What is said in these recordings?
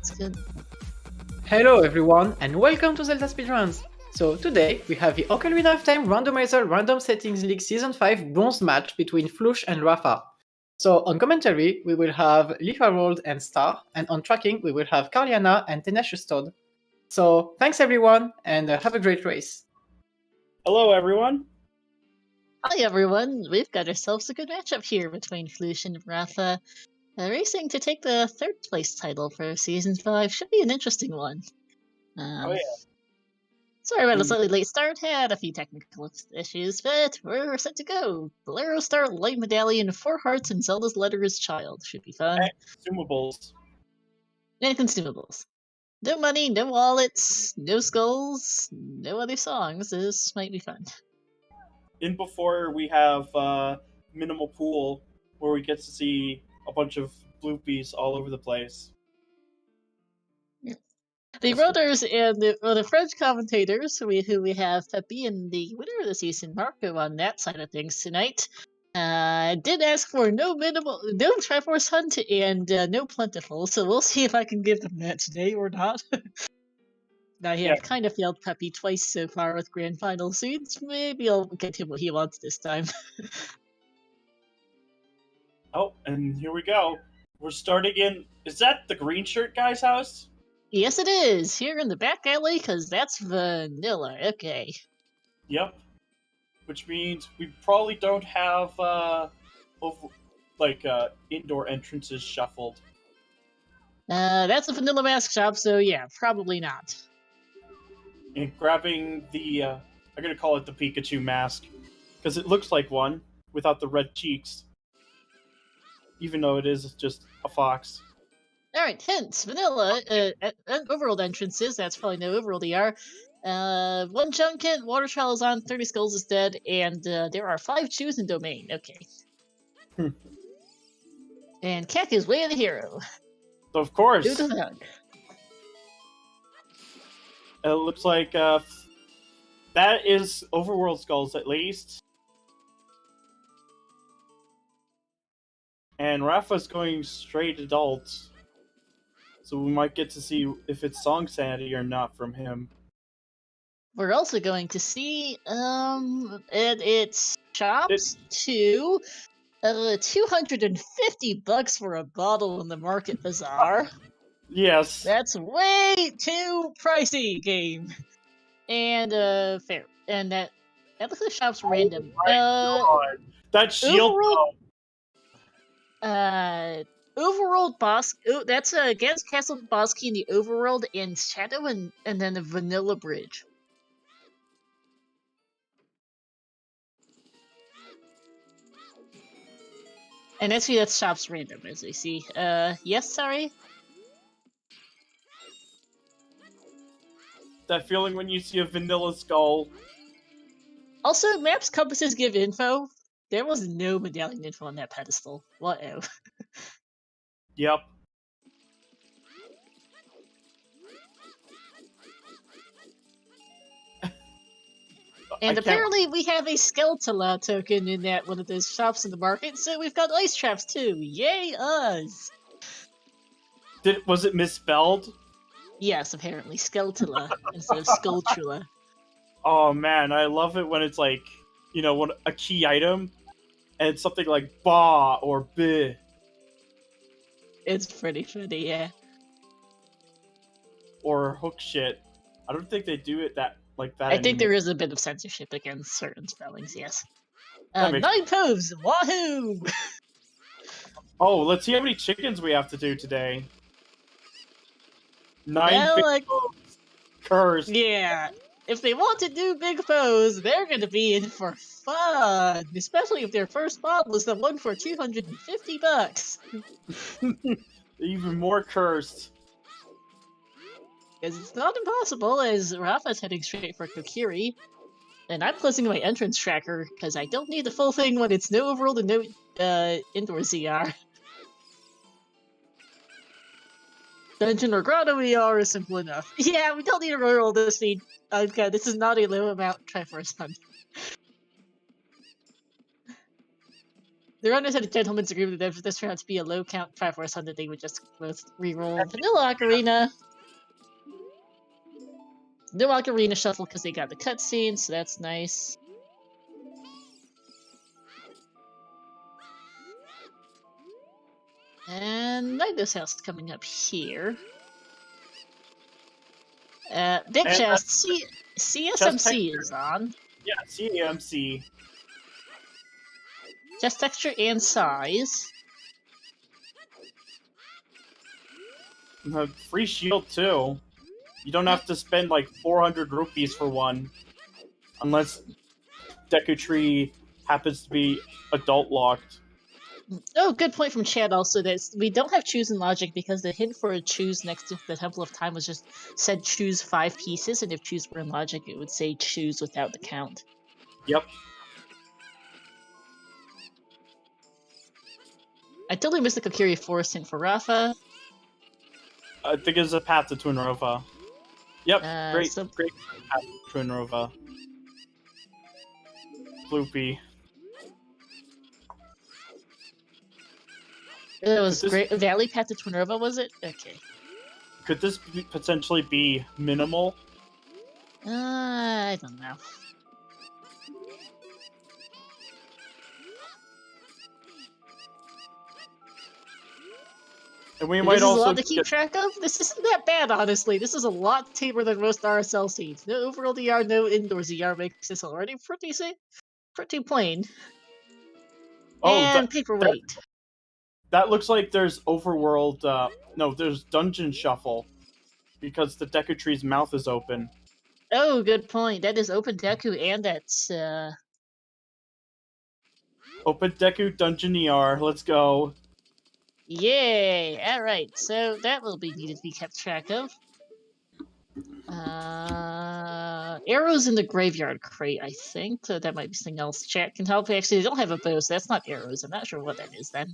It's good. Hello everyone and welcome to ZeldaSpeedRuns! So today we have the Ocarina of Time Randomizer Random Settings League Season 5 bronze match between Flouche and Rafa. So on commentary we will have Leaf and Star, and on tracking we will have Carliana and Tenacious Toad. So thanks everyone and have a great race. Hello everyone! Hi everyone, we've got ourselves a good matchup here between Flouche and Rafa. Racing to take the third place title for Season 5 should be an interesting one. Oh yeah. Sorry about a slightly late start, had a few technical issues, but we're set to go. Bolero Star Light Medallion, 4 hearts, and Zelda's Letter is Child. Should be fun. And consumables. And consumables. No money, no wallets, no skulls, no other songs. This might be fun. In before we have minimal pool where we get to see a bunch of bloopies all over the place. The Roaders and the French commentators, who we have Pepe and the winner of the season, Marco, on that side of things tonight, did ask for no Triforce Hunt and no Plentiful, so we'll see if I can give them that today or not. Now, he have kind of failed Pepe twice so far with Grand Final seeds. Maybe I'll get him what he wants this time. Oh, and here we go. We're starting in... Is that the green shirt guy's house? Yes, it is! Here in the back alley, because that's vanilla. Okay. Yep. Which means we probably don't have, indoor entrances shuffled. That's a vanilla mask shop, so yeah, probably not. And grabbing the, I'm gonna call it the Pikachu mask, because it looks like one, without the red cheeks. Even though it is just a fox. Alright, hints. Vanilla, overworld entrances, that's probably no overworld ER. One Junket, Water Trial is on, 30 Skulls is dead, and there are 5 Chews in Domain. Okay. And Kek is way the hero. Of course. Do the hug. It looks like that is Overworld Skulls at least. And Rafa's going straight adult. So we might get to see if it's Song Sanity or not from him. We're also going to see it's shops to $250 for a bottle in the Market Bazaar. Yes. That's way too pricey, game. And fair. And that looks like the shop's random. God. That shield. Overworld boss. Oh, that's against Castle Boss Key in the Overworld and Shadow, and then the Vanilla Bridge. And actually, that shop's random, as we see. Yes, sorry. That feeling when you see a vanilla skull. Also, maps compasses give info. There was no medallion info on that pedestal. What-oh. Yep. And apparently we have a Skeletala token in that one of those shops in the market, so we've got ice traps too. Yay us! Was it misspelled? Yes, apparently. Skeletala instead of Skulltula. Oh man, I love it when it's like, you know, a key item, and it's something like ba or bi. It's pretty funny, yeah. Or hook shit. I don't think they do it like that. I think there is a bit of censorship against certain spellings, yes. 9 poves! Wahoo! Oh, let's see how many chickens we have to do today. 9 big poves. Cursed. Yeah. If they want to do big foes, they're gonna be in for fun! Especially if their first bottle is the one for $250. Even more cursed. Because it's not impossible, as Rafa's heading straight for Kokiri. And I'm closing my entrance tracker, because I don't need the full thing when it's no overworld and no indoor ZR. Dungeon or Grotto ER is simple enough. Yeah, we don't need to roll this speed. Okay, this is not a low amount Triforce Hunt. the runners had a gentleman's agreement that if this turned out to be a low count Triforce Hunt, they would just both reroll Vanilla Ocarina. No Ocarina Shuffle because they got the cutscene, so that's nice. And Night's House coming up here. Big Chest, CSMC is on. Yeah, CMC. Chest texture and size. Free shield too. You don't have to spend like 400 rupees for one, unless Deku Tree happens to be adult locked. Oh, good point from Chad also that we don't have choose in logic because the hint for a choose next to the Temple of Time was just said choose 5 pieces, and if choose were in logic, it would say choose without the count. Yep. I totally missed the Kokiri Forest hint for Rafa. I think it's a path to Twin Rova. Yep, great path to Twin Rova. Floopy. It was great. Valley Path to Twin Rova, was it? Okay. Could this potentially be minimal? I don't know. And we This might is also a lot to keep track of? This isn't that bad, honestly. This is a lot tamer than most RSL scenes. No overworld ER, no indoors ER makes this already pretty plain. Oh, and paperweight. That looks like there's overworld. No, there's dungeon shuffle, because the Deku Tree's mouth is open. Oh, good point. That is Open Deku, and that's Open Deku Dungeon ER. Let's go. Yay! Alright, so that will be needed to be kept track of. Arrows in the graveyard crate, I think. So that might be something else. Chat can help. Actually, they don't have a bow, so that's not arrows. I'm not sure what that is then.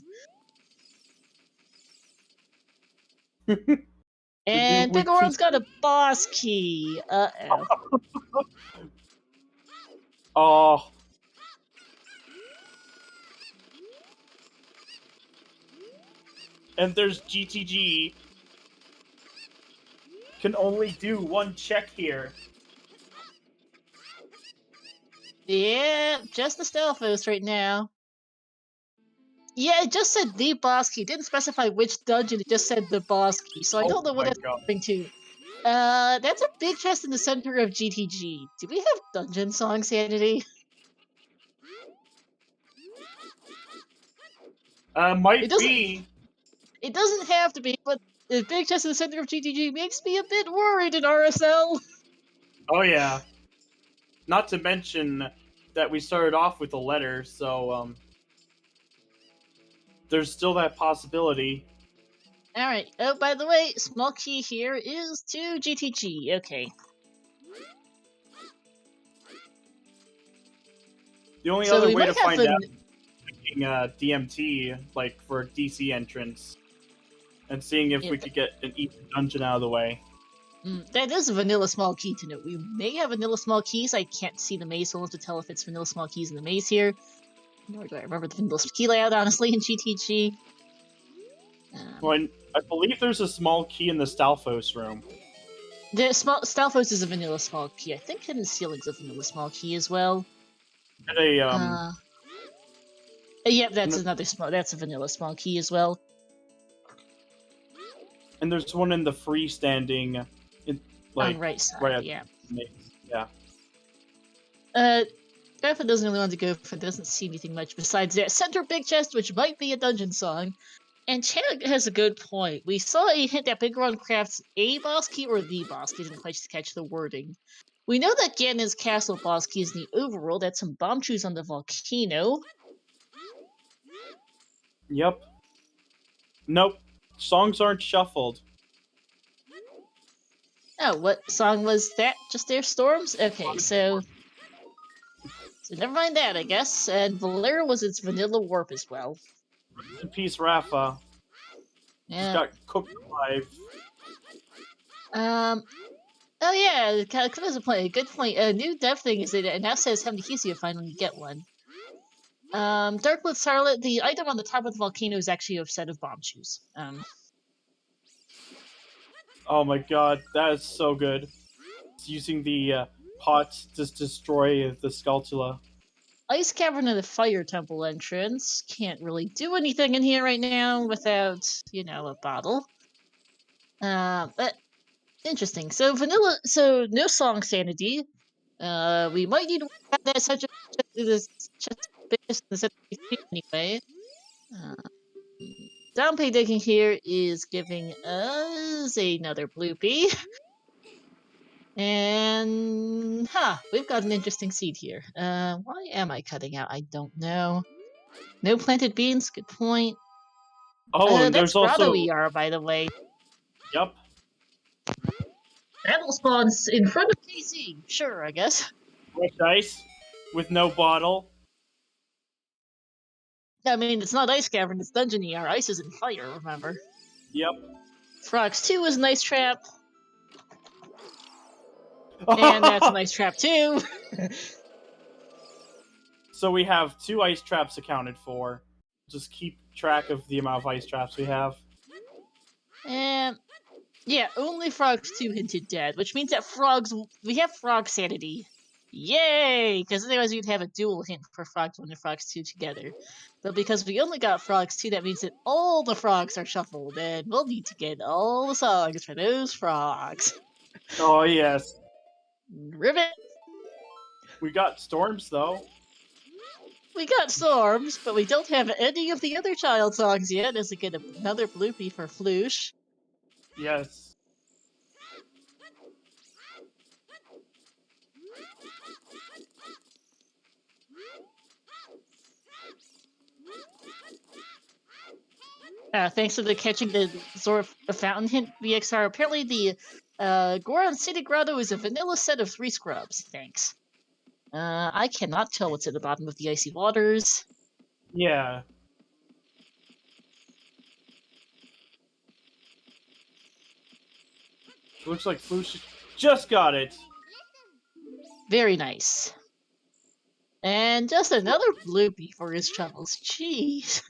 And Big Oran's got a boss key. Uh-oh. Oh. And there's GTG. Can only do one check here. Yeah, just the Stalfos right now. Yeah, it just said the boss key. It didn't specify which dungeon, it just said the boss key. So I don't know what that's referring to. That's a big chest in the center of GTG. Do we have dungeon song sanity? Might be. It doesn't have to be, but the big chest in the center of GTG makes me a bit worried in RSL. Oh yeah. Not to mention that we started off with a letter, so there's still that possibility. Alright, oh, by the way, small key here is to GTG, okay. The only So other way to find out is DMT, like, for a DC entrance, and seeing if we could get an easy dungeon out of the way. That is a vanilla small key to note. We may have vanilla small keys. I can't see the maze holes to tell if it's vanilla small keys in the maze here. Nor do I remember the vanilla key layout, honestly, in GTG. Well, I believe there's a small key in the Stalfos room. The Stalfos is a vanilla small key. I think Hidden Ceiling's a vanilla small key as well. And yep, that's that's a vanilla small key as well. And there's one in the freestanding, on right side, right yeah. Yeah. Rafa doesn't really want to go for, doesn't see anything much besides that center big chest, which might be a dungeon song. And Chad has a good point. We saw a hint that Big Ron crafts a boss key or the boss key. Didn't quite catch the wording. We know that Ganon's castle boss key is in the overworld. That's some bomb shoes on the volcano. Yep. Nope. Songs aren't shuffled. Oh, what song was that? Just their storms? Okay, so never mind that, I guess. And Valera was its vanilla warp as well. Rest in peace, Rafa. Yeah. He got cooked alive. Oh yeah, Claire's a point. Good point. New dev thing is that it now says have the keys you find when you get one. Darkwood Starlet, the item on the top of the volcano is actually a set of bomb shoes. Oh my god, that is so good. It's using the pots to destroy the Skulltula. Ice Cavern and the Fire Temple entrance. Can't really do anything in here right now without, a bottle. But interesting. So vanilla. So no song sanity. We might need to have that such a anyway. Down pay digging here is giving us another bloopy. And we've got an interesting seed here. Why am I cutting out? I don't know. No planted beans. Good point. Oh, and that's there's also Grotto ER, by the way. Yep. Battle spawns in front of KC. Sure, I guess. Fresh ice with no bottle. I mean, it's not Ice Cavern, it's Dungeon ER. Ice is in fire, remember? Yep. Frogs 2 is a nice trap. And that's a nice trap too. So we have 2 ice traps accounted for. Just keep track of the amount of ice traps we have. And yeah, only Frogs 2 hinted dead, which means that we have Frog Sanity. Yay! Because otherwise we'd have a dual hint for Frogs 1 and Frogs 2 together. But because we only got Frogs 2, that means that all the frogs are shuffled, and we'll need to get all the songs for those frogs. Oh, yes. Ribbit! We got storms, though. We got storms, but we don't have any of the other child songs yet, as we get another bloopy for Flouche. Yes. Thanks to the catching the Fountain hint VXR, apparently the Goron City Grotto is a vanilla set of 3 scrubs. Thanks. I cannot tell what's at the bottom of the icy waters. Yeah. Looks like Flouche just got it. Very nice. And just another bloopy for his troubles. Jeez.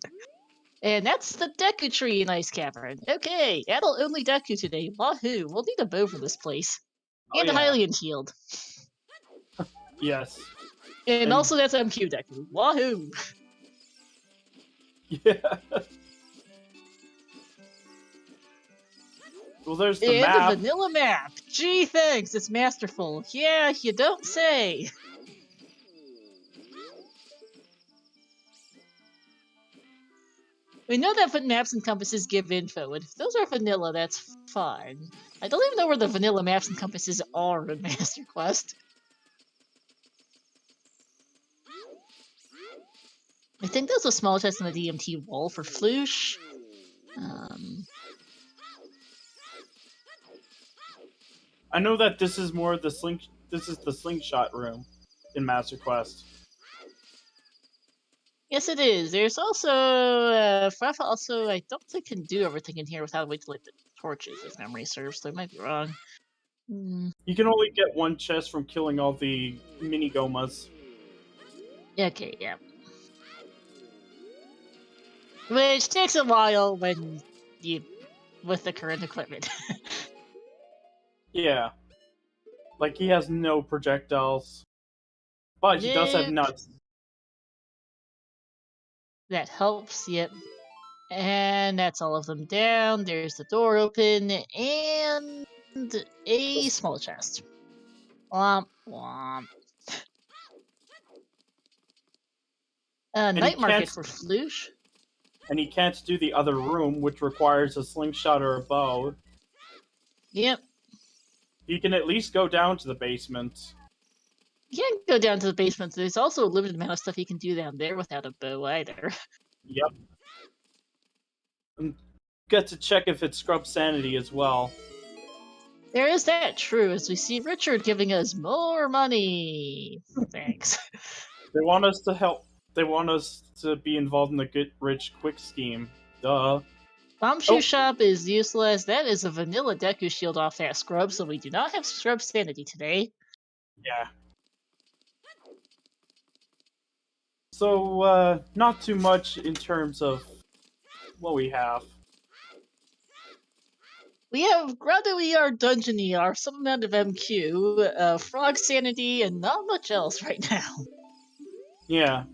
And that's the Deku tree in Ice Cavern. Okay, adult only Deku today. Wahoo! We'll need a bow for this place. And a Hylian shield. Yes. And also that's MQ Deku. Wahoo! Yeah. Well, there's the and map. The vanilla map. Gee, thanks. It's masterful. Yeah, you don't say. We know that maps and compasses give info, and if those are vanilla, that's fine. I don't even know where the vanilla maps and compasses are in Master Quest. I think there's a small chest in the DMT wall for Flouche. I know that this is more the slingshot room in Master Quest. Yes, it is. There's also Rafa. Also, I don't think can do everything in here without waiting to light the torches, if memory serves. So I might be wrong. You can only get 1 chest from killing all the mini gomas. Okay, yeah. Which takes a while when with the current equipment. Yeah. Like, he has no projectiles. But he does have nuts. That helps, yep. And that's all of them down. There's the door open, and a small chest. Womp, womp. Night market for Flouche. And he can't do the other room, which requires a slingshot or a bow. Yep. He can at least go down to the basement. He can't go down to the basement. There's also a limited amount of stuff he can do down there without a bow either. Yep. And get to check if it's scrub sanity as well. There is that, true, as we see Richard giving us more money. Thanks. They want us to help. They want us to be involved in the get rich quick scheme. Duh. Bomb Shoe Shop is useless. That is a vanilla Deku shield off that scrub, so we do not have scrub sanity today. Yeah. So, not too much in terms of what we have. We have Grotto ER, Dungeon ER, some amount of MQ, Frog Sanity, and not much else right now. Yeah.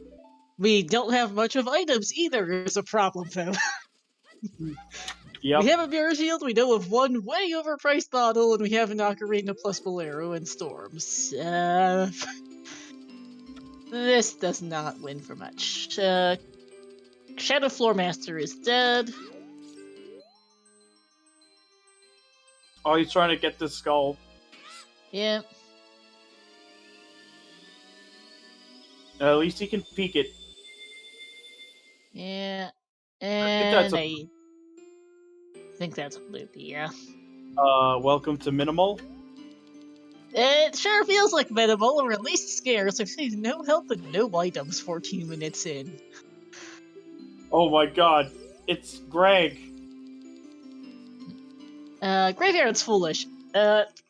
We don't have much of items either, is a problem, though. Yep. We have a Mirror Shield, we know of one way overpriced bottle, and we have an Ocarina plus Bolero and Storms. This does not win for much. Shadow Floor Master is dead. Oh, he's trying to get the skull. Yeah. At least he can peek it. Yeah. that's And a- I think that's a loopy, yeah. Welcome to Minimal. It sure feels like minimal, or at least scarce. I've seen no health and no items 14 minutes in. Oh my god, it's Greg. Graveyard's foolish.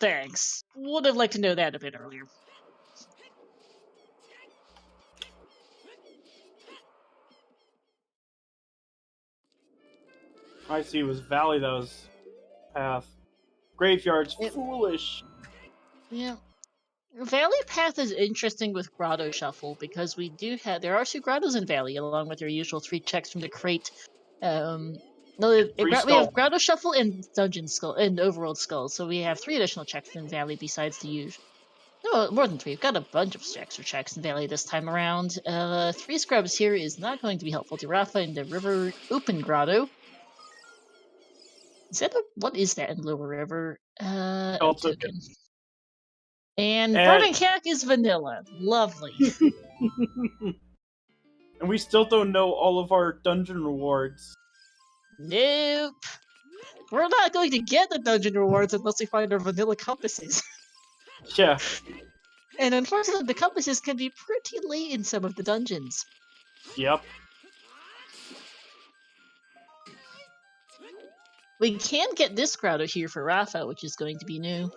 Thanks. Would have liked to know that a bit earlier. I see, it was Valley that was path. Graveyard's foolish. Yeah. Valley Path is interesting with Grotto Shuffle because there are 2 grottos in Valley along with their usual 3 checks from the crate. We have Grotto Shuffle and Dungeon Skull and Overworld Skull, so we have 3 additional checks in Valley besides the usual. No, more than 3. We've got a bunch of checks in Valley this time around. 3 scrubs here is not going to be helpful to Rafa in the River Open Grotto. What is that in Lower River? A token. And Burning Cack is vanilla. Lovely. And we still don't know all of our dungeon rewards. Nope. We're not going to get the dungeon rewards unless we find our vanilla compasses. Yeah. And unfortunately, the compasses can be pretty late in some of the dungeons. Yep. We can get this grotto here for Rafa, which is going to be new.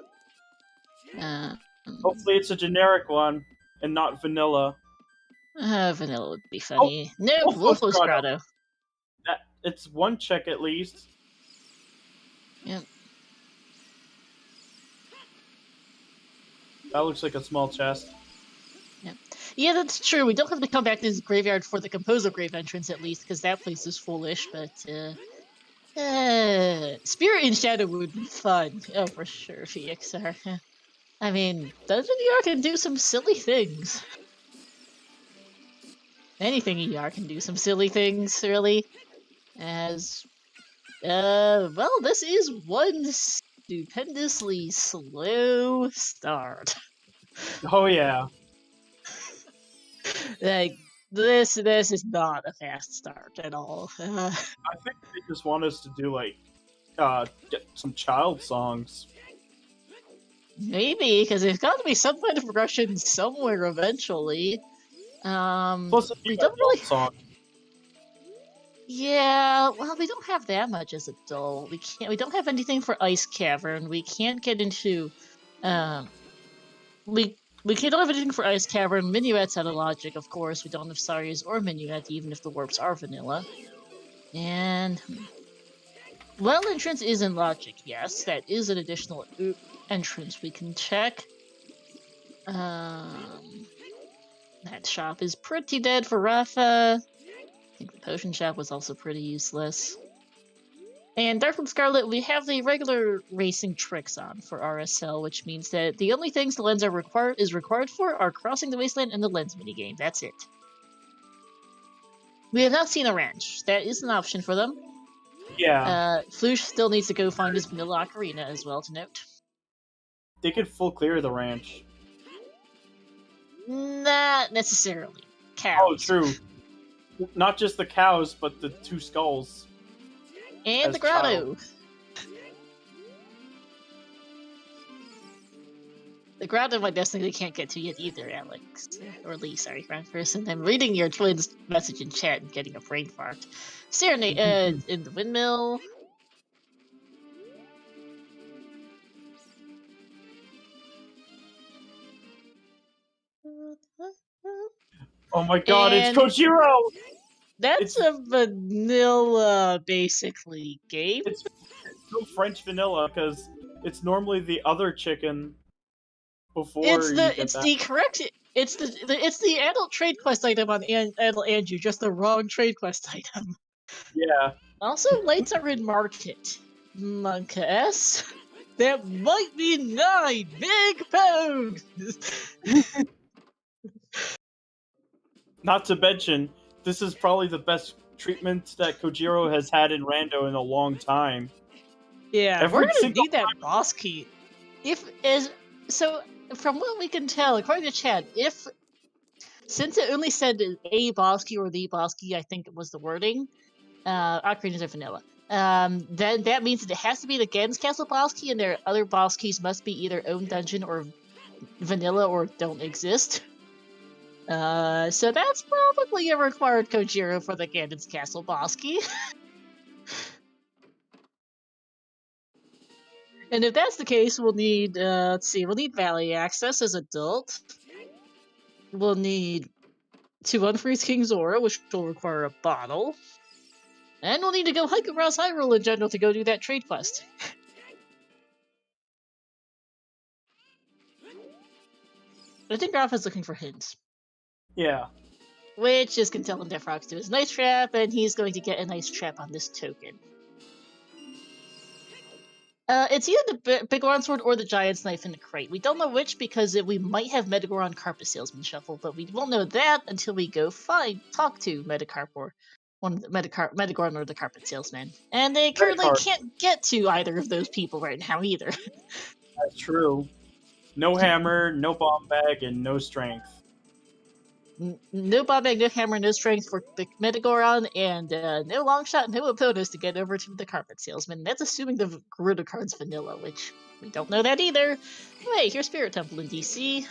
Hopefully it's a generic one, and not vanilla. Vanilla would be funny. No, Wolfos Grotto. It's 1 check at least. Yep. That looks like a small chest. Yep. Yeah, that's true. We don't have to come back to this graveyard for the Composer Grave entrance, at least, because that place is foolish, but, Spirit in Shadow would be fun. Oh, for sure, VXR. I mean, Dungeon ER can do some silly things. Anything ER can do some silly things, really. Well, this is one stupendously slow start. Oh yeah. Like, this is not a fast start at all. I think they just want us to do, like, get some child songs. Maybe, because there's got to be some kind of progression somewhere eventually. Plus, we don't really... song. Yeah, well, we don't have that much as adult. We don't have anything for Ice Cavern. We can't get into, we don't have anything for Ice Cavern. Minuet's out of logic, of course. We don't have Sari's or Minuet, even if the warps are vanilla. And Well entrance is in logic, yes. That is an additional entrance we can check. That shop is pretty dead for Rafa. I think the potion shop was also pretty useless. And Darkroom Scarlet, we have the regular racing tricks on for RSL, which means that the only things the lens is required for are crossing the wasteland and the lens minigame. That's it. We have not seen a ranch. That is an option for them. Yeah. Flouche still needs to go find his vanilla ocarina as well, to note. They could full clear the ranch. Not necessarily. Cows. Oh, true. Not just the cows, but the 2 skulls. And the grotto. The grotto, my destiny can't get to yet either, Alex. Or Lee, sorry, wrong person. I'm reading your twin's message in chat and getting a brain fart. Serenade in the windmill. Oh my god, And it's Kojiro! that's a vanilla, basically, game. It's still French vanilla, because it's normally the other chicken before you get that. It's the adult trade quest item on Adult Andrew, just the wrong trade quest item. Yeah. Also, lights are in market. Monka S. That might be 9 big pound. Not to mention, this is probably the best treatment that Kojiro has had in Rando in a long time. Yeah, Every we're gonna single need that boss key. From what we can tell, according to Chad, since it only said a boss key or the boss key, I think it was the wording. Ocarina of Vanilla. Then that means that it has to be the Gaden's Castle boss key, and their other boss keys must be either own dungeon or vanilla or don't exist. So that's probably a required Kojiro for the Gaden's Castle boss key. And if that's the case, we'll need, we'll need Valley Access as adult. We'll need to unfreeze King's Aura, which will require a bottle. And we'll need to go hike across Hyrule in general to go do that trade quest. I think Rafa's looking for hints. Yeah. Which is can tell him that Frog's do his nice trap, and he's going to get a nice trap on this token. It's either the Bigoron Sword or the Giant's Knife in the crate. We don't know which because we might have Metagoron Carpet Salesman shuffle, but we won't know that until we go talk to Metacarp or one of the Metagoron or the Carpet Salesman. And they currently can't get to either of those people right now either. That's true. No hammer, no bomb bag, and no strength. No bomb bag, no hammer, no strength for the Metagoron, and no long shot, no opponents to get over to the Carpet Salesman. That's assuming the Garuda card's vanilla, which we don't know that either. Wait, here's Spirit Temple in DC.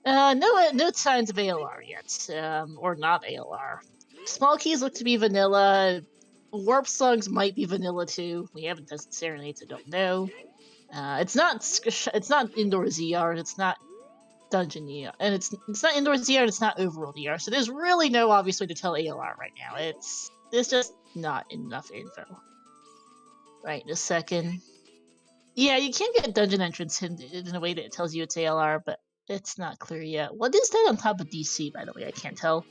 No signs of ALR yet, or not ALR. Small keys look to be vanilla. Warp Songs might be vanilla too. We haven't tested Serenades, I don't know. It's not indoor ZR, it's not dungeon ER, and it's not indoor ZR, and it's not overworld ER, so there's really no obvious way to tell ALR right now. There's just not enough info. Right, a second. Yeah, you can get dungeon entrance in a way that it tells you it's ALR, but it's not clear yet. What is that on top of DC, by the way? I can't tell.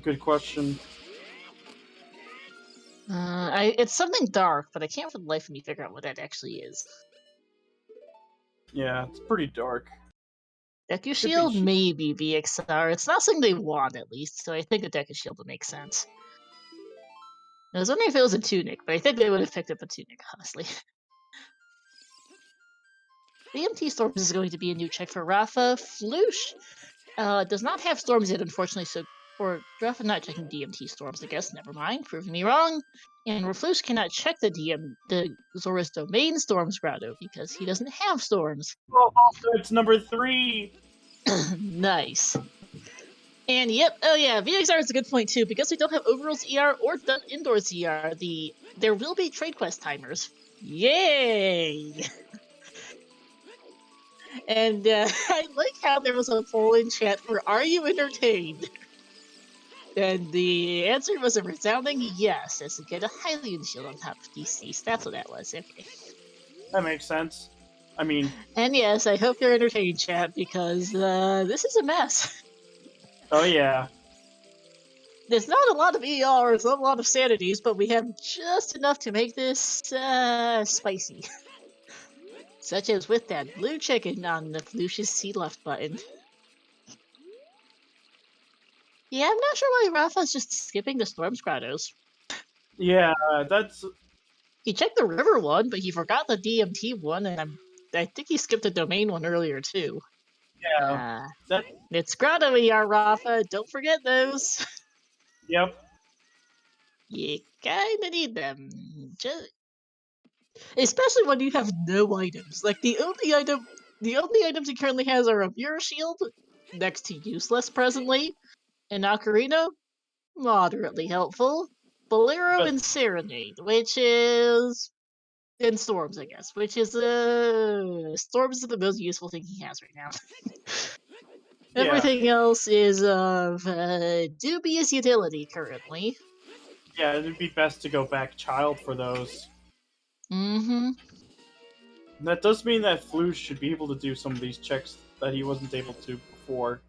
Good question. It's something dark, but I can't for the life of me figure out what that actually is. Yeah, it's pretty dark. Deku Shield, maybe VXR. It's not something they want, at least, so I think a Deku Shield would make sense. I was wondering if it was a Tunic, but I think they would have picked up a Tunic, honestly. DMT Storms is going to be a new check for Rafa. Flouche does not have Storms yet, unfortunately, so for Rafa not checking DMT Storms, I guess, never mind, proving me wrong. And Flouche cannot check the Zora's Domain Storms Grotto because he doesn't have Storms. Oh, it's number 3! Nice. And yep, oh yeah, VXR is a good point too, because we don't have Overworld's ER or Indoors ER, there will be trade quest timers. Yay! And I like how there was a poll in chat for "Are you entertained?" And the answer was a resounding yes, as to get a Hylian shield on top of DCs. That's what that was, okay. That makes sense. I mean... And yes, I hope you're entertained, chat, because this is a mess. Oh yeah. There's not a lot of ERs, not a lot of sanities, but we have just enough to make this spicy. Such as with that blue chicken on the Flouche's C left button. Yeah, I'm not sure why Rafa's just skipping the Storms Grottos. Yeah, that's... He checked the river one, but he forgot the DMT one, and I think he skipped the domain one earlier too. Yeah. It's Grotto ER, Rafa. Don't forget those. Yep. You kinda need them. Especially when you have no items. Like the only items he currently has are a Mirror Shield, next to useless presently, and Ocarina, moderately helpful. Bolero and Serenade, which is and storms, I guess, which is storms is the most useful thing he has right now. Yeah. Everything else is of dubious utility currently. Yeah, it'd be best to go back child for those. Mm-hmm. That does mean that Flouche should be able to do some of these checks that he wasn't able to before.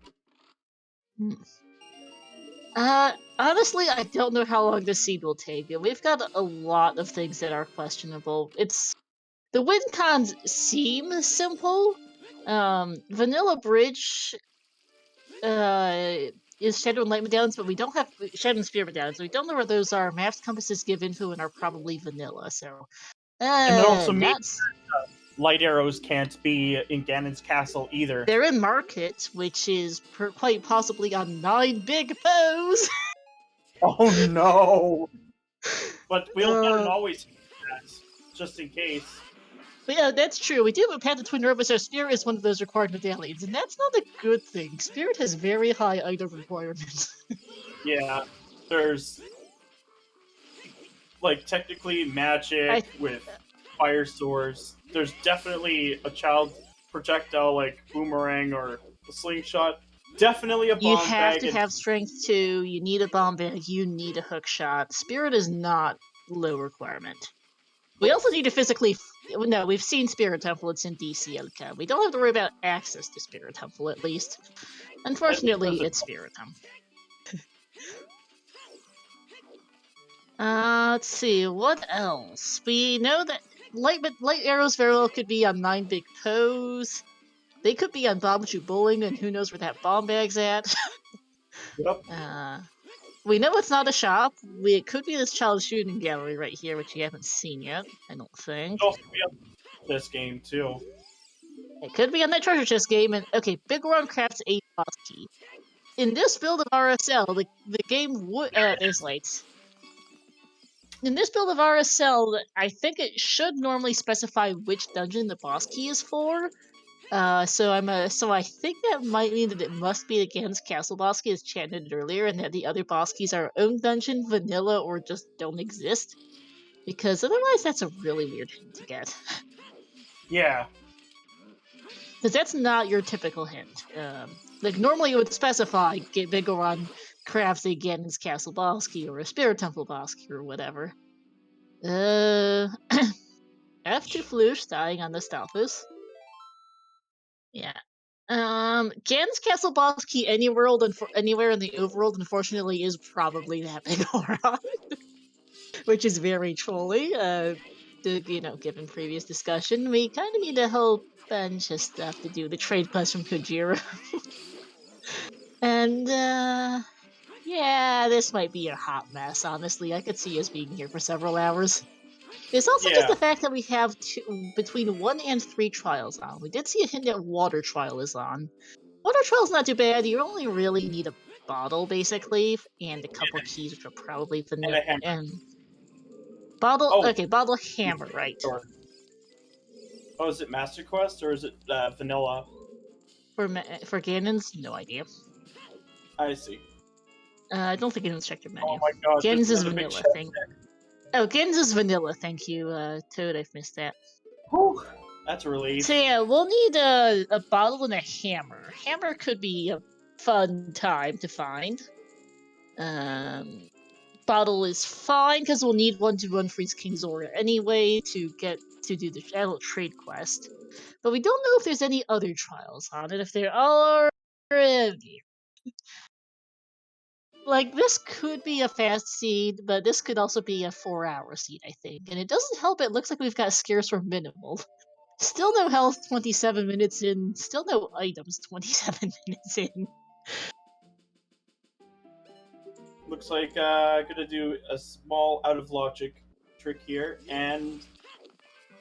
Honestly, I don't know how long this seed will take. We've got a lot of things that are questionable. The win cons seem simple. Vanilla Bridge is Shadow and Light Medallions, but we don't have Shadow and Spear Medallions. So we don't know where those are. Maps, compasses give info and are probably vanilla. So, And that also means that's light arrows can't be in Ganon's castle either. they're in Market, which is quite possibly on 9 big pose. Oh no! But we'll always have that, just in case. But yeah, that's true. We do have a path to Twin Nervous. Our Spirit is one of those required medallions, and that's not a good thing. Spirit has very high item requirements. Yeah, there's like technically magic with fire swords. There's definitely a child projectile like boomerang or a slingshot. Definitely a bomb You have bag to and- have strength 2, you need a bomb bag, you need a hook shot. Spirit is not low requirement. We also need to physically... No, we've seen Spirit Temple, it's in DCLK. We don't have to worry about access to Spirit Temple, at least. Unfortunately, it's Spirit Temple. Let's see, what else? We know that light arrows very well could be on 9 big pose. They could be on Bombchu Bowling, and who knows where that bomb bag's at. Yep. We know it's not a shop. It could be this child shooting gallery right here, which you haven't seen yet, I don't think. It'll also be on this game too. It could be on that treasure chest game, and okay, Big Ron crafts a boss key. In this build of RSL, the game would there's lights. In this build of RSL, I think it should normally specify which dungeon the boss key is for. So I think that might mean that it must be the Gan's Castle boss key as chanted earlier, and that the other boss keys are own dungeon, vanilla, or just don't exist. Because otherwise, that's a really weird hint to get. Yeah. Because that's not your typical hint. Like normally it would specify Bigoron crafts a Ganon's Castle boss key or a Spirit Temple boss key or whatever. F2 Flouche dying on the Stalfos. Yeah. Ganon's Castle boss key anywhere in the overworld, unfortunately, is probably that Bigoron. Which is very trolly. Given previous discussion, we kind of need a whole bunch of stuff to do the trade quest from Kojiro. And, yeah, this might be a hot mess, honestly. I could see us being here for several hours. There's also just the fact that we have between 1 and 3 trials on. We did see a hint that Water Trial is on. Water Trial's not too bad. You only really need a bottle, basically, and a couple keys, which are probably vanilla. Bottle, okay, bottle hammer, right. Oh, is it Master Quest or is it vanilla? For Ganon's, no idea. I see. I don't think anyone's checked your menu. Oh my god. Ganon's is vanilla, Ganon's is vanilla, thank you, Toad, I've missed that. Whew, that's a relief. So yeah, we'll need a bottle and a hammer. Hammer could be a fun time to find. Bottle is fine, because we'll need one to run Freeze King Zora anyway to do the adult trade quest. But we don't know if there's any other trials on it. If there are, like, this could be a fast seed, but this could also be a 4-hour seed, I think. And it doesn't help, it looks like we've got scarce for minimal. Still no health 27 minutes in, still no items 27 minutes in. Looks like I'm gonna do a small out of logic trick here, and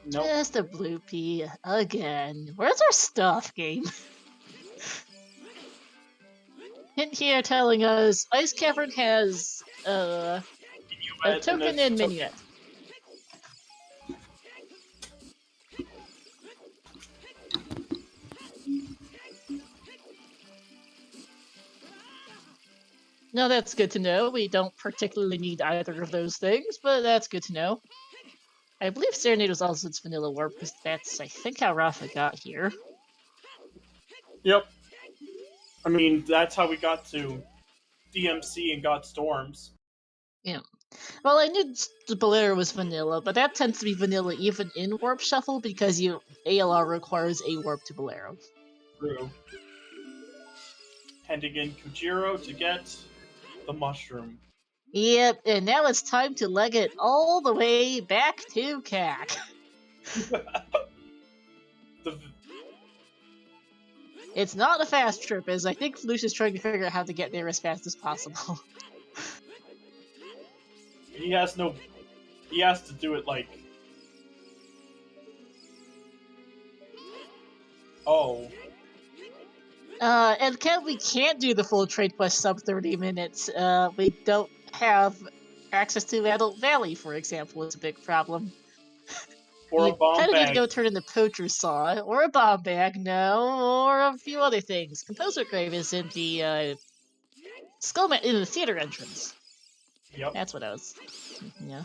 nope. Just a bloopy again. Where's our stuff, game? Hint here telling us Ice Cavern has a token and minuet. No, that's good to know. We don't particularly need either of those things, but that's good to know. I believe Serenade was also its vanilla warp, because that's, I think, how Rafa got here. Yep. I mean, that's how we got to DMC and got Storms. Yeah. Well, I knew the Bolero was vanilla, but that tends to be vanilla even in Warp Shuffle, because ALR requires a warp to Bolero. True. Handing in Kujiro to get the mushroom. Yep, and now it's time to leg it all the way back to CAC. It's not a fast trip, as I think Flouche is trying to figure out how to get there as fast as possible. He has to do it like... Oh. And we can't do the full trade quest sub 30 minutes. We don't have access to Adult Valley, for example, is a big problem. Or a bomb kind of bag. need to go turn in the Poacher's Saw, or a bomb bag, no, or a few other things. Composer Grave is in the in the theater entrance. Yep. That's what I was. Yeah.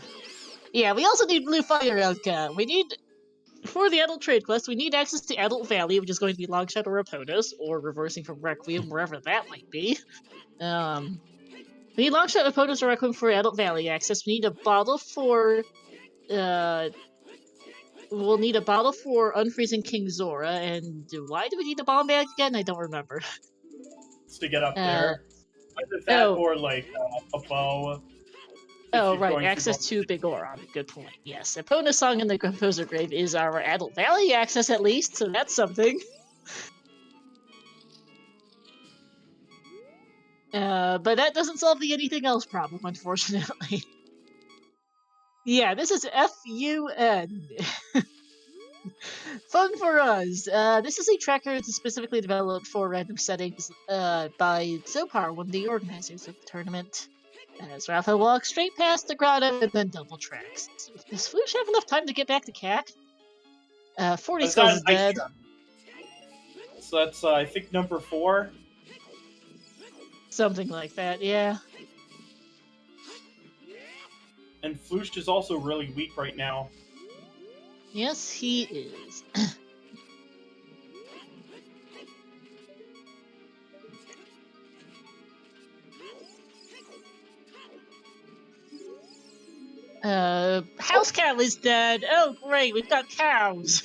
Yeah, we also need Blue Fire Elka. We need, for the Adult Trade Quest, we need access to Adult Valley, which is going to be Longshot or Raponos, or reversing from Requiem, wherever that might be. We need Longshot, Raponos, or Requiem for Adult Valley access. We need a bottle for, we'll need a bottle for Unfreezing King Zora, and why do we need a bomb bag again? I don't remember. To get up there. Either that or, like, a bow. Oh, right, access to Big Oron. Good point, yes. Epona Song in the Composer Grave is our Adult Valley access, at least, so that's something. But that doesn't solve the anything else problem, unfortunately. Yeah, this is FUN. Fun for us. This is a tracker specifically developed for random settings by Zopar, one of the organizers of the tournament. As Rafa walks straight past the grotto and then double tracks. Does Flouche have enough time to get back to CAC? 40 Skulls is dead. So that's, I think, number 4. Something like that, yeah. And Flouche is also really weak right now. Yes, he is. House cow is dead. Oh, great, we've got cows.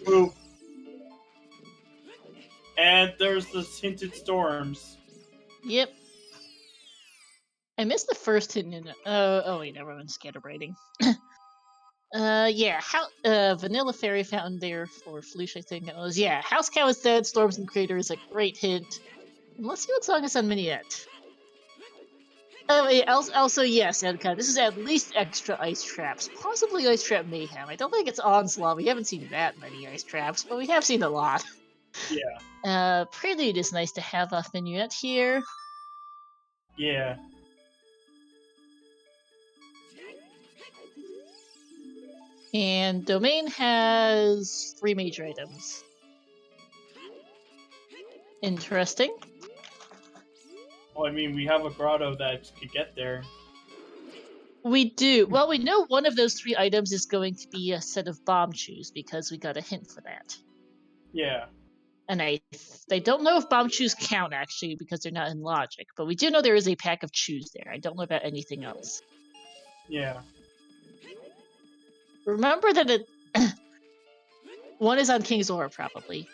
Boop. And there's the hinted storms. Yep. I missed the first hint in it. Oh wait, everyone's scatterbraiding. Yeah, Vanilla Fairy Fountain there for Flouche, I think it was. Yeah, House Cow is dead, Storms and Crater is a great hint. And let's see what song is on Miniette. Oh, yeah, also, yes, Edka, this is at least extra Ice Traps. Possibly Ice Trap Mayhem. I don't think it's Onslaught. We haven't seen that many Ice Traps, but we have seen a lot. Yeah. Prelude is nice to have off Minuet here. Yeah. And Domain has 3 major items. Interesting. Well, I mean, we have a grotto that could get there. We do. Well, we know one of those 3 items is going to be a set of bomb chews, because we got a hint for that. Yeah. And I don't know if bomb chews count, actually, because they're not in logic, but we do know there is a pack of chews there. I don't know about anything else. Yeah. Remember that one is on King's Aura, probably.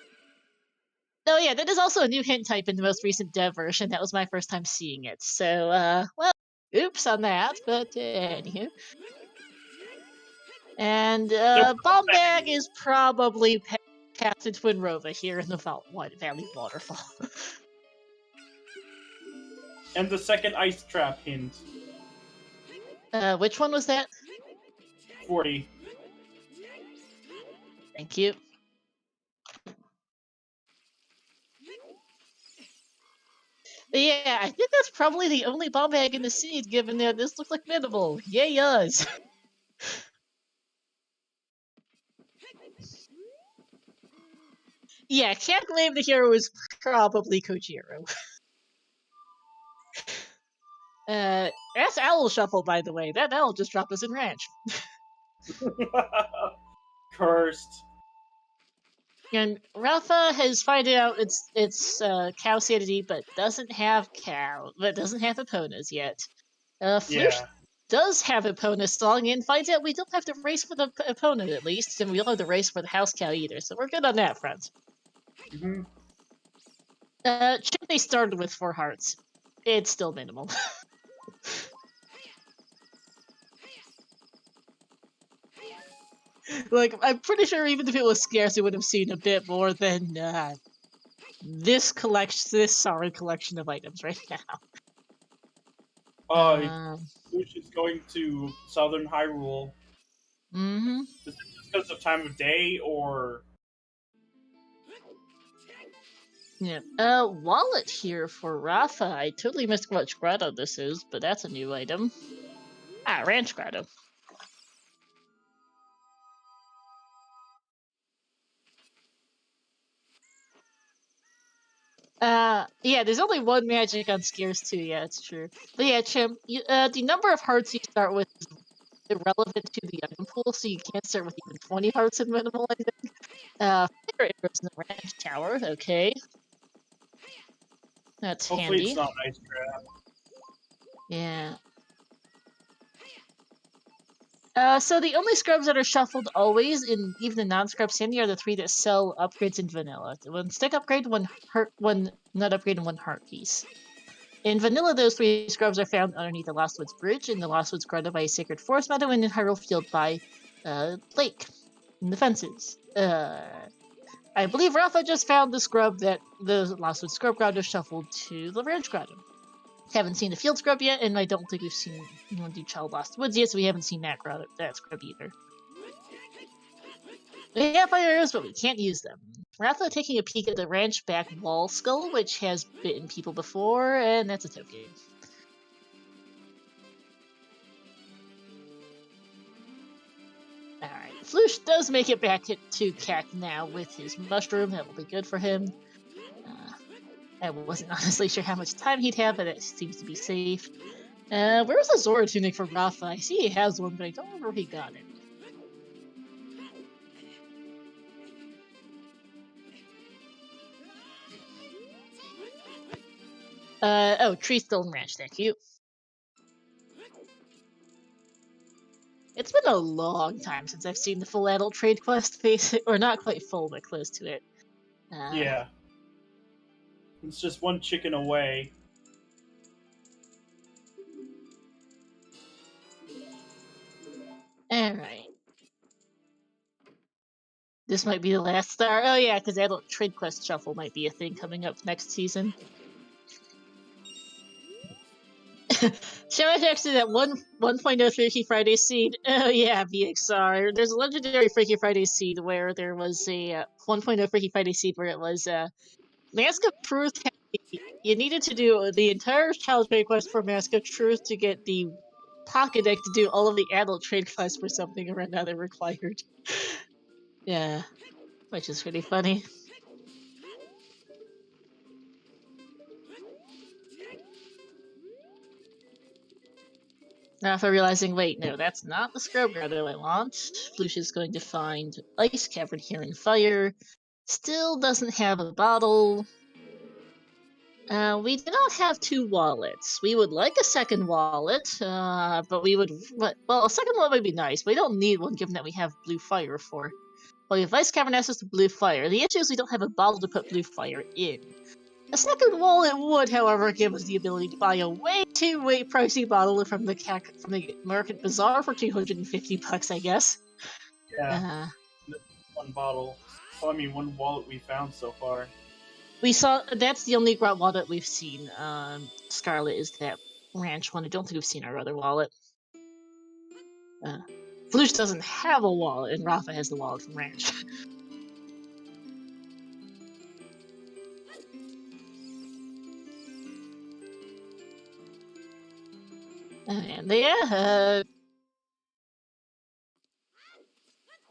Oh yeah, that is also a new hint type in the most recent dev version. That was my first time seeing it. So, well, oops on that, but anywho. And, Bomb Bag is probably Captain Twin Rova here in the Valley Waterfall. And the second Ice Trap hint. Which one was that? 40. Thank you. But yeah, I think that's probably the only bomb bag in the seed, given that this looks like minimal. Yay us! Yeah, can't blame the hero is probably Kojiro. That's Owl Shuffle, by the way. That owl just dropped us in ranch. Cursed. And Rafa has found out it's cow sanity, but doesn't have Eponas yet. Flouche Yeah. does have Epona song and finds out we don't have to race for the opponent at least, and we don't have to race for the house cow either, so we're good on that front. Mm-hmm. They started with 4 hearts. It's still minimal. Like, I'm pretty sure even if it was scarce, we would have seen a bit more than this sorry collection of items right now. Flouche is going to Southern Hyrule. Mm-hmm. Is it just because of time of day, or? Yeah. Wallet here for Rafa. I totally missed what grotto this is, but that's a new item. Ranch grotto. Yeah, there's only 1 magic on scarce too. Yeah, it's true. But yeah, Chim, the number of hearts you start with is irrelevant to the item pool, so you can't start with even 20 hearts in minimal, I think. Fire arrows in the ranch tower, okay. That's Hopefully handy. it's not Ice Trap. Yeah. So the only scrubs that are shuffled always, in even the non-scrub sandy, are the 3 that sell upgrades in vanilla. 1 stick upgrade, 1 nut upgrade, and 1 heart piece. In vanilla, those 3 scrubs are found underneath the Lost Woods Bridge, in the Lost Woods guarded by a Sacred Forest Meadow, and in Hyrule Field by Lake, in the fences. I believe Rafa just found the scrub that the Lost Woods Scrub Grotto shuffled to the Ranch Grotto. Haven't seen the Field Scrub yet, and I don't think we've seen anyone do Child Lost Woods yet, so we haven't seen that scrub either. We have fire arrows, but we can't use them. Rafa taking a peek at the ranch back wall skull, which has bitten people before, and that's a token. Alright, Flouche does make it back to Cack now with his mushroom. That will be good for him. I wasn't honestly sure how much time he'd have, but it seems to be safe. Where's the Zora tunic for Rafa? I see he has one, but I don't remember if he got it. Tree Stone Ranch, thank you. It's been a long time since I've seen the full adult trade quest face, or not quite full, but close to it. Yeah. It's just 1 chicken away. Alright. This might be the last star. Oh yeah, because adult trade quest shuffle might be a thing coming up next season. Show us actually that 1.0 Freaky Friday seed. Oh yeah, BXR. There's a legendary Freaky Friday seed where there was a 1.0 Freaky Friday seed where it was Mask of Truth. You needed to do the entire challenge trade quest for Mask of Truth to get the pocket deck to do all of the adult trade quests for something or another required. Yeah, which is pretty funny. Now, after realizing, wait, no, that's not the Scrub Grotto I want. Flouche is going to find Ice Cavern here in Fire. Still doesn't have a bottle. We do not have 2 wallets. We would like a second wallet, but we would... Well, a second wallet would be nice, but we don't need one given that we have Blue Fire for. Well, we have Ice Cavern access to Blue Fire. The issue is we don't have a bottle to put Blue Fire in. A second wallet would, however, give us the ability to buy a way too pricey bottle from the Market Bazaar for $250, I guess. Yeah. 1 bottle. Well, I mean, 1 wallet we found so far. That's the only wallet we've seen. Scarlet is that ranch one. I don't think we've seen our other wallet. Flouche doesn't have a wallet, and Rafa has the wallet from ranch. And yeah,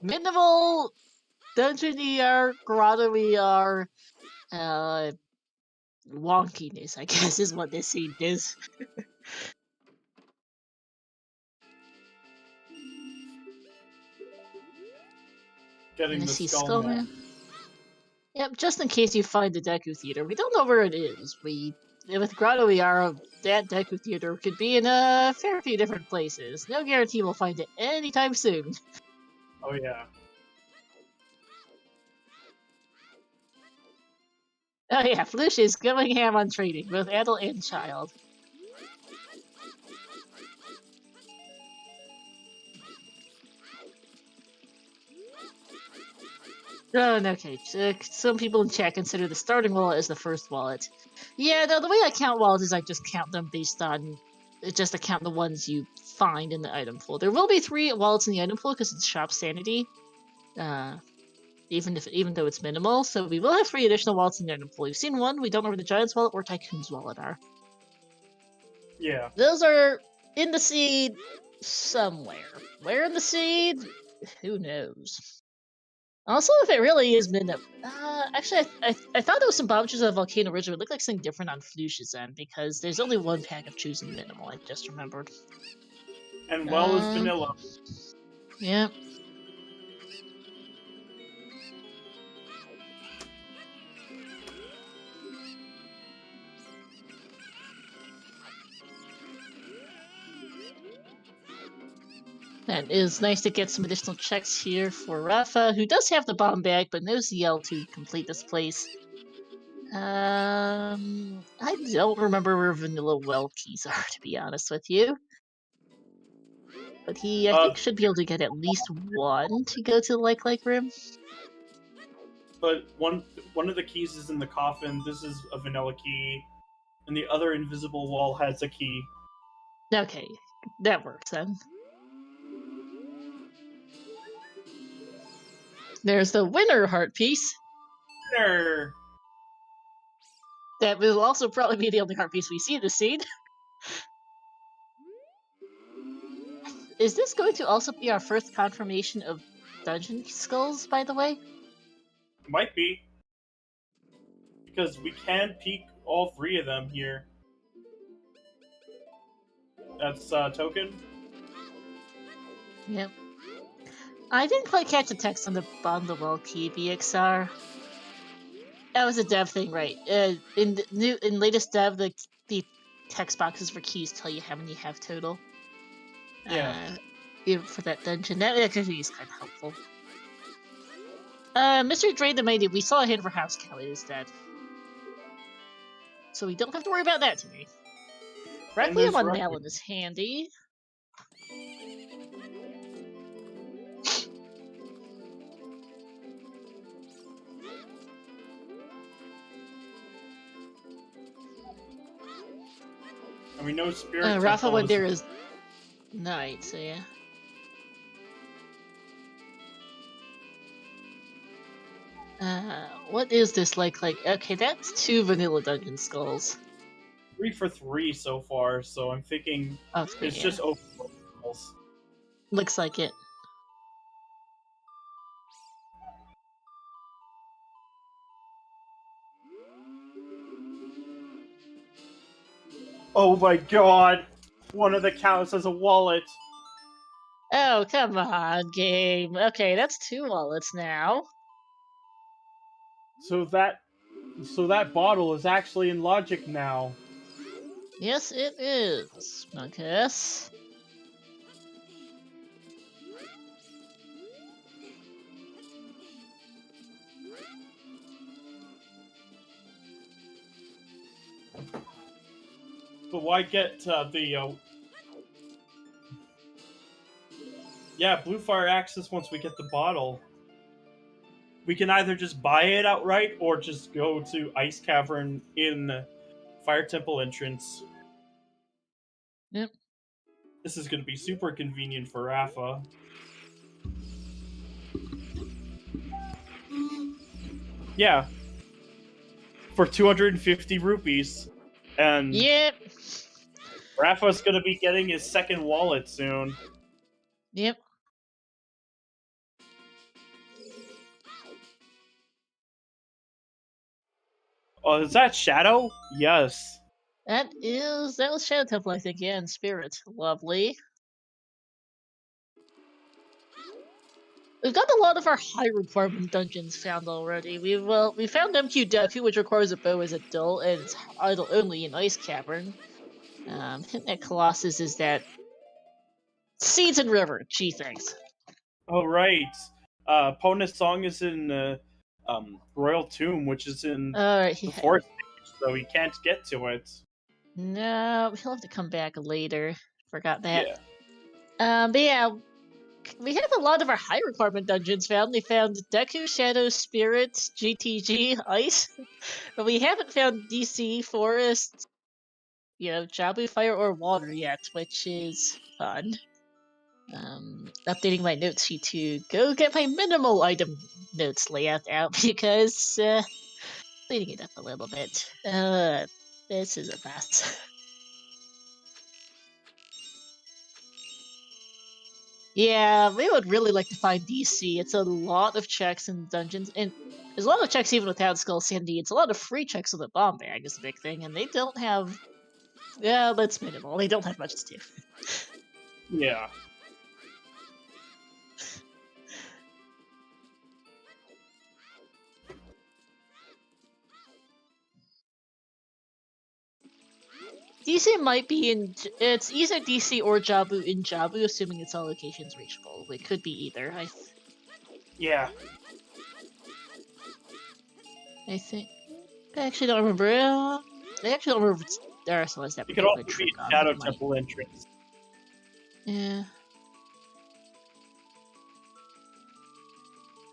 minimal dungeon ER, grotto ER, wonkiness, I guess, is what this scene is. getting the see skull Skullman. Yep, just in case you find the Deku Theater. We don't know where it is. With Grotto Iara, that Deku Theater could be in a fair few different places. No guarantee we'll find it anytime soon. Oh yeah. Oh yeah, Flouche is going ham on trading, both adult and child. Oh, okay. Some people in chat consider the starting wallet as the first wallet. Yeah, no, the way I count wallets is I just count them based on... Just to count the ones you find in the item pool. There will be 3 wallets in the item pool because it's shop sanity. Even though it's minimal, so we will have 3 additional wallets in the item pool. You've seen one, we don't know where the Giant's wallet or Tycoon's wallet are. Yeah. Those are in the seed somewhere. Where in the seed? Who knows? Also, if it really is minimal, actually, I thought there was some bombs on Volcano Ridge. It would look like something different on Flouche's end because there's only 1 pack of choosing minimal. I just remembered. And well as vanilla. Yeah. And it is nice to get some additional checks here for Rafa, who does have the bomb bag, but no ZL to complete this place. I don't remember where vanilla well keys are, to be honest with you. But he, I think, should be able to get at least 1 to go to the like room. But one of the keys is in the coffin. This is a vanilla key, and the other invisible wall has a key. Okay, that works then. There's the winner heart piece. Winner! That will also probably be the only heart piece we see in the scene. Is this going to also be our first confirmation of dungeon skulls, by the way? Might be. Because we can peek all 3 of them here. That's token. Yep. I didn't quite catch the text on the well key BXR. That was a dev thing, right? In latest dev, the text boxes for keys tell you how many you have total. Yeah. For that dungeon, that actually is kind of helpful. Mr. Drain the Mighty, we saw a hint for House Cow. It is dead, so we don't have to worry about that today. Requiem on Malin is handy. And we know Spirit Rafa went there is night, so yeah. What is this like? Okay, that's 2 vanilla dungeon skulls. 3 for 3 so far, so I'm thinking it's just open skulls. Looks like it. Oh my god! One of the cows has a wallet! Oh, come on, game. Okay, that's 2 wallets now. So that bottle is actually in logic now. Yes, it is, Monkus. But why get the yeah, Blue Fire access once we get the bottle? We can either just buy it outright or just go to Ice Cavern in Fire Temple entrance. Yep. This is going to be super convenient for Rafa. Yeah. For 250 rupees. And yep. Rafa's going to be getting his second wallet soon. Yep. Oh, is that Shadow? Yes. That was Shadow Temple, I think, yeah, and Spirit. Lovely. We've got a lot of our high requirement dungeons found already. We found MQ Deku, which requires a bow as a dull, and it's idle only in Ice Cavern. Hitting at Colossus is that Seeds and River. Gee, thanks. Oh right. Pona's song is in Royal Tomb, which is in Alright, the fourth stage, so he can't get to it. No, he'll have to come back later. Forgot that. Yeah. But yeah, we have a lot of our high requirement dungeons found. We found Deku, Shadow, Spirit, GTG, Ice, but we haven't found DC, Forest, Jabu, Fire, or Water yet, which is fun. Updating my notes sheet to go get my minimal item notes layout out because cleaning it up a little bit. This is a mess. Yeah, we would really like to find DC. It's a lot of checks in dungeons, and there's a lot of checks even without Skull Sandy. It's a lot of free checks with the bomb bag is the big thing, and they don't have. Yeah, that's minimal. They don't have much to do. Yeah. DC might be in. It's either DC or Jabu in Jabu, assuming its all locations reachable. It could be either. Yeah. I think. I actually don't remember. I actually don't remember if it's Darasaurus that It could also be Shadow Temple entrance. Yeah.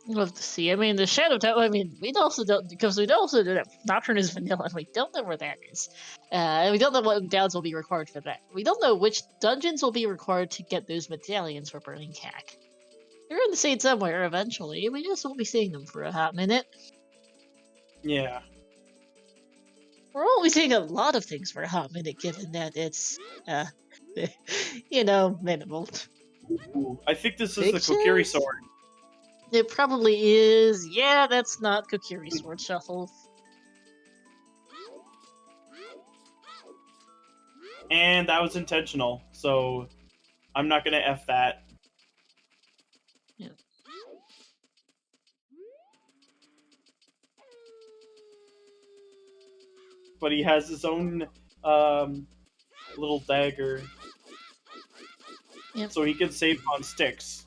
I'd love to see. I mean, the Shadow Temple. I mean, we also don't because we also know that Nocturne is vanilla, and we don't know where that is. We don't know what downs will be required for that. We don't know which dungeons will be required to get those medallions for Burning Cack. They're in the scene somewhere eventually. We just won't be seeing them for a hot minute. Yeah. We're only seeing a lot of things for a hot minute, given that it's, minimal. Ooh, I think this is Pictures? the Kokiri sword. It probably is. Yeah, that's not Kokiri Sword Shuffle. And that was intentional, so I'm not gonna F that. Yeah. But he has his own little dagger. Yep. So he can save on sticks.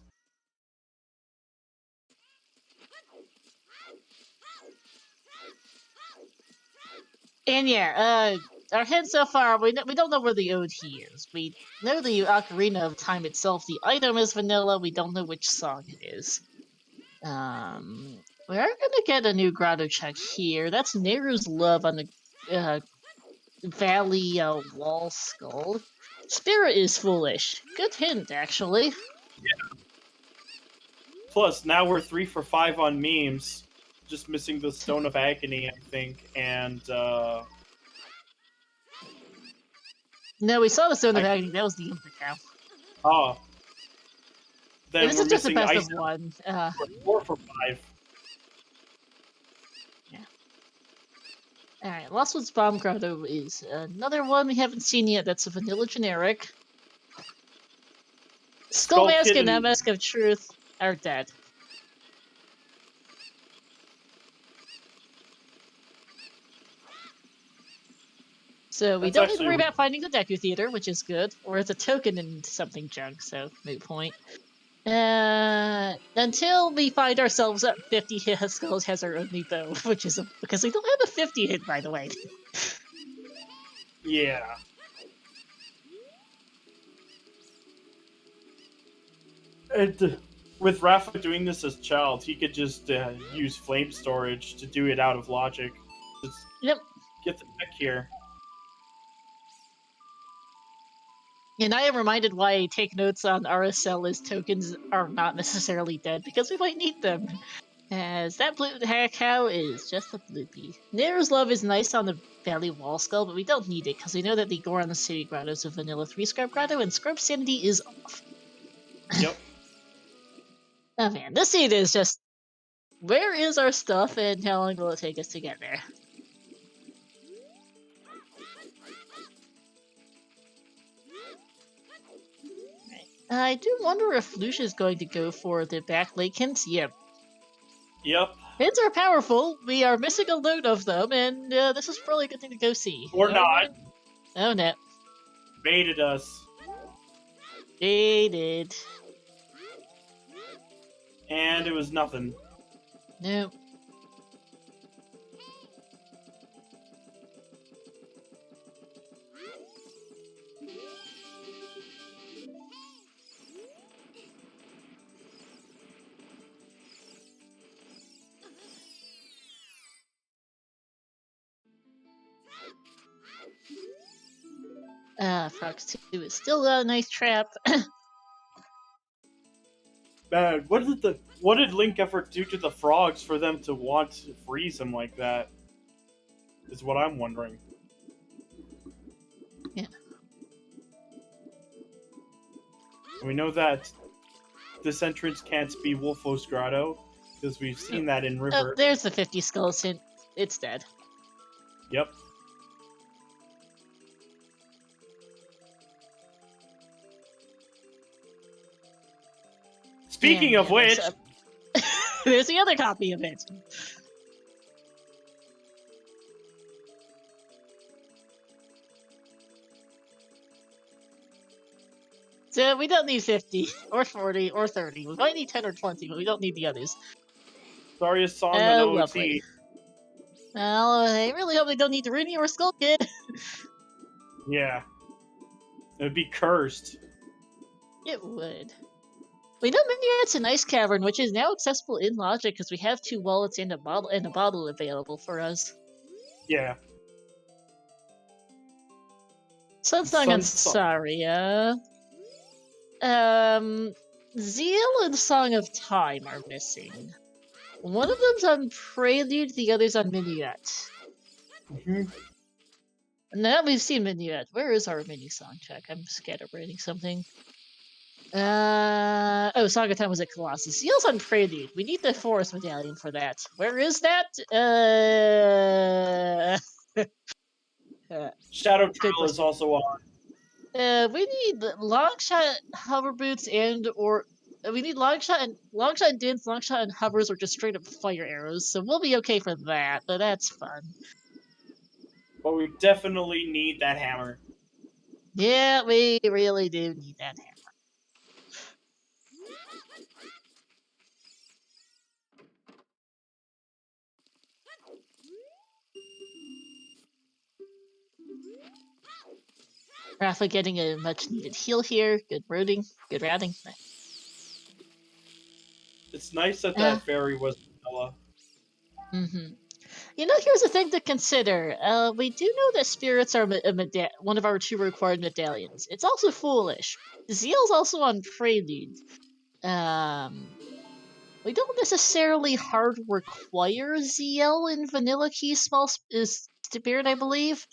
And yeah, our hint so far, we don't know where the OT is. We know the Ocarina of Time itself, the item is vanilla, we don't know which song it is. We are gonna get a new grotto check here. That's Neru's Love on the Valley Wall Skull. Spirit is foolish. Good hint, actually. Yeah. Plus, now we're 3 for 5 on memes. Just missing the Stone of Agony, I think, and No, we saw the Stone of Agony. That was the Impa Cow. Oh. Then this we're is just the missing best Ice of one. 4 for 5. Yeah. Alright, Lost Woods Bomb Grotto is another one we haven't seen yet. That's a vanilla generic. Skull Mask and Mask of Truth are dead. So we don't need to worry about finding the Deku Theater, which is good. Or it's a token in something junk, so moot point. Until we find ourselves at 50 hit, Skulls has our only bow, which is because we don't have a 50 hit, by the way. Yeah. And with Rafa doing this as child, he could just use flame storage to do it out of logic. Just get the deck here. And I am reminded why I take notes on RSL as tokens are not necessarily dead, because we might need them. As that blue cow is just a bloopy. Neru's Love is nice on the Valley Wall Skull, but we don't need it, because we know that the Gore on the City Grotto is a vanilla 3 Scrub Grotto, and Scrub Sanity is off. Yep. Oh man, this scene is just... Where is our stuff, and how long will it take us to get there? I do wonder if Flouche is going to go for the back lake hints. Yep. Yep. Hints are powerful. We are missing a load of them, and this is probably a good thing to go see. Or not. Oh no. Baited us. Baited. And it was nothing. Nope. Fox 2 is still a nice trap. Man, what did Link ever do to the frogs for them to want to freeze him like that? Is what I'm wondering. Yeah. We know that this entrance can't be Wolfo's Grotto, because we've seen that in River. Oh, there's the 50 skulls hint. It's dead. Yep. Speaking of which... There's the other copy of it. So we don't need 50, or 40, or 30. We might need 10 or 20, but we don't need the others. Sorry, a song on OT. Lovely. Well, I really hope they don't need the Rooney or Skull Kid. Yeah. It would be cursed. It would. We know Minuet's an ice cavern, which is now accessible in Logic because we have 2 wallets and a bottle available for us. Yeah. Sunsong and Saria. Zeal and Song of Time are missing. One of them's on Prelude, the other's on Minuet. Now we've seen Minuet. Where is our mini song check? I'm scatterbrained something. Oh, Song of Time was at Colossus. Zeal's on Prelude. We need the Forest Medallion for that. Where is that? Shadow Trail is also on. We need Longshot, Hover Boots, we need Longshot Dints, Longshot and Hovers, or just straight up fire arrows, so we'll be okay for that, but that's fun. But we definitely need that hammer. Yeah, we really do need that hammer. Rafa getting a much needed heal here. Good routing. Good routing. It's nice that that fairy was vanilla. You know, here's a thing to consider. We do know that spirits are one of our 2 required medallions. It's also foolish. Zeal's also on Prelude. We don't necessarily hard require Zeal in Vanilla Key Small Spirit, I believe.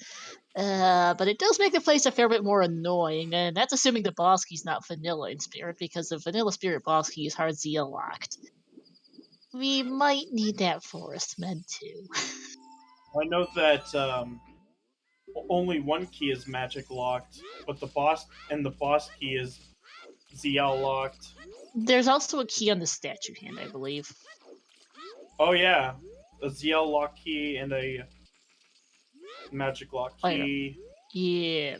But it does make the place a fair bit more annoying, and that's assuming the boss key's not vanilla in Spirit, because the vanilla Spirit boss key is hard Zeal locked. We might need that Forest Med too. I know that only one key is magic locked, but the boss key is ZL locked. There's also a key on the statue hand, I believe. Oh yeah, a ZL lock key and a magic lock key. Yeah.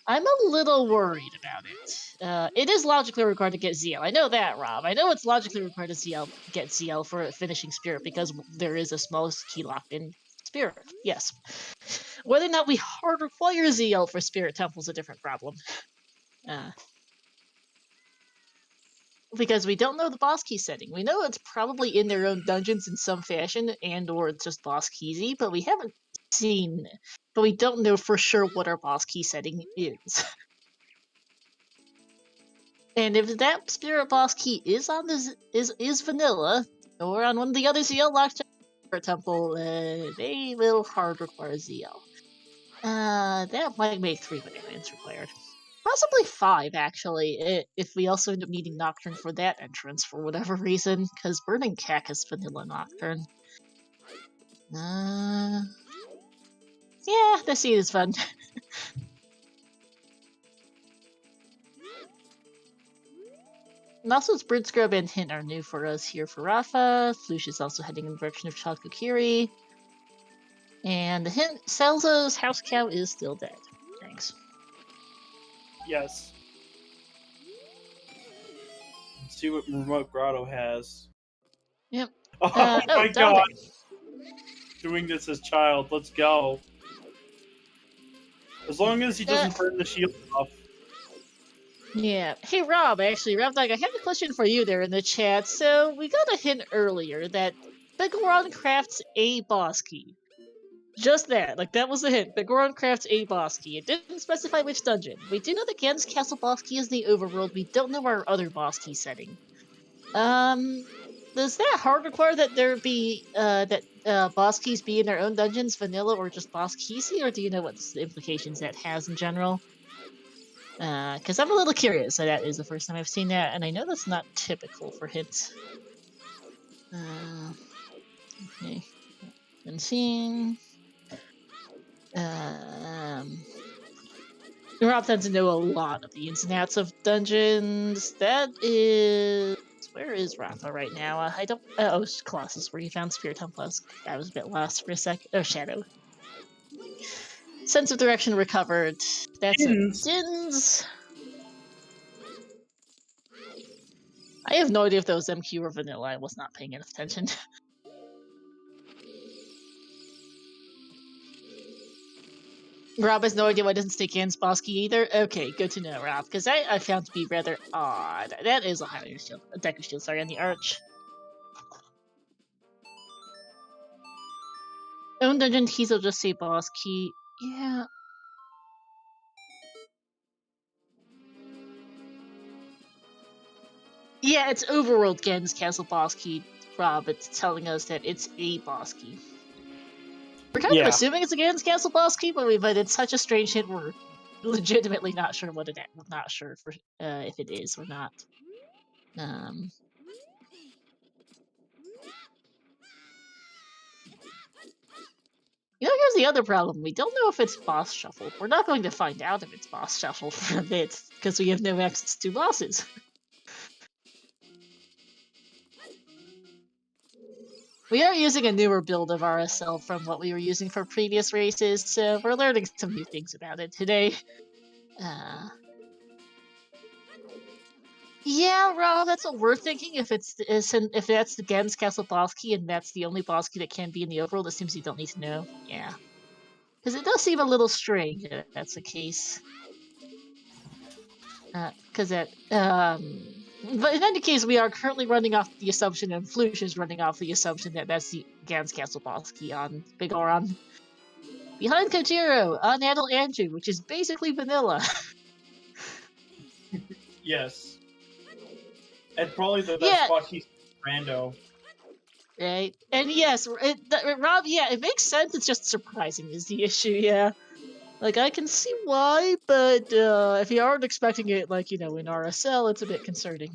I'm a little worried about it. It is logically required to get ZL. I know that, Rob. I know it's logically required to get ZL for finishing Spirit because there is a small key lock in Spirit. Yes. Whether or not we hard require ZL for Spirit Temple is a different problem. Because we don't know the boss key setting. We know it's probably in their own dungeons in some fashion, and/or it's just boss keysy, but we haven't seen. But we don't know for sure what our boss key setting is. And if that Spirit boss key is on is vanilla, or on one of the other ZL locked temple, they will hard require ZL. That might make 3 medallions required. Possibly 5, actually, if we also end up needing Nocturne for that entrance for whatever reason, because Burning Cack has vanilla Nocturne. Yeah, the scene is fun. also Sprint Scrub and Hint are new for us here for Rafa. Flouche is also heading in the direction of Chadkokiri. And the Hint, Zelda's house cow is still dead. Thanks. Yes. Let's see what Remote Grotto has. Yep. Oh my god! Dominic. Doing this as child, let's go. As long as he doesn't burn the shield off. Yeah. Hey, Rob, actually, Rob, I have a question for you there in the chat. So, we got a hint earlier that Bigoron crafts a boss key. Just that. Like, that was the hint. Bigoron crafts a boss key. It didn't specify which dungeon. We do know the Gans Castle boss key is the overworld. We don't know our other boss key setting. Does that hard require that there be, boss keys be in their own dungeons, vanilla, or just boss keys, or do you know what the implications that has in general? Because I'm a little curious. So that is the first time I've seen that, and I know that's not typical for hints. Okay. Been seeing. Rob tends to know a lot of the ins and outs of dungeons. That is... Where is Rafa right now? I don't... oh, Colossus, where you found Spirit Plus. I was a bit lost for a sec. Oh, Shadow. Sense of direction recovered. That's Dins. Dins. I have no idea if those MQ or vanilla. I was not paying enough attention. Rob has no idea why it doesn't stick in Bosky either. Okay, good to know, Rob, because I found to be rather odd. That is a Highlander shield, a Decker shield, sorry, on the Arch. Own dungeon keys will just say boss key. Yeah. Yeah, it's Overworld Gen's Castle boss key, Rob. It's telling us that it's a boss key. We're kind of assuming it's a Gen's Castle boss key, but it's such a strange hint. We're legitimately not sure what it. Not sure for if it is or not. You know, here's the other problem. We don't know if it's boss shuffle. We're not going to find out if it's boss shuffle for a bit, because we have no access to bosses. We are using a newer build of RSL from what we were using for previous races, so we're learning some new things about it today. Yeah, Rob, that's what we're thinking. If that's the Gens Castle boss key and that's the only boss key that can be in the overworld, it seems you don't need to know. Yeah. Because it does seem a little strange if that's the case. But in any case, we are currently running off the assumption, and Flouche is running off the assumption that that's the Gans Castle boss key on Bigoron. Behind Kojiro, on Adel Andrew, which is basically vanilla. Yes. And probably the best spot he's Rando. Right? And yes, Rob, yeah, it makes sense, it's just surprising is the issue, yeah. Like, I can see why, but if you aren't expecting it, like, you know, in RSL, it's a bit concerning.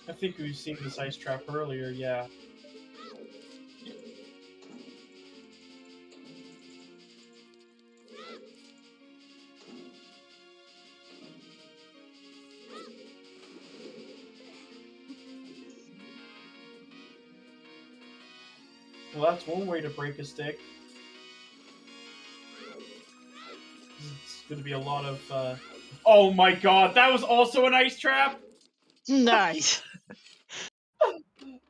I think we've seen this ice trap earlier, yeah. Well, that's one way to break a stick. It's going to be a lot of... Oh my god, that was also an ice trap? Nice.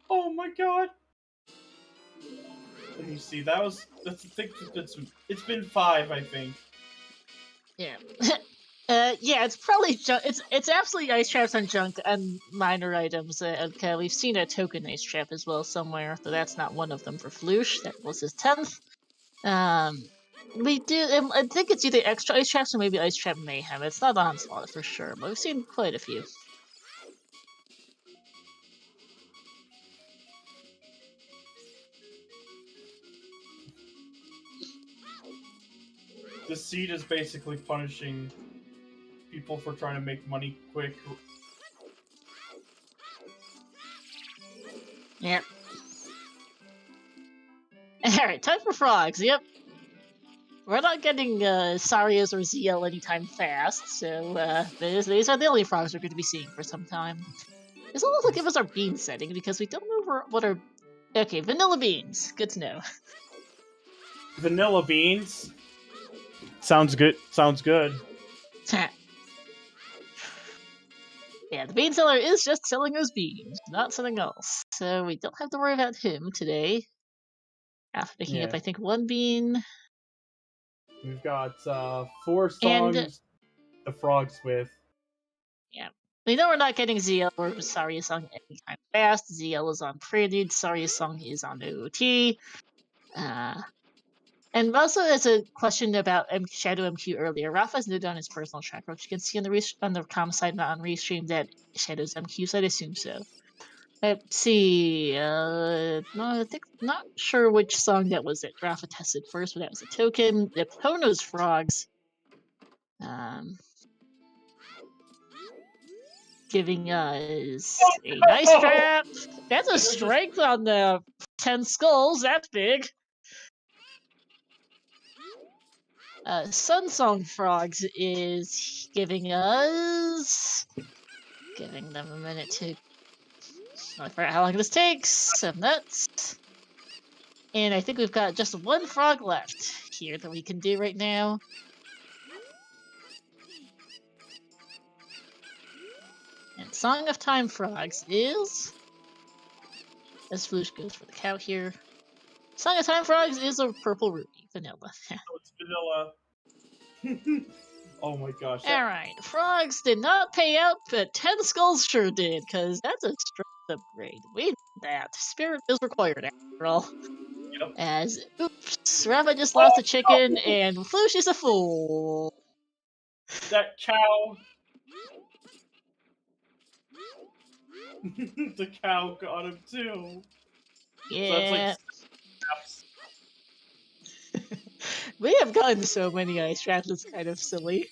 Oh my god. Let me see, that's I think it's been 5, I think. Yeah. Yeah, it's probably junk. It's absolutely ice traps on junk and minor items. Okay, we've seen a token ice trap as well somewhere, though that's not one of them for Flouche. That was his 10th. We do. I think it's either extra ice traps or maybe ice trap mayhem. It's not onslaught for sure, but we've seen quite a few. The seed is basically punishing people for trying to make money quick. Yep. Alright, time for frogs, yep. We're not getting Sarias or ZL anytime fast, so these are the only frogs we're going to be seeing for some time. This will also give us our bean setting, because we don't know what our... Okay, vanilla beans. Good to know. Vanilla beans? Sounds good. Sounds good. Yeah, the bean seller is just selling those beans, not something else. So we don't have to worry about him today. After picking up, I think, one bean. We've got 4 songs And the frogs with. yeah. We know we're not getting ZL or Saria's song anytime fast. ZL is on Prelude, Saria's song is on OOT. And also, there's a question about Shadow MQ earlier. Rafa's noted on his personal tracker, which you can see on the comm side, not on Restream, that Shadow's MQ, so I'd assume so. Let's see. No, I think not sure which song that was that Rafa tested first, but that was a token. The Pono's frogs. Giving us a nice trap. That's a strength on the 10 skulls. That's big. Sunsong Frogs is giving us... Giving them a minute to... I forgot how long this takes. 7 nuts. And I think we've got just one frog left here that we can do right now. And Song of Time Frogs is... As Flouche goes for the cow here. Song of Time Frogs is a purple ruby. Vanilla. So it's vanilla. Oh my gosh. Alright, frogs did not pay out, but 10 skulls sure did, because that's a strength upgrade. We need that. Spirit is required, after all. Yep. As, oops, Rafa just lost a chicken, and Flouche is a fool. That cow. The cow got him too. Yeah. So that's like... We have gotten so many ice traps, it's kind of silly.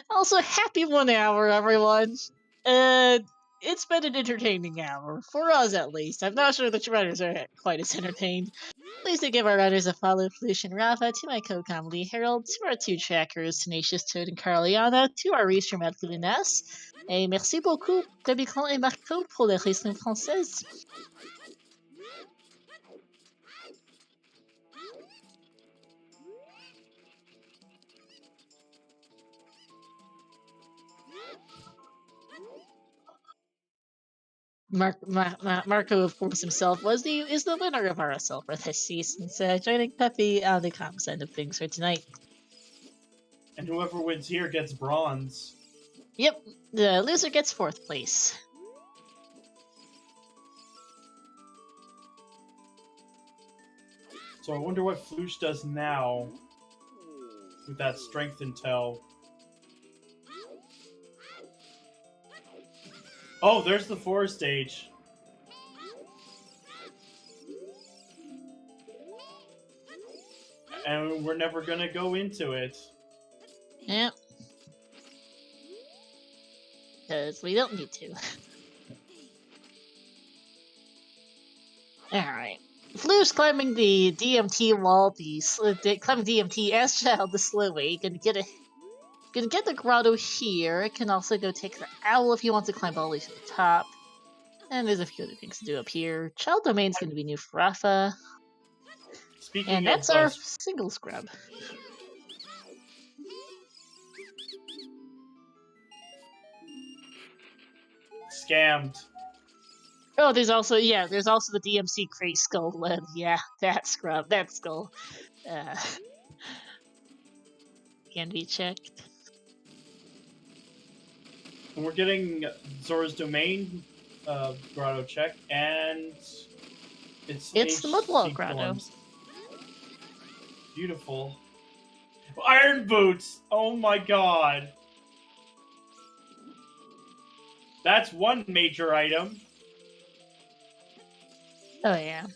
Also, happy 1 hour, everyone. It's been an entertaining hour. For us, at least. I'm not sure the runners are quite as entertained. Please do give our runners a follow, Felicia and Rafa, to my co-com Lee Harold, to our 2 trackers, Tenacious Toad and Carliana, to our restream at Lunas. Et merci beaucoup, Gabicron et Marco, pour les raisons françaises. Marco, of course, himself is the winner of RSL for this season, so joining Peppy on the comms end of things for tonight. And whoever wins here gets bronze. Yep, the loser gets 4th place. So I wonder what Flouche does now with that strength intel. Oh, there's the 4 stage. And we're never gonna go into it. Yep. Because we don't need to. Alright. Flouche climbing the DMT wall, climbing DMT as Child the slow way. Gonna get the grotto here. Can also go take the owl if you want to climb all the way to the top. And there's a few other things to do up here. Child domain's gonna be new for Rafa. And that's our single scrub. Scammed. Oh, there's also the DMC crate skull led. Yeah, that scrub, that skull. Can be checked. And we're getting Zora's Domain grotto check, and it's the Mudwall grotto. Forms. Beautiful. Iron boots! Oh my god. That's one major item. Oh yeah.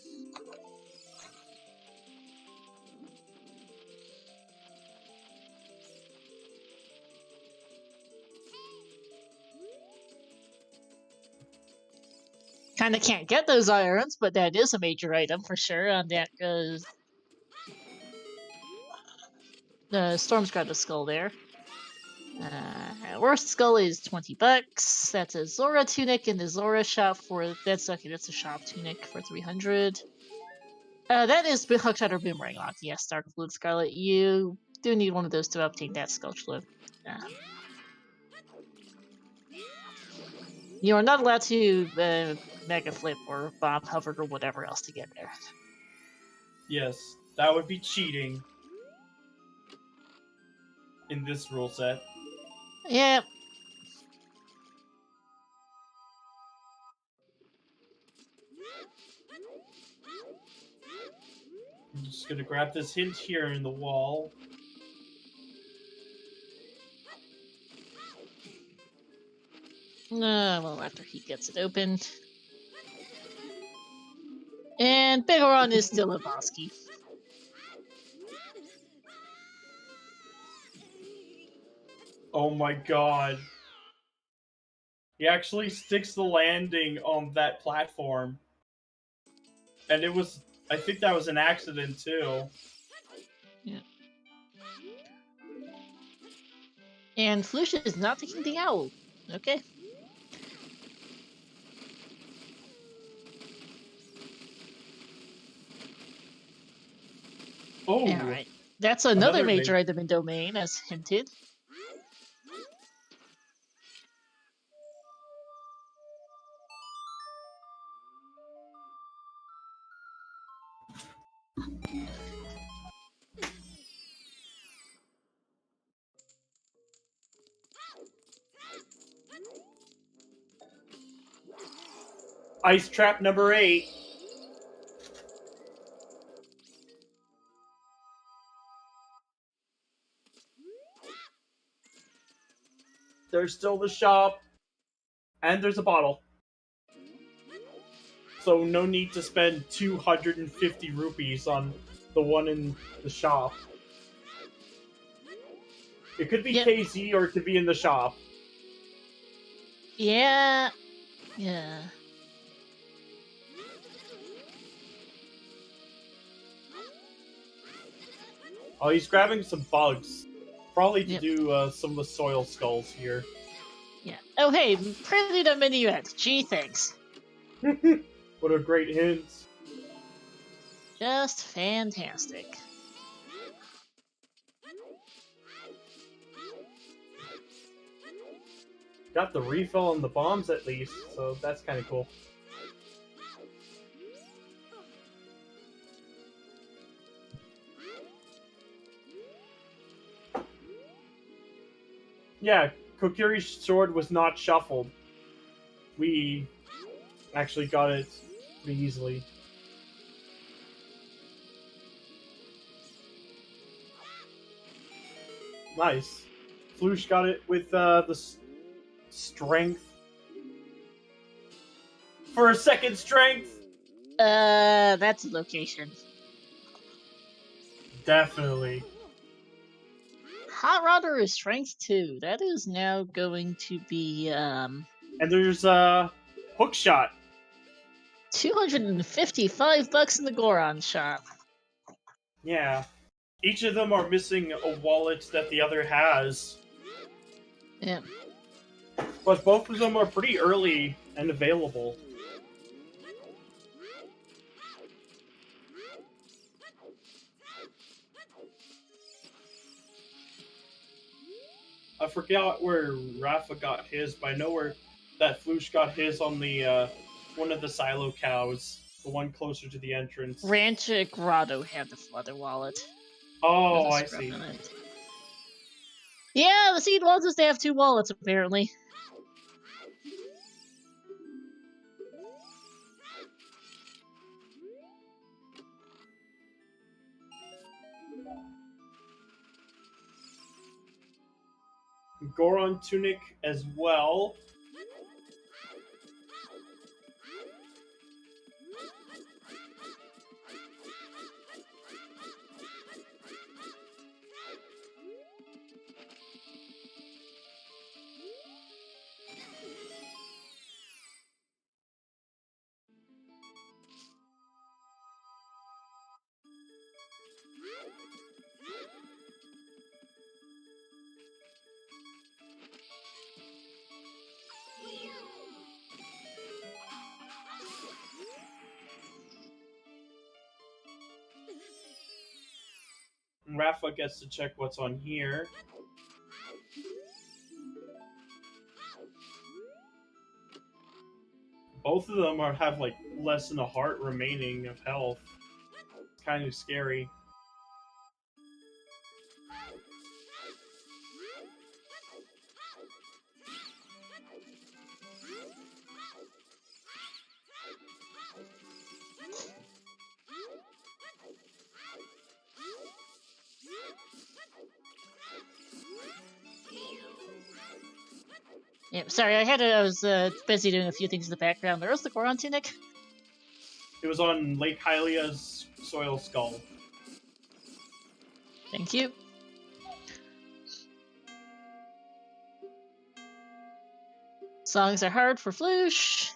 kind of can't get those irons, but that is a major item for sure. On that, the Storm's got a skull there. Worst skull is $20. That's a Zora tunic in the Zora shop for that's okay. That's a shop tunic for 300. That is Hookshot or Boomerang lock. Yes, Dark Blue Scarlet. You do need one of those to obtain that skull flip. You are not allowed to Mega Flip or Bomb Hover or whatever else to get there. Yes, that would be cheating in this rule set. Yeah. I'm just gonna grab this hint here in the wall. Well, after he gets it open. And Bigoron is still a Bosky. Oh my god. He actually sticks the landing on that platform. And it was, I think that was an accident too. Yeah. And Flouche is not taking the owl. Okay. Oh! Alright. That's another major item in Domain, as hinted. Ice trap number 8. There's still the shop. And there's a bottle. So no need to spend 250 rupees on the one in the shop. It could be KZ or it could be in the shop. Yeah. Yeah. Oh, he's grabbing some bugs. Probably to do some of the soil skulls here. Yeah. Oh, hey, printed a minuet. Gee, thanks. What a great hint. Just fantastic. Got the refill on the bombs at least, so that's kind of cool. Yeah, Kokiri's sword was not shuffled. We actually got it pretty easily. Nice. Flouche got it with the strength. For a second strength! That's a location. Definitely. Hot Rodder is strength 2. That is now going to be, And there's hook shot. $255 in the Goron shop. Yeah. Each of them are missing a wallet that the other has. Yeah. But both of them are pretty early and available. I forgot where Rafa got his, but I know where that Flouche got his on the one of the silo cows, the one closer to the entrance. Rancho Grotto had the Flutter wallet. Oh, I see. Yeah, the Seed Walters, they have 2 wallets, apparently. Goron tunic as well. Rafa gets to check what's on here. Both of them have like less than a heart remaining of health. It's kind of scary. Yeah, sorry, I was busy doing a few things in the background. Where was the Goron tunic? It was on Lake Hylia's soil skull. Thank you. Songs are hard for Flouche.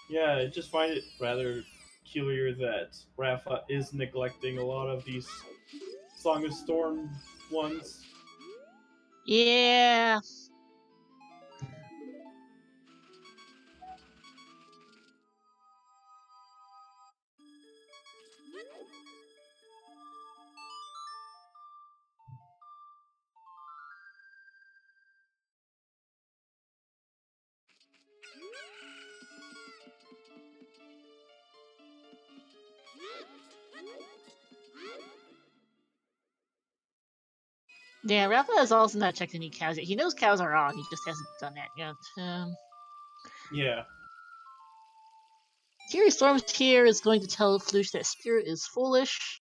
Yeah, I just find it rather peculiar that Rafa is neglecting a lot of these Song of Storm ones. Yeah. Yeah, Rafa has also not checked any cows yet. He knows cows are on, he just hasn't done that yet. Yeah. Fury Storms here is going to tell Flouche that Spirit is foolish.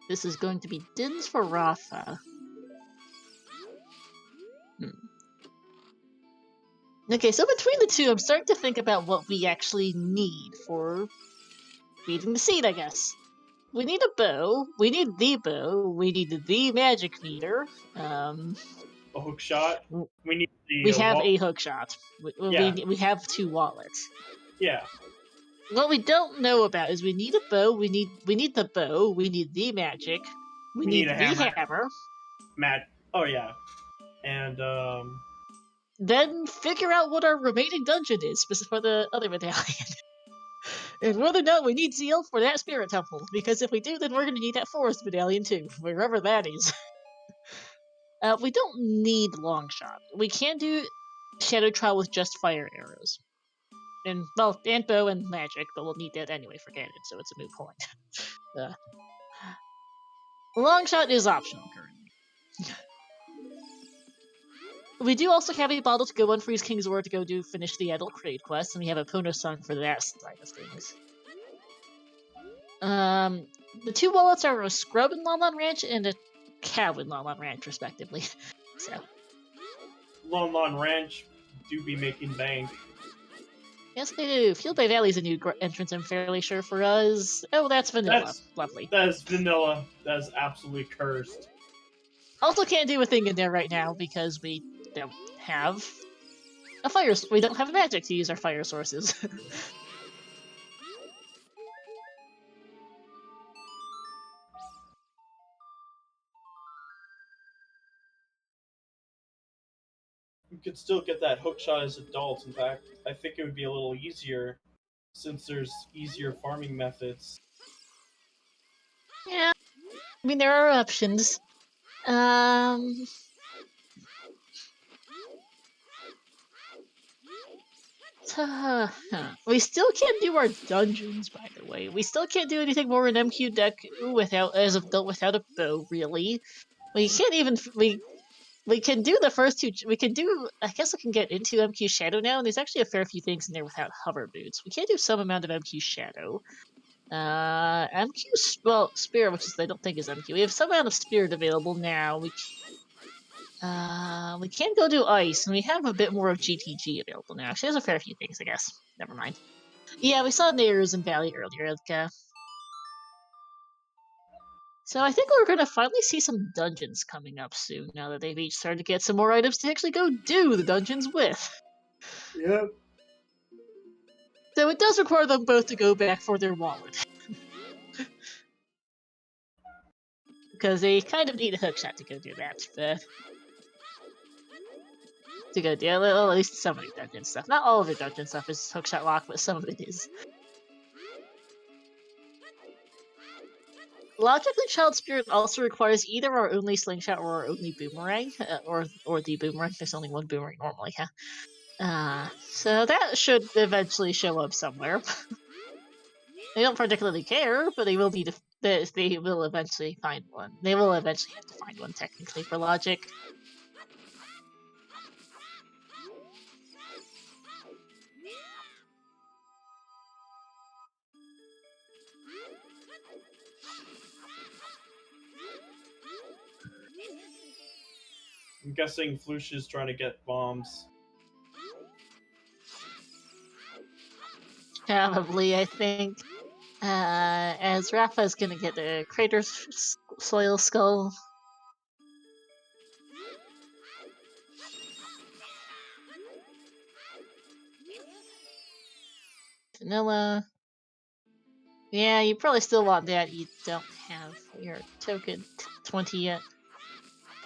This is going to be Dins for Rafa. Okay, so between the two, I'm starting to think about what we actually need for beating the seed, I guess. We need a bow, we need the bow, we need the magic meter. A hook shot. We need the. We have a hook shot. We have 2 wallets. Yeah. What we don't know about is we need a bow. We need the bow. We need the magic. We need a the hammer. Oh yeah. And then figure out what our remaining dungeon is for the other medallion. And whether or not we need Zeal for that spirit temple. Because if we do, then we're going to need that forest medallion too, wherever that is. We don't need long shot. We can do Shadow Trial with just fire arrows. And bow and magic, but we'll need that anyway for Ganon, so it's a moot point. Long shot is optional currently. We do also have a bottle to go on Freeze King's War to go finish the adult trade quest, and we have a Pono song for that side of things. The 2 wallets are a scrub in Lon Lon Ranch and a cow in Lon Lon Ranch, respectively. So Lon Lon Ranch do be making bank. yes, they do. Field Bay Valley is a new entrance, I'm fairly sure, for us. Oh, that's vanilla. Lovely. That is vanilla. That is absolutely cursed. Also can't do a thing in there right now because we don't have a fire. We don't have magic to use our fire sources. You could still get that hook shot as adults. In fact, I think it would be a little easier since there's easier farming methods. Yeah, I mean there are options. We still can't do our dungeons, by the way. We still can't do anything more in MQ deck without a bow. Really, we can't even we can do the first 2. We can do. I guess we can get into MQ Shadow now, and there's actually a fair few things in there without hover boots. We can do some amount of MQ Shadow. MQ Spirit, which I don't think is MQ. We have some amount of Spirit available now. We can go do Ice, and we have a bit more of GTG available now. Actually, there's a fair few things, I guess. Never mind. Yeah, we saw Neighbors in Valley earlier. So I think we're going to finally see some dungeons coming up soon, now that they've each started to get some more items to actually go do the dungeons with. Yep. So it does require them both to go back for their wallet. because they kind of need a hookshot to go do that. To go do well, at least some of the dungeon stuff. Not all of the dungeon stuff is hookshot lock, but some of it is. Logically, Child Spirit also requires either our only slingshot or our only boomerang, or the boomerang. There's only one boomerang normally, huh? So that should eventually show up somewhere. They don't particularly care, but they will be. They will eventually find one. They will eventually have to find one, technically, for logic. I'm guessing Flouche is trying to get bombs. Probably, I think. As Rafa is gonna get the Crater's Soil Skull. Vanilla. Yeah, you probably still want that. You don't have your token 20 yet.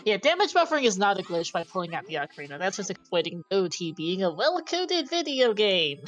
Yeah, damage buffering is not a glitch by pulling out the Ocarina. That's just exploiting OT being a well-coded video game.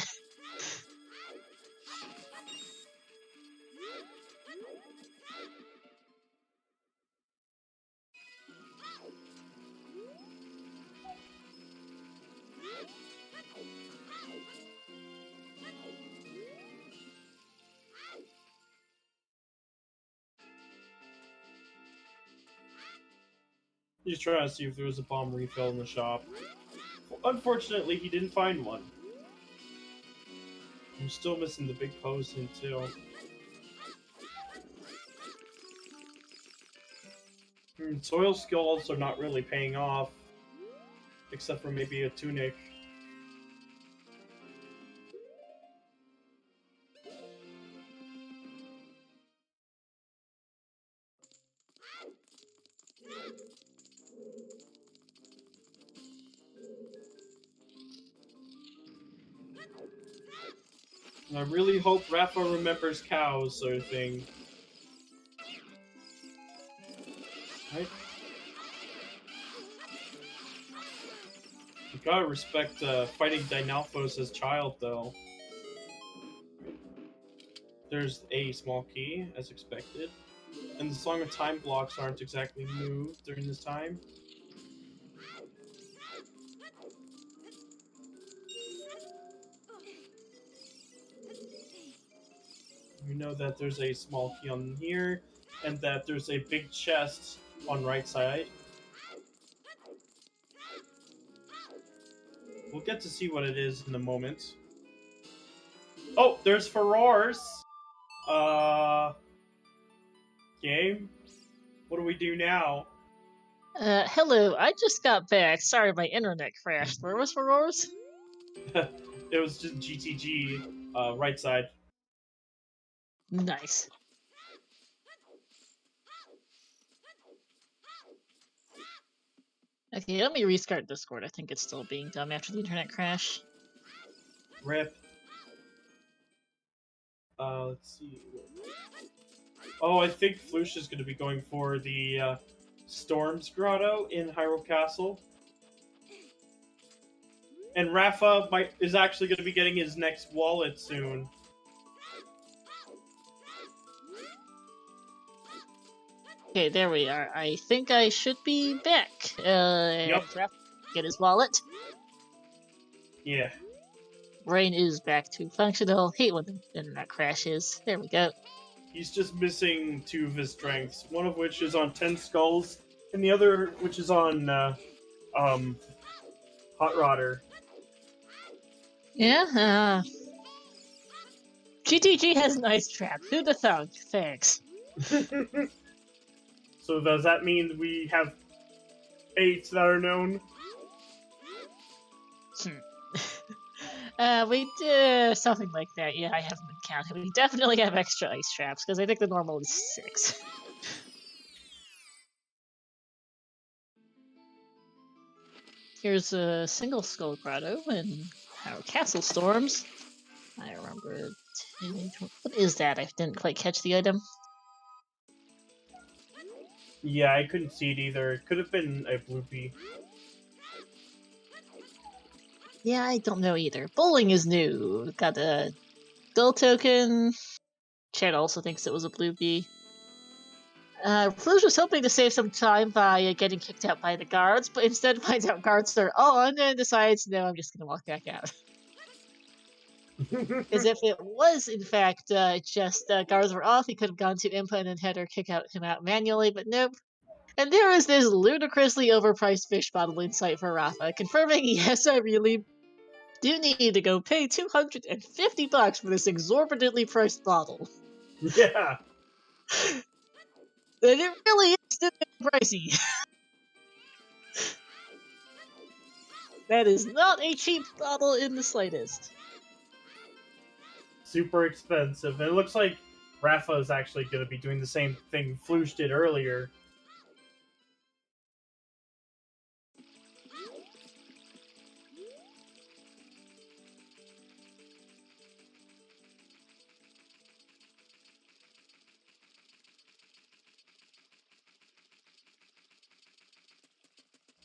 He's trying to see if there was a bomb refill in the shop. Unfortunately, he didn't find one. I'm still missing the big pose in too. Soil skills are not really paying off, except for maybe a tunic. And I really hope Rafa remembers cows, sort of thing. Right? You gotta respect fighting Dynalphos as child, though. There's a small key, as expected. And the Song of Time blocks aren't exactly moved during this time. We know that there's a small key on here, and that there's a big chest on right side. We'll get to see what it is in a moment. Oh, there's Furores! Game? What do we do now? Hello, I just got back. Sorry, my internet crashed. Where was Furores? It was just GTG, right side. Nice. Okay, let me restart Discord. I think it's still being done after the internet crash. Rip. Let's see. Oh, I think Flouche is going to be going for the Storms Grotto in Hyrule Castle. And Rafa is actually going to be getting his next wallet soon. Okay, there we are. I think I should be back. Yep. Rafa, get his wallet. Yeah. Brain is back to functional. Hate when the internet crashes. There we go. He's just missing 2 of his strengths, one of which is on 10 skulls, and the other which is on Hot Rodder. Yeah, GTG has an ice trap. Who'd have thunk? Thanks. So does that mean we have 8 that are known? We do something like that. Yeah, I haven't been counting. We definitely have extra ice traps, because I think the normal is 6. Here's a single skull grotto and our castle storms. I remember. What is that? I didn't quite catch the item. Yeah, I couldn't see it either. It could have been a bloopy. Yeah, I don't know either. Bowling is new. Got a gold token. Chad also thinks it was a bloopy. Flouche was hoping to save some time by getting kicked out by the guards, but instead finds out guards are on and decides, no, I'm just gonna walk back out. As if it was, in fact, just guards were off, he could have gone to input and then had her kick him out manually, but nope. And there is this ludicrously overpriced fish bottle in sight for Rafa, confirming, yes, I really do need to go pay $250 for this exorbitantly priced bottle. Yeah. And it really is still pricey. That is not a cheap bottle in the slightest. Super expensive. And it looks like Rafa is actually going to be doing the same thing Flouche did earlier.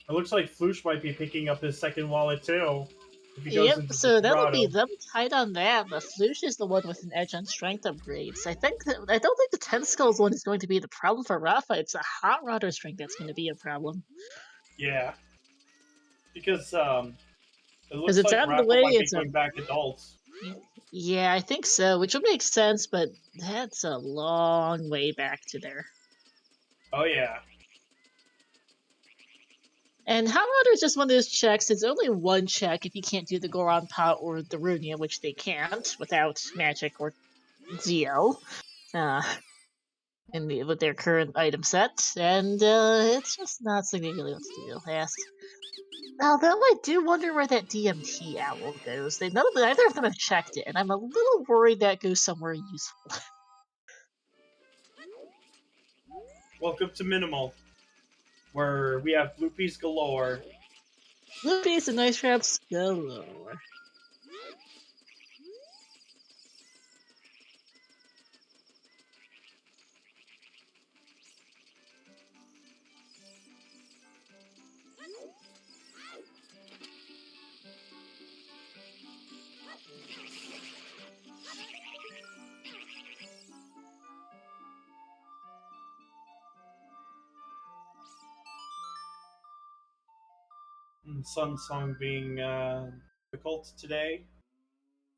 It looks like Flouche might be picking up his second wallet too. If he goes into So that'll Desperado. be them tied on that, but Flouche is the one with an edge on strength upgrades. I don't think the 10 skulls one is going to be the problem for Rafa, it's a hot rodder strength that's going to be a problem. Yeah. Because it looks it's like out of the Rafa way, might be it's going back adults. Yeah, I think so, which would make sense, but that's a long way back to there. Oh yeah. And Hot Rodder is just one of those checks. It's only one check if you can't do the Goron Pot or the Runia, which they can't without Magic or ZL. With their current item set, and it's just not something they really want to do. Although I do wonder where that DMT owl goes. Neither of them have checked it, and I'm a little worried that goes somewhere useful. Welcome to Minimal, where we have bloopies galore. Bloopies and nice traps galore. And Sun Song being difficult today.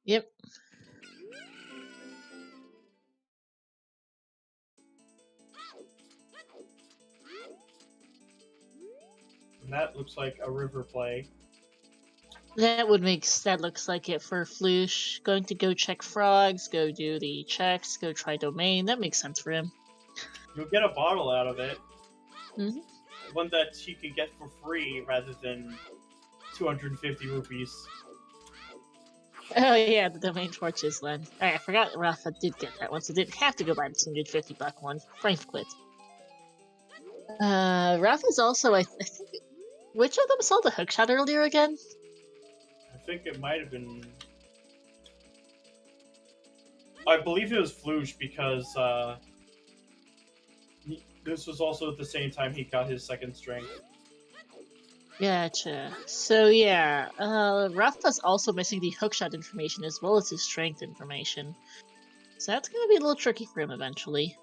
Yep. And that looks like a river play. That looks like it for Flouche. Going to go check frogs, go do the checks, go try domain. That makes sense for him. You'll get a bottle out of it. Mm-hmm. One that you can get for free rather than 250 rupees. Oh yeah, the domain torches one. I forgot Rafa did get that one, so didn't have to go buy the $250 one. Frank quit. Rafa's also, I think, which of them saw the hookshot earlier again? I think it might have been... I believe it was Flouche because this was also at the same time he got his second strength. Gotcha. So yeah, Rafa's also missing the hookshot information as well as his strength information. So that's gonna be a little tricky for him eventually.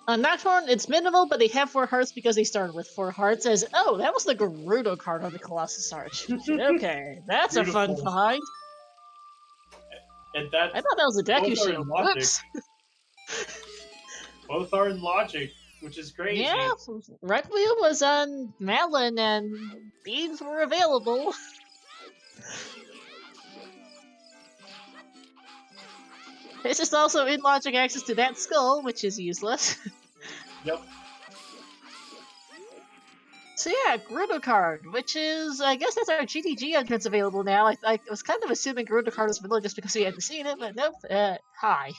On Nocturne, it's minimal, but they have 4 hearts because they started with 4 hearts as, oh, that was the Gerudo card on the Colossus Arch. Okay, that's Beautiful. a fun find. And that I thought that was a Deku Shield. Whoops. Both are in logic, which is crazy. Yeah, Requiem was on Malin and these were available. It's just also in logic access to that skull, which is useless. Yep. So yeah, Gerudo card, which is, I guess that's our GTG entrance available now. I was kind of assuming Gerudo card was vanilla just because we hadn't seen it, but nope. Hi.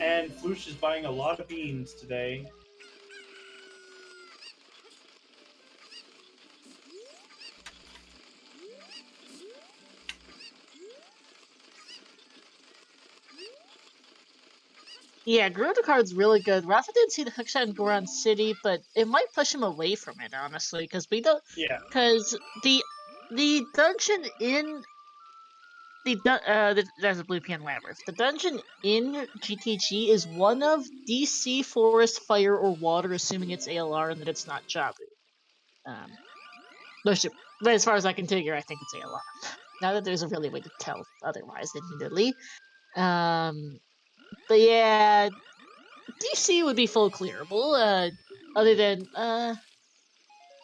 And Flouche is buying a lot of beans today. Yeah, Garuda card's really good. Rafa didn't see the hookshot in Goron City, but it might push him away from it, honestly, because we don't. Yeah. Because the dungeon in there's a blue pan labyrinth. The dungeon in GTG is one of DC, Forest, Fire, or Water, assuming it's ALR and that it's not Jabu. But as far as I can figure, I think it's ALR. Not that there's a really way to tell otherwise, admittedly. But yeah, DC would be full clearable. Other than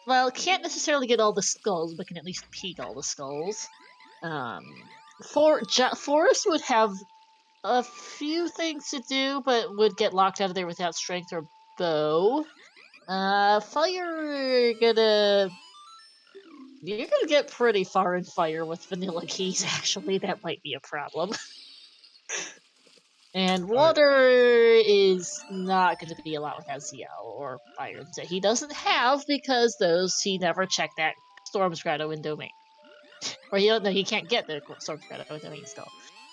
well, can't necessarily get all the skulls, but can at least peek all the skulls. Forest would have a few things to do, but would get locked out of there without strength or bow. Fire, you're gonna get pretty far in fire with vanilla keys, actually. That might be a problem. And water is not going to be a lot without ZL or irons that he doesn't have because those he never checked that Storm Strato in Domain. Or he can't get the Storm Strato in Domain still.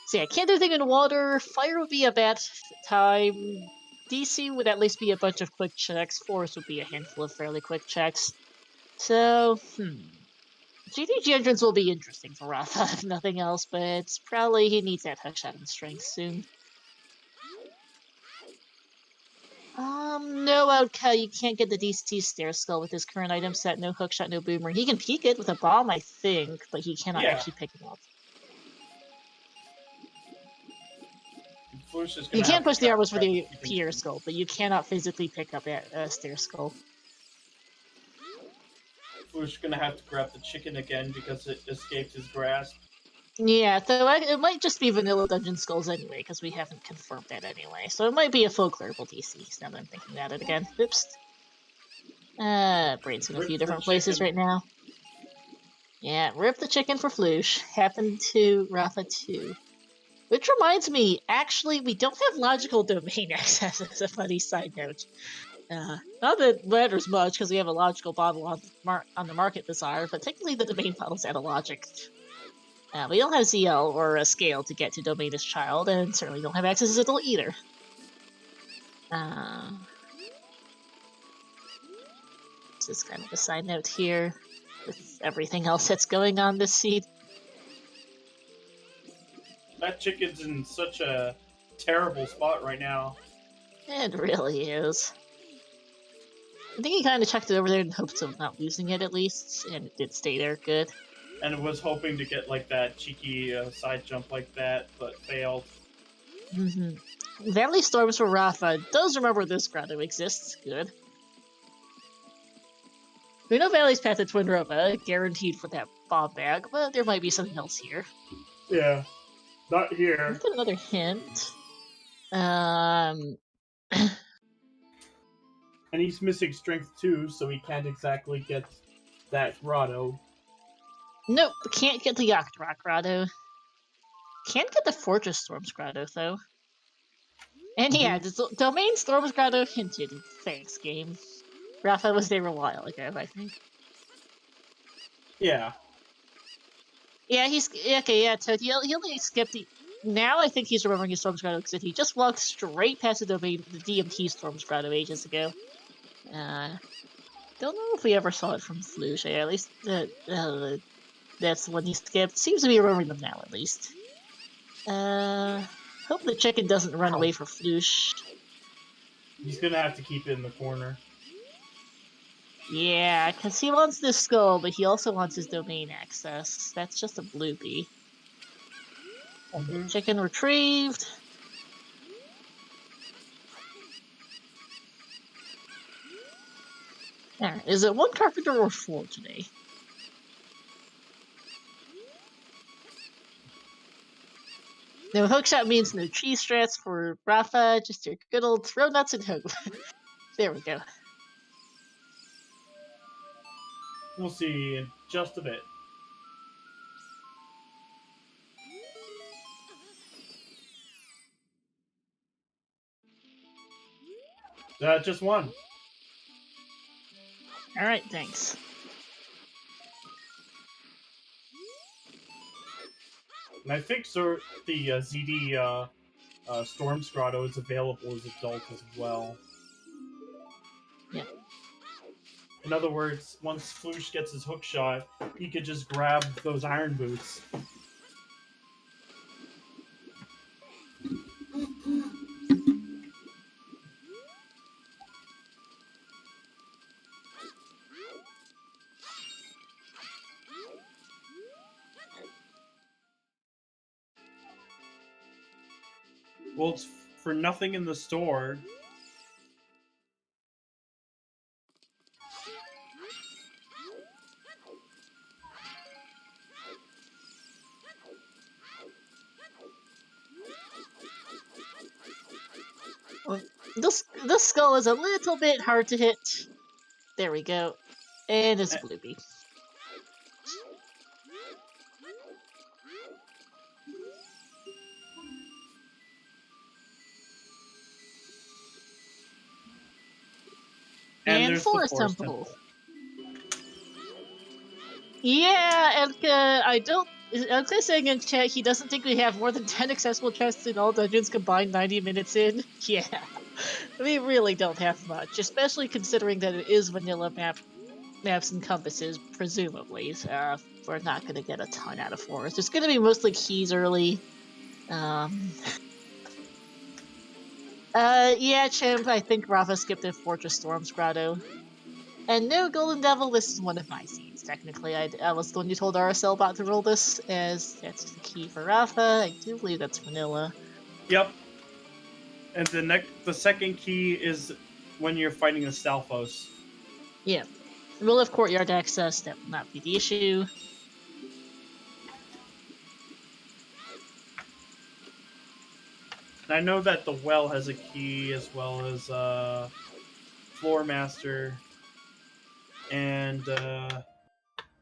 So yeah, can't do anything in water. Fire would be a bad time. DC would at least be a bunch of quick checks. Forest would be a handful of fairly quick checks. So, GTG entrance will be interesting for Rafa, if nothing else, but probably he needs that hookshot and strength soon. No outcome. You can't get the DC Stair Skull with his current item set. No hookshot, no boomerang. He can peek it with a bomb, I think, but he cannot actually pick it up. You can push the arrows for the Pierre Skull, but you cannot physically pick up a Stair Skull. Flouche is gonna have to grab the chicken again because it escaped his grasp. Yeah, though it might just be vanilla dungeon skulls anyway, because we haven't confirmed that anyway. So it might be a full clearable DC, now that I'm thinking about it again. Oops. Brain's in a few different places right now. Yeah, rip the chicken for Flouche. Happened to Rafa too. Which reminds me, actually, we don't have logical domain access as a funny side note. Not that it matters much, because we have a logical bottle on the market bazaar, but technically the domain bottle's out of logic. We don't have ZL or a scale to get to Domainus Child, and certainly don't have access to Ziddle either. This is kind of a side note here, with everything else that's going on this seed. That chicken's in such a terrible spot right now. It really is. I think he kind of chucked it over there in hopes of not losing it at least, and it did stay there good. And was hoping to get like that cheeky side jump like that, but failed. Valley Storms for Rafa does remember this grotto exists. Good. We know Valley's Path to Twin Rova, guaranteed for that bob bag, but there might be something else here. Yeah, not here. Let's get another hint. And he's missing strength too, so he can't exactly get that grotto. Nope, can't get the Yakdrak grotto. Can't get the Fortress Storms grotto, though. And yeah, the Domain Storms grotto hinted. Thanks, game. Rafa was there a while ago, I think. Yeah. Yeah, so he only skipped the... Now I think he's remembering his Storms grotto, because he just walked straight past the DMT Storms grotto ages ago. Don't know if we ever saw it from Flouche. At least that's the one he skipped. Seems to be remembering them now, at least. Hope the chicken doesn't run away for Flouche. He's gonna have to keep it in the corner. Yeah, because he wants this skull, but he also wants his domain access. That's just a bloopy. Chicken retrieved. Alright, is it 1 carpenter or 4 today? No hookshot means no cheese strats for Rafa, just your good old throw nuts and hope. There we go. We'll see in just a bit. Just one. Alright, thanks. And I think the ZD Storm Grotto is available as adult as well. Yeah. In other words, once Flouche gets his hook shot, he could just grab those iron boots. Well, it's for nothing in the store. This skull is a little bit hard to hit. There we go. And it's Bloopy. And Forest Temple. Yeah, and I'm just saying in chat he doesn't think we have more than 10 accessible chests in all dungeons combined 90 minutes in. Yeah, we really don't have much, especially considering that it is vanilla maps and compasses, presumably. So we're not going to get a ton out of Forest. It's going to be mostly keys early. Yeah, Champ, I think Rafa skipped a Fortress Storm's Grotto. And no, Golden Devil, this is one of my seeds, technically. I was the one you told RSL about to roll this, as that's the key for Rafa. I do believe that's vanilla. Yep. And the second key is when you're fighting the Stalfos. Yeah. We'll have courtyard access, that will not be the issue. And I know that the well has a key, as well as Floor Master and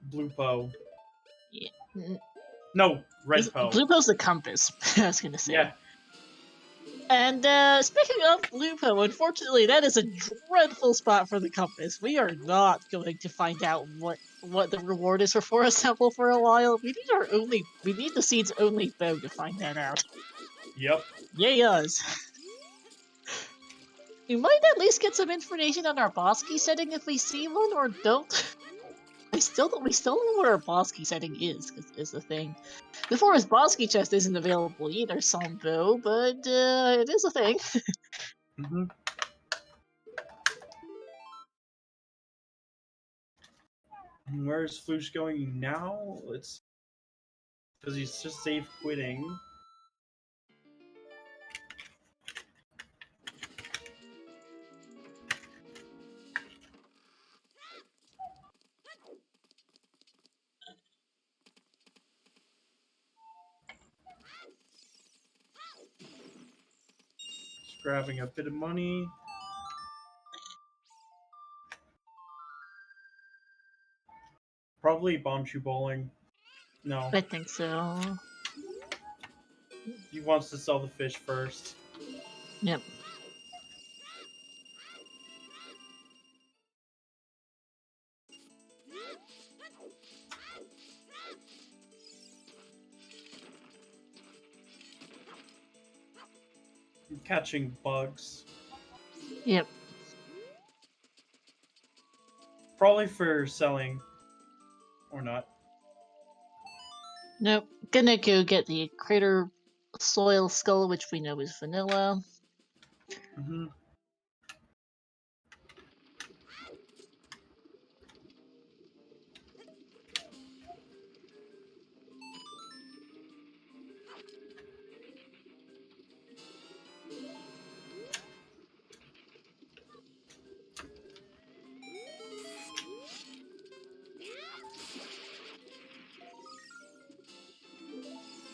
Blue Po. Yeah. No, Red Po. Blue Po's the compass, I was gonna say. Yeah. And speaking of Blue Po, unfortunately that is a dreadful spot for the compass. We are not going to find out what the reward is for Forest Temple for a while. We need the seed's only bow to find that out. Yep. Yes. We might at least get some information on our boss key setting if we see one, or don't. We still don't know what our boss key setting is the thing. The Forest boss key chest isn't available either, Sambo, but it is a thing. Mm-hmm. Where's Flouche going now? Because he's just safe quitting. Just grabbing a bit of money. Probably Bombshoe Bowling. No. I think so. He wants to sell the fish first. Yep. I'm catching bugs. Yep. Probably for selling. Or not. Nope. Gonna go get the Crater Soil Skull, which we know is vanilla. Mm-hmm.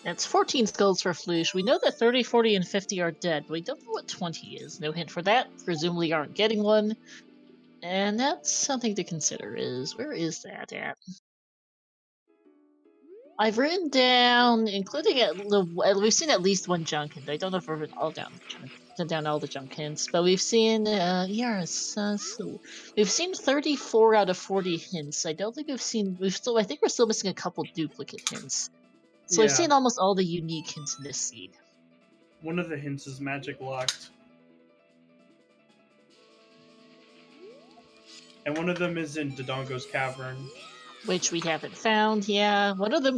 That's 14 skulls for Flouche. We know that 30, 40, and 50 are dead, but we don't know what 20 is. No hint for that. Presumably aren't getting one. And that's something to consider where is that at? I've written down, including we've seen at least one junk, and I don't know if we've written all down the junk. down all the junk hints, but we've seen we've seen 34 out of 40 hints. I don't think I think we're still missing a couple duplicate hints. So we've seen almost all the unique hints in this seed. One of the hints is magic locked. And one of them is in Dodongo's cavern. Which we haven't found, yeah. One of them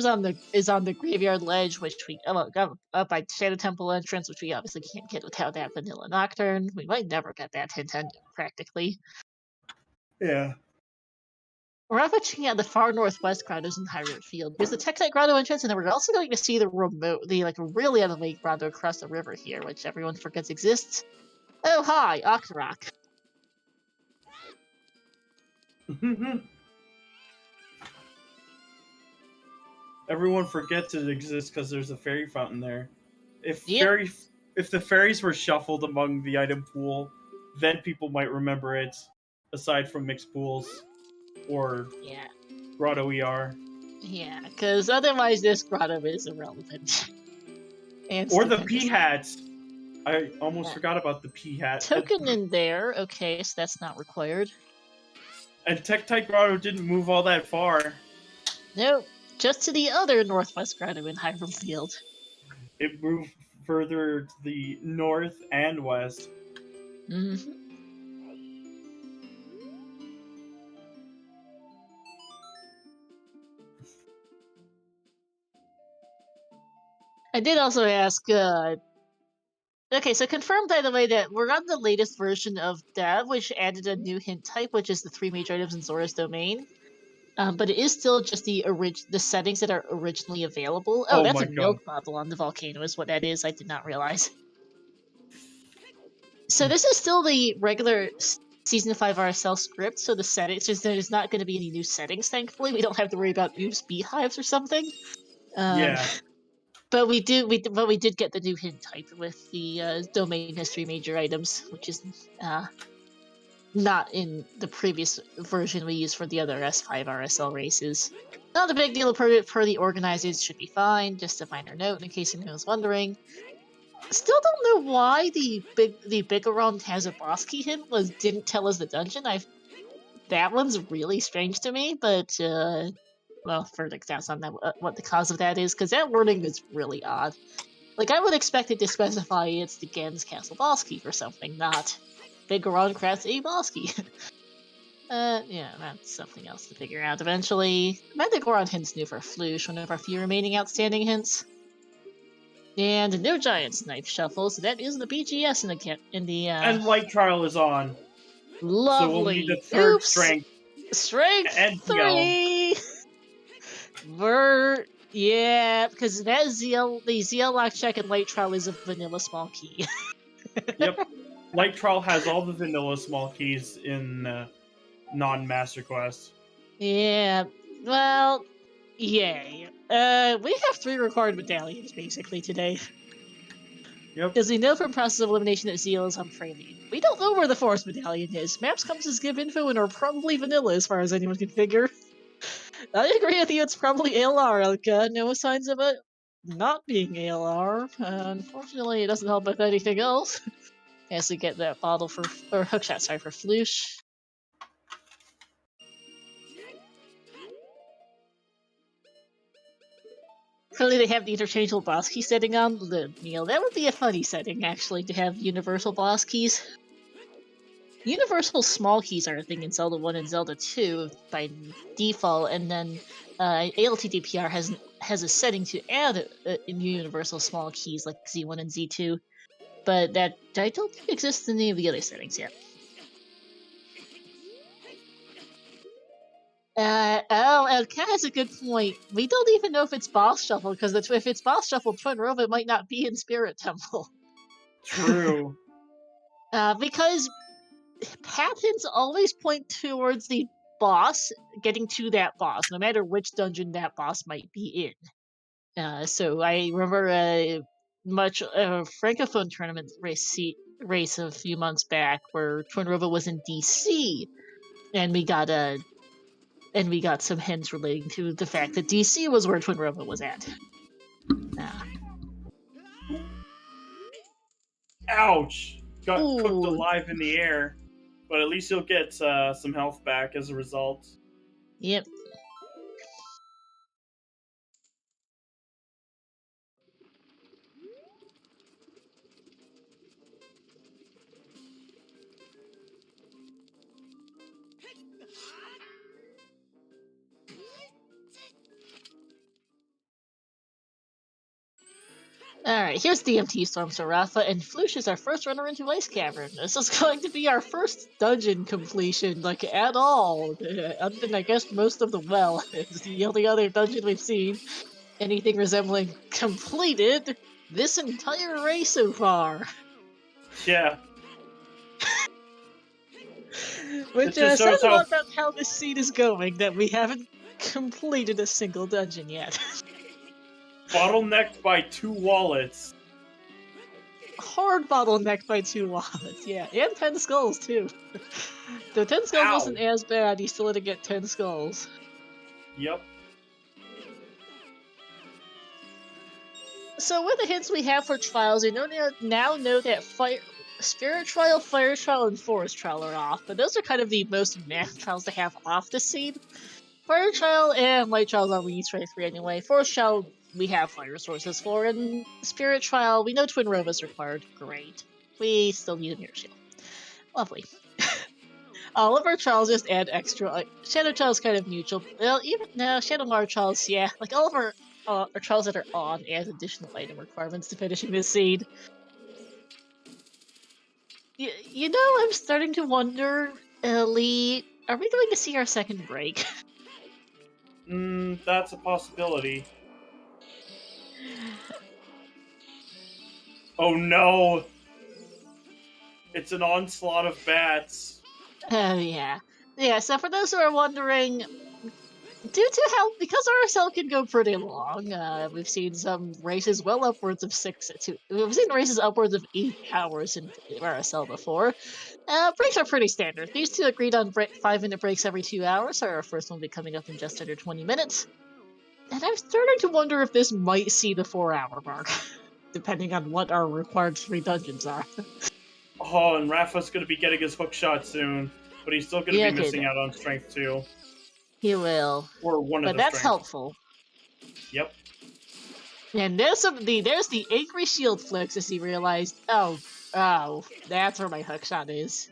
is on the graveyard ledge, which we got up by Shadow Temple entrance, which we obviously can't get without that vanilla Nocturne. We might never get that hint practically. Yeah. We're also checking out the far northwest grottos in Hyrule Field. There's the Tektite Grotto entrance, and then we're also going to see the really out of lake grotto across the river here, which everyone forgets exists. Oh hi, Octorok. Everyone forgets it exists because there's a fairy fountain there. If the fairies were shuffled among the item pool, then people might remember it. Aside from mixed pools or Grotto ER. Yeah, because otherwise this grotto is irrelevant. And or the P-hats. I almost forgot about the P-hat. Token in there, okay, so that's not required. And Tektite Grotto didn't move all that far. Nope, just to the other northwest grotto in Hyrule Field. It moved further to the north and west. Mm-hmm. I did also ask, okay, so confirmed by the way that we're on the latest version of Dev, which added a new hint type, which is the 3 major items in Zora's domain. But it is still just the settings that are originally available. Oh, that's a milk bottle on the volcano is what that is. I did not realize. So this is still the regular Season 5 RSL script, so the settings, there's not going to be any new settings, thankfully. We don't have to worry about new beehives or something. But we did get the new hint type with the domain history major items, which is not in the previous version we used for the other S5 RSL races. Not a big deal per the organizers, should be fine. Just a minor note in case anyone was wondering. Still don't know why the Bigoron has a boss key hint didn't tell us the dungeon. That one's really strange to me, but well, further doubts on that, what the cause of that is, because that wording is really odd. Like, I would expect it to specify it's the Gans Castle boss key or something, not Bigoron crafts a boss key. Yeah, that's something else to figure out eventually. Manticoron hint's new for Flouche, one of our few remaining outstanding hints. And a new Giant's Knife Shuffle, so that is the BGS in the And Light Trial is on. Lovely. So we'll need a third strength. Strength and 3! Yeah, because that the ZL lock check and Light Trial is a vanilla small key. Yep. Light Trial has all the vanilla small keys in non-Master Quest. Yeah, well, yay. We have 3 required medallions, basically, today. Yep. Because we know from process of elimination that Zeal is on Prelude. We don't know where the Forest Medallion is. Maps compasses give info and are probably vanilla as far as anyone can figure. I agree with you, it's probably ALR. No signs of it not being ALR. Unfortunately, it doesn't help with anything else. As we get that bottle for hookshot, for Flouche. Clearly they have the interchangeable boss key setting on the Neil. That would be a funny setting, actually, to have universal boss keys. Universal small keys are a thing in Zelda 1 and Zelda 2 by default, and then ALTDPR has a setting to add new universal small keys like Z1 and Z2, but that I don't think exists in any of the other settings yet. And Kat has a good point. We don't even know if it's boss shuffle, because if it's boss shuffle, Twin Rova might not be in Spirit Temple. True. Because path hints always point towards the boss, getting to that boss, no matter which dungeon that boss might be in. So I remember a Francophone tournament race a few months back where Twin Rova was in DC, and we got some hints relating to the fact that DC was where Twin Rova was at. Ouch! Got cooked Ooh. alive in the air. But at least you'll get some health back as a result. Yep. Alright, here's the DMT Storm, so Rafa, and Flouche is our first runner into Ice Cavern. This is going to be our first dungeon completion, like, at all. Other than, I guess, most of the well. It's the only other dungeon we've seen. Anything resembling completed this entire race so far. Yeah. Which It just says shows a how lot about how this scene is going, that we haven't completed a single dungeon yet. bottlenecked by 2 wallets. Hard bottlenecked by 2 wallets, yeah, and 10 skulls too. The 10 skulls wasn't as bad, you still had to get 10 skulls. Yep. So with the hints we have for trials, we now know that Spirit Trial, Fire Trial, and Forest Trial are off, but those are kind of the most math trials to have off the scene. Fire Trial and Light Trials are we need strength 3 anyway. Forest Trial we have fire resources for, and Spirit Trial we know Twin Rova's required. Great. We still need a Mirror Shield. Lovely. All of our trials just add extra. Like, Shadow Trials kind of neutral. Well, even no Shadow Mar trials, yeah. Like all of our trials that are on add additional item requirements to finishing this seed. You know, I'm starting to wonder, Lee, are we going to see our second break? That's a possibility. Oh no! It's an onslaught of bats. Oh, yeah. Yeah, so for those who are wondering, due to how, because RSL can go pretty long, we've seen some races well upwards of we've seen races upwards of 8 hours in RSL before. Breaks are pretty standard. These two agreed on 5-minute breaks every 2 hours, so our first one will be coming up in just under 20 minutes. And I'm starting to wonder if this might see the 4-hour mark, depending on what our required 3 dungeons are. Oh, and Rafa's gonna be getting his hook shot soon, but he's still gonna be missing out on strength 2. He will. Or one of but the that's strengths. helpful. Yep. And there's the angry shield flicks as he realized, oh, that's where my hook shot is.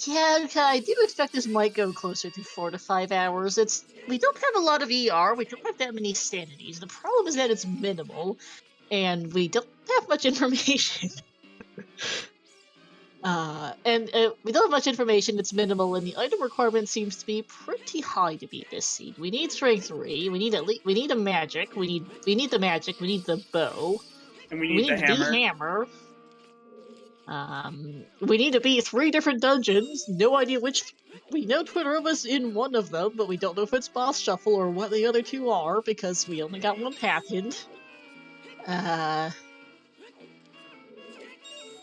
Yeah, okay, I do expect this might go closer to 4 to 5 hours. We don't have a lot of ER, we don't have that many sanities. The problem is that it's minimal, and we don't have much information. We don't have much information, it's minimal, and the item requirement seems to be pretty high to beat this seed. We need strength 3, we need a magic, we need the magic, we need the bow, and we need the hammer. We need to beat 3 different dungeons. No idea which. We know Twitter was in one of them, but we don't know if it's boss shuffle or what the other 2 are because we only got one happened.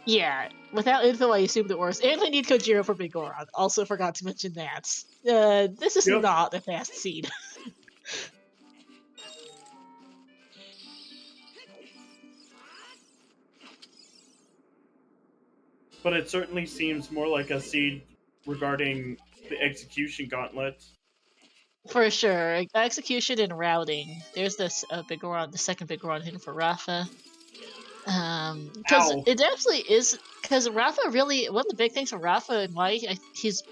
Yeah. Without info, I assumed it worse. And we need Kojiro for Big Goron. Also forgot to mention that. This is not a fast seed. But it certainly seems more like a seed regarding the execution gauntlet. For sure. Execution and routing. There's this Big Goron, the second Big Goron hidden for Rafa. Because it actually is, because Rafa really, one of the big things for Rafa and why he's,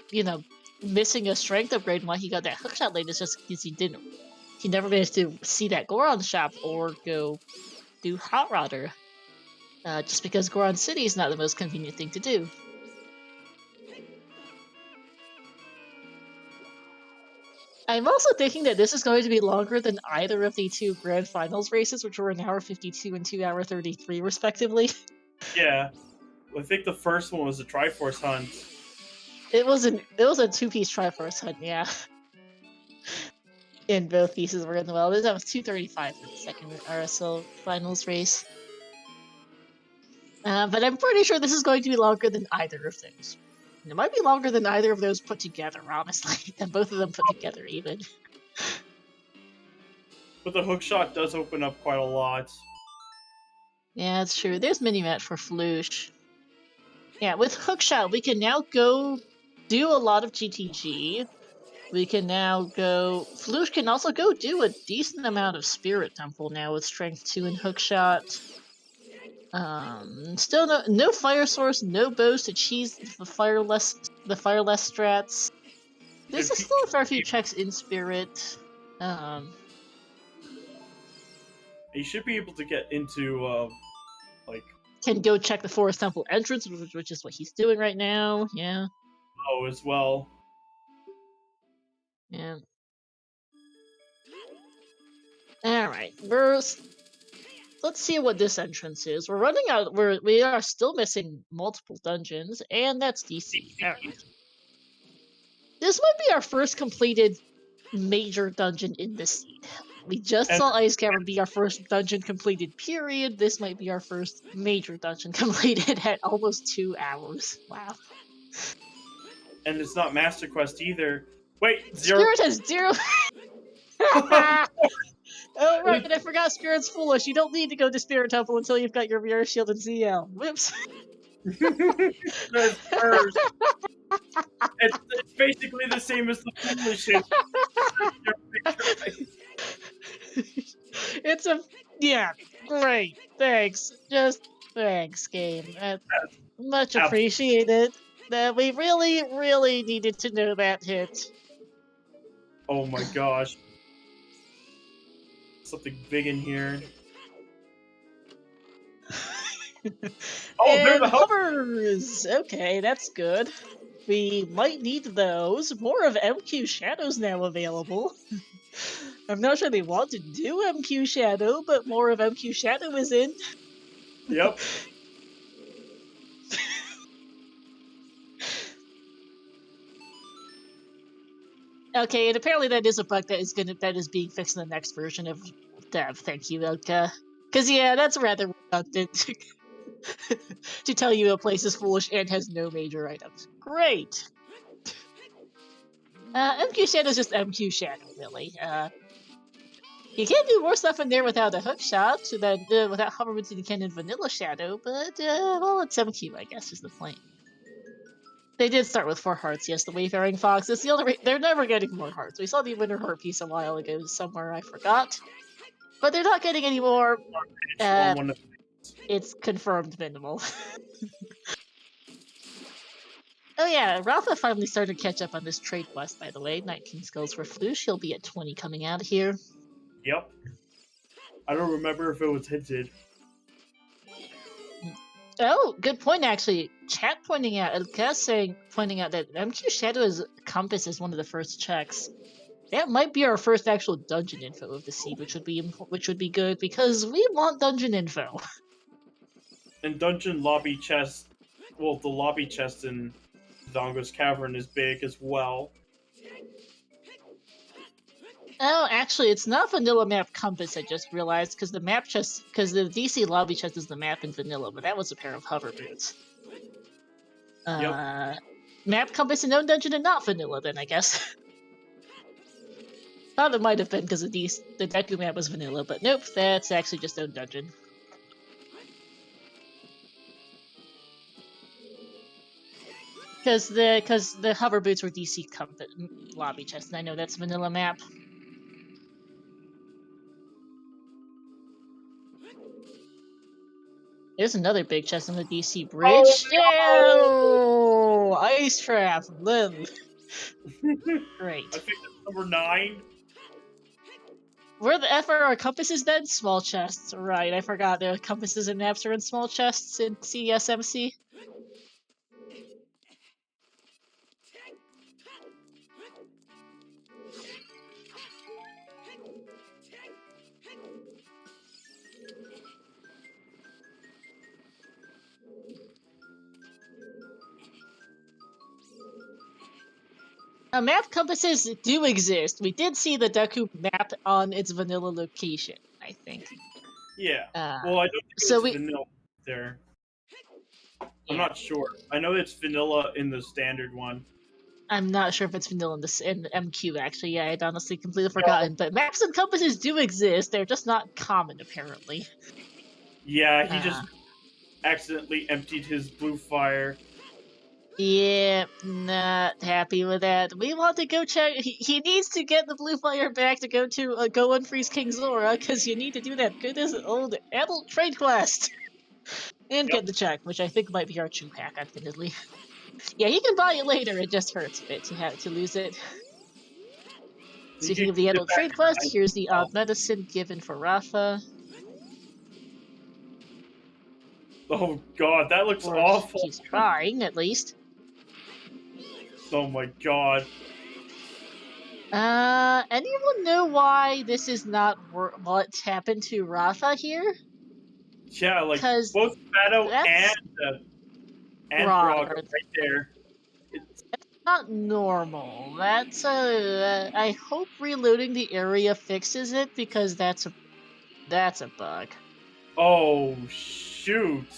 missing a strength upgrade and why he got that hookshot late is just because he never managed to see that Goron shop or go do Hot Rodder. Just because Goron City is not the most convenient thing to do. I'm also thinking that this is going to be longer than either of the 2 Grand Finals races, which were an hour 52 and 2 hour 33, respectively. Yeah. I think the first one was a Triforce Hunt. It was a 2-piece Triforce Hunt, yeah. And both pieces were in the well. That was 2:35 for the second RSL Finals race. But I'm pretty sure this is going to be longer than either of those. It might be longer than either of those put together, honestly. And both of them put together, even. But the hook shot does open up quite a lot. Yeah, that's true. There's mini-mat for Flouche. Yeah, with Hookshot, we can now go do a lot of GTG. We can now go... Flouche can also go do a decent amount of Spirit Temple now with Strength 2 and Hookshot. Still no Fire Source, no bows to cheese the fireless strats. There's still a fair few checks in Spirit. You should be able to get into, like... Can go check the Forest Temple entrance, which is what he's doing right now, yeah. Oh, as well. Yeah. Alright, let's see what this entrance is. We're running out. We are still missing multiple dungeons, and that's DC. Alright. This might be our first completed major dungeon in the seed. We just saw Ice Cavern be our first dungeon completed, period. This might be our first major dungeon completed at almost 2 hours. Wow. And it's not Master Quest either. Wait, 0. Spirit has 0. Oh, right, and I forgot Spirit's foolish. You don't need to go to Spirit Temple until you've got your Mirror Shield and ZL. Whoops. That's first. It's basically the same as the foolish shit. It's a... Yeah, great. Thanks. Just thanks, game. Much appreciated. We really, really needed to know that hit. Oh my gosh. Something big in here. Oh, and there's the hovers! Okay, that's good. We might need those. More of MQ Shadows now available. I'm not sure they want to do MQ Shadow, but more of MQ Shadow is in. Yep. Okay, and apparently that is a bug that is being fixed in the next version of Dev. Thank you, Ilka. Because yeah, that's rather redundant to tell you a place is foolish and has no major items. Great. MQ Shadow is just MQ Shadow, really. You can't do more stuff in there without a hook shot, without hoverboards than you can in Vanilla Shadow, but well, it's MQ, I guess, is the point. They did start with 4 hearts, yes, the Wayfaring Fox. It's the only they're never getting more hearts. We saw the Winter Heart piece a while ago somewhere, I forgot. But they're not getting any more. It's confirmed minimal. Oh yeah, Rafa finally started to catch up on this trade quest, by the way. 19 skulls for Flouche. He'll be at 20 coming out of here. Yep. I don't remember if it was hinted. Oh, good point, actually. Chat pointing out that MQ Shadow's compass is one of the first checks. That might be our first actual dungeon info of the seed, which would be good because we want dungeon info. And dungeon lobby chest, well, the lobby chest in Dongo's Cavern is big as well. Oh, actually, it's not vanilla map compass. I just realized because the DC lobby chest is the map in vanilla, but that was a pair of hover boots. Yep. Map compass in own dungeon and not vanilla, then I guess. Thought it might have been because the Deku map was vanilla, but nope, that's actually just own dungeon. Because the hover boots were DC compass lobby chest, and I know that's vanilla map. There's another big chest on the DC bridge. Oh, ice trap, Lil. Great. I think that's number 9. Where the F are our compasses then? Small chests. Right, I forgot the compasses and maps are in small chests in CSMC. Map compasses do exist. We did see the Deku map on its vanilla location, I think. Yeah. Well, I don't think it's vanilla there. I'm not sure. I know it's vanilla in the standard one. I'm not sure if it's vanilla in MQ, actually. Yeah, I'd honestly completely forgotten. But maps and compasses do exist. They're just not common, apparently. Yeah, he just accidentally emptied his blue fire. Yeah, not happy with that. We want to go check. He needs to get the blue fire back to go unfreeze King Zora, because you need to do that good as old adult trade quest. And get the check, which I think might be our chew pack, admittedly. Yeah, he can buy it later, it just hurts a bit to lose it. Speaking of the adult trade quest, here's the odd medicine given for Rafa. Oh god, that looks awful. He's trying, at least. Oh my god. Anyone know why this is not what happened to Rafa here? Yeah, like both Shadow and Grog are right there. That's not normal. That's I hope reloading the area fixes it, because that's a bug. Oh shoot.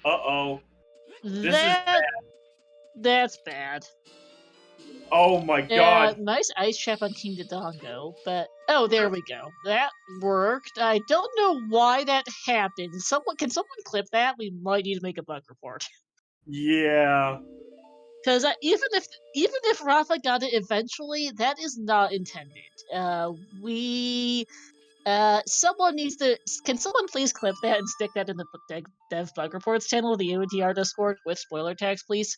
Uh-oh. This is bad. That's bad. Oh my god. Nice ice trap on King Dodongo, but oh, there we go. That worked. I don't know why that happened. Can someone clip that? We might need to make a bug report. Yeah. Because even if Rafa got it eventually, that is not intended. Someone needs to. Can someone please clip that and stick that in the dev bug reports channel of the OoTR Discord with spoiler tags, please?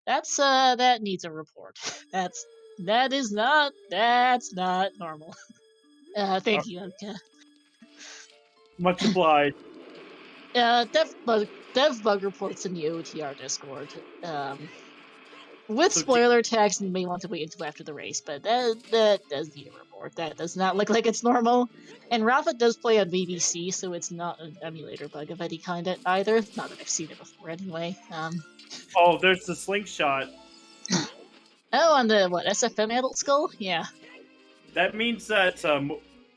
That needs a report. That's not normal. Thank you, Anka. Much obliged. Dev bug reports in the OTR Discord. With spoiler tags, you may want to wait until after the race, but that does need a report. That does not look like it's normal. And Rafa does play on BBC, so it's not an emulator bug of any kind either. Not that I've seen it before, anyway. Oh, there's the slingshot. Oh, on the SFM Adult Skull? Yeah. That means that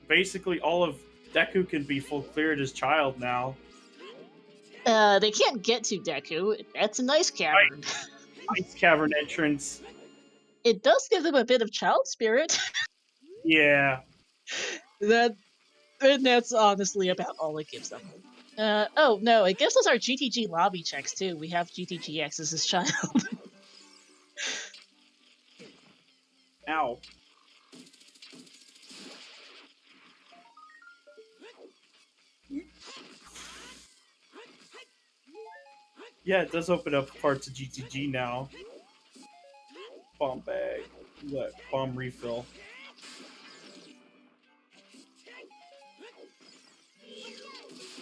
basically all of Deku can be full cleared as child now. They can't get to Deku. That's a nice cavern. Nice cavern entrance. It does give them a bit of child spirit. Yeah. That's honestly about all it gives them. Oh no, it gives us our GTG lobby checks too. We have GTGX as his child. Ow. Yeah, it does open up parts of GTG now. Bomb bag. What? Bomb refill.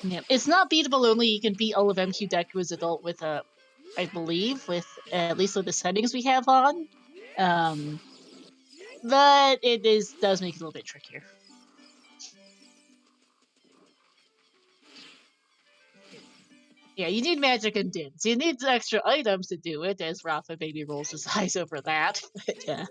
Yeah, it's not beatable only. You can beat all of MQ Deku as adult with I believe with at least with the settings we have on. But it does make it a little bit trickier. Yeah, you need magic and dins. You need extra items to do it, as Rafa maybe rolls his eyes over that. But, yeah.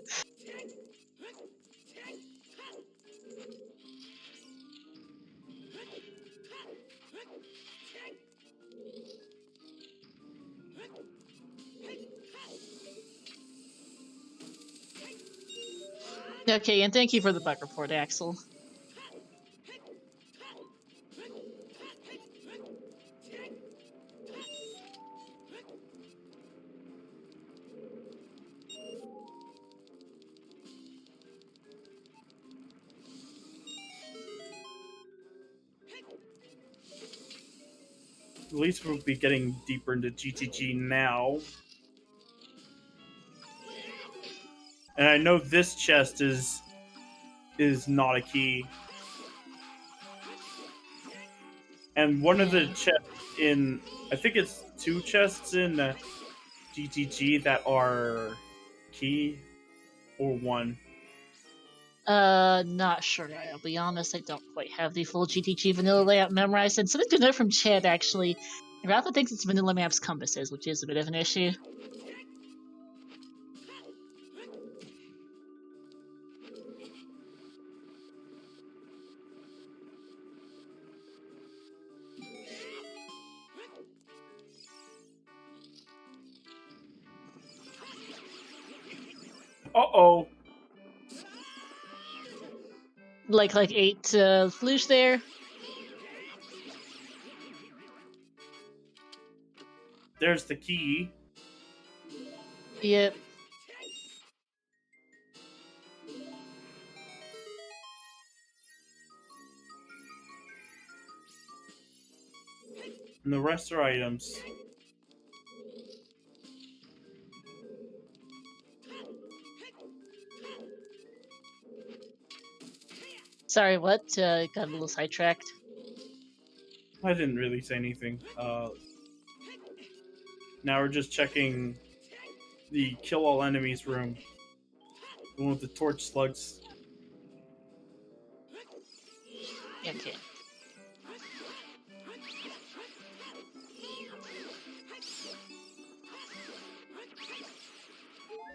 Okay, and thank you for the bug report, Axel. At least we'll be getting deeper into GTG now. And I know this chest is not a key. And one of the chests in, I think it's 2 chests in GTG that are key, or 1. Not sure. I'll be honest, I don't quite have the full GTG vanilla layout memorized. And something to note from Chad, actually, Rafa thinks it's vanilla maps compasses, which is a bit of an issue. Uh-oh. Like 8 Flouche there. There's the key. Yep. And the rest are items. Sorry, what? Got a little sidetracked. I didn't really say anything. Now we're just checking the kill all enemies room. The one with the torch slugs. Okay.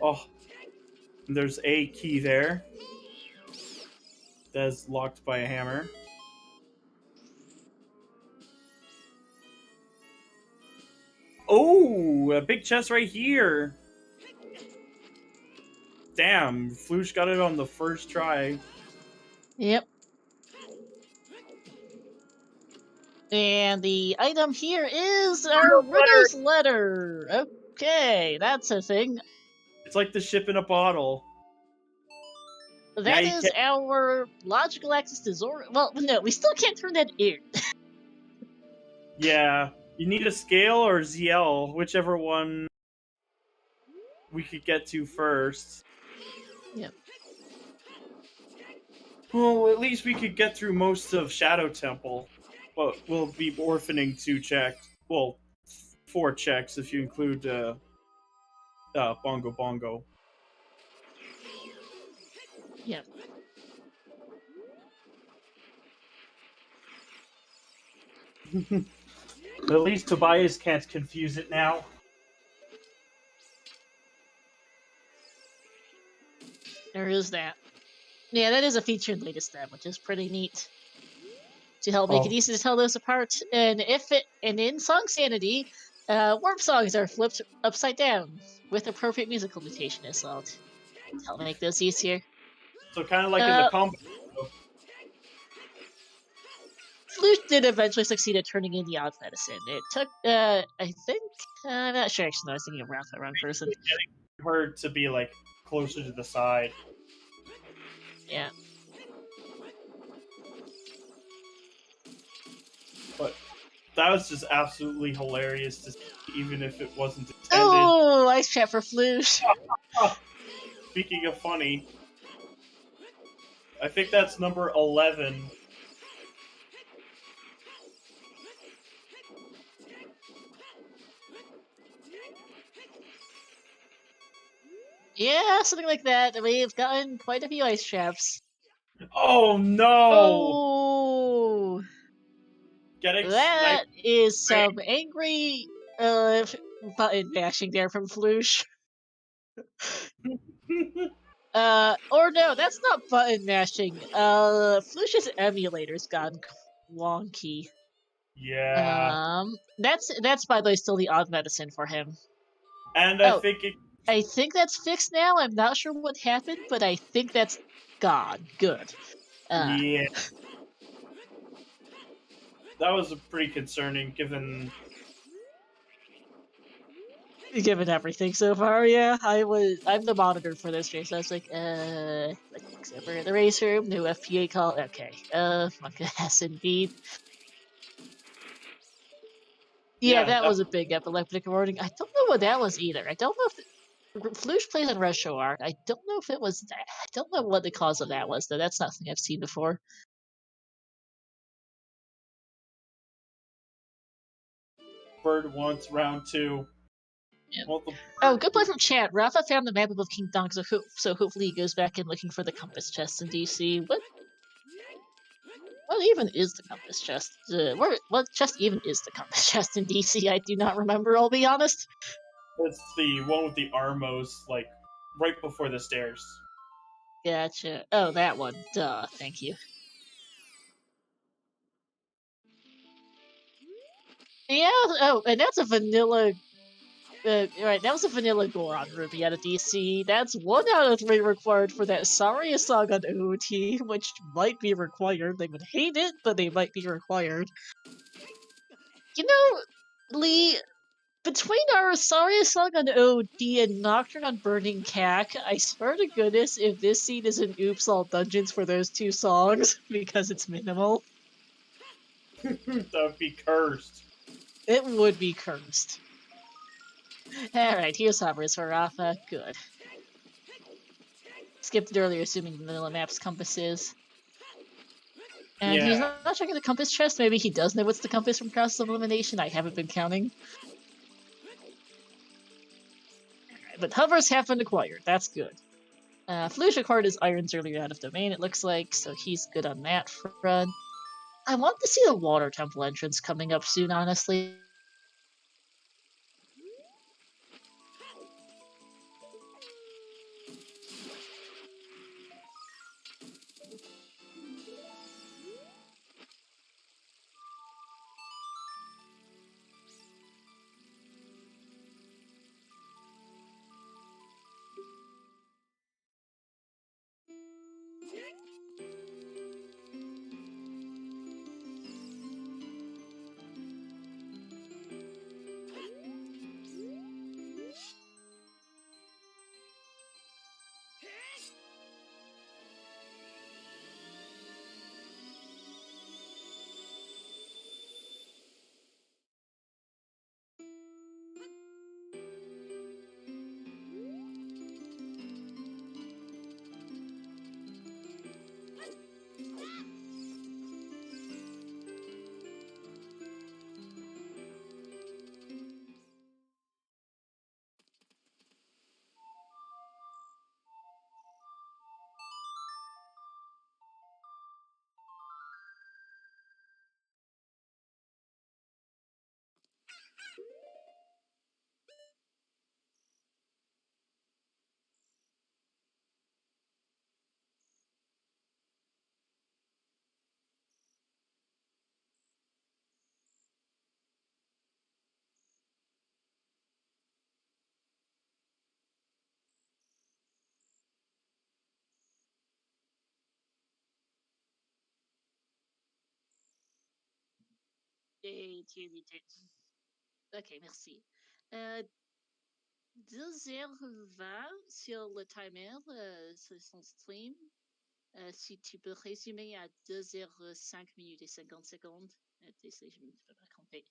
Oh, and there's a key there. That's locked by a hammer. Oh, a big chest right here. Damn, Flouche got it on the first try. Yep. And the item here is our Widow's Letter. Okay, that's a thing. It's like the ship in a bottle. That is our logical access to Zora. Well, no, we still can't turn that in. Yeah, you need a scale or ZL, whichever one we could get to first. Yep. Well, at least we could get through most of Shadow Temple. But we'll be orphaning 2 checks. Well, 4 checks if you include Bongo Bongo. Yep. At least Tobias can't confuse it now. There is that. Yeah, that is a feature in latest step, which is pretty neat. To help make it easy to tell those apart. And in Song Sanity, warp songs are flipped upside down with appropriate musical notation as well to help make those easier. So kind of like in the combo. Flouche did eventually succeed at turning in the odd medicine. It took, I think, I'm not sure actually, no, I was thinking of Rafa, the wrong person. Getting her to be like closer to the side. Yeah. But that was just absolutely hilarious to see, even if it wasn't intended. Oh, ice trap for Flouche. Speaking of funny, I think that's number 11. Yeah, something like that. We've gotten quite a few ice traps. Oh no! Oh! That is some angry button mashing there from Flouche. Or no, that's not button mashing. Flouche's emulator's gone wonky. Yeah. That's by the way still the odd medicine for him. And I think that's fixed now. I'm not sure what happened, but I think that's gone. Good. Yeah. That was pretty concerning, given everything so far. Yeah, I'm the monitor for this race. So I was like, except for the race room, new FPA call. Okay, yes indeed. Yeah, that was a big epileptic warning. I don't know what that was either. I don't know if Flouche plays on Red Show Art. I don't know if it was that. I don't know what the cause of that was, though. That's not something I've seen before. Bird wants round 2. Yeah. Oh, good play from chat. Rafa found the map above King Dong, so hopefully he goes back in looking for the compass chest in DC. What even is the compass chest? What chest even is the compass chest in DC? I do not remember, I'll be honest. It's the one with the Armos, like, right before the stairs. Gotcha. Oh, that one. Duh, thank you. Yeah, oh, and that's a vanilla Right, that was a vanilla Goron Ruby out of DC. That's 1 out of 3 required for that Saria song on OOT, which might be required. They would hate it, but they might be required. You know, Lee, between our Saria song on OOT and Nocturne on Burning Cack, I swear to goodness if this scene is an Oops All Dungeons for those 2 songs, because it's minimal, That would be cursed. it would be cursed. Alright, here's hovers for Rafa. Good. Skipped it earlier, assuming the vanilla map's compasses. And he's Yeah. not checking the compass chest. Maybe he does know what's the compass from Process of Elimination. I haven't been counting. But hovers have been acquired. That's good. Flouche acquired his irons earlier out of domain, it looks like, so he's good on that front. I want to see the water temple entrance coming up soon, honestly. Ok, merci. 2h20 sur le timer, sur son stream. Si tu peux résumer à 2h05 minutes et 50 secondes. Désolé, je ne peux pas compter.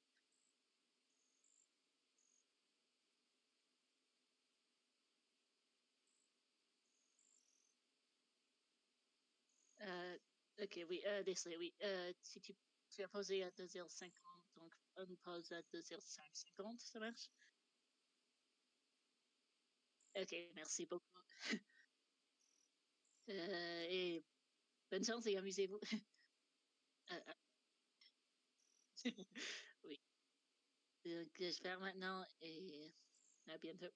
Ok, oui, désolé, oui. Si tu as posé à 2h50, donc on pose à 2h50, ça marche? Ok, merci beaucoup. Et bonne chance et amusez-vous. Oui. Donc, je pars maintenant et à bientôt.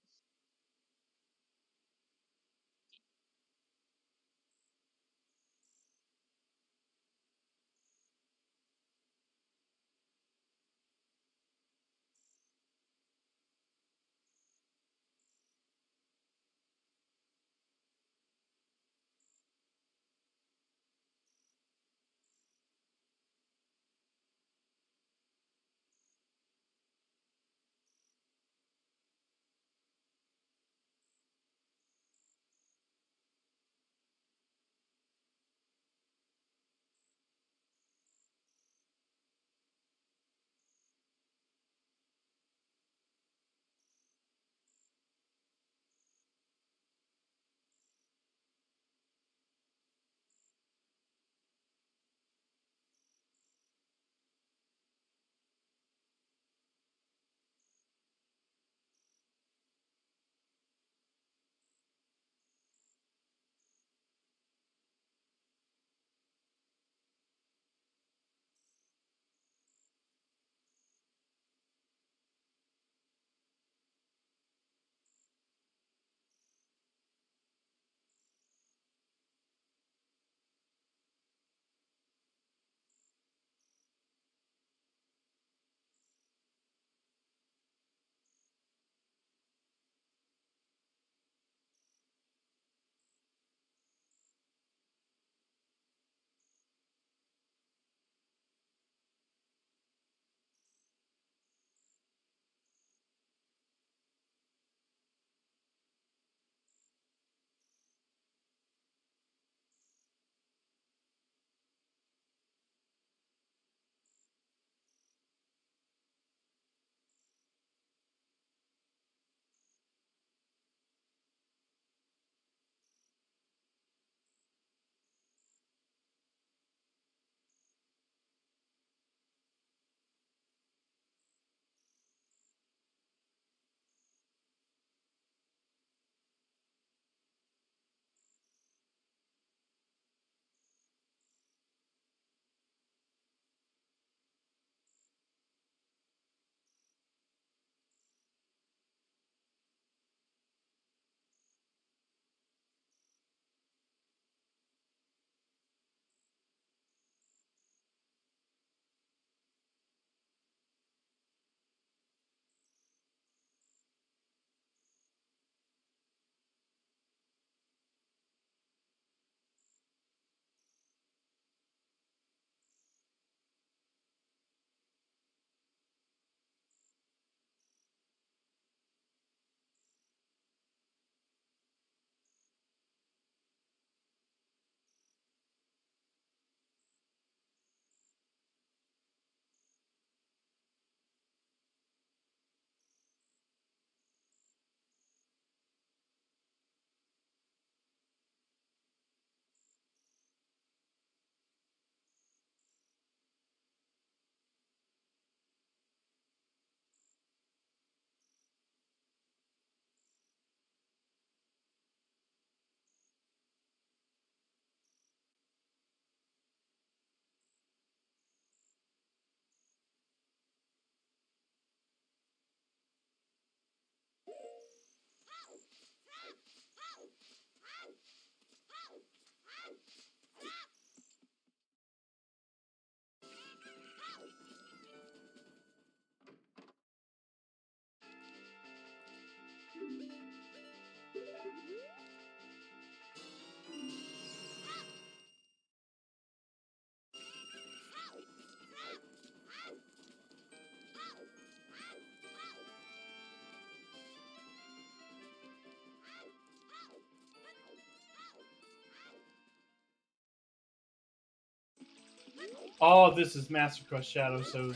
Oh, this is Master Quest Shadow, so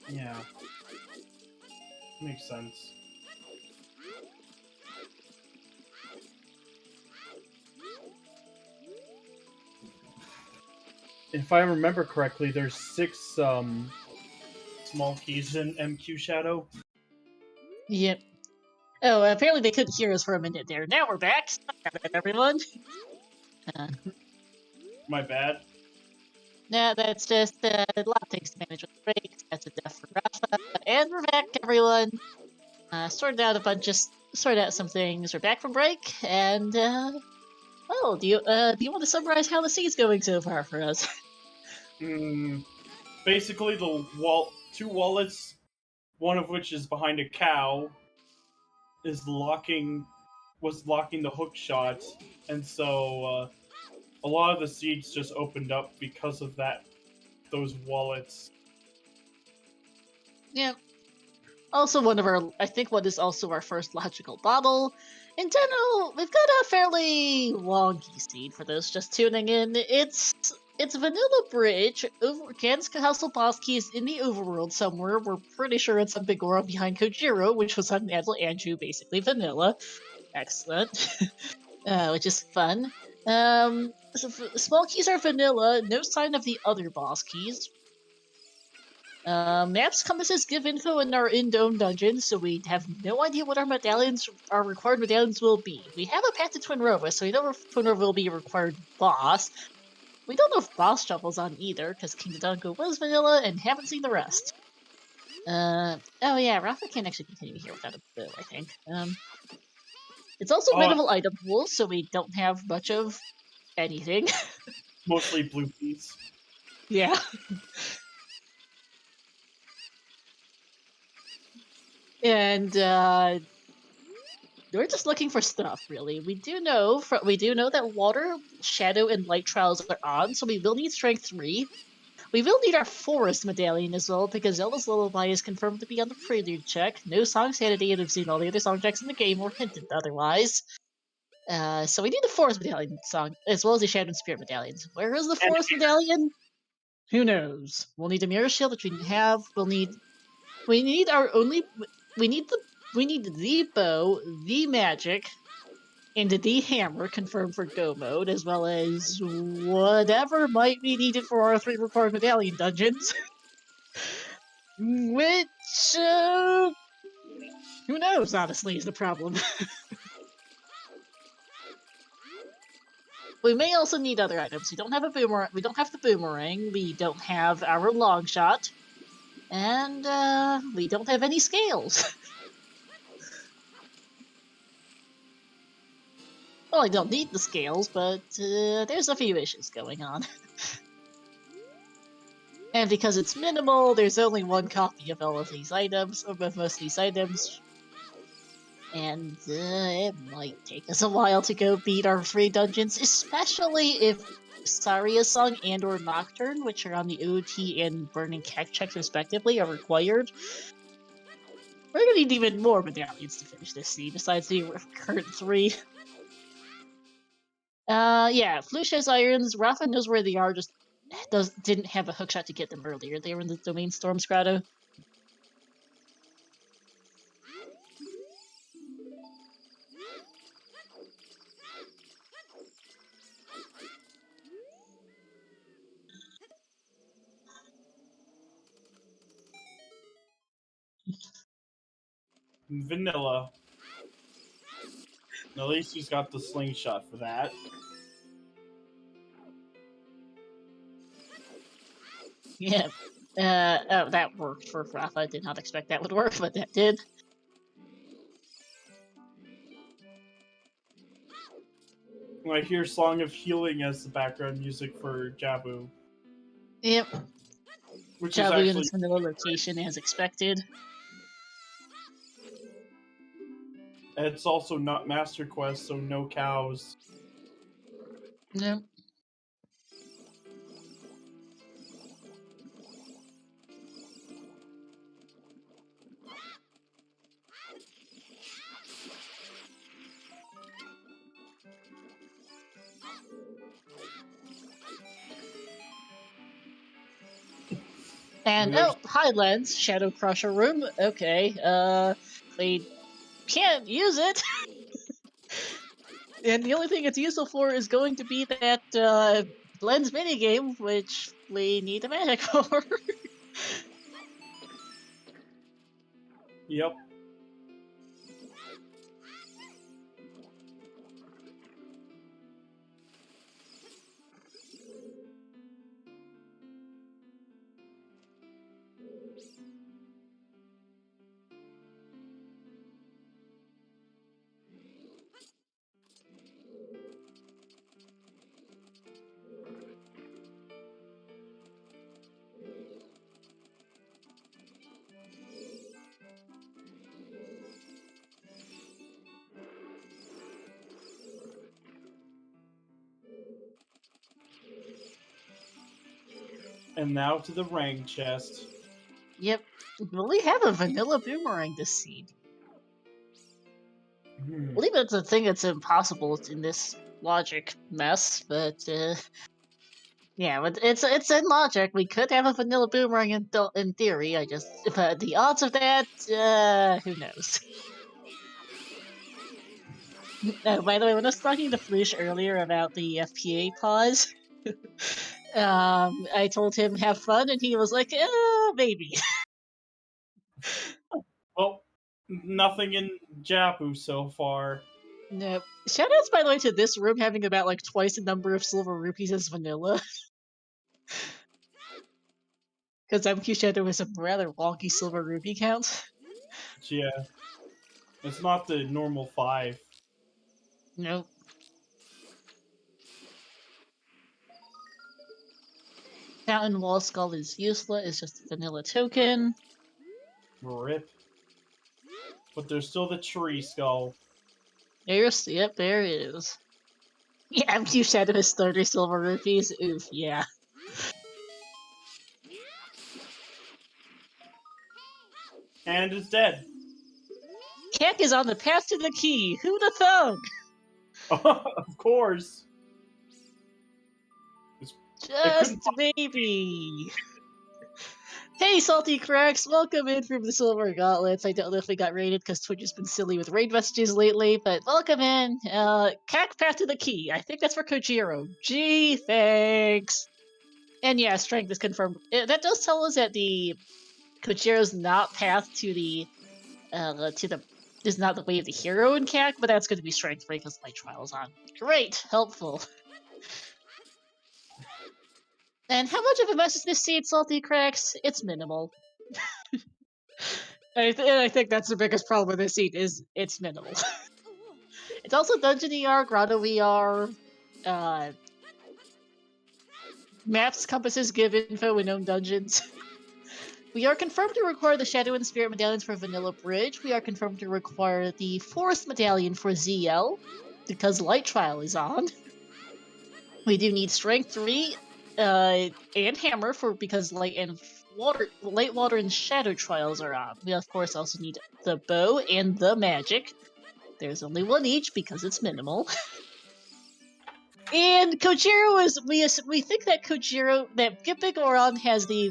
yeah, makes sense. If I remember correctly, there's 6 small keys in MQ Shadow. Yep. Oh, apparently they couldn't hear us for a minute there. Now we're back. Everyone. My bad. Nah, that's just a lot of things to manage with breaks. That's enough for Rafa. And we're back, everyone. Sorted out some things. We're back from break, and oh, do you want to summarize how the scene's going so far for us? Basically, the 2 wallets, one of which is behind a cow, was locking the hook shot, and so a lot of the seeds just opened up because of those wallets. Yeah. Also, I think what is also our first logical bottle. In general, we've got a fairly wonky seed for those just tuning in. It's Vanilla Bridge, Gan's Castle boss keys in the overworld somewhere. We're pretty sure it's a big aura behind Kojiro, which was on Andrew, basically vanilla. Excellent. Which is fun. Small keys are vanilla, no sign of the other boss keys. Maps compasses give info in our in-dome dungeons, so we have no idea what our required medallions will be. We have a path to Twin Rova, so we know if Twin Rova will be a required boss. We don't know if boss shuffle's on either, because King Dodongo was vanilla and haven't seen the rest. Oh yeah, Rafa can't actually continue here without a bow, I think. It's also minimal item pool, so we don't have much of anything. Mostly blue peas. Yeah. And we're just looking for stuff, really. We do know that water, shadow, and light trials are on, so we will need strength 3. We will need our forest medallion as well, because Zelda's Lullaby is confirmed to be on the prelude check. No song sanity, and I've seen all the other song checks in the game or hinted otherwise. So we need the forest medallion song, as well as the shadow and spirit medallions. Where is the forest medallion? Who knows? We'll need a mirror shield, which we didn't have. We need the bow, the magic, and the hammer confirmed for Go mode, as well as whatever might be needed for our 3 required medallion dungeons. Which, who knows, honestly, is the problem. We may also need other items. We don't have a boomerang. We don't have the boomerang. We don't have our long shot. And, we don't have any scales. Well, I don't need the scales, but there's a few issues going on. And because it's minimal, there's only 1 copy of all of these items, or of most of these items. And it might take us a while to go beat our 3 dungeons, especially if Saria's Song and or Nocturne, which are on the OT and Burning Cat checks respectively, are required. We're gonna need even more medallions to finish this scene, besides the current 3. Yeah, Flouche has irons. Rafa knows where they are, just didn't have a hookshot to get them earlier. They were in the Domain Storm Grotto. Vanilla. At least he's got the slingshot for that. Yeah. Oh, that worked for Rafa. I did not expect that would work, but that did. I hear Song of Healing as the background music for Jabu. Yep. Which Jabu is actually in its vanilla location, as expected. it's also not Master Quest, so no cows. Yep. And Highlands Shadow Crusher room. Okay, we can't use it. And the only thing it's useful for is going to be that Lens minigame, which we need a magic for. Yep. And now to the rank chest. Yep. Will we have a vanilla boomerang this seed? I believe it's a thing that's impossible in this logic mess, but yeah, but it's in logic. We could have a vanilla boomerang in theory. But the odds of that, who knows? By the way, when I was talking to Flouche earlier about the FPA pause, I told him have fun, and he was like, maybe. Well, nothing in Japu so far. No. Shoutouts, by the way, to this room having about like twice the number of silver rupees as vanilla. Because MQ Shadow has a rather wonky silver rupee count. Yeah. It's not the normal 5. Nope. Fountain Wall Skull is useless, it's just a vanilla token. Rip. But there's still the tree skull. Yep, there it is. Yeah, MQ Shadow has 30 silver rupees. Oof, yeah. And it's dead. Kek is on the path to the key. Who'da thunk? Of course. Just maybe. Hey, Salty Cracks! Welcome in from the Silver Gauntlets. I don't know if we got raided because Twitch has been silly with raid messages lately, but welcome in. Kek path to the key. I think that's for Kojiro. Gee, thanks. And yeah, strength is confirmed. That does tell us that the Kojiro's not path to the is not the way of the hero in CAC, but that's going to be strength 3 because Light Trial is on. Great, helpful. And how much of a mess is this seed, Salty Cracks? It's minimal. I think that's the biggest problem with this seed is it's minimal. It's also Dungeon ER, Grotto ER, maps, compasses give info in known dungeons. We are confirmed to require the Shadow and Spirit medallions for Vanilla Bridge. We are confirmed to require the Forest medallion for ZL, because Light Trial is on. We do need Strength 3 and Hammer because Light Water and Shadow Trials are on. We of course also need the Bow and the Magic. There's only one each because it's minimal. And Kojiro is we think that Big Oron has the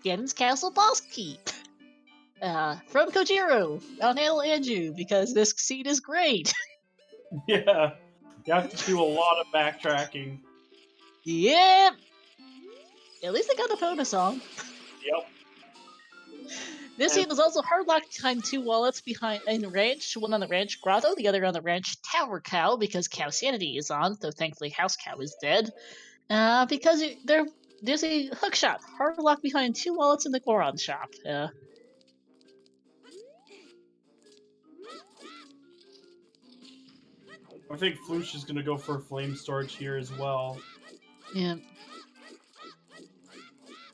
Ganon's Castle boss key. From Kojiro on Hail Anju, because this seed is great. Yeah. You have to do a lot of backtracking. Yep. At least they got the Pona song. Yep. This seed is also hardlocked behind 2 wallets behind in ranch, one on the ranch grotto, the other on the ranch tower cow, because Cow Sanity is on, though thankfully House Cow is dead. Because there's a hook shop, hardlocked behind 2 wallets in the Goron shop. I think Flouche is gonna go for flame storage here as well. Yeah.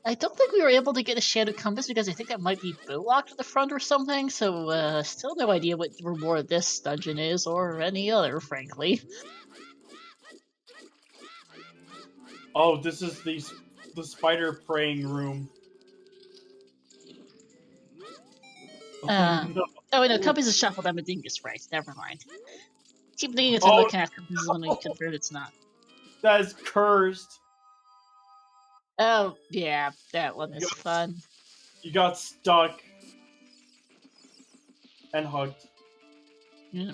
I don't think we were able to get a Shadow Compass because I think that might be boat-locked at the front or something, so still no idea what reward this dungeon is, or any other, frankly. Oh, this is the spider praying room. No. Oh wait, no, Compass is shuffled, I'm a dingus, right, never mind. Keep thinking it's another Compass is when we confirmed it's not. That is cursed. Oh, yeah, that one is Yes. fun. You got stuck and hugged. Yeah.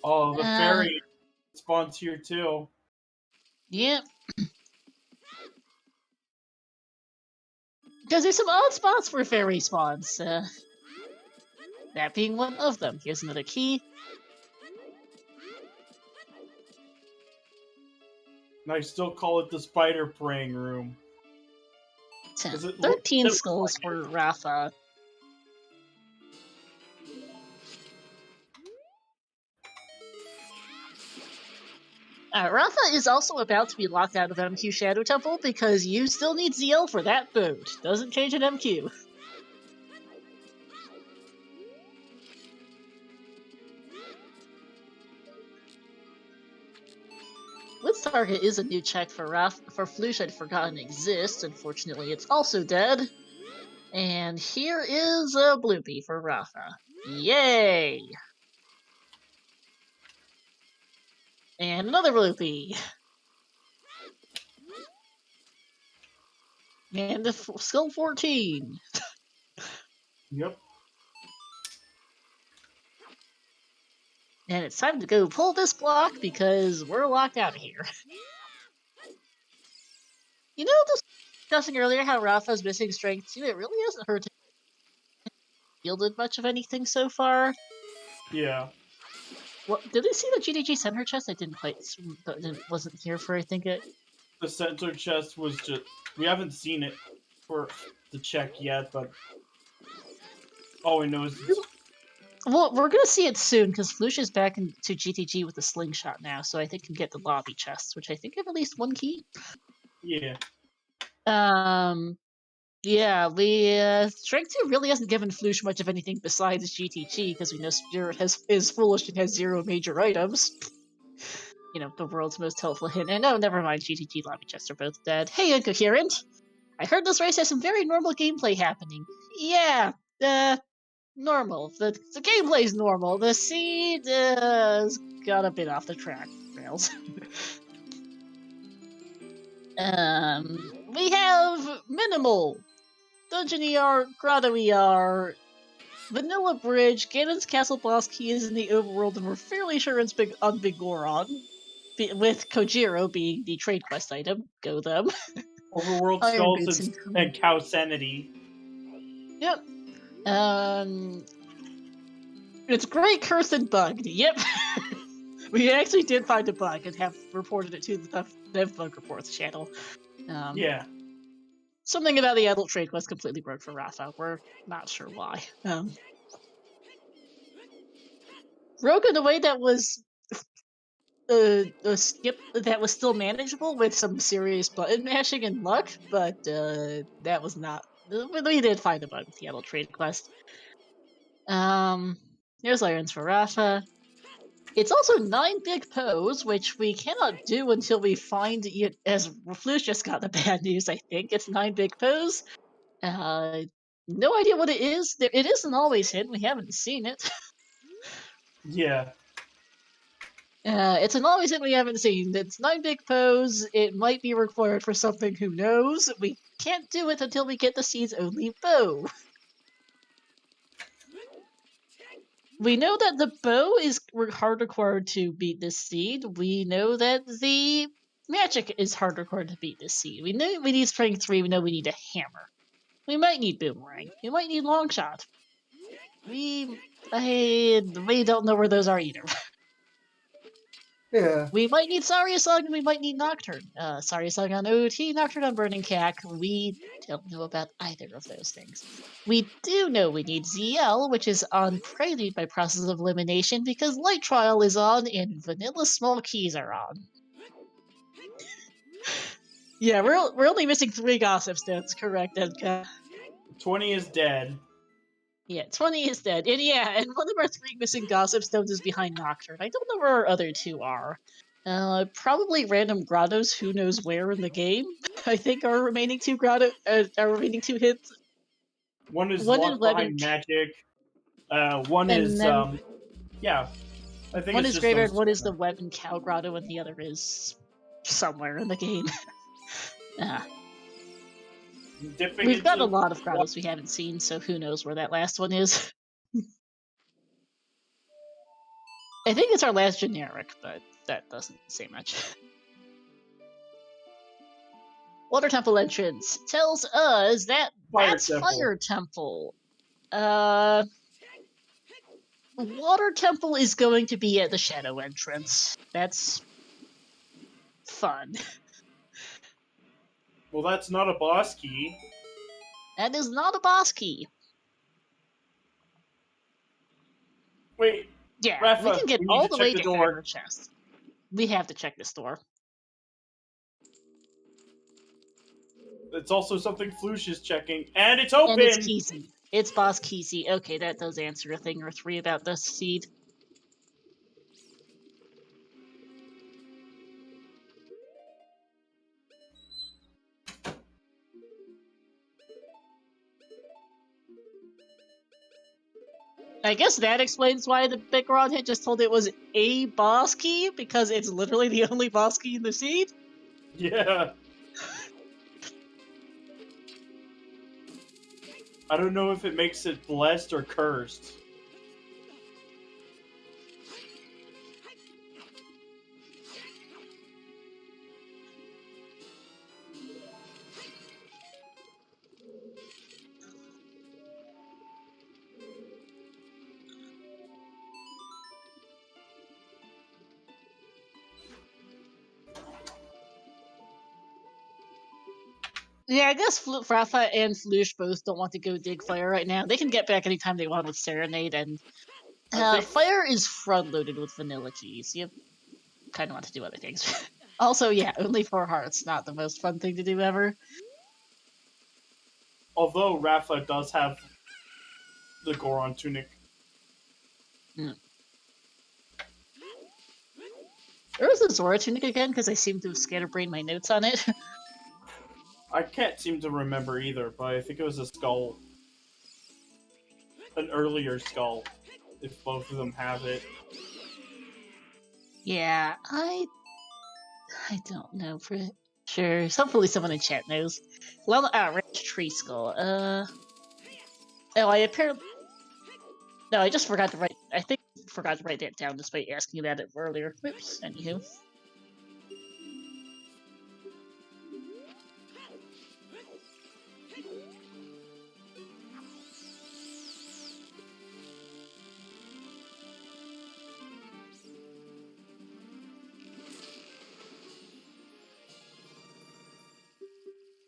Oh, the fairy spawns here too. Yep. Because there's some odd spots for fairy spawns. That being one of them. Here's another key. And I still call it the spider praying room. 13 skulls for Rafa. Rafa is also about to be locked out of MQ Shadow Temple because you still need ZL for that boat. Doesn't change an MQ. With Target is a new check for Flouche I'd forgotten exists. Unfortunately, it's also dead. And here is a bloopy for Rafa. Yay! And another bloopy. And the skill 14. Yep. And it's time to go pull this block because we're locked out of here. You know, just discussing earlier how Rafa's missing strength 2, it really hasn't hurt him. Yielded much of anything so far. Yeah. What, did they see the GDG center chest? I didn't quite, wasn't here for, I think it. The center chest was just, we haven't seen it for the check yet, but all we know is it's... Well, we're gonna see it soon because Flouche is back into GTG with the slingshot now, so I think can get the lobby chests, which I think have at least one key. Yeah. Yeah, we Strength 2 really hasn't given Flouche much of anything besides GTG because we know Spirit is foolish and has 0 major items. You know, the world's most helpful hint. And oh, never mind, GTG lobby chests are both dead. Hey, Incoherent! I heard this race has some very normal gameplay happening. Yeah, normal. The gameplay's normal. The seed has got a bit off the track rails. We have minimal Dungeon ER, Grotto ER, Vanilla Bridge, Ganon's Castle boss key is in the overworld, and we're fairly sure it's on Big Goron, with Kojiro being the trade quest item. Go them. Overworld Skulls and Cow Sanity. Yep. It's great, cursed, and bugged. Yep. We actually did find a bug and have reported it to the Dev Bug Reports channel. Yeah. Something about the adult trade quest completely broke for Rafa. We're not sure why. Rogue in a way that was a skip that was still manageable with some serious button mashing and luck, but that was not. We did find a bug with the adult trade quest. There's irons for Rafa. It's also 9 big pose, which we cannot do until we find it, as Flouche just got the bad news, I think. It's 9 big pose. No idea what it is. It isn't always hidden, we haven't seen it. Yeah. It's an always hidden we haven't seen. It's 9 big pose, it might be required for something, who knows? We can't do it until we get the seed's only bow. We know that the bow is hard required to beat this seed. We know that the magic is hard required to beat this seed. We know we need strength 3. We know we need a hammer. We might need boomerang. We might need long shot. We don't know where those are either. Yeah. We might need Sariasog and we might need Nocturne. Sariasog on OT, Nocturne on Burning Cack. We don't know about either of those things. We do know we need ZL, which is on Prelude by process of elimination, because Light Trial is on and Vanilla Small Keys are on. Yeah, we're only missing 3 Gossip Stones, correct, Edka? 20 is dead. Yeah, 20 is dead. And yeah, and one of our 3 missing Gossip Stones is behind Nocturne. I don't know where our other 2 are. Probably random grottos, who knows where in the game. I think our remaining 2 hits. One is locked behind magic. One is yeah. I think one it's is just Graveyard, those one two. is the Web and Cow Grotto, and the other is somewhere in the game. Ah, Dipping we've got a into lot of grottos we haven't seen, so who knows where that last one is. I think it's our last generic, but that doesn't say much. Water Temple entrance tells us that that's Fire Temple. Water Temple is going to be at the Shadow entrance. That's fun. Well, that's not a boss key. That is not a boss key. Wait, Yeah, Rafa, we can get we need all to the check way the to door. Hammer Chest. We have to check this door. It's also something Flouche is checking, and it's open! And it's Keezy. It's Boss Keezy. Okay, that does answer a thing or three about this seed. I guess that explains why the big rod had just told it was a boss key, because it's literally the only boss key in the seed. Yeah. I don't know if it makes it blessed or cursed. Yeah, I guess Rafa and Flouche both don't want to go dig fire right now. They can get back anytime they want with Serenade, and fire is front-loaded with vanilla keys. You kind of want to do other things. Also, yeah, only 4 hearts, not the most fun thing to do ever. Although Rafa does have the Goron tunic. Where was the Zora tunic again? Because I seem to have scatterbrained my notes on it. I can't seem to remember either, but I think it was a skull. An earlier skull, if both of them have it. Yeah, I don't know for sure. Hopefully someone in chat knows. Well, Ranch Tree Skull. Oh, I apparently... No, I just forgot to write... I think I forgot to write that down despite asking about it earlier. Whoops, anywho.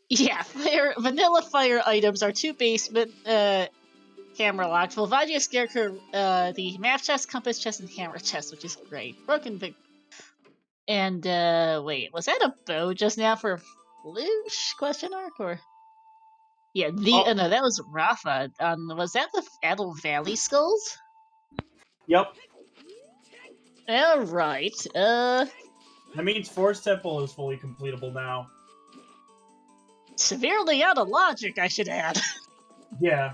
Yeah, vanilla fire items are 2 basement camera locked. Volvagia Scarecrow, the map chest, compass chest, and hammer chest, which is great. Broken big. And wait, was that a bow just now for Flouche? Question mark or? Yeah, no, that was Rafa. Was that the Adel Valley skulls? Yep. All right. That means Force Temple is fully completable now. Severely out of logic, I should add. Yeah.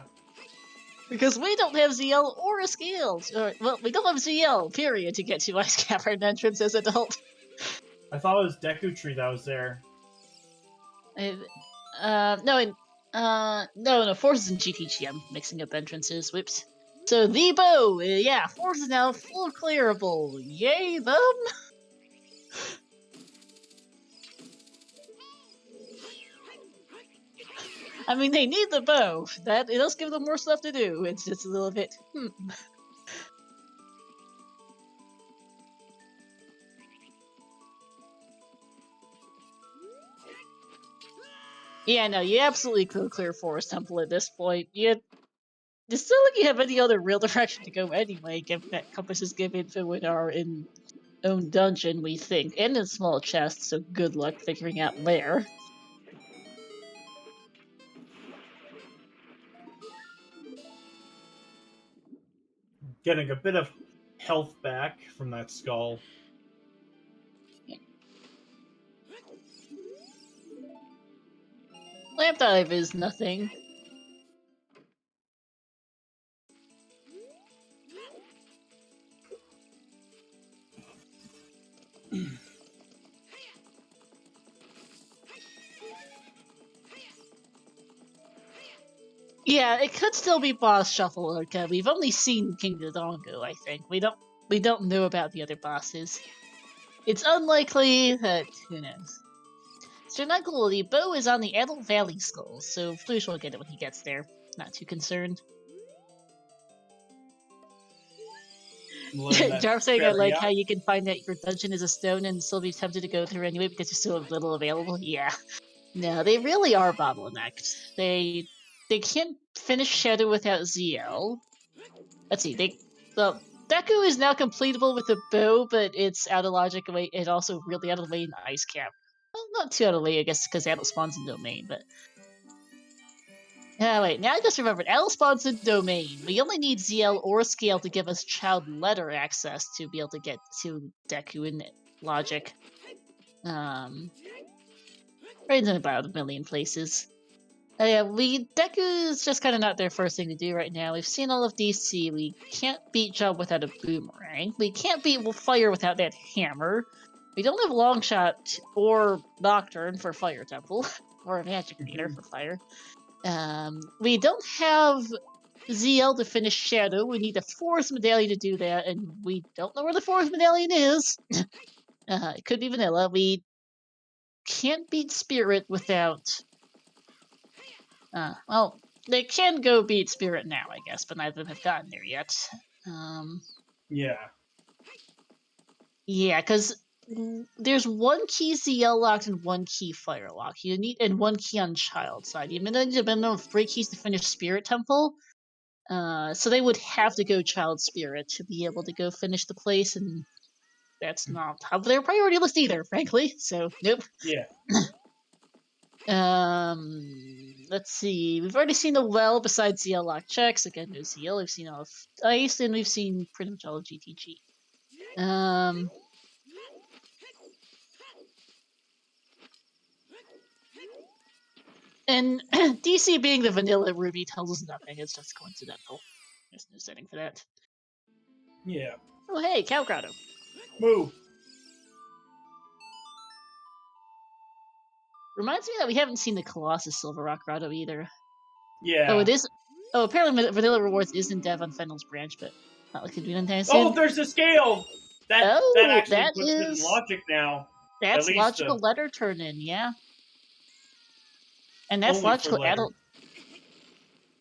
Because we don't have ZL or a Scales. Well, we don't have ZL, period, to get to Ice Cavern entrance as adult. I thought it was Deku Tree that was there. No, Force is in GTG. I'm mixing up entrances. Whoops. So, the bow! Yeah, Force is now full clearable. Yay, them! I mean, they need the bow. It does give them more stuff to do. It's just a little bit. Yeah, no, you absolutely could clear Forest Temple at this point. It's still like you have any other real direction to go anyway, given that compasses give info in our own dungeon, we think, and in small chests, so good luck figuring out where. Getting a bit of health back from that skull. Lamp dive is nothing. Yeah, it could still be boss shuffle. Okay, we've only seen King Dodongo, I think. We don't know about the other bosses. It's unlikely that who knows. Sir Knuckle, the bow is on the Adult Valley Skull, so Flouche will get it when he gets there. Not too concerned. Jarv saying I like how you can find that your dungeon is a stone and still be tempted to go through anyway because there's so little available. Yeah. No, they really are bottlenecked. They can't finish Shadow without ZL. Let's see, Deku is now completable with the bow, but it's out of logic away. It's also really out of the way in the ice cap. Well, not too out of the way, I guess, because Adult spawns in domain, but wait, now I just remembered. Adult spawns in domain. We only need ZL or Scale to give us child letter access to be able to get to Deku in logic. Right in about a million places. Yeah, Deku is just kind of not their first thing to do right now. We've seen all of DC. We can't beat Job without a boomerang. We can't beat Fire without that hammer. We don't have Longshot or Nocturne for Fire Temple, or a Magic Meter for Fire. We don't have ZL to finish Shadow. We need a fourth medallion to do that, and we don't know where the fourth medallion is. It could be Vanilla. We can't beat Spirit without... well, they can go beat Spirit now, I guess, but neither of them have gotten there yet. Yeah. Yeah, because there's one key ZL locked and one key Fire lock. And one key on Child side. You need a minimum of 3 keys to finish Spirit Temple. So they would have to go Child Spirit to be able to go finish the place, and that's not top of their priority list either, frankly. So nope. Yeah. Let's see. We've already seen the well besides ZL lock checks. Again, no ZL. We've seen all of Ice, and we've seen pretty much all of GTG. And DC being the vanilla Ruby tells us nothing. It's just coincidental. There's no setting for that. Yeah. Oh, hey, Cow Grotto. Moo. Reminds me that we haven't seen the Colossus Silver Rock Grotto either. Yeah. Oh, it is. Oh, apparently Vanilla Rewards is in dev on Fennel's branch, but not like it be anytime soon. Oh, there's a scale! That actually puts it in logic now. That's logical letter turn in, yeah. And that's logical adult.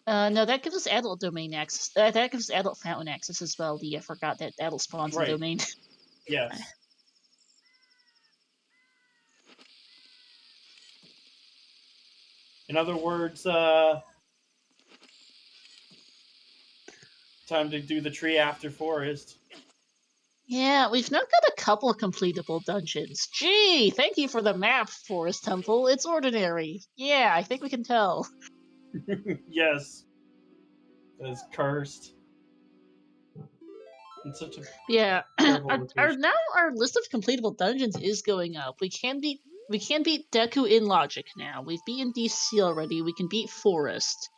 No, that gives us adult domain access. That gives us adult fountain access as well. I forgot that adult spawns in domain. Yes. In other words, time to do the tree after forest. Yeah, we've now got a couple of completable dungeons. Gee, thank you for the map, Forest Temple. It's ordinary. Yeah, I think we can tell. Yes. It's cursed. It's such a our list of completable dungeons is going up. We can beat Deku in logic now. We've beaten DC already. We can beat Forest.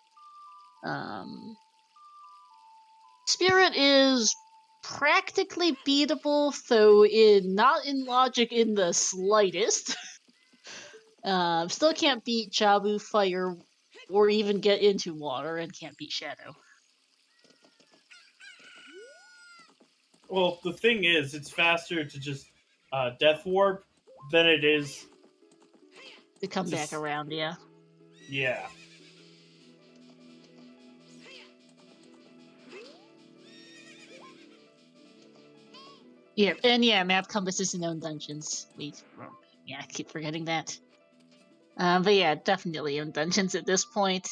Spirit is practically beatable, though not in logic in the slightest. Still can't beat Jabu Fire or even get into water, and can't beat Shadow. Well, the thing is, it's faster to just Death Warp than it is to come back around, yeah. Yeah. Yeah, and yeah, map compasses and own dungeons. I keep forgetting that. But yeah, definitely own dungeons at this point.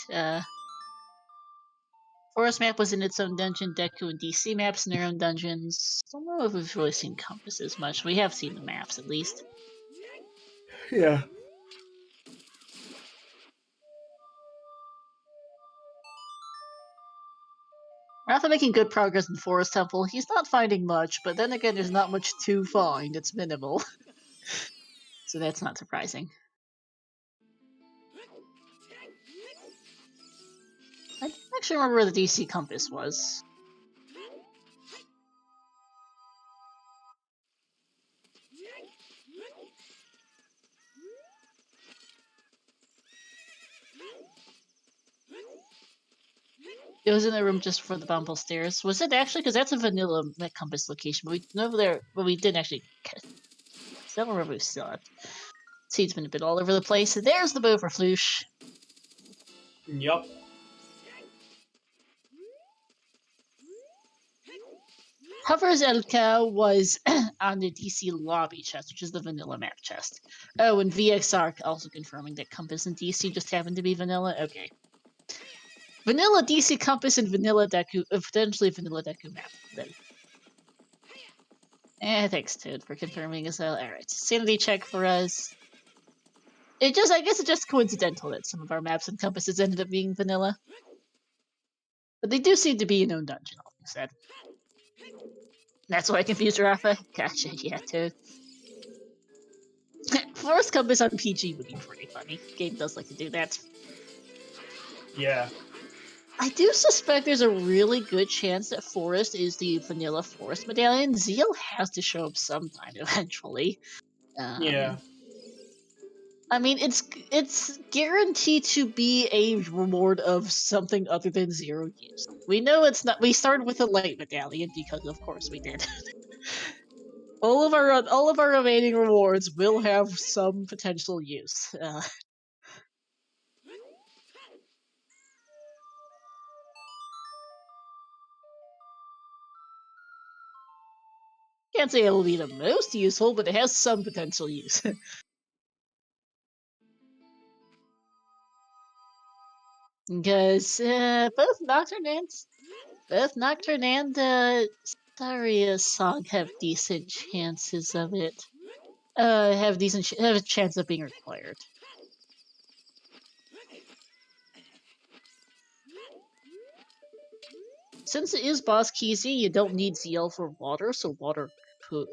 Forest map was in its own dungeon. Deku and DC maps in their own dungeons. Don't know if we've really seen compasses much. We have seen the maps at least. Yeah. Rafa making good progress in Forest Temple. He's not finding much, but then again, there's not much to find. It's minimal. So that's not surprising. I don't actually remember where the DC compass was. It was in the room just before the Bumble stairs. Was it actually? Because that's a vanilla compass location, but we know there, but we didn't actually. I don't remember we saw it. Seed's been a bit all over the place. There's the bow for Flouche. Yup. Hover's Elka was on the DC lobby chest, which is the vanilla map chest. Oh, and VXR also confirming that Compass and DC just happened to be vanilla. Okay. Vanilla DC Compass and vanilla Deku, potentially vanilla Deku map. Then. Thanks, Toad, for confirming as well. Alright, sanity check for us. I guess it's just coincidental that some of our maps and compasses ended up being vanilla. But they do seem to be in own dungeon, all things said. That's why I confused Rafa. Gotcha, yeah, Toad. Forest Compass on PG would be pretty funny. Game does like to do that. Yeah. I do suspect there's a really good chance that Forest is the vanilla Forest medallion. Zeal has to show up sometime eventually. Yeah. I mean, it's guaranteed to be a reward of something other than 0 use. We know it's not. We started with a light medallion because, of course, we did. all of our remaining rewards will have some potential use. Can't say it will be the most useful, but it has some potential use. Because both Nocturne and Saria Song have decent chances of it. Have a chance of being required. Since it is Boss Keezy, you don't need ZL for water, so water could.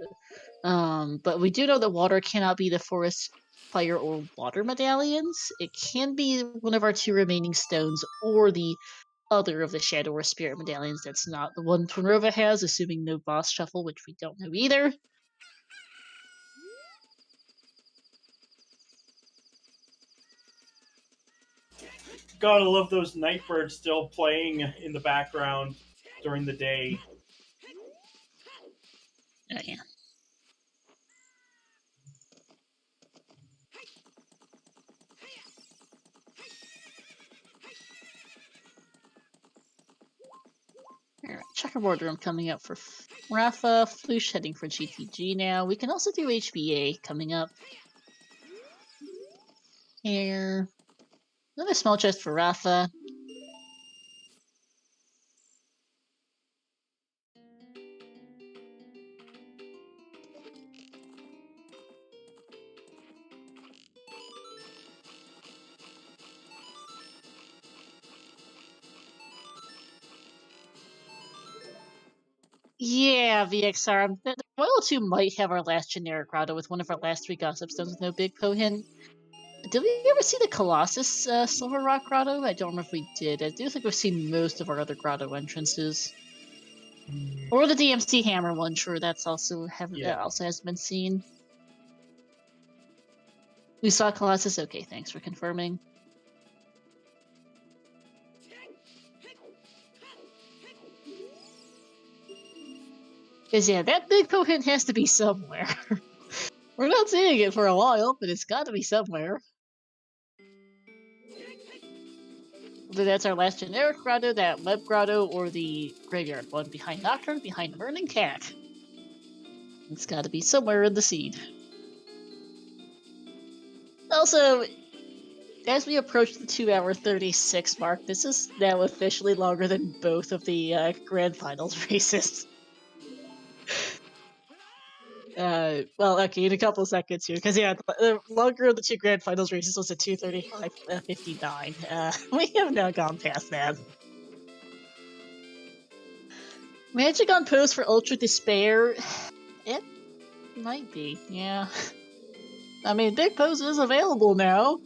But we do know that water cannot be the forest, fire, or water medallions. It can be one of our 2 remaining stones, or the other of the Shadow or Spirit medallions that's not the one Tornova has, assuming no boss shuffle, which we don't know either. Gotta love those Nightbirds still playing in the background during the day. Oh, yeah. Alright, checkerboard room coming up for Rafa. Flouche heading for GTG now. We can also do HBA coming up. Here. Another small chest for Rafa. Yeah, VXR. The Royal 2 might have our last generic grotto with one of our last 3 gossip stones with no big Pohin. Did we ever see the Colossus Silver Rock Grotto? I don't remember if we did. I do think we've seen most of our other grotto entrances. Or the DMC Hammer one, sure, that's also also has been seen. We saw Colossus? Okay, thanks for confirming. Because, yeah, that big Pohin has to be somewhere. We're not seeing it for a while, but it's got to be somewhere. Whether that's our last generic grotto, that web grotto, or the graveyard one behind Nocturne, behind Burning Cat. It's got to be somewhere in the seed. Also, as we approach the 2-hour 36 mark, this is now officially longer than both of the Grand Finals races. Well, okay, in a couple of seconds here, because yeah, the longer of the 2 Grand Finals races was at 2:35:59. We have now gone past that. Magic on post for Ultra Despair? It might be, yeah. I mean, Big Pose is available now.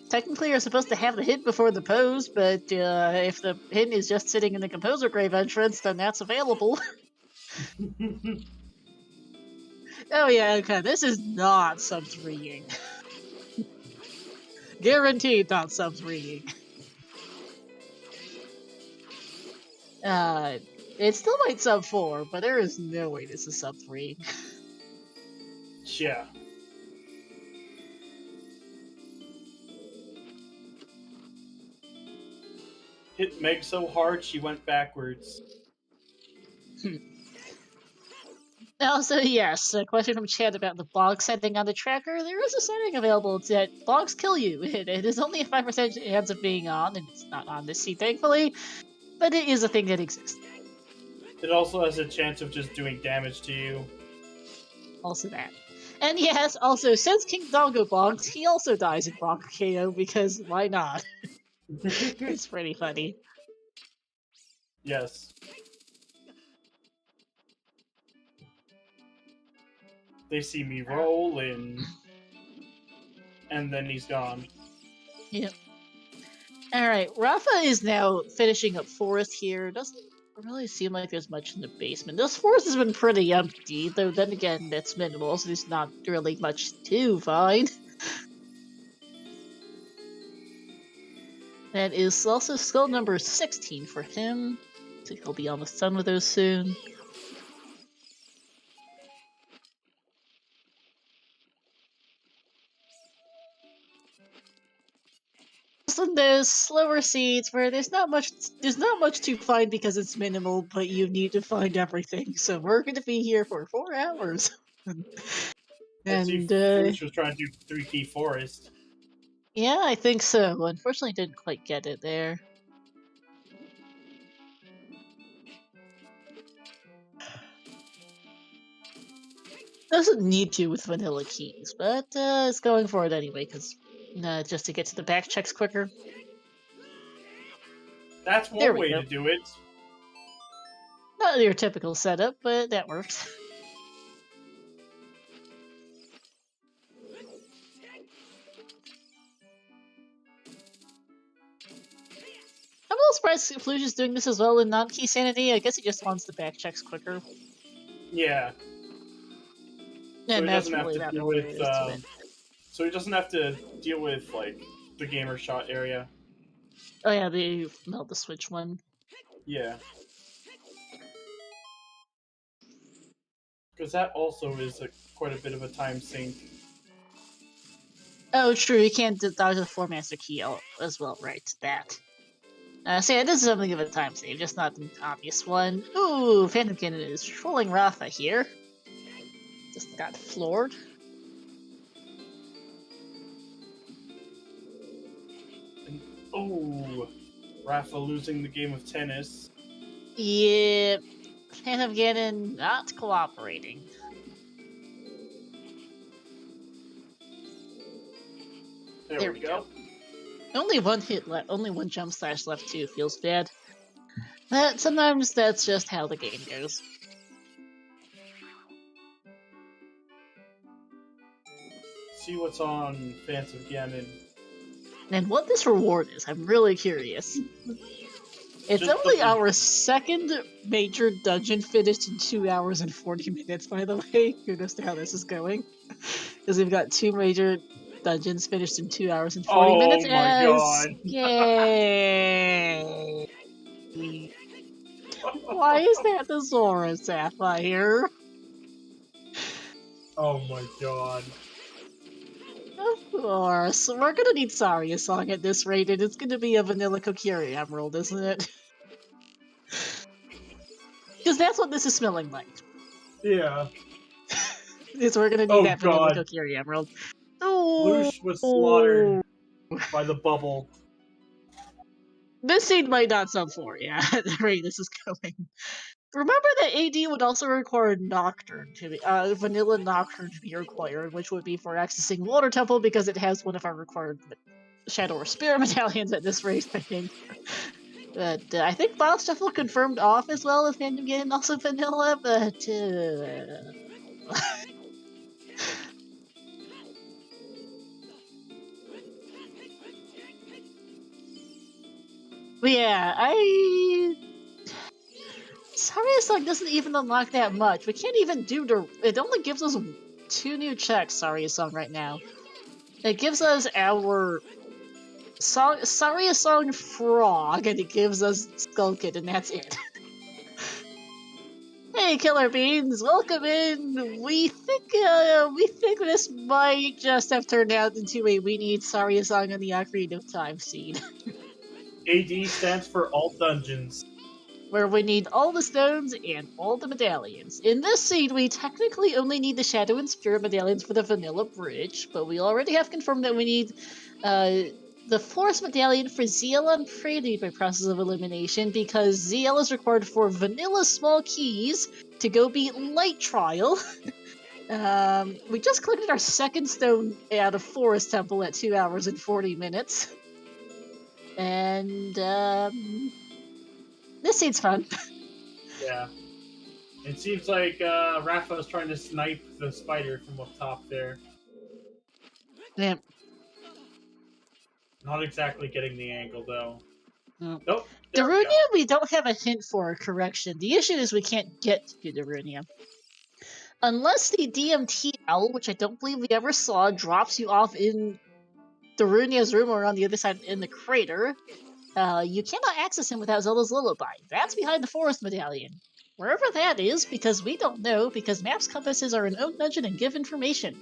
Technically, you're supposed to have the hit before the pose, but if the hit is just sitting in the Composer Grave entrance, then that's available. Oh yeah, okay, this is not sub-3ing. Guaranteed not sub-3ing. It still might sub 4, but there is no way this is sub 3. Yeah. Hit Meg so hard she went backwards. Also, yes, a question from chat about the blog setting on the tracker. There is a setting available that blogs kill you. It is only a 5% chance of being on, and it's not on this seat, thankfully, but it is a thing that exists. It also has a chance of just doing damage to you. Also that. And yes, also, since King Dongo blogs, he also dies in blog KO, because why not? It's pretty funny. Yes. They see me rolling, and then he's gone. Yep. Alright, Rafa is now finishing up forest here. Doesn't really seem like there's much in the basement. This forest has been pretty empty, though then again, that's minimal, so there's not really much to find. That is also skull number 16 for him, so he'll be almost done with those soon. In those slower seeds where there's not much to find because it's minimal, but you need to find everything. So we're going to be here for 4 hours. And Flouche was trying to do 3 key forest. Yeah, I think so. Unfortunately, didn't quite get it there. Doesn't need to with vanilla keys, but it's going for it anyway, because just to get to the back checks quicker. That's one way to do it. Not your typical setup, but that works. I'm a little surprised Flouche is doing this as well in non-key sanity. I guess he just wants the back checks quicker. Yeah. And that's really not all there is to it. So he doesn't have to deal with, like, the gamer shot area. Oh yeah, the switch one. Yeah. Because that also is quite a bit of a time sink. Oh, true, you can't dodge the 4-master key as well, right, that. So yeah, this is something of a time save, just not an obvious one. Ooh, Phantom Cannon is trolling Rafa here. Just got floored. Oh, Rafa losing the game of tennis. Yeah, Phantom Cannon not cooperating. There we go. Only one hit left, only one jump slash left too, feels bad. But sometimes that's just how the game goes. See what's on Phantom Ganon. And what this reward is, I'm really curious. It's Just only our second major dungeon finished in 2 hours and 40 minutes, by the way. Who knows how this is going? Because we've got 2 major dungeons finished in 2 hours and 40 minutes. Oh my god. Yay! Why is that the Zora Sapphire? Oh my god. Of course. We're gonna need Saria song at this rate, and it's gonna be a vanilla Kokiri Emerald, isn't it? Because that's what this is smelling like. Yeah. Is we're gonna need that vanilla Kokiri Emerald. Flouche was slaughtered by the bubble. This seed might not sub 4, yeah, at the rate this is going. Remember that AD would also require Nocturne to be, vanilla Nocturne to be required, which would be for accessing Water Temple because it has one of our required Shadow or Spirit medallions at this rate, I think. But I think Bottle Shuffle confirmed off as well as Phantom Ganon also vanilla, but yeah, Saria's song doesn't even unlock that much. We can't even do it only gives us 2 new checks, Saria's song right now. It gives us our Saria's song Frog, and it gives us Skull Kid, and that's it. Hey, Killer Beans, welcome in. We think this might just have turned out into a "We Need Sorry Song on the Ocarina of Time" scene, AD stands for all dungeons. where we need all the stones and all the medallions. In this scene, we technically only need the Shadow and Spirit medallions for the Vanilla Bridge, but we already have confirmed that we need the Force medallion for ZL and Prelude by process of elimination, because ZL is required for Vanilla Small Keys to go beat Light Trial. We just collected our second stone out of Forest Temple at 2 hours and 40 minutes. And, this scene's fun. Yeah. It seems like Rafa is trying to snipe the spider from up top there. Yeah. Not exactly getting the angle, though. Oh. Nope. There we Darunia, go. we don't have a hint for a correction. The issue is we can't get to Darunia. Unless the DMT owl, which I don't believe we ever saw, drops you off in Darunia's room or on the other side in the crater, you cannot access him without Zelda's Lullaby. That's behind the Forest Medallion. Wherever that is, because we don't know, because maps compasses are an own dungeon and give information.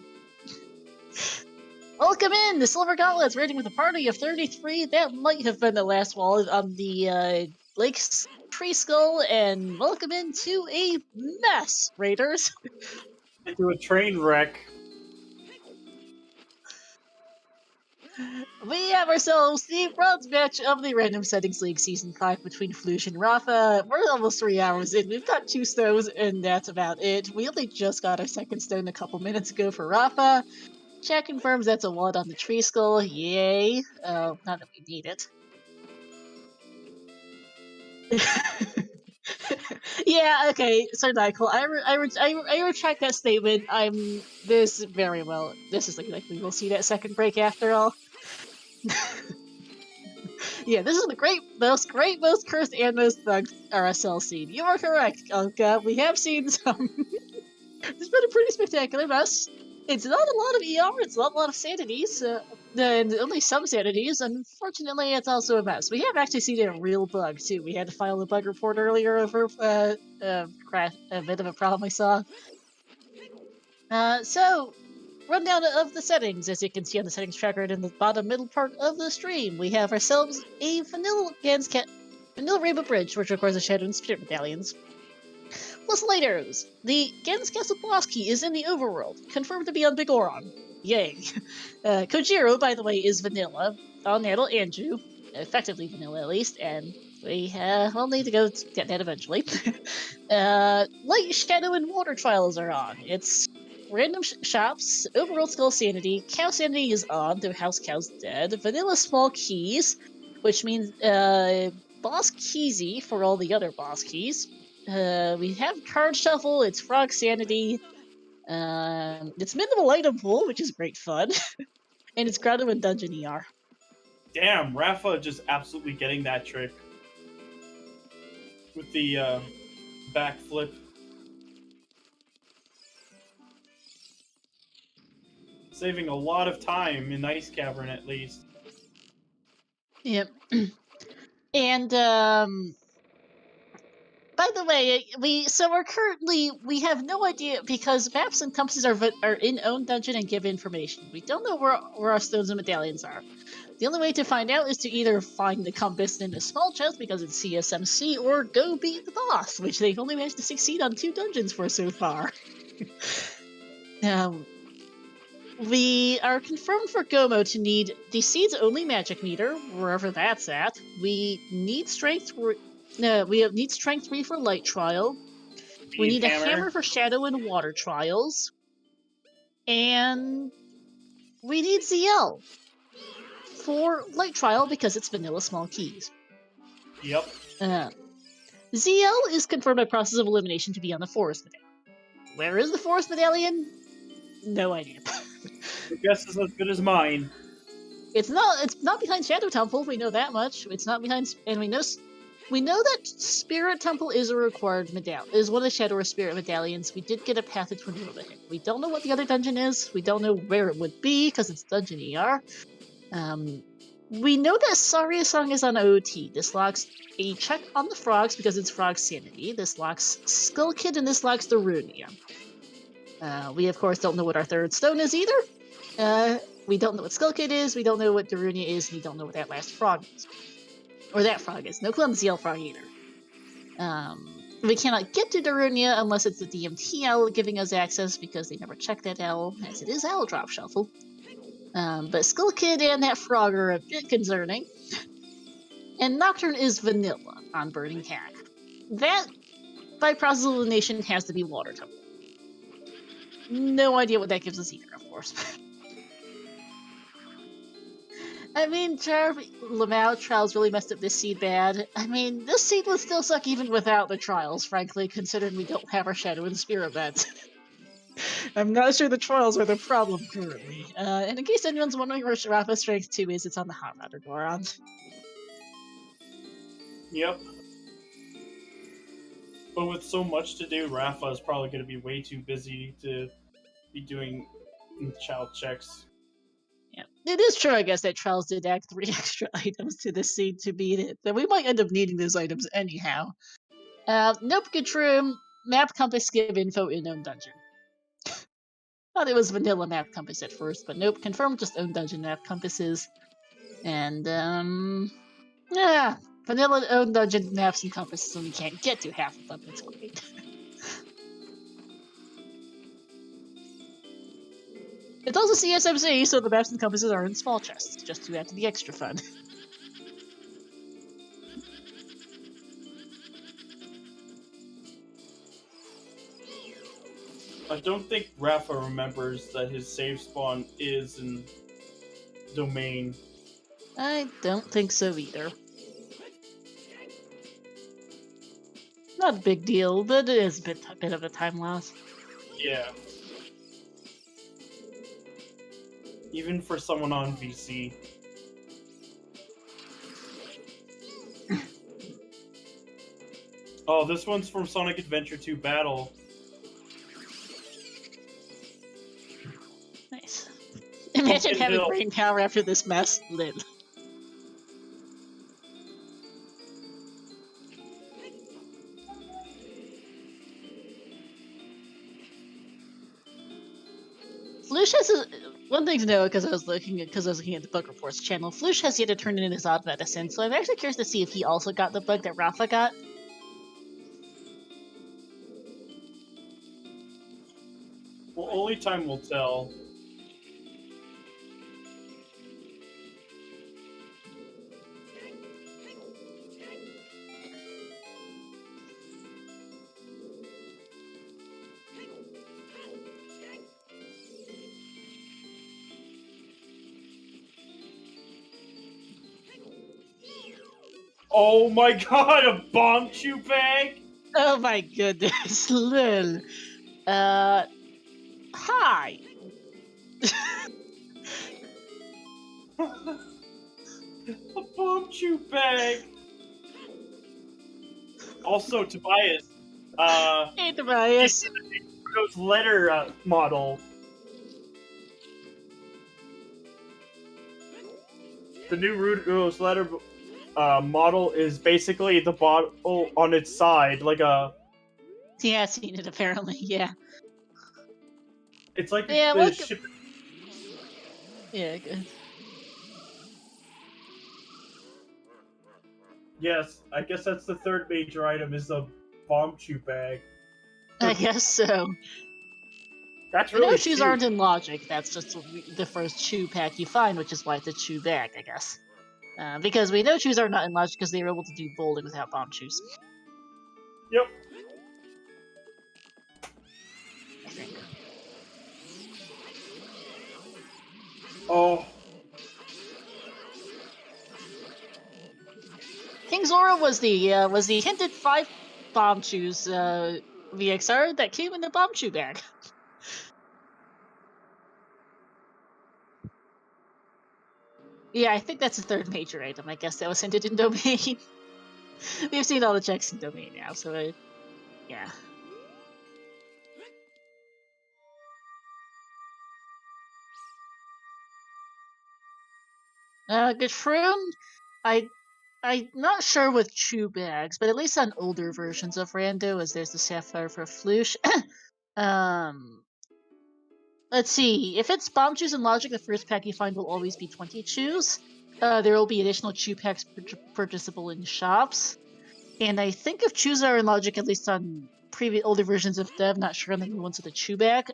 Welcome in! The Silver Gauntlets raiding with a party of 33. That might have been the last wall on the Lake's Tree Skull, and welcome into a mess, Raiders. Into a train wreck. We have ourselves the bronze match of the Random Settings League Season 5 between Flouche and Rafa. We're almost 3 hours in. We've got 2 stones, and that's about it. We only just got our second stone a couple minutes ago for Rafa. Chat confirms that's a 1 on the Tree Skull. Yay. Not that we need it. Yeah, okay, so Nyquil, I retract that statement. This is looking like we will see that second break after all. Yeah, this is the most cursed and most thugged RSL scene. You are correct, Elka. We have seen some. It's been a pretty spectacular mess. It's not a lot of ER, it's not a lot of sanities, and only some sanities. Unfortunately, it's also a mess. We have actually seen a real bug, too. We had to file a bug report earlier over a bit of a problem we saw. So, rundown of the settings. As you can see on the settings tracker in the bottom middle part of the stream, we have ourselves a vanilla Rainbow Bridge, which requires the Shadow and Spirit medallions. Plus Lighters. The Gen's Castle boss key is in the overworld, confirmed to be on Big Oron. Yay. Kojiro, by the way, is vanilla. On Naddle Andrew, effectively vanilla at least, and we'll need to go get that eventually. Light, Shadow, and Water trials are on. It's random shops, overworld Skull Sanity, Cow Sanity is on, though House Cow's dead, vanilla Small Keys, which means Boss Keysy for all the other boss keys. We have Card Shuffle, it's Frog Sanity, it's Minimal Item Pool, which is great fun, and it's Grotto and Dungeon ER. Damn, Rafa just absolutely getting that trick. With the backflip. Saving a lot of time in Ice Cavern, at least. Yep. And, by the way, we have no idea, because maps and compasses are in own dungeon and give information. We don't know where our stones and medallions are. The only way to find out is to either find the compass in a small chest because it's CSMC, or go beat the boss, which they've only managed to succeed on 2 dungeons for so far. We are confirmed for Gomo to need the Seeds Only Magic Meter, wherever that's at. We need Strength. We need Strength 3 for Light Trial. We need a Hammer for Shadow and Water Trials. And we need ZL for Light Trial because it's vanilla Small Keys. Yep. ZL is confirmed by process of elimination to be on the Forest Medallion. Where is the Forest Medallion? No idea. Your guess is as good as mine. It's not behind Shadow Temple, we know that much. It's not behind, and we know that Spirit Temple is a required medallion, is one of the Shadow or Spirit medallions. We did get a Path to Twin World to hit. We don't know what the other dungeon is. We don't know where it would be, because it's Dungeon ER. We know that Saria Song is on OT. This locks a check on the frogs because it's frog sanity. This locks Skull Kid and this locks the Runia. We of course don't know what our third stone is either. We don't know what Skull Kid is, we don't know what Darunia is, and we don't know what that last frog is. Or that frog is. No clue on the ZL frog either. We cannot get to Darunia unless it's the DMTL giving us access because they never checked that L, as it is L drop shuffle. But Skull Kid and that frog are a bit concerning. And Nocturne is vanilla on Burning Cat. That, by process of elimination, has to be water tone. No idea what that gives us either, of course. I mean, Lamau trials really messed up this seed bad. I mean, this seed would still suck even without the trials, frankly, considering we don't have our Shadow and Spear event. I'm not sure the trials are the problem currently. And in case anyone's wondering where Rafa's strength 2 is, it's on the Hot Router Goron. Yep. But with so much to do, Rafa is probably going to be way too busy to be doing child checks. Yeah, it is true, I guess, that trials did add 3 extra items to the seed to beat it, but we might end up needing those items anyhow. Nope, Gutroom, map compass give info in own dungeon. Thought it was vanilla map compass at first, but nope, confirmed just own dungeon map compasses. And, yeah, vanilla own dungeon maps and compasses when we can't get to half of them, it's great. It's also CSMC, so the maps and compasses are in small chests, just to add to the extra fun. I don't think Rafa remembers that his save spawn is in domain. I don't think so either. Not a big deal, but it is a bit of a time loss. Yeah. Even for someone on VC. Oh, this one's from Sonic Adventure 2 Battle. Nice. Imagine having brain power after this mess. Lit. Flouche has one thing to know because I was looking at the bug reports channel. Flouche has yet to turn in his odd medicine, so I'm actually curious to see if he also got the bug that Rafa got. Well, only time will tell. Oh my god, a bomb chew bag? Oh my goodness, Lil. Hi. A bomb chew bag. Also, Tobias. Hey, Tobias. Those letter model. The new Rudose letter model is basically the bottle on its side, like a. He has seen it apparently. Yeah. It's like Yeah, the ship. Yeah, good. Yes, I guess that's the third major item is the bomb chew bag. I guess so. That's really no shoes cute. aren't in logic. That's just the first chew pack you find, which is why it's a chew bag, I guess. Because we know shoes are not in logic because they were able to do bowling without bomb shoes. Yep. I think. Oh. King Zora was the hinted 5 bomb shoes VXR that came in the bomb shoe bag. Yeah, I think that's the third major item. I guess that was hinted in domain. We've seen all the checks in domain now, so yeah. Good fruit. I'm not sure with chew bags, but at least on older versions of Rando, as there's the Sapphire for Flouche. Let's see. If it's Bomb Chews and Logic, the first pack you find will always be 20 chews. There will be additional chew packs purchasable in shops. And I think if chews are in Logic, at least on older versions of Dev, not sure on the new ones with the chew bag.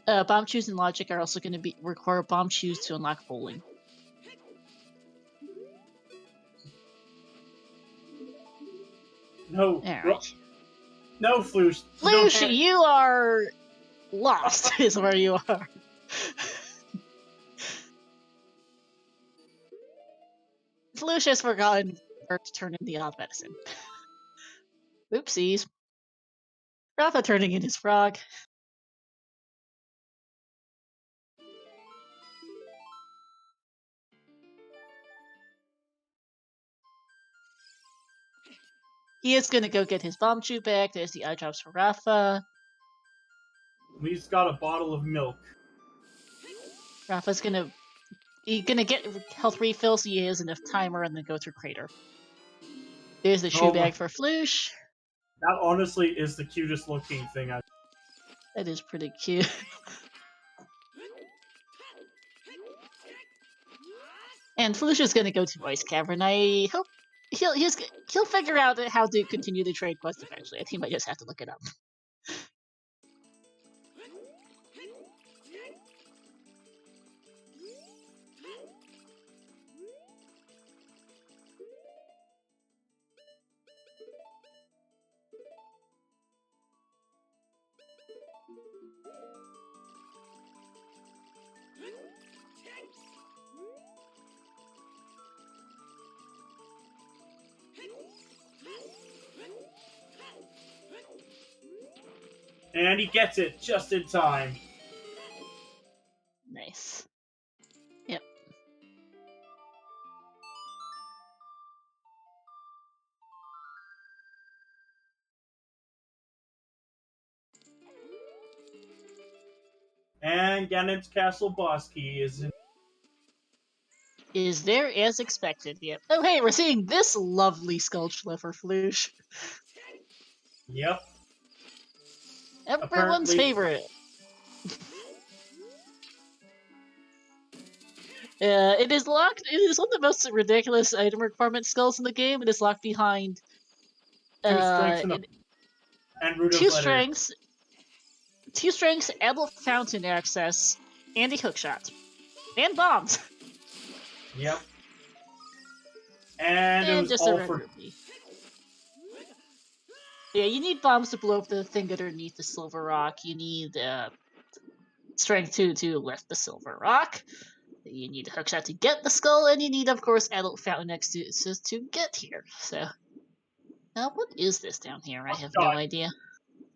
Bomb Chews and Logic are also going to require Bomb Chews to unlock bowling. No. Alright. No, Flouche. Flouche, you are lost, is where you are. Flouche has forgotten where to turn in the odd medicine. Oopsies. Rafa turning in his frog. He is gonna go get his bomb chew back. There's the eye drops for Rafa. We've got a bottle of milk. Rafa's gonna get health refill so he has enough timer and then go through Crater. There's the chew bag for Flouche. That honestly is the cutest looking thing That is pretty cute. And Flouche is gonna go to Ice Cavern. I hope he'll figure out how to continue the trade quest eventually. I think he might just have to look it up. And he gets it just in time. Nice. Yep. And Ganon's Castle boss key is there as expected. Yep. Oh hey, we're seeing this lovely sculpture for Flouche. Yep. Everyone's favorite. It is locked. It is one of the most ridiculous item requirement skulls in the game. It is locked behind and root of letter. Two strengths, adult fountain access, and a hookshot, and bombs. Yep. And it was just all a red rupee. Yeah, you need bombs to blow up the thing underneath the silver rock. You need strength to lift the silver rock. You need a hookshot to get the skull, and you need, of course, adult fountain next to get here. So, now what is this down here? I have no idea.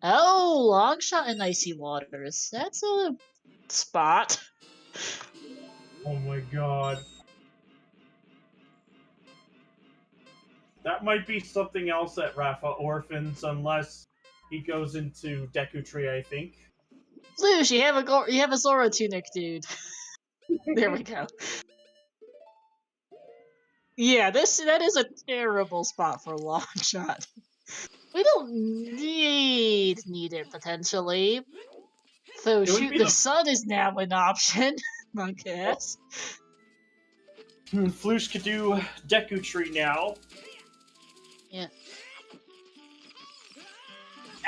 Oh, long shot in icy waters. That's a spot. Oh my god. That might be something else that Rafa orphans, unless he goes into Deku Tree, I think. Flouche, you have a Zoro tunic, dude. There we go. Yeah, that is a terrible spot for a long shot. We don't need it potentially. So shoot the sun is now an option, I guess. Flouche could do Deku Tree now. Yeah.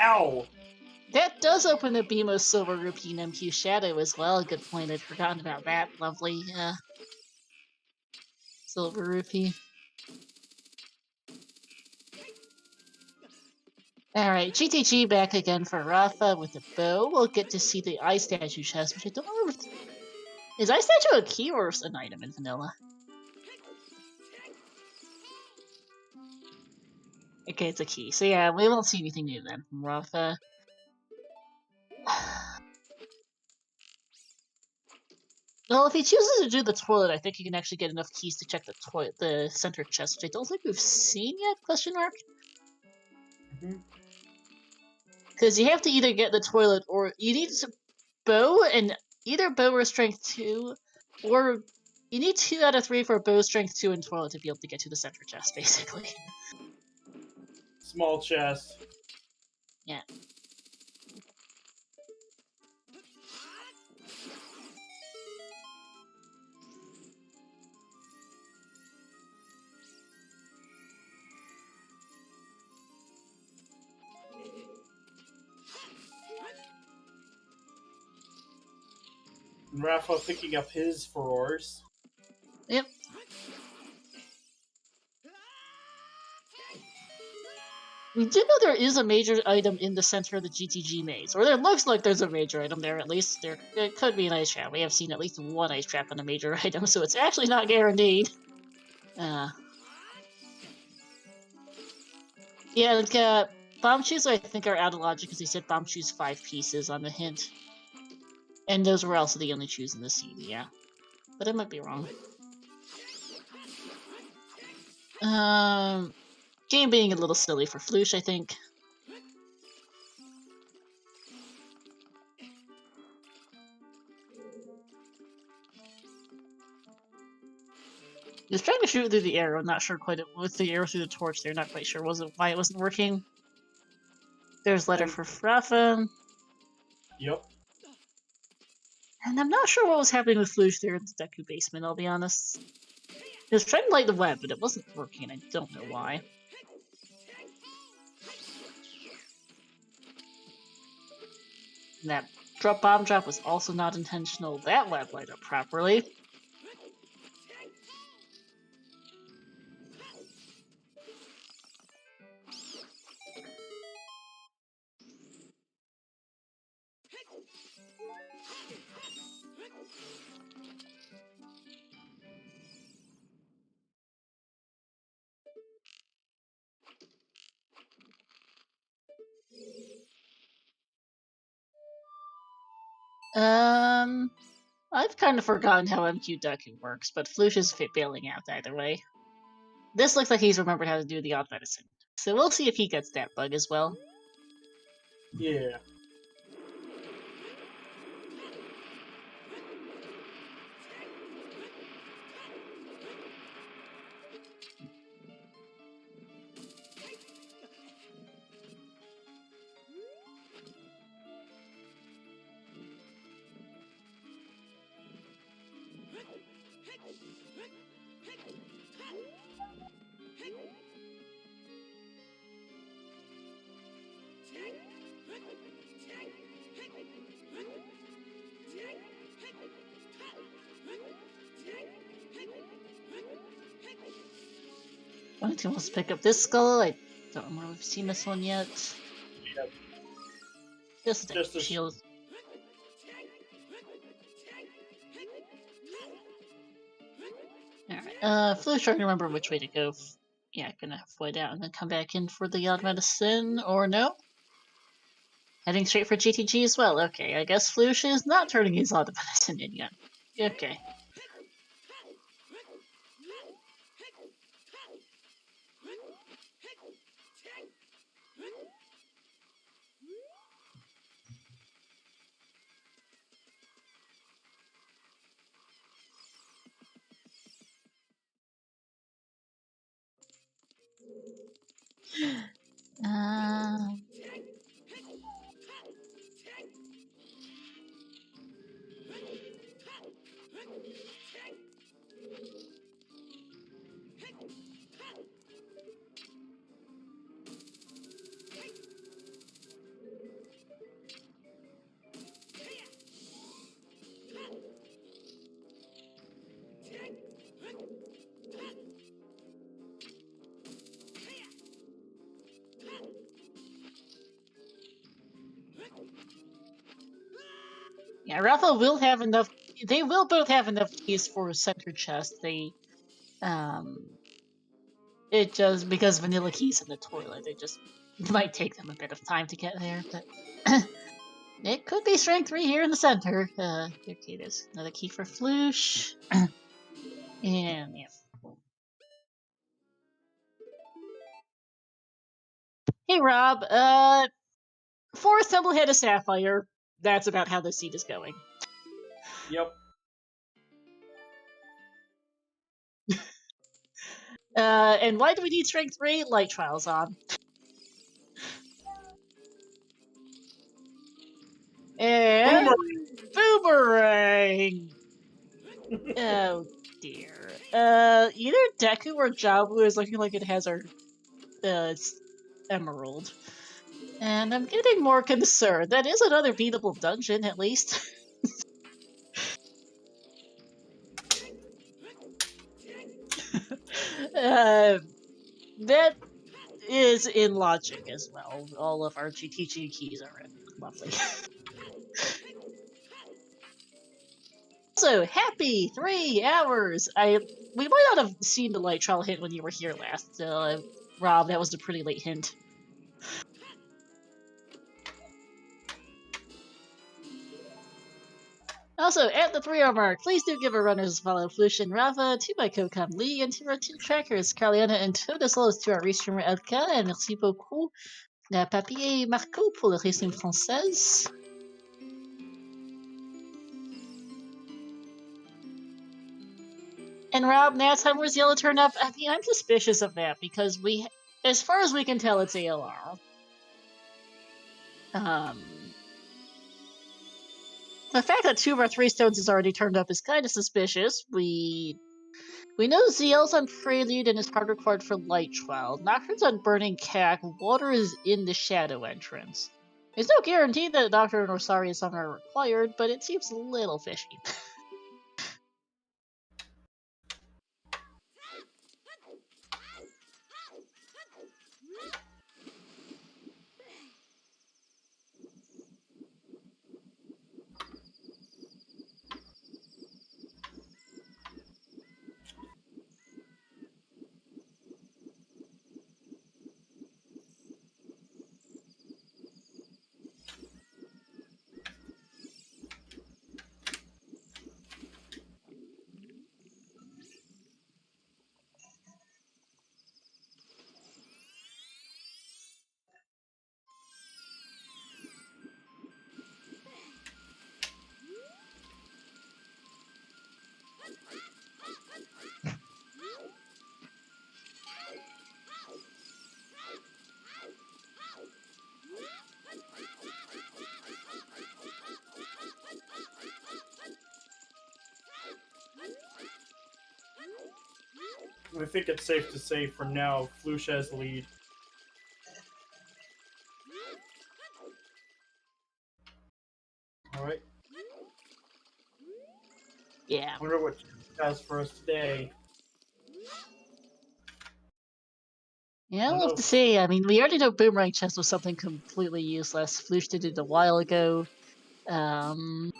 Ow! That does open the Beamos Silver Rupee and MQ Shadow as well. Good point, I'd forgotten about that. Lovely, Silver Rupee. Alright, GTG back again for Rafa with the bow. We'll get to see the Eye Statue chest, which I don't remember if... Is Eye Statue a key or an item in vanilla? Okay, it's a key. So yeah, we won't see anything new then from Rafa. Well, if he chooses to do the toilet, I think he can actually get enough keys to check the center chest, which I don't think we've seen yet, question mark? Because you have to either get the toilet or you need bow, and either bow or strength 2 Or you need 2 out of 3 for bow strength 2 and toilet to be able to get to the center chest, basically. Small chest. Yeah. Rafa picking up his furores. Yep. We do know there is a major item in the center of the GTG maze, or there looks like there's a major item there at least. There could be an ice trap. We have seen at least one ice trap on a major item, so it's actually not guaranteed. Yeah, like, bomb shoes I think are out of logic because he said bomb shoes 5 pieces on the hint. And those were also the only shoes in the scene, yeah. But I might be wrong. Game being a little silly for Flouche, I think. He was trying to shoot through the arrow, not sure quite with the arrow through the torch there, not quite sure why it wasn't working. There's letter for Rafa. Yep. And I'm not sure what was happening with Flouche there in the Deku basement, I'll be honest. He was trying to light the web, but it wasn't working, and I don't know why. And that bomb drop was also not intentional. That web light up properly. I've kind of forgotten how MQ Deku works, but Flouche is bailing out either way. This looks like he's remembered how to do the odd medicine, so we'll see if he gets that bug as well. Yeah. Wanted to almost pick up this skull. I don't remember if we've seen this one yet. Yep. Just a shield. Alright, Flouche trying to remember which way to go. Yeah, gonna void out and then come back in for the odd medicine, or no? Heading straight for GTG as well. Okay, I guess Flouche is not turning his odd medicine in yet. Okay. Yeah, Rafa will have enough. They will both have enough keys for center chest. It just because vanilla keys in the toilet, it just might take them a bit of time to get there. But it could be strength 3 here in the center. Okay, there's another key for Flouche, and yeah. Hey Rob, 4 Thimblehead of Sapphire. That's about how the seed is going. Yep. And why do we need strength 3? Light trials on. And boomerang! Oh dear. Either Deku or Jabu is looking like it has our emerald. And I'm getting more concerned. That is another beatable dungeon, at least. That is in logic as well. All of our GTG keys are in. Lovely. Also, happy 3 hours! We might not have seen the light trial hint when you were here last, Rob. That was a pretty late hint. Also, at the 3 hour mark, please do give a runners follow Flouche and Rafa, to my co-com Lee, and to our 2 trackers, Carliana and Toad, as well as to our restreamer Elka, and merci beaucoup, Papier et Marco pour le résumé française. And Rob, now time where's Yellow turn up? I mean, I'm suspicious of that, because as far as we can tell, it's ALR. The fact that 2 of our 3 stones is already turned up is kind of suspicious. We know ZL's on Prelude and is hard required for Light Trial. Nocturne's on Burning Cack. Water is in the Shadow entrance. There's no guarantee that Nocturne or Sari is somewhere required, but it seems a little fishy. I think it's safe to say for now, Flouche has the lead. Alright. Yeah. I wonder what she has for us today. Yeah, I'll have to see. I mean, we already know Boomerang Chest was something completely useless. Flouche did it a while ago. Who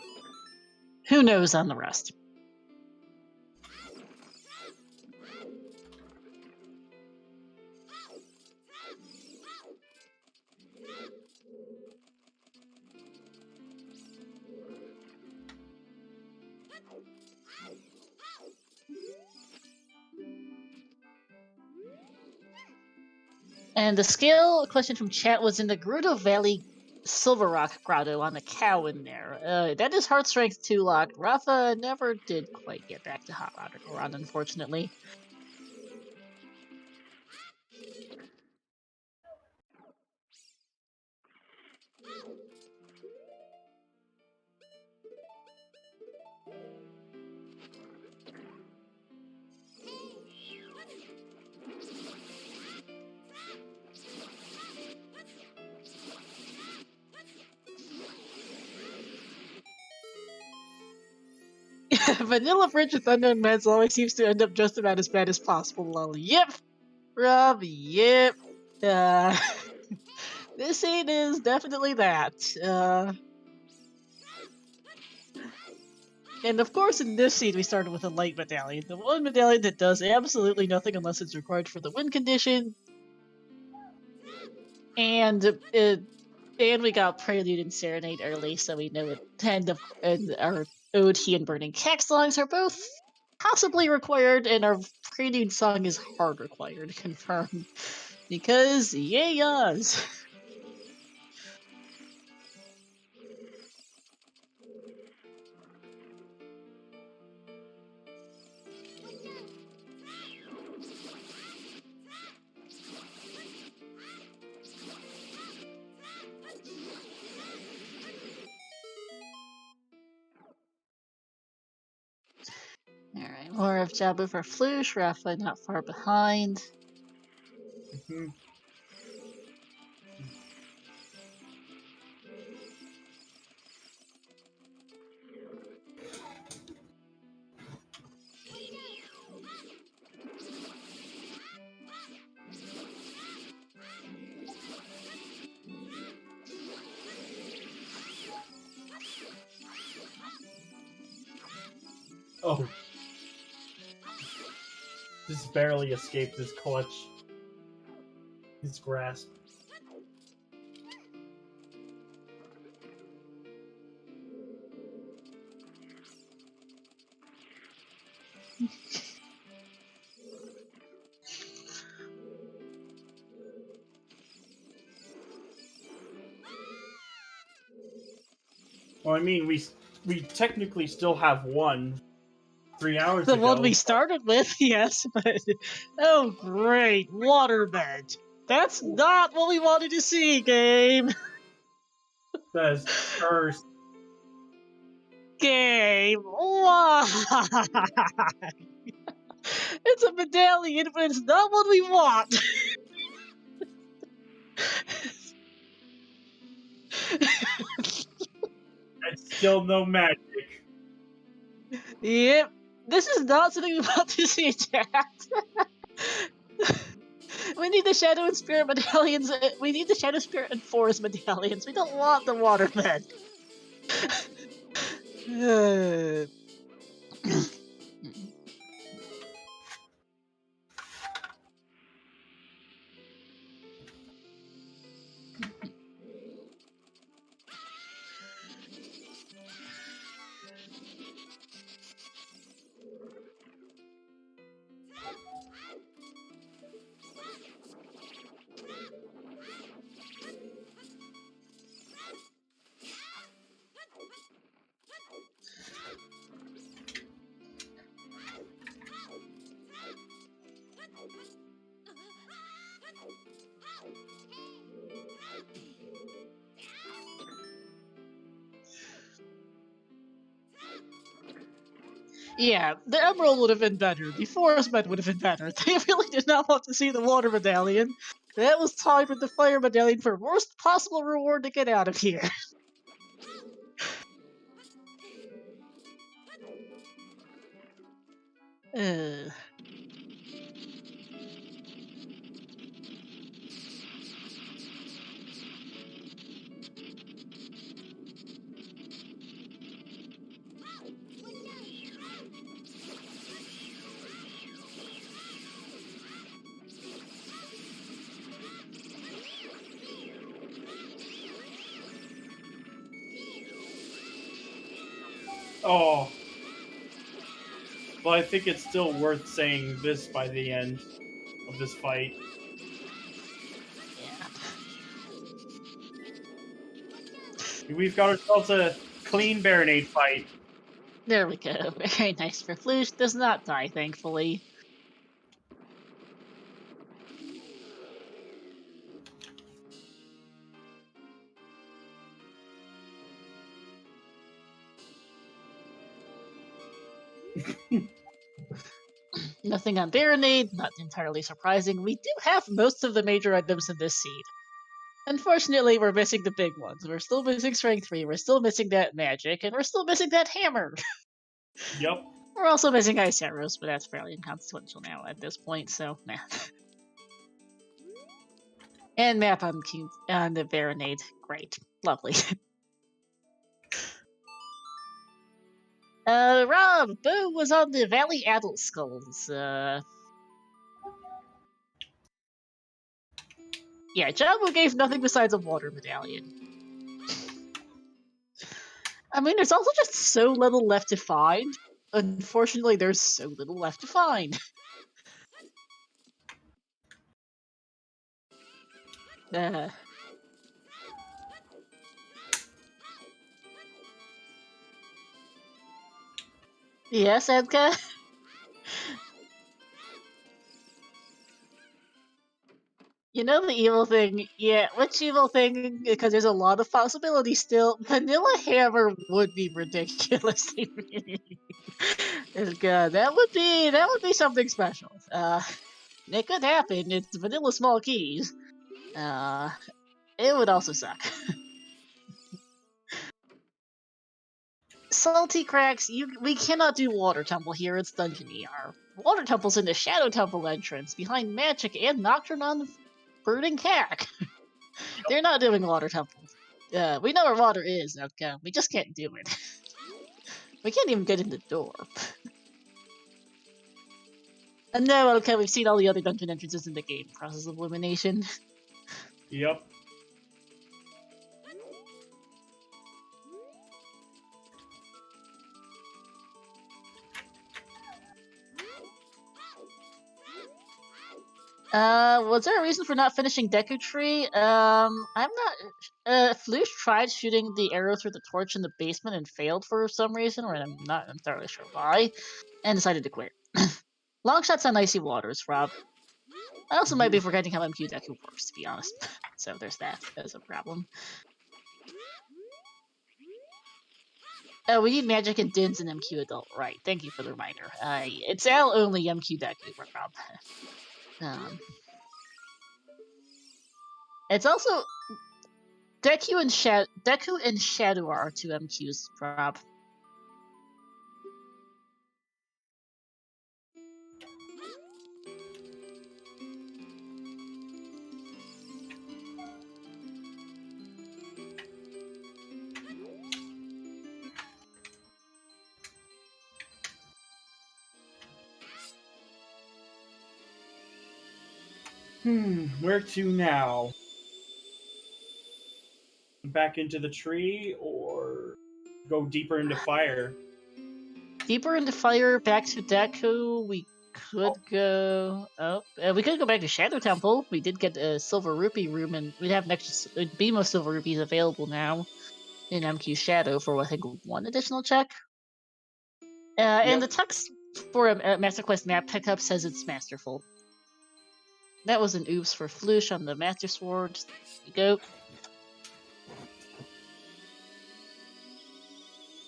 knows on the rest? And the skill question from chat was in the Gerudo Valley Silver Rock Grotto on the cow in there. That is Heart Strength 2 locked. Rafa never did quite get back to Hot Rod, unfortunately. Vanilla Bridge with Unknown Meds always seems to end up just about as bad as possible, lol. Yep! Rob, yep. This scene is definitely that. And of course, in this scene, we started with a light medallion. The one medallion that does absolutely nothing unless it's required for the win condition. And we got Prelude and Serenade early, so we know and our OT and Burning Cack songs are both possibly required, and our Prelude song is hard required, confirmed. Because, yas! Alright, more of Jabu for Flouche, Rafa not far behind. Mhm. Oh. Just barely escaped his clutch. His grasp. Well, I mean, we technically still have one 3 hours The ago. one we started with, yes, but oh great, waterbed. That's not what we wanted to see, game. Says cursed. Game, why? It's a medallion, but it's not what we want. It's still no magic. Yep, this is not something we want to see, chat. We need the Shadow and Spirit medallions. We need the Shadow, Spirit, and Forest medallions. We don't want the waterbed. Yeah, the Emerald would have been better. The Forest Med would have been better. They really did not want to see the Water Medallion. That was tied with the Fire Medallion for worst possible reward to get out of here. uh... Oh. But I think it's still worth saying this by the end of this fight. Yeah. We've got ourselves a clean Baronade fight. There we go. Very nice for Flouche. Does not die, thankfully. Nothing on Baronade, not entirely surprising. We do have most of the major items in this seed. Unfortunately, we're missing the big ones. We're still missing Strength 3, we're still missing that magic, and we're still missing that hammer. Yep. We're also missing Ice Arrows, but that's fairly inconsequential now at this point, so nah. And map on the Baronade. Great. Lovely. Rob, Boo was on the Valley Adult Skulls. Yeah, Jabu gave nothing besides a water medallion. I mean, there's also just so little left to find. Unfortunately, there's so little left to find. Yes, Edka? You know the evil thing? Yeah, which evil thing? Because there's a lot of possibilities still. Vanilla Hammer would be ridiculously good. That would be something special. It could happen. It's vanilla small keys. It would also suck. Salty Cracks, we cannot do Water Temple here, it's Dungeon ER. Water Temple's in the Shadow Temple entrance, behind Magic and Nocturne on the Burning Cack. They're not doing Water Temple. We know where water is, okay? We just can't do it. We can't even get in the door. And no, okay, we've seen all the other dungeon entrances in the game. Process of elimination. Yep. Was there a reason for not finishing Deku Tree? I'm not. Flouche tried shooting the arrow through the torch in the basement and failed for some reason, or I'm not entirely sure why, and decided to quit. Long shots on icy waters, Rob. I also might be forgetting how MQ Deku works, to be honest. So there's that as a problem. We need Magic and Dins and MQ Adult, right? Thank you for the reminder. It's Al only MQ Deku, Rob. It's also Deku and Shadow are our two MQs, Rob. Where to now? Back into the tree or go deeper into fire? Deeper into fire, back to Deku. We could go. We could go back to Shadow Temple. We did get a Silver Rupee room, and we have an extra beam of Silver Rupees available now in MQ Shadow for I think one additional check. And the text for a Master Quest map pickup says it's masterful. That was an oops for Flouche on the Master Sword. There you go.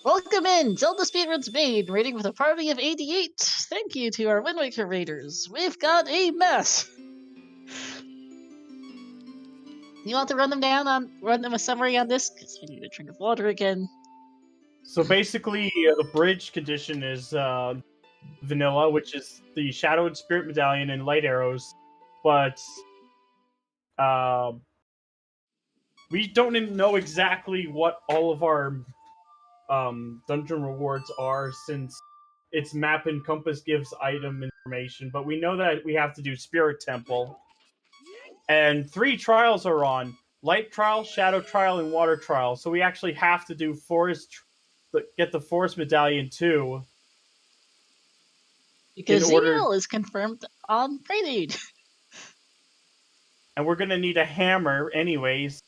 Welcome in, ZeldaSpeedRuns main, raiding with a party of 88. Thank you to our Wind Waker raiders. We've got a mess. You want to run them a summary on this? Because I need a drink of water again. So basically, the bridge condition is vanilla, which is the Shadow and Spirit Medallion and Light Arrows, but we don't know exactly what all of our dungeon rewards are, since its map and compass gives item information, but we know that we have to do Spirit Temple. And 3 trials are on: Light Trial, Shadow Trial, and Water Trial. So we actually have to do get the Forest Medallion too. Because Zero is confirmed on Prelude. And we're going to need a hammer anyways,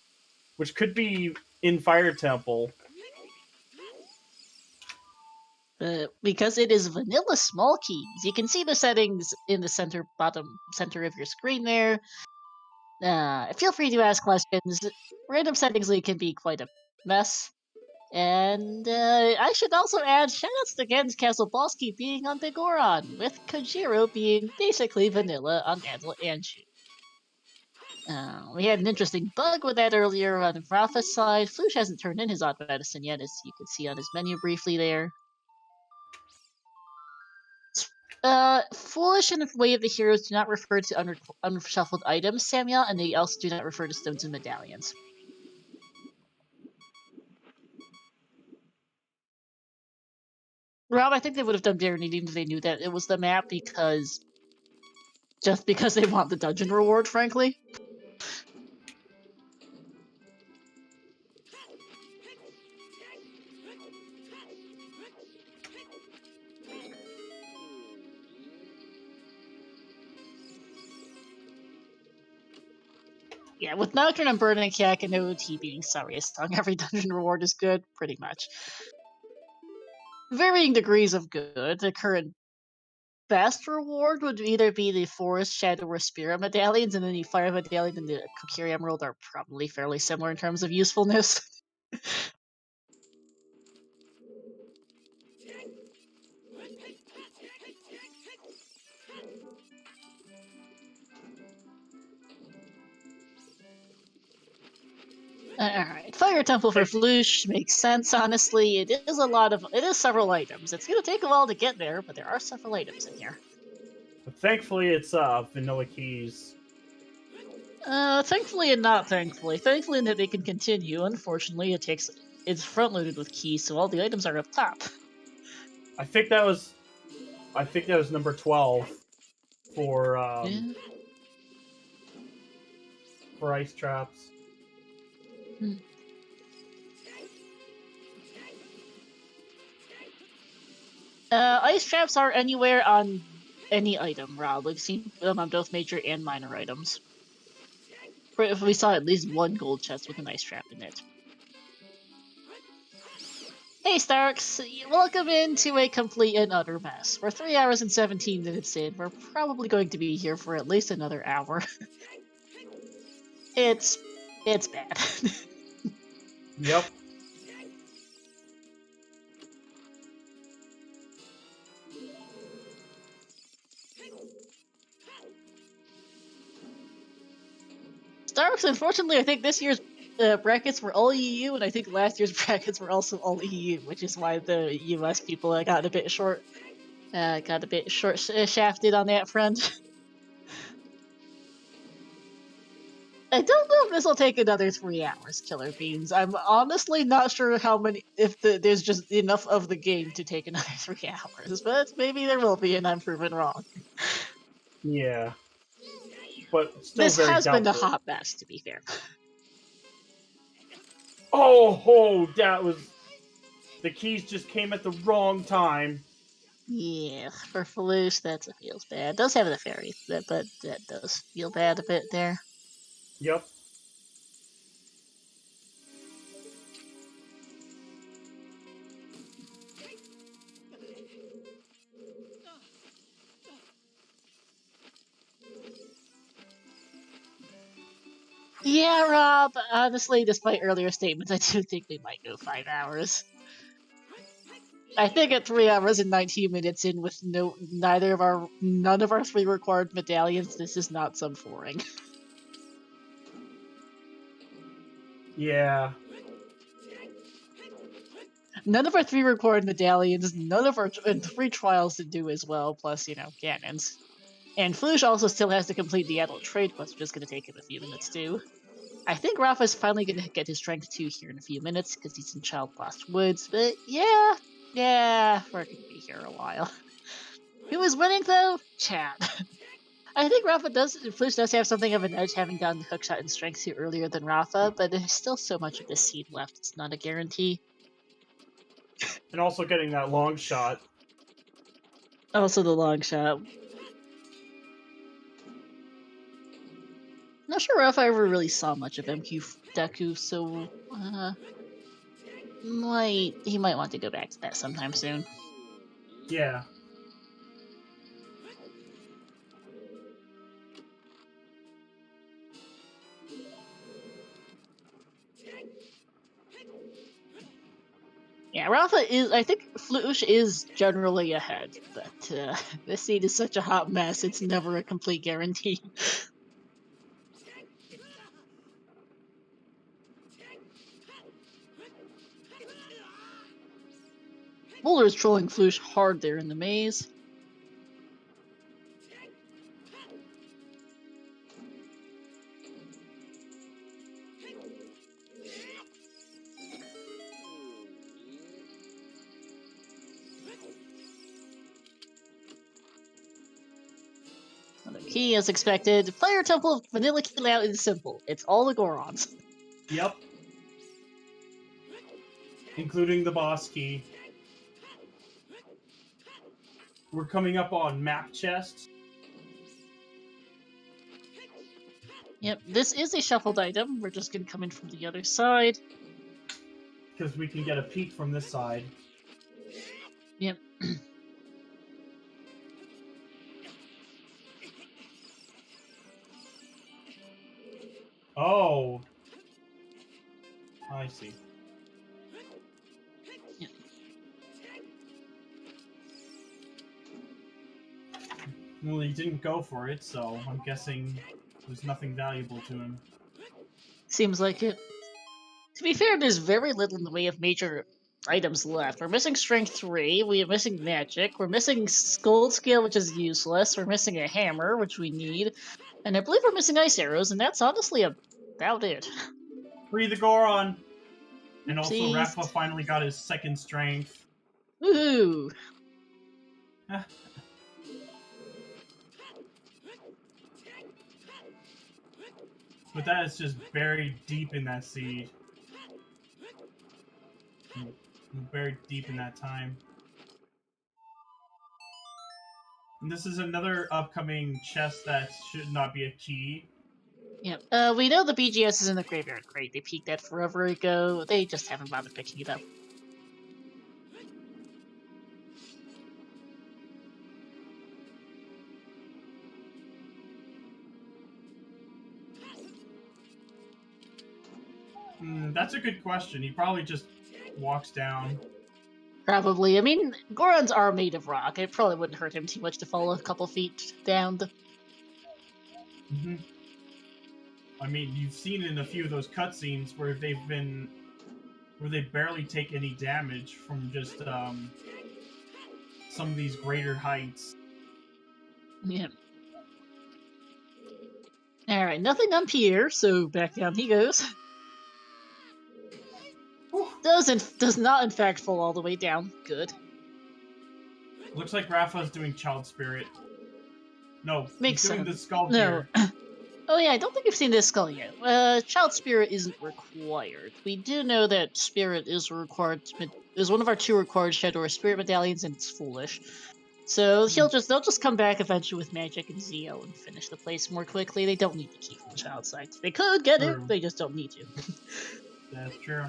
which could be in Fire Temple. Because it is vanilla small keys. You can see the settings in the bottom center of your screen there. Feel free to ask questions. Random settings can be quite a mess. And I should also add shoutouts to Gen's Castle Boss Key being on Bigoron, with Kojiro being basically vanilla on Adlet and Shu. We had an interesting bug with that earlier on Rafa's side. Flouche hasn't turned in his odd medicine yet, as you can see on his menu briefly there. Foolish and Way of the Heroes do not refer to unshuffled items, Samuel, and they also do not refer to stones and medallions. Rob, I think they would have done Daring even if they knew that it was the map, just because they want the dungeon reward, frankly. Yeah, with Nocturne and Burning Cack and OOT being sorry as song, every dungeon reward is good, pretty much. Varying degrees of good. The current best reward would either be the Forest Shadow or Spirit medallions, and then the Fire medallion and the Kokiri Emerald are probably fairly similar in terms of usefulness. Alright, Fire Temple for Flouche makes sense, honestly. It is several items. It's gonna take a while to get there, but there are several items in here. But thankfully, it's vanilla keys. Thankfully and not thankfully. Thankfully in that they can continue. Unfortunately, it's front-loaded with keys, so all the items are up top. I think that was number 12 for Yeah. for ice traps. Ice traps are anywhere on any item, Rob. We've seen them on both major and minor items. If we saw at least one gold chest with an ice trap in it. Hey Starks, welcome into a complete and utter mess. We're 3 hours and 17 minutes in. We're probably going to be here for at least another hour. It's bad. Yep. Starks, unfortunately, I think this year's brackets were all EU, and I think last year's brackets were also all EU, which is why the US people got a bit shafted on that front. I don't know if this will take another 3 hours, Killer Beans. I'm honestly not sure there's just enough of the game to take another 3 hours, but maybe there will be, and I'm proven wrong. Yeah. But still this very has doubtful. been a hot mess, to be fair. Oh, that was... The keys just came at the wrong time. Yeah, for Flouche, that feels bad. It does have the fairy, but that does feel bad a bit there. Yep. Yeah, Rob, honestly, despite earlier statements, I do think we might go 5 hours. I think at 3 hours and 19 minutes in with none of our 3 required medallions, this is not sub 4ing. Yeah. None of our 3 required medallions, none of our 3 trials to do as well, plus, cannons. And Flouche also still has to complete the adult trade quest, which is going to take him a few minutes too. I think Rafa's finally going to get his strength 2 here in a few minutes, because he's in Child Lost Woods, but yeah, we're going to be here a while. Who is winning though? Chad. I think Flouche does have something of an edge, having gotten the hookshot and strength 2 earlier than Rafa, but there's still so much of this seed left, it's not a guarantee. And also getting that long shot. Also the long shot. Not sure if I ever really saw much of MQ Deku, so he might want to go back to that sometime soon. Yeah. Yeah, I think Flouche is generally ahead, but this seed is such a hot mess, it's never a complete guarantee. Boulder is trolling Flouche hard there in the maze. Key, as expected. Player Temple vanilla key layout is simple. It's all the Gorons. Yep. Including the boss key. We're coming up on map chests. Yep, this is a shuffled item. We're just gonna come in from the other side. Because we can get a peek from this side. Yep. Well, he didn't go for it, so I'm guessing there's nothing valuable to him. Seems like it. To be fair, there's very little in the way of major items left. We're missing Strength 3, we're missing Magic, we're missing Skull Scale, which is useless, we're missing a Hammer, which we need, and I believe we're missing Ice Arrows, and that's honestly about it. Free the Goron! And also Please. Rafa finally got his second strength. Woohoo! But that is just buried deep in that seed. Buried deep in that time. And this is another upcoming chest that should not be a key. Yep. We know the BGS is in the graveyard. Great, they peeked that forever ago. They just haven't bothered picking it up. That's a good question. He probably just walks down. Probably. I mean, Gorons are made of rock. It probably wouldn't hurt him too much to fall a couple feet down. I mean, you've seen in a few of those cutscenes where they barely take any damage from just some of these greater heights. Yeah. Alright, nothing on Pierre, so back down he goes. Does not in fact fall all the way down. Good. Looks like Rafa's doing Child Spirit. No, Makes he's doing sense. the Skull No. here. Oh yeah, I don't think we've seen this skull yet. Child Spirit isn't required. We do know that Spirit is required. Is one of our 2 required Shadow or Spirit medallions, and it's foolish. So they'll just come back eventually with Magic and ZL and finish the place more quickly. They don't need to keep the Child side. They could get it, they just don't need to. That's true.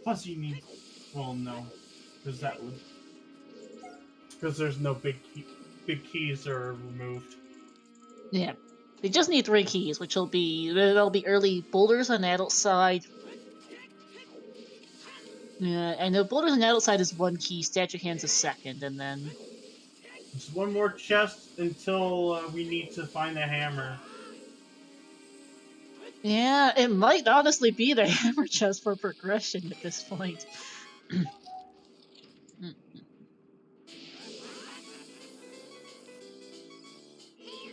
Plus, you need. Well, no, because that would. Because there's no big keys are removed. Yeah, they just need 3 keys, which will be early boulders on the adult side. Yeah, and the boulders on the adult side is 1 key, statue hands a second, and then. Just one more chest until we need to find the hammer. Yeah, it might honestly be the hammer chest for progression at this point.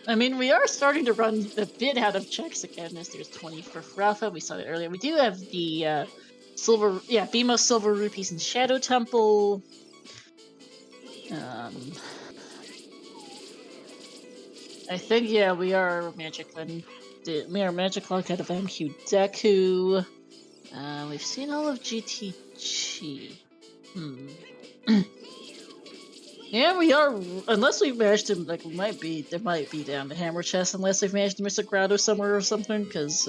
I mean, we are starting to run a bit out of checks again, as there's 20 for Rafa, we saw that earlier. We do have the BMO Silver Rupees and Shadow Temple. I think, yeah, we are Magic then. We are Magic Lock out of MQ Deku. We've seen all of GTG. Yeah, we are. Unless we've managed to, like, there might be down the hammer chest. Unless we've managed to miss a grotto somewhere or something, because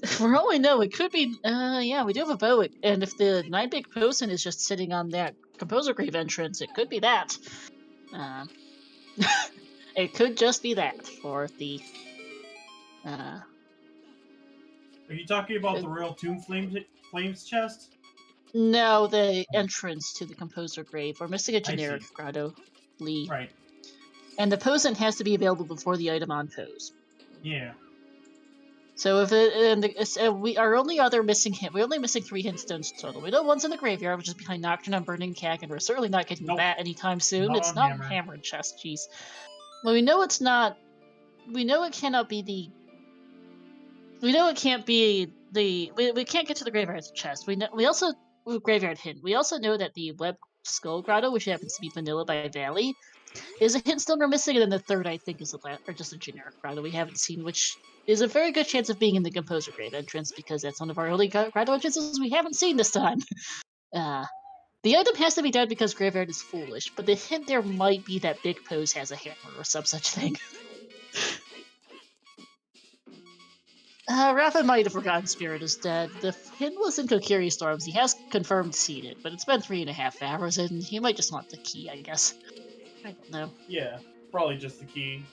for all we know, it could be. Yeah, we do have a bow, and if the 9 big potion is just sitting on that Composer Grave entrance, it could be that. It could just be that for the. Are you talking about the Royal Tomb Flames chest? No, the entrance to the Composer Grave. We're missing a generic grotto, Lee. Right. And the potion has to be available before the item on pose. Yeah. So if we are only missing 3 hint stones total. We know one's in the graveyard, which is behind Nocturne on Burning Cag, and we're certainly not getting that anytime soon. It's not hammer chest, jeez. Well, we know it's not. We know it cannot be the. We know it can't be the. We can't get to the graveyard chest. We also graveyard hint. We also know that the Web Skull Grotto, which happens to be Vanilla by Valley, is a hint stone we're missing, and then the third I think is just a generic grotto we haven't seen, which is a very good chance of being in the Composer Grave entrance because that's one of our only grotto entrances we haven't seen this time. The item has to be dead because Graveyard is foolish, but the hint there might be that Big Pose has a hammer or some such thing. Rafa might have forgotten Spirit is dead. The hint was in Kokiri Storms. He has confirmed seen it, but it's been 3.5 hours, and he might just want the key, I guess. I don't know. Yeah, probably just the key.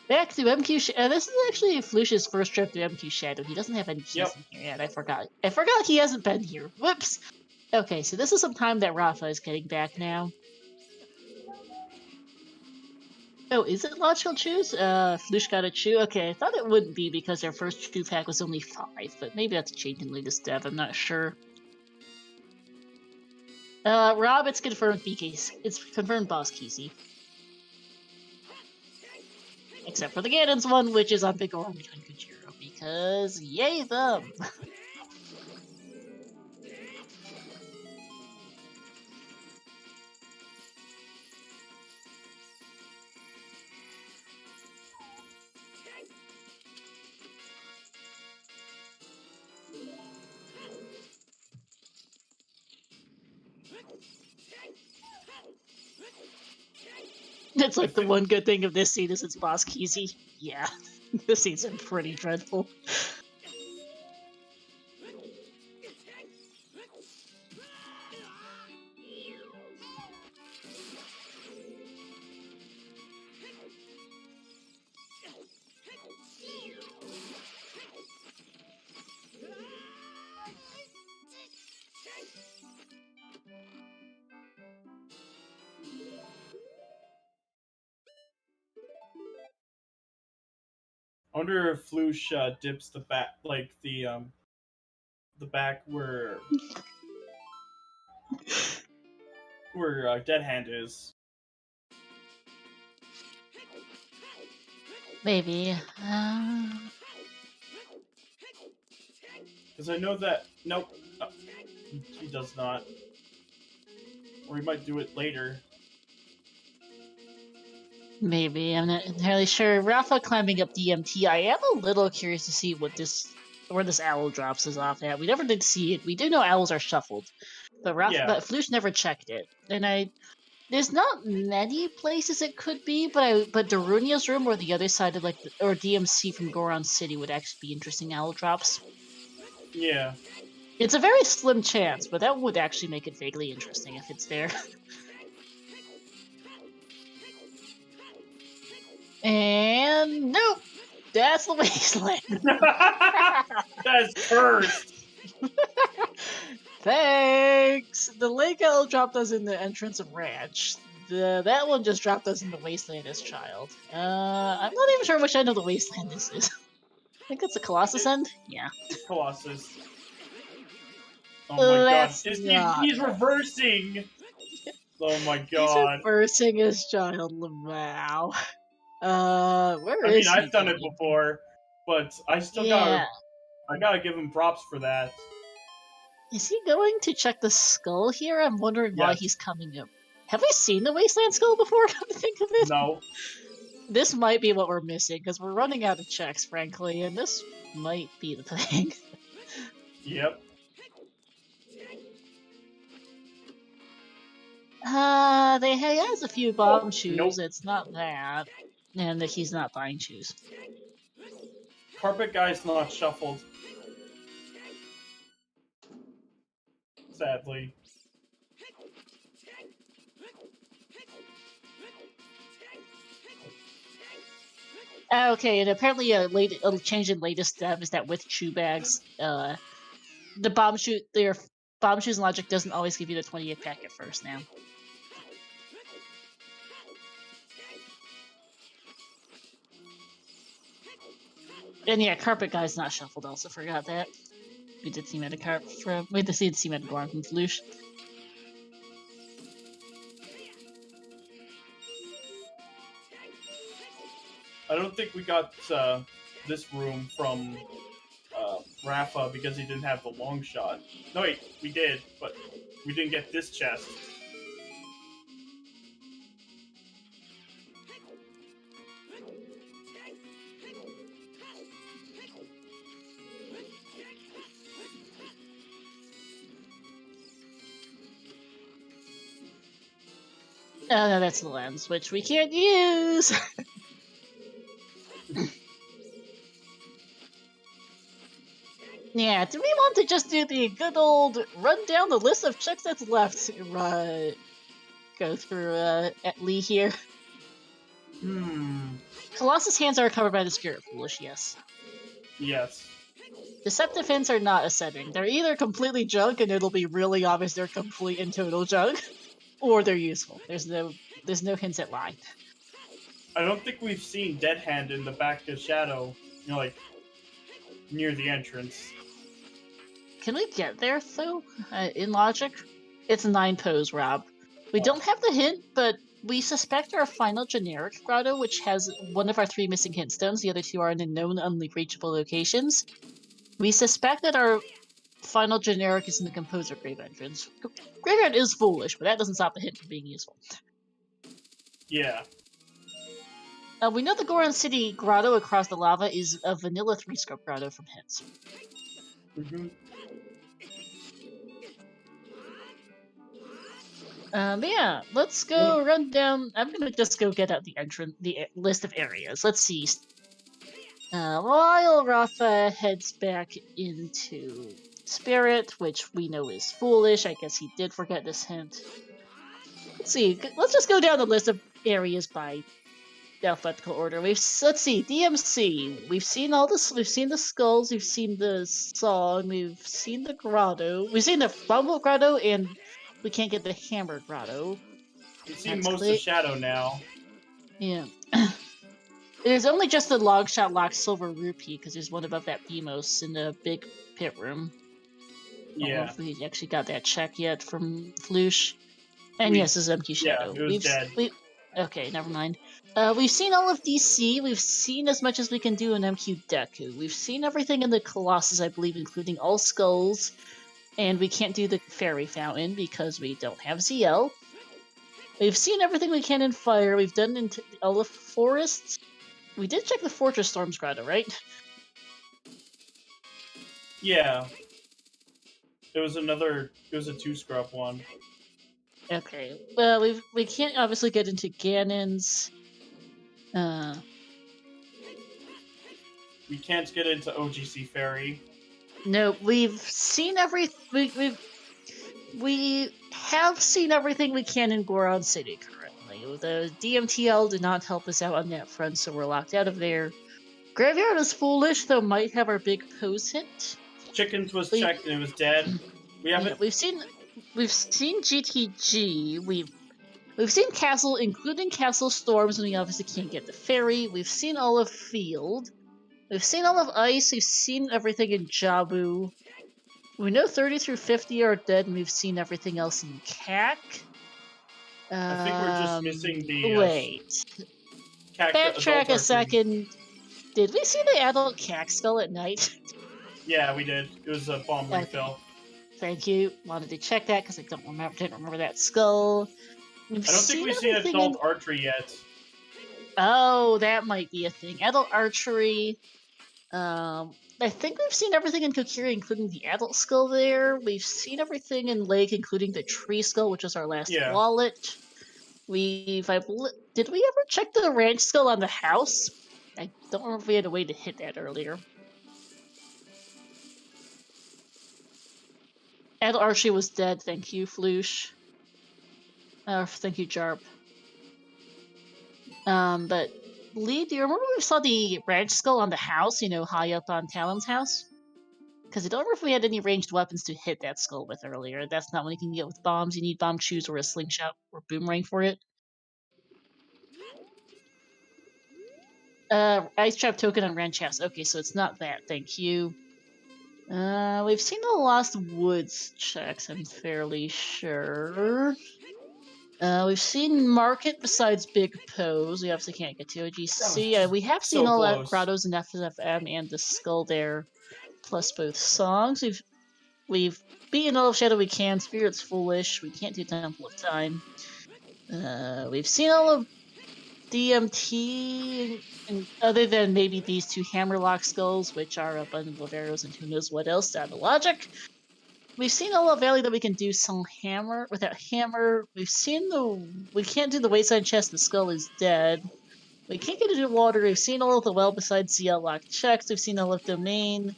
Back to MQ this is actually Flouche's first trip to MQ Shadow. He doesn't have any keys in here yet. I forgot he hasn't been here. Whoops! Okay, so this is some time that Rafa is getting back now. Oh, is it logical choose? Flouche got a chew? Okay, I thought it wouldn't be because their first chew pack was only 5, but maybe that's changed in latest dev, I'm not sure. Rob, it's confirmed BK. It's confirmed Boss Kesey. Except for the Ganon's one, which is on Big Orange and Kujiro, because yay them! It's like the one good thing of this scene is it's Boss Kesey. Yeah, this scene's pretty dreadful. I wonder if Flouche dips the back, like the back where Dead Hand is. Maybe. Because I know that nope, he does not, or he might do it later. Maybe, I'm not entirely sure. Rafa climbing up DMT, I am a little curious to see where this owl drops us off at. We never did see it. We do know owls are shuffled, but but Flouche never checked it. And there's not many places it could be, but Darunia's room or the other side of or DMC from Goron City would actually be interesting owl drops. Yeah. It's a very slim chance, but that would actually make it vaguely interesting if it's there. And nope, that's the wasteland. That's cursed. Thanks. The lake owl dropped us in the entrance of Ranch. That one just dropped us in the wasteland as child. I'm not even sure which end of the wasteland this is. I think it's the Colossus end. Yeah. Colossus. Oh my god! He's reversing. Oh my god! He's reversing his child Lamau. Where is he? I've done it before, but I still gotta give him props for that. Is he going to check the skull here? I'm wondering why he's coming up. Have we seen the Wasteland Skull before, come to think of it? No. This might be what we're missing, because we're running out of checks, frankly, and this might be the thing. Yep. He has a few bomb shoes, nope. It's not that. And that he's not buying shoes. Carpet guy's not shuffled. Sadly. Okay, and apparently a change in latest dev is that with shoe bags, their bomb shoes and logic doesn't always give you the 28 pack at first now. And yeah, carpet guy's not shuffled. Also forgot that. We did see Metacarp from. We did see Metacarp from Flouche. I don't think we got this room from Rafa because he didn't have the long shot. No, wait, we did, but we didn't get this chest. Oh no, that's the lens, which we can't use! Yeah, do we want to just do the good old run down the list of checks that's left? Go through at Lee here. Colossus hands are covered by the Spirit Foolish, yes. Yes. Deceptive hints are not a setting. They're either completely junk and it'll be really obvious they're complete and total junk, or they're useful. There's no hints that lie. I don't think we've seen Dead Hand in the back of Shadow, like near the entrance. Can we get there though? In logic, it's 9 pose, Rob. We don't have the hint, but we suspect our final generic grotto, which has one of our 3 missing hint stones. The other 2 are in known unreachable locations. We suspect that our final generic is in the Composer Grave entrance. Graveyard is foolish, but that doesn't stop the hint from being useful. Yeah. We know the Goron City grotto across the lava is a vanilla 3-scope grotto from hints. Mm-hmm. Yeah, let's go run down. I'm gonna just go get out the list of areas. Let's see. While Rafa heads back into Spirit, which we know is foolish, I guess he did forget this hint. Let's see. Let's just go down the list of areas by alphabetical order. Let's see. DMC. We've seen all this. We've seen the skulls. We've seen the song. We've seen the grotto. We've seen the Rumble grotto, and we can't get the Hammer grotto. We've seen most of Shadow now. Yeah. There's only just the Logshot Lock Silver Rupee, because there's one above that Beamos in the big pit room. Yeah. I don't know if we actually got that check yet from Flouche. And yes, it's MQ Shadow. Yeah, it was dead. Okay, never mind. We've seen all of DC. We've seen as much as we can do in MQ Deku. We've seen everything in the Colossus, I believe, including all skulls. And we can't do the Fairy Fountain because we don't have ZL. We've seen everything we can in Fire. We've done all the forests. We did check the Fortress Storms Grotto, right? Yeah. It was a 2-scrub one. Okay. Well, we can't obviously get into Ganon's. We can't get into OGC Fairy. No, we've seen we have seen everything we can in Goron City currently. The DMTL did not help us out on that front, so we're locked out of there. Graveyard is foolish, though might have our big pose hint. Chickens was checked and it was dead. We've seen GTG. We've seen Castle, including Castle Storms, and we obviously can't get the Fairy. We've seen all of Field. We've seen all of Ice. We've seen everything in Jabu. We know 30 through 50 are dead, and we've seen everything else in CAC. I think we're just missing the... Wait. Backtrack a second. Did we see the adult CAC skull at night? Yeah, we did. It was a bomb refill. Thank you. Wanted to check that because I didn't remember that skull. I don't think we've seen adult archery yet. Oh, that might be a thing. Adult archery. I think we've seen everything in Kokiri, including the adult skull there. We've seen everything in Lake, including the tree skull, which was our last wallet. Did we ever check the ranch skull on the house? I don't remember if we had a way to hit that earlier. Adult archery was dead, thank you, Flouche. Thank you, Jarp. But Lee, do you remember we saw the ranch skull on the house, high up on Talon's house? Because I don't remember if we had any ranged weapons to hit that skull with earlier. That's not one you can get with bombs. You need bomb shoes or a slingshot or boomerang for it. Ice trap token on ranch house. Okay, so it's not that. Thank you. We've seen the Lost Woods checks, I'm fairly sure. We've seen Market besides Big Pose. We obviously can't get to OGC. We have seen all that Grottos and FFM and the skull there, plus both songs. We've beaten all of Shadow we can. Spirit's foolish. We can't do Temple of Time. We've seen all of DMT, and other than maybe these 2 Hammerlock skulls, which are a bundle of arrows and who knows what else out of logic. We've seen all of Valley that we can do some hammer without hammer. We can't do the wayside chest. The skull is dead. We can't get into water. We've seen all of the well besides CL lock checks. We've seen all of domain.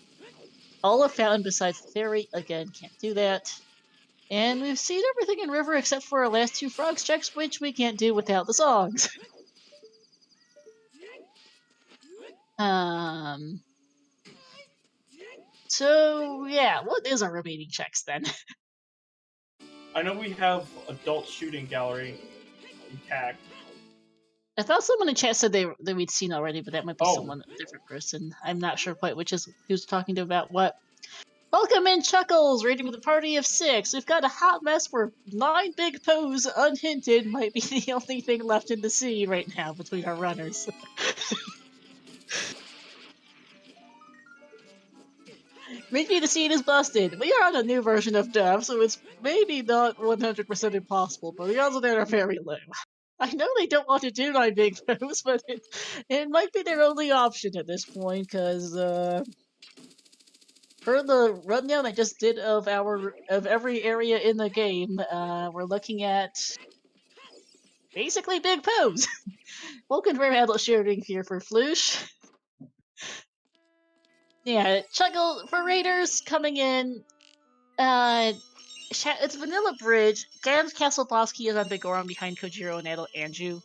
All of fountain besides the fairy. Again, can't do that. And we've seen everything in river except for our last 2 frogs checks, which we can't do without the songs. So, yeah, what is our remaining checks then? I know we have adult shooting gallery in CAC. I thought someone in chat said that we'd seen already, but that might be Oh. someone, a different person. I'm not sure quite who's talking to about what. Welcome in, Chuckles! Raiding with a party of 6. We've got a hot mess where 9 big pose unhinted might be the only thing left in the sea right now between our runners. Maybe the scene is busted. We are on a new version of Dev, so it's maybe not 100% impossible, but the odds of that are very low. I know they don't want to do 9 big pose, but it might be their only option at this point, because per the rundown I just did of every area in the game, we're looking at basically big pose. We'll confirm adult sharing here for Flouche. Yeah, Chuckle for Raiders coming in. It's Vanilla Bridge. Grand Castle Boss Key is on Bigoron behind Kojiro and Adult Anju.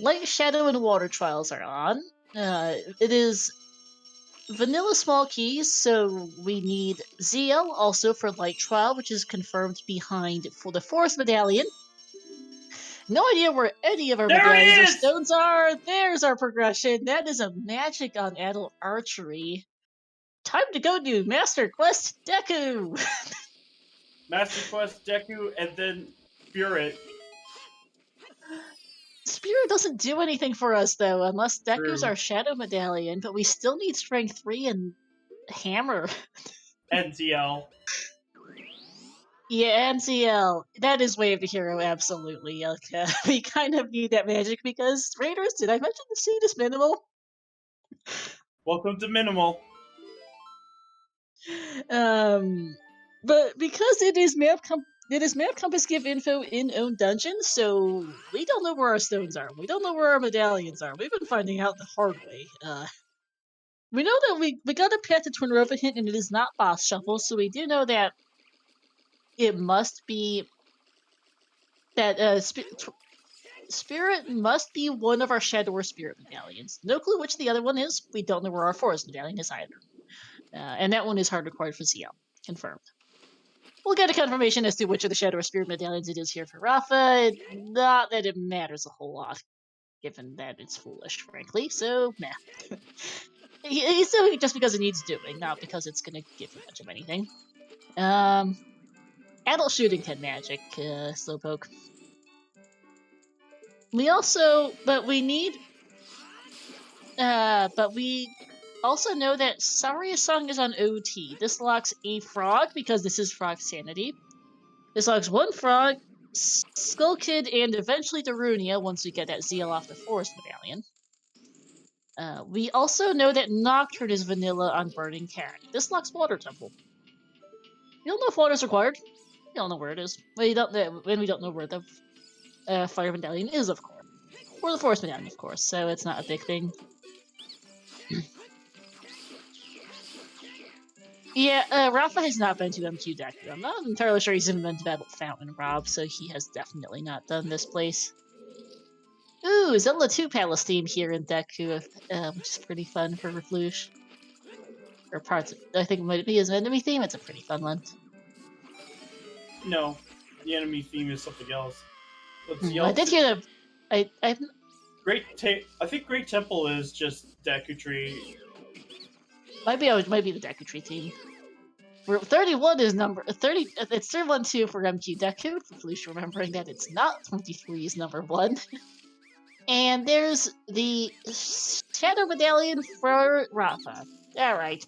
Light Shadow and Water Trials are on. It is Vanilla Small Keys, so we need ZL also for Light Trial, which is confirmed behind for the Forest Medallion. No idea where any of our medallions or stones are. There's our progression. That is a magic on Adult Archery. Time to go do Master Quest Deku! Master Quest, Deku, and then Spirit. Spirit doesn't do anything for us, though, unless Deku's True. our Shadow Medallion, but we still need Strength 3 and Hammer. NZL. Yeah, NCL. That is Wave to Hero, absolutely. Okay. We kind of need that magic because, Raiders, did I mention the scene is minimal? Welcome to Minimal. But because it is map compass give info in own dungeons, so we don't know where our stones are. We don't know where our medallions are. We've been finding out the hard way. We know that we got a Path to Twin Rova hint, and it is not boss shuffle, so we do know that it must be that Spirit must be one of our Shadow or Spirit medallions. No clue which the other one is. We don't know where our Forest medallion is either. And that one is hard required for CL. Confirmed. We'll get a confirmation as to which of the Shadow or Spirit medallions it is here for Rafa. Not that it matters a whole lot, given that it's foolish, frankly. So, nah. He's doing it just because it needs doing, not because it's going to give him much of anything. Adult shooting 10 magic, Slowpoke. We also also know that Saria's song is on OT. This locks a frog, because this is Frog Sanity. This locks 1 frog, Skull Kid, and eventually Darunia once we get that ZL off the Forest Medallion. We also know that Nocturne is vanilla on Burning Cat. This locks Water Temple. We don't know if water is required. We don't know where it is. We don't know where the Fire Medallion is, of course. Or the Forest Medallion, of course, so it's not a big thing. Yeah, Rafa has not been to MQ Deku. I'm not entirely sure he's even been to Battle Fountain Rob, so he has definitely not done this place. Ooh, Zelda 2 Palace theme here in Deku, which is pretty fun for Flouche. Or parts of, I think it might be his enemy theme. It's a pretty fun one. No, the enemy theme is something else. I did hear that. I think Great Temple is just Deku Tree. Might be the Deku Tree theme. 31 is number 30. It's 31-2 for MQ Deku. For Flouche remembering that it's not 23's number 1. And there's the Shadow Medallion for Rafa. Alright.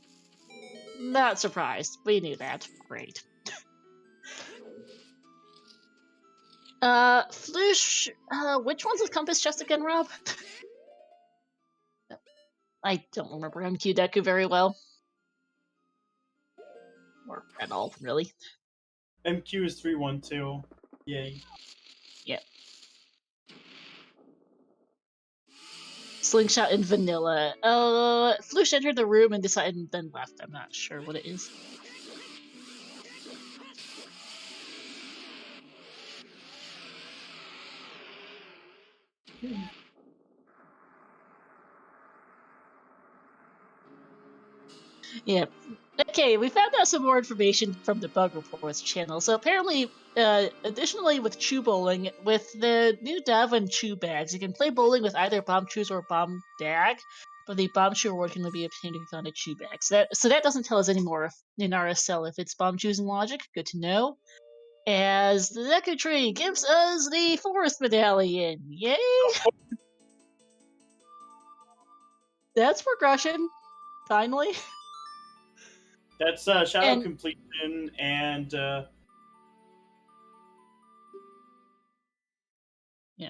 Not surprised. We knew that. Great. Flouche, which one's his compass chest again, Rob? I don't remember MQ Deku very well. Or at all, really. MQ is 312. Yay. Yep. Slingshot and Vanilla. Flouche entered the room and decided and then left. I'm not sure what it is. Yeah. Okay, we found out some more information from the Bug Reports channel. So apparently, additionally with Chew Bowling, with the new Dove and Chew bags, you can play bowling with either Bomb Chews or Bomb Bag, but the Bomb Chew reward can only be obtained if you found a Chew bag. So that doesn't tell us anymore in RSL if it's Bomb Chews and Logic. Good to know. As the Deku Tree gives us the Forest Medallion. Yay! That's progression. Finally. That's Shadow And- Completion and Yeah.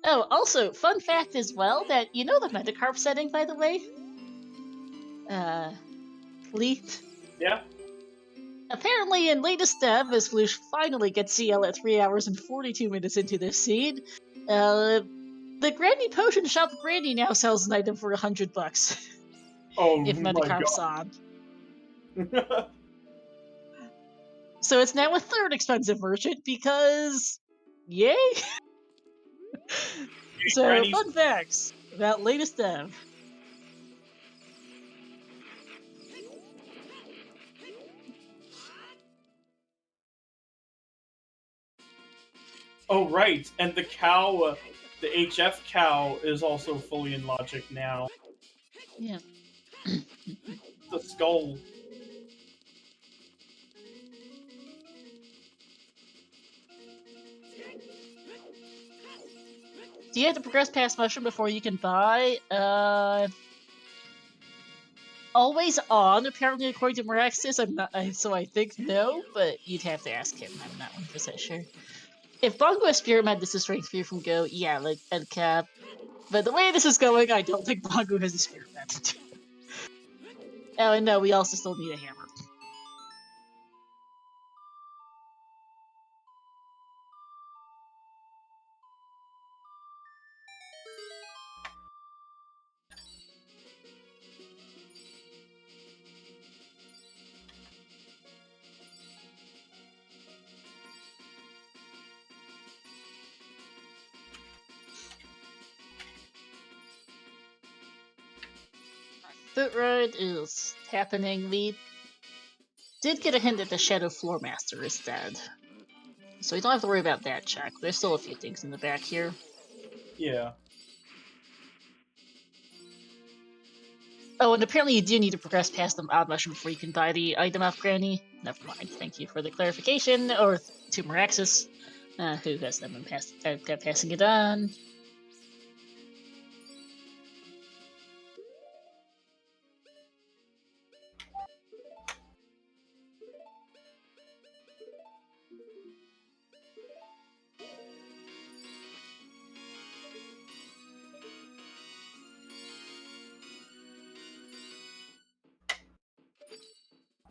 Oh, also, fun fact as well that you know the Metacarp setting, by the way? Fleet. yeah. Apparently, in latest dev, as Flouche finally gets CL at 3 hours and 42 minutes into this seed, the Granny Potion Shop Granny now sells an item for $100 Oh if my Metacarp's on. So it's now a third expensive merchant because, yay! So, Granny's- fun facts about latest dev. Oh right, and the cow, the HF cow is also fully in Logic now. Yeah. The skull. Do you have to progress past Mushroom before you can buy? Always on, apparently, according to Miraxis. I'm not, so I think no, but you'd have to ask him. I'm not 100% sure. If Bongo has Spirit Med, this is strength 3 from Go, yeah, like Ed Cap. But the way this is going, I don't think Bongo has a Spirit Med. Oh, and no, we also still need a hammer. Foot Ride is happening. We did get a hint that the Shadow Floor Master is dead. So we don't have to worry about that check. There's still a few things in the back here. Yeah. Oh, and apparently you do need to progress past the Odd Mushroom before you can buy the item off Granny. Never mind. Thank you for the clarification. Or to Miraxis, who has been passing it on.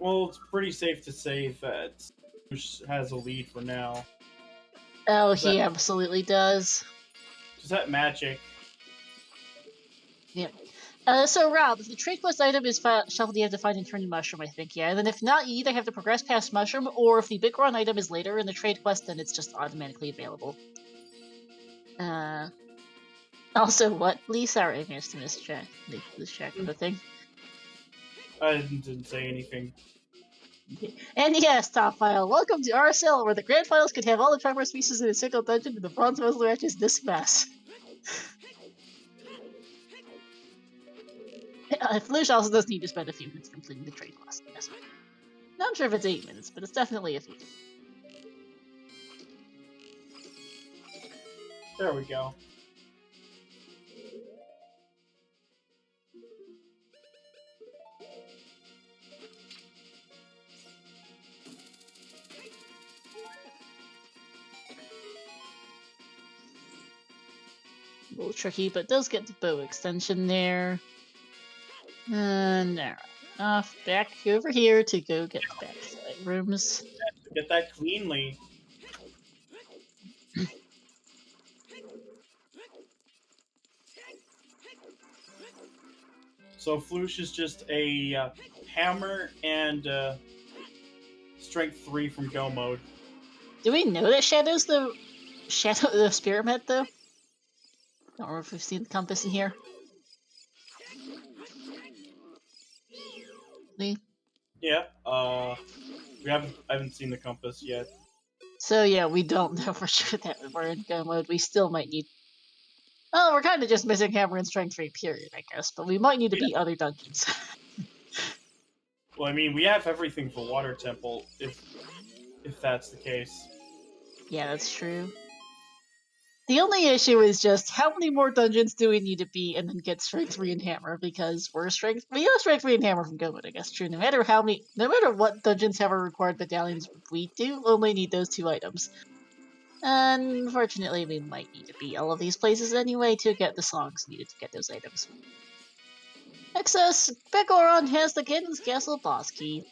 Well, it's pretty safe to say that Flouche has a lead for now. Oh, he absolutely does. Is that magic? Yeah. So Rob, if the trade quest item is shuffled, you have to find and turn in Mushroom, I think, yeah. And then if not, you either have to progress past Mushroom, or if the Big Run item is later in the trade quest, then it's just automatically available. Also, what? Lee, sorry, I missed this check. This check the thing. I didn't say anything. And yes, Top File, welcome to RSL, where the Grand Finals could have all the Trevor species in a single dungeon, and the Bronze Medal match is this mess. Flouche also does need to spend a few minutes completing the trade quest. Yes. Not sure if it's 8 minutes, but it's definitely a few. There we go. A little tricky, but does get the bow extension there. And now, off back over here to go get the backside rooms. Get that cleanly. So Flouche is just a hammer and strength 3 from Go mode. Do we know that Shadow's the Spirit Met though? Don't remember if we've seen the compass in here. Lee? Yeah. I haven't seen the compass yet. So yeah, we don't know for sure that we're in go mode. We still might need. Oh, we're kind of just missing hammer and strength 3 period, I guess. But we might need to beat other dungeons. Well, I mean, we have everything for Water Temple, if that's the case. Yeah, that's true. The only issue is just how many more dungeons do we need to beat and then get strength 3 and hammer, because we have strength 3 and hammer from go mode, I guess. True. No matter what dungeons have our required medallions, we do only need those 2 items. Unfortunately, we might need to beat all of these places anyway to get the songs needed to get those items. Excess! Begoron has the Gaden's Castle boss key.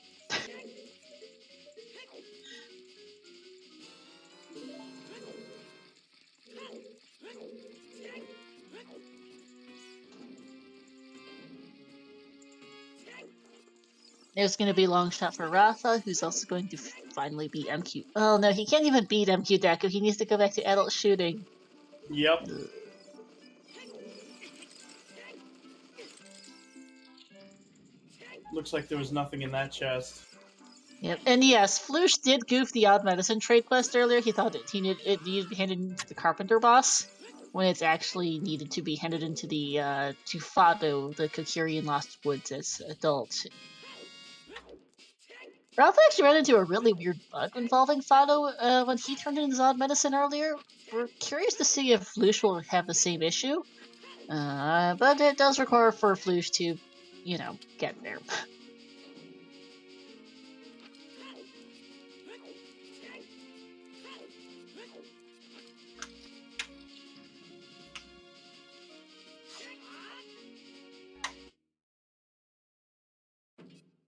There's going to be a long shot for Rafa, who's also going to finally beat MQ. Oh no, he can't even beat MQ Deku. He needs to go back to adult shooting. Yep. Looks like there was nothing in that chest. Yep, and yes, Flouche did goof the odd medicine trade quest earlier. He thought it needed to be handed into the carpenter boss, when it's actually needed to be handed into the to Fado, the Kokiri Lost Woods as adult. Rafa actually ran into a really weird bug involving Fado when he turned in his odd medicine earlier. We're curious to see if Flouche will have the same issue, but it does require for Flouche to, get there.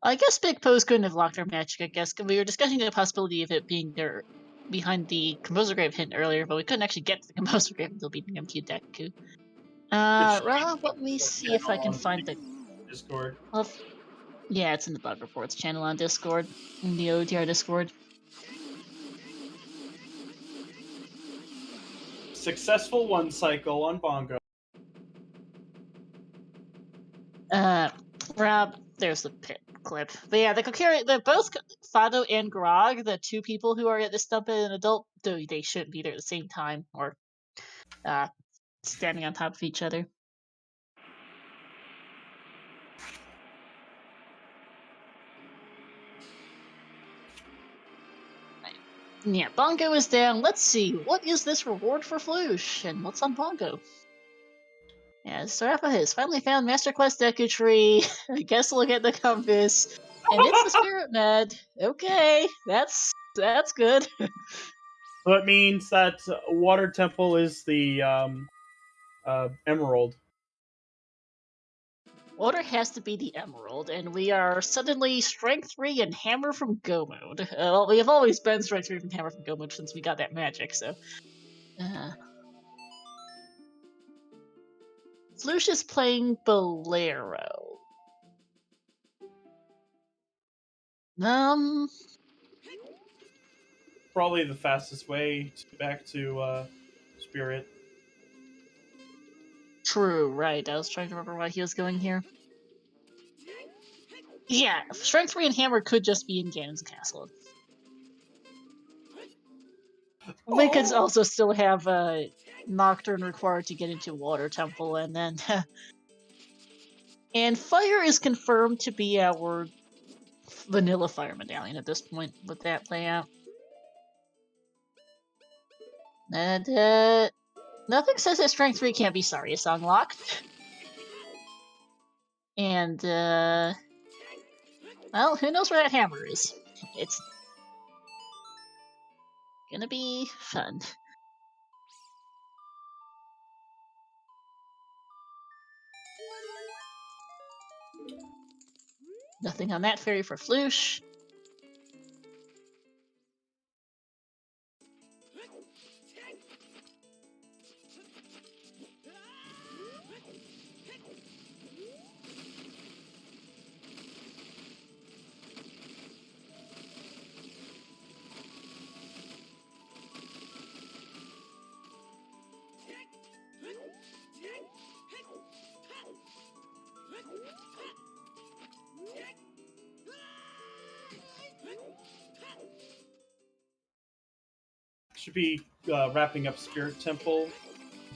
I guess Big Pose couldn't have locked our magic, I guess, because we were discussing the possibility of it being there behind the Composer Grave hint earlier, but we couldn't actually get to the Composer Grave until beating MQ Deku. Rob, let me see if I can find the Discord. Well, yeah, it's in the bug reports channel on Discord, in the OoTR Discord. Successful 1 cycle on Bongo. Rob, there's the clip. But yeah, the Kokiri, both Fado and Grog, the 2 people who are at this dump an adult, though they shouldn't be there at the same time, or standing on top of each other. Yeah, Bongo is down. Let's see, what is this reward for Flouche? And what's on Bongo? Yeah, so Rafa has finally found Master Quest Deku Tree. I guess we'll get the compass. And it's the Spirit Med. Okay, that's good. So it means that Water Temple is the Emerald. Water has to be the Emerald, and we are suddenly Strength 3 and Hammer from Go Mode. Well, we have always been Strength 3 and Hammer from Go Mode since we got that magic, so... Flouche is playing Bolero. Probably the fastest way back to Spirit. True, right. I was trying to remember why he was going here. Yeah, Strength 3 and Hammer could just be in Ganon's castle. We could also still have Nocturne required to get into Water Temple, and then... and Fire is confirmed to be our Vanilla Fire Medallion at this point, with that layout. And, nothing says that Strength 3 can't be Sarius unlocked. And, well, who knows where that hammer is? It's gonna be fun. Nothing on that ferry for Flouche. should be wrapping up Spirit Temple.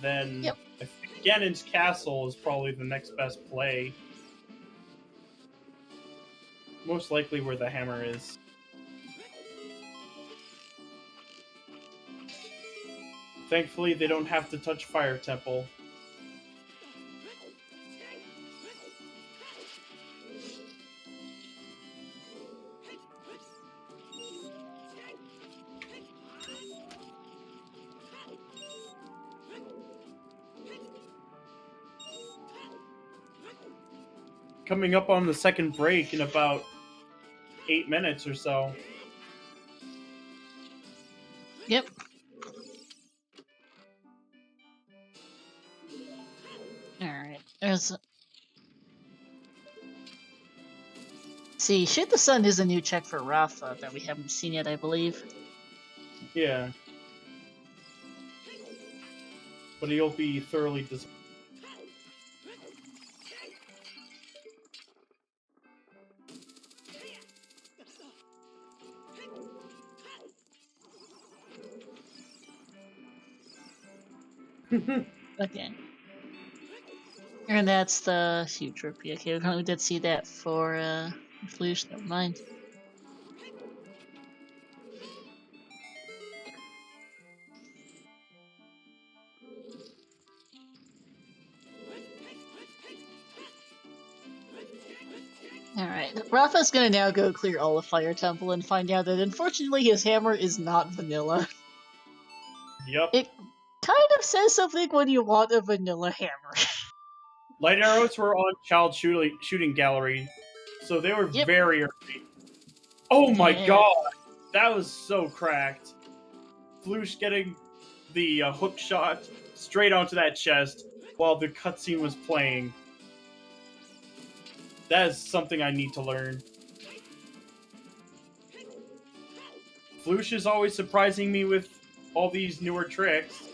Then Yep. I think Ganon's Castle is probably the next best play. Most likely where the hammer is. Thankfully, they don't have to touch Fire Temple. Coming up on the second break in about 8 minutes or so. Yep. Alright. See, Shoot the Sun is a new check for Rafa that we haven't seen yet, I believe. Yeah. But he'll be thoroughly disappointed. Okay. And that's the huge rupee. Okay, we did see that for Flouche, never mind. Alright, Rafa's gonna now go clear all of Fire Temple and find out that unfortunately his hammer is not vanilla. Yep. It kind of says something when you want a vanilla hammer. Light arrows were on child shooting gallery, so they were very early. Oh my god! That was so cracked. Flouche getting the hook shot straight onto that chest while the cutscene was playing. That is something I need to learn. Flouche is always surprising me with all these newer tricks.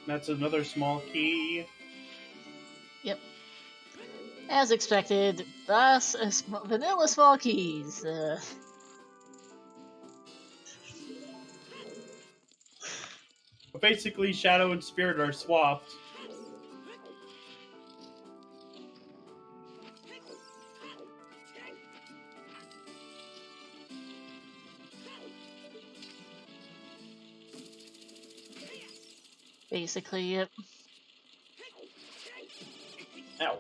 That's another small key. Yep. As expected, thus vanilla small keys. But basically, Shadow and Spirit are swapped. Basically, yep. Ow.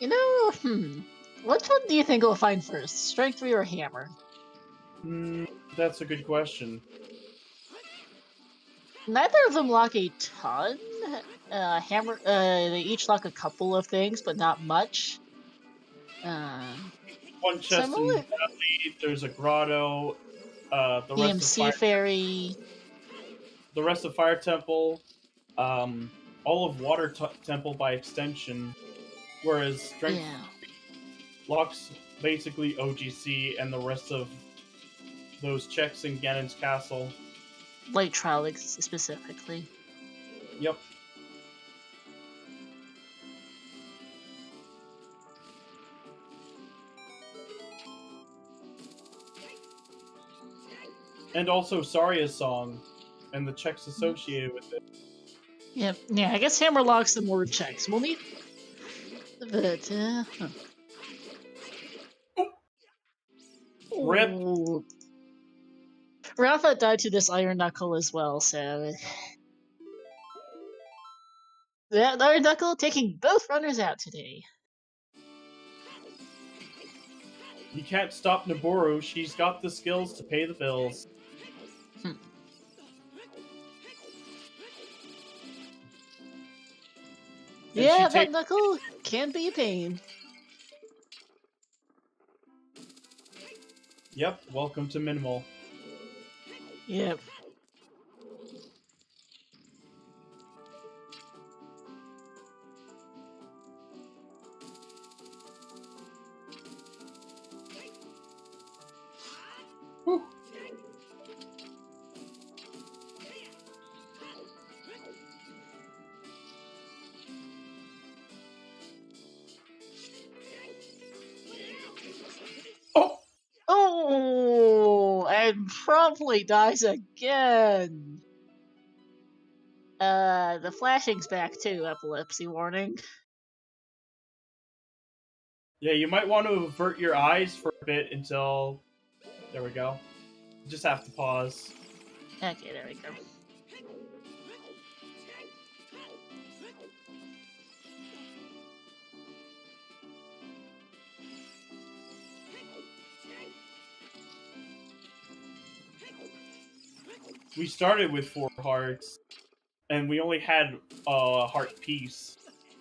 You know, which one do you think we'll find first, Strength 3 or Hammer? That's a good question. Neither of them lock a ton. Hammer, they each lock a couple of things, but not much. One chest in Valley, there's a grotto, the rest of EMC Fairy. The rest of Fire Temple, all of Water Temple by extension, whereas Strength locks basically OGC and the rest of those checks in Ganon's Castle. Light Trial specifically. Yep. And also Saria's song, and the checks associated with it. Yep. Yeah, I guess Hammer locks the more checks. We'll need... But, Rip! Ooh. Rafa died to this Iron Knuckle as well, so... That Iron Knuckle taking both runners out today. You can't stop Noboru, she's got the skills to pay the bills. Yeah, that knuckle can be a pain. Yep, welcome to minimal. Yep. Whew. Oh! Oh, and promptly dies again. The flashing's back too, epilepsy warning. Yeah, you might want to avert your eyes for a bit until... There we go. Just have to pause. Okay, there we go. We started with 4 hearts, and we only had a heart piece.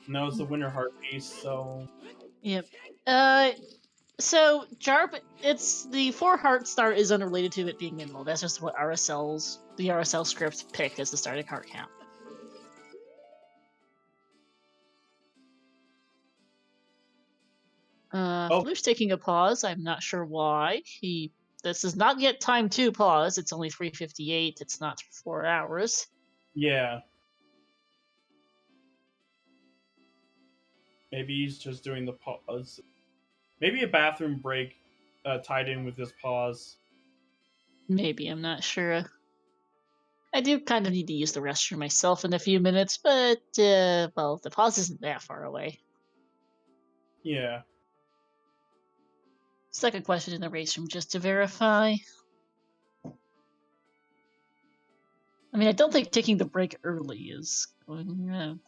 And that was the winter heart piece, so... Yep. So Jarp, it's the 4 heart start is unrelated to it being minimal. That's just what the RSL script picked as the starting heart count. Flouche taking a pause. I'm not sure why. This is not yet time to pause. It's only 3:58. It's not 4 hours. Yeah. Maybe he's just doing the pause. Maybe a bathroom break tied in with this pause. Maybe, I'm not sure. I do kind of need to use the restroom myself in a few minutes, but, well, the pause isn't that far away. Yeah. Second question in the race room just to verify. I mean, I don't think taking the break early is going.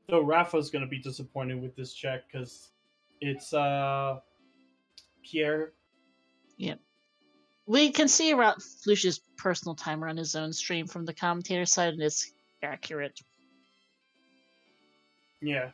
Though Rafa's gonna be disappointed with this check because it's Pierre. Yep. We can see Flouche's personal timer on his own stream from the commentator side, and it's accurate. Yeah.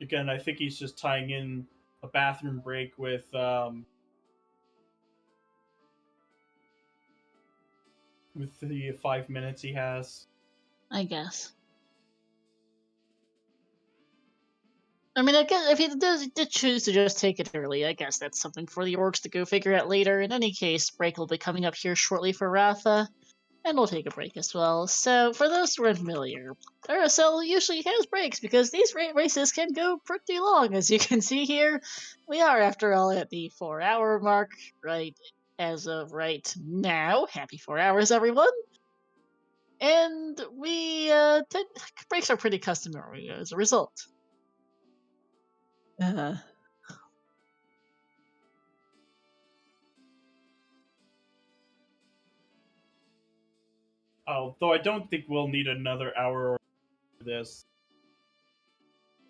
Again, I think he's just tying in a bathroom break with the 5 minutes he has. I guess. I mean, I guess if he did choose to just take it early, I guess that's something for the orcs to go figure out later. In any case, break will be coming up here shortly for Rafa, and we'll take a break as well. So, for those who are unfamiliar, RSL usually has breaks because these races can go pretty long. As you can see here, we are, after all, at the 4-hour mark, right as of right now. Happy 4 hours, everyone! And breaks are pretty customary as a result. Oh, though I don't think we'll need another hour for this.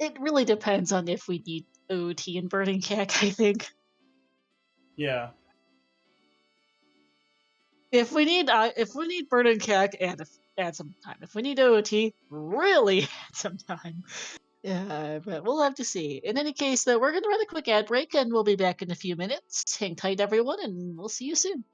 It really depends on if we need OT and burning cack, I think. Yeah. If we need burning cack, add some time. If we need OT, really add some time. Yeah, but we'll have to see. In any case, though, we're gonna run a quick ad break, and we'll be back in a few minutes. Hang tight, everyone, and we'll see you soon.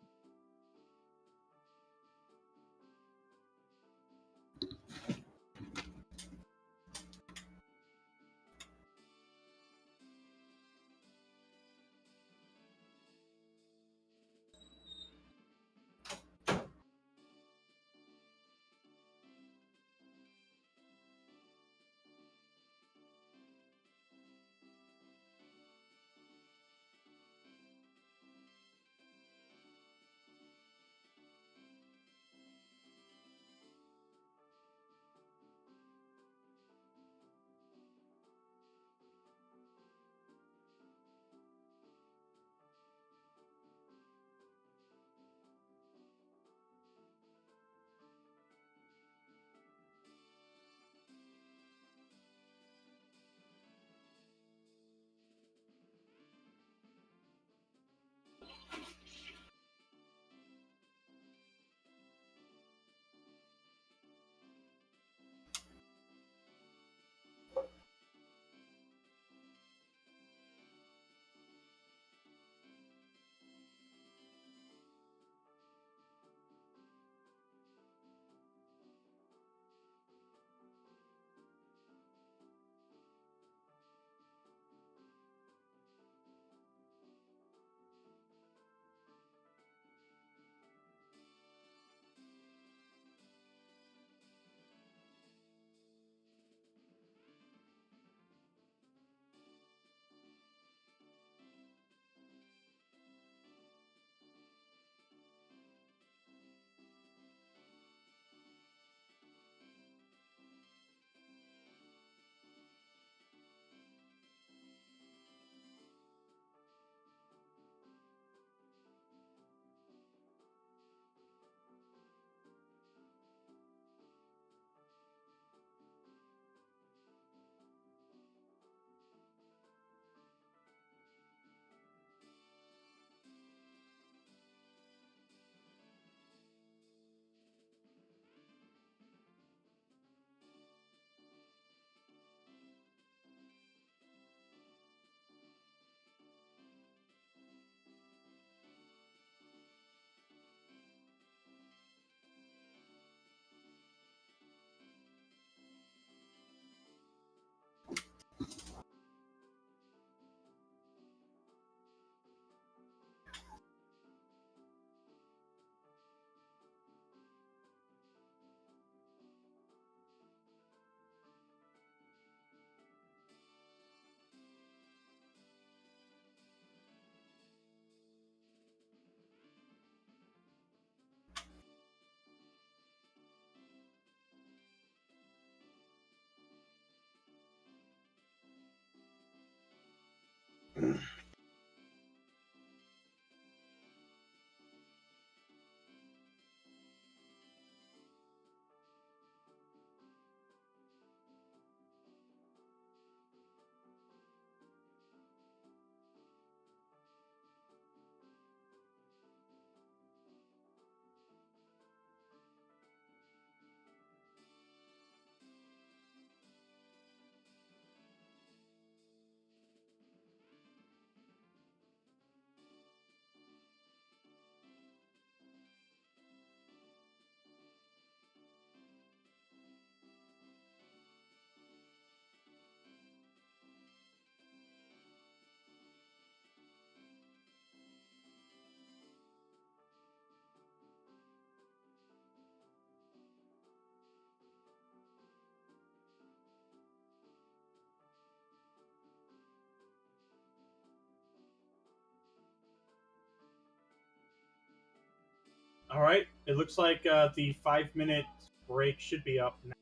All right. It looks like the 5-minute break should be up now.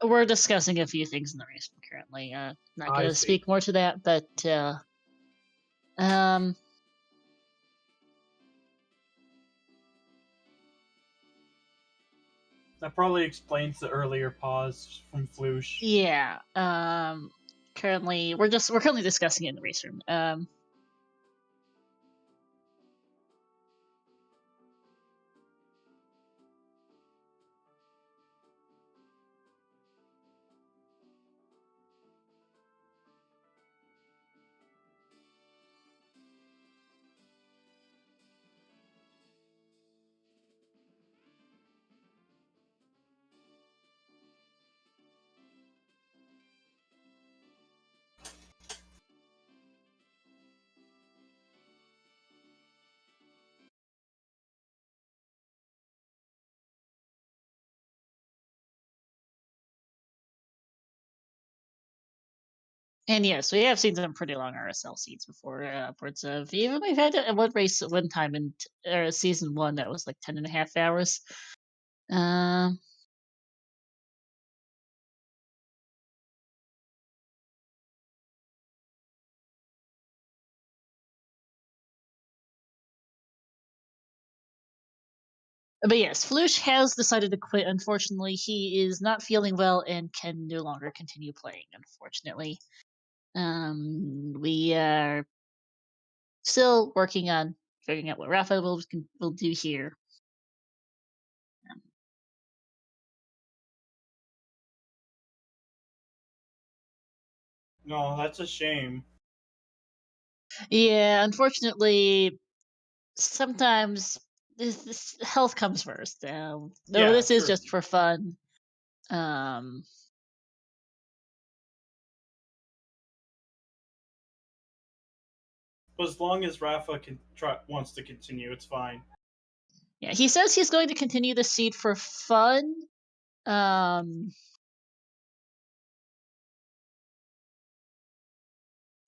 We're discussing a few things in the race currently. Not I going to see. speak more to that, but That probably explains the earlier pause from Flouche. yeah. Currently, we're currently discussing it in the race room. And yes, we have seen some pretty long RSL seeds before, upwards of even we've had one race at one time in season 1 that was like 10.5 hours. But yes, Flouche has decided to quit. Unfortunately, he is not feeling well and can no longer continue playing. Unfortunately, we are still working on figuring out what Rafa will do here. No, that's a shame. Yeah, unfortunately, sometimes this health comes first. No, Yeah, this is true. just for fun. Um, But as long as Rafa wants to continue, it's fine. yeah, he says he's going to continue the seed for fun.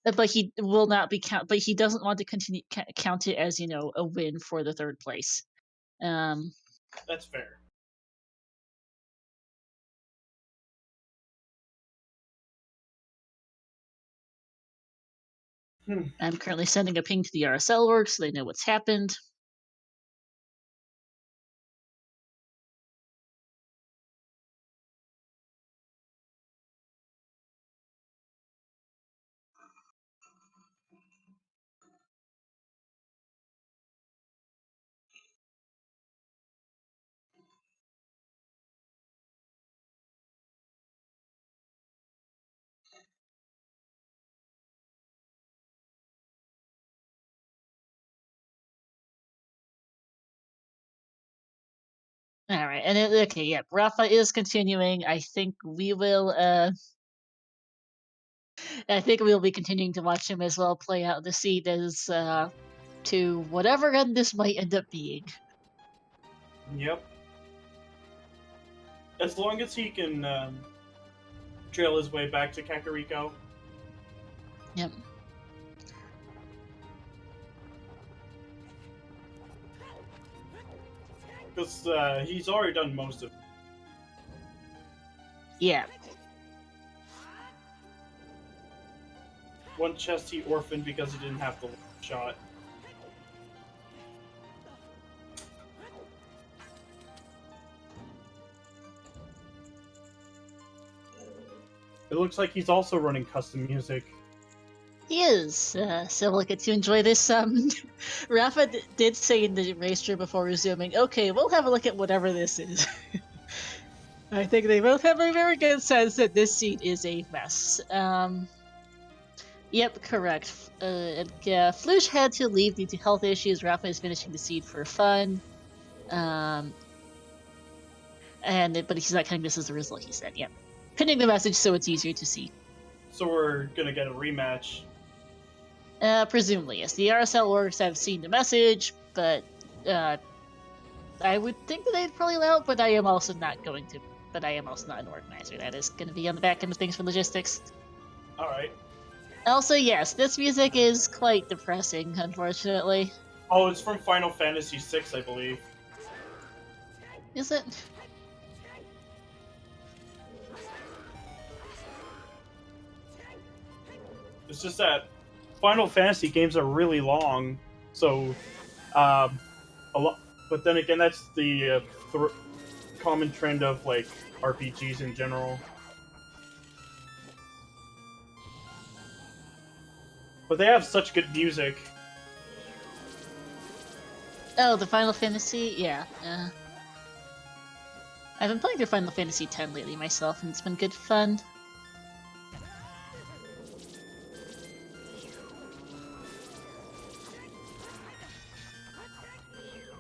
But he will not be count. But he doesn't want to continue count it as a win for the 3rd place. That's fair. I'm currently sending a ping to the RSL org so they know what's happened. All right, and okay, yeah, Rafa is continuing. I think we will. I think we'll be continuing to watch him as well play out the seed as to whatever end this might end up being. Yep. As long as he can trail his way back to Kakariko. Yep. Because he's already done most of it. Yeah. one chest he orphaned because he didn't have the shot. It looks like he's also running custom music. He is. So we'll get to enjoy this. Rafa did say in the race stream before resuming, okay, we'll have a look at whatever this is. I think they both have a very good sense that this seat is a mess. Yep, correct. Flouche had to leave due to health issues. Rafa is finishing the seed for fun. But he's not cutting this as a result, he said. Yep. Pinning the message so it's easier to see. So we're gonna get a rematch. Presumably, yes. The RSL orgs have seen the message, but I would think that they'd probably allow it, but I am also not going to. But I am also not an organizer. That is going to be on the back end of things for logistics. Alright. Also, yes, this music is quite depressing, unfortunately. Oh, it's from Final Fantasy VI, I believe. Is it? It's just that Final Fantasy games are really long, so a lot. But then again, that's the common trend of like RPGs in general. But they have such good music. Oh, the Final Fantasy? Yeah. I've been playing through Final Fantasy X lately myself, and it's been good fun.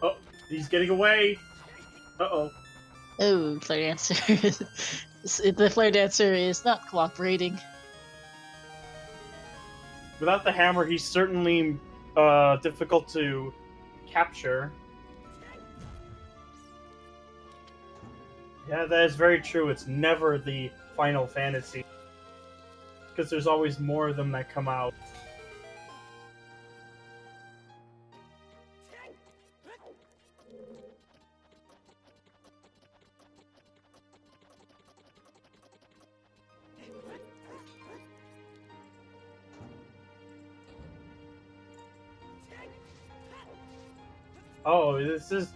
Oh, he's getting away! Uh-oh. Oh, Flare Dancer. The Flare Dancer is not cooperating. Without the hammer, he's certainly difficult to capture. Yeah, that is very true. It's never the Final Fantasy. Because there's always more of them that come out. Oh, this is...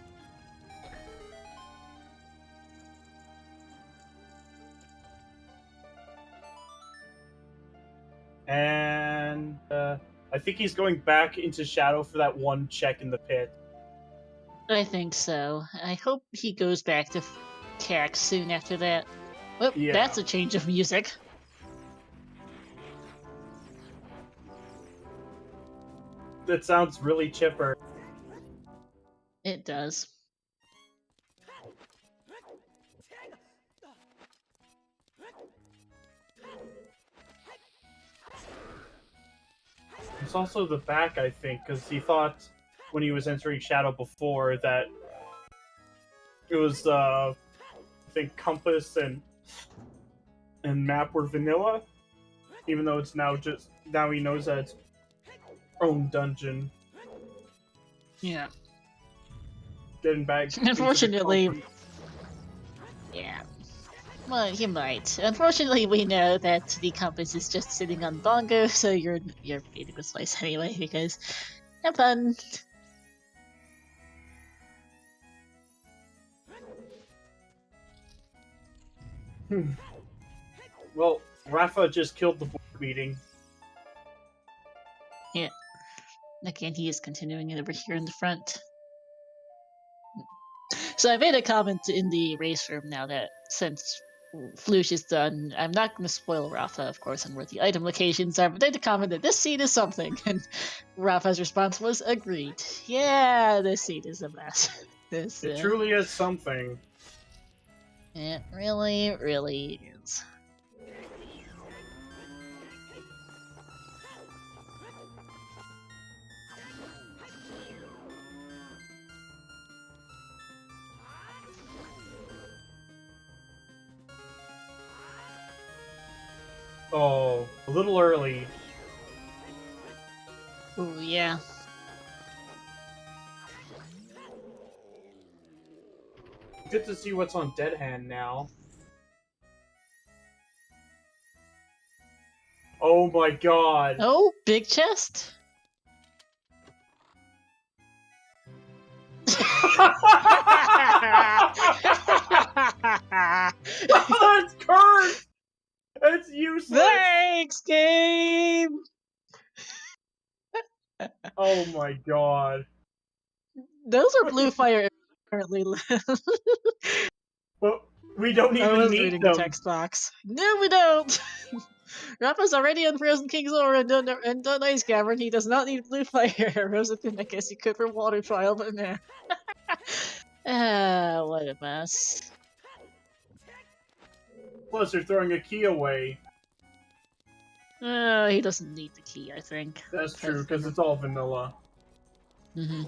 And I think he's going back into Shadow for that one check in the pit. I think so. I hope he goes back to CAC soon after that. Well, Yeah. That's a change of music. That sounds really chipper. It does. It's also the back, I think, because he thought when he was entering Shadow before that it was, I think, Compass and Map were vanilla, even though it's now he knows that it's own dungeon. Yeah. Getting back. Unfortunately, yeah. Well, you might. Unfortunately, we know that the compass is just sitting on bongo, so you're beating the slice anyway. Because have fun. Well, Rafa just killed the board meeting. Yeah. Again, he is continuing it over here in the front. So I made a comment in the race room now that since Flouche is done, I'm not going to spoil Rafa, of course, on where the item locations are, but I made a comment that this seat is something, and Rafa's response was agreed. Yeah, this seat is a mess. It truly is something. It really, really is. Oh, a little early. Ooh, yeah. Good to see what's on Dead Hand now. Oh my god. Oh, big chest. It's cursed! It's useless! Thanks, game. Oh my god. Those are blue fire currently. But we don't I even was need reading them. the text box. No, we don't. Rafa's already on Frozen King's Aura and done Ice Cavern. He does not need blue fire arrows. I guess he could for water trial, but nah. What a mess. Plus, they're throwing a key away. He doesn't need the key, I think. That's true, because it's all vanilla. Mm-hmm.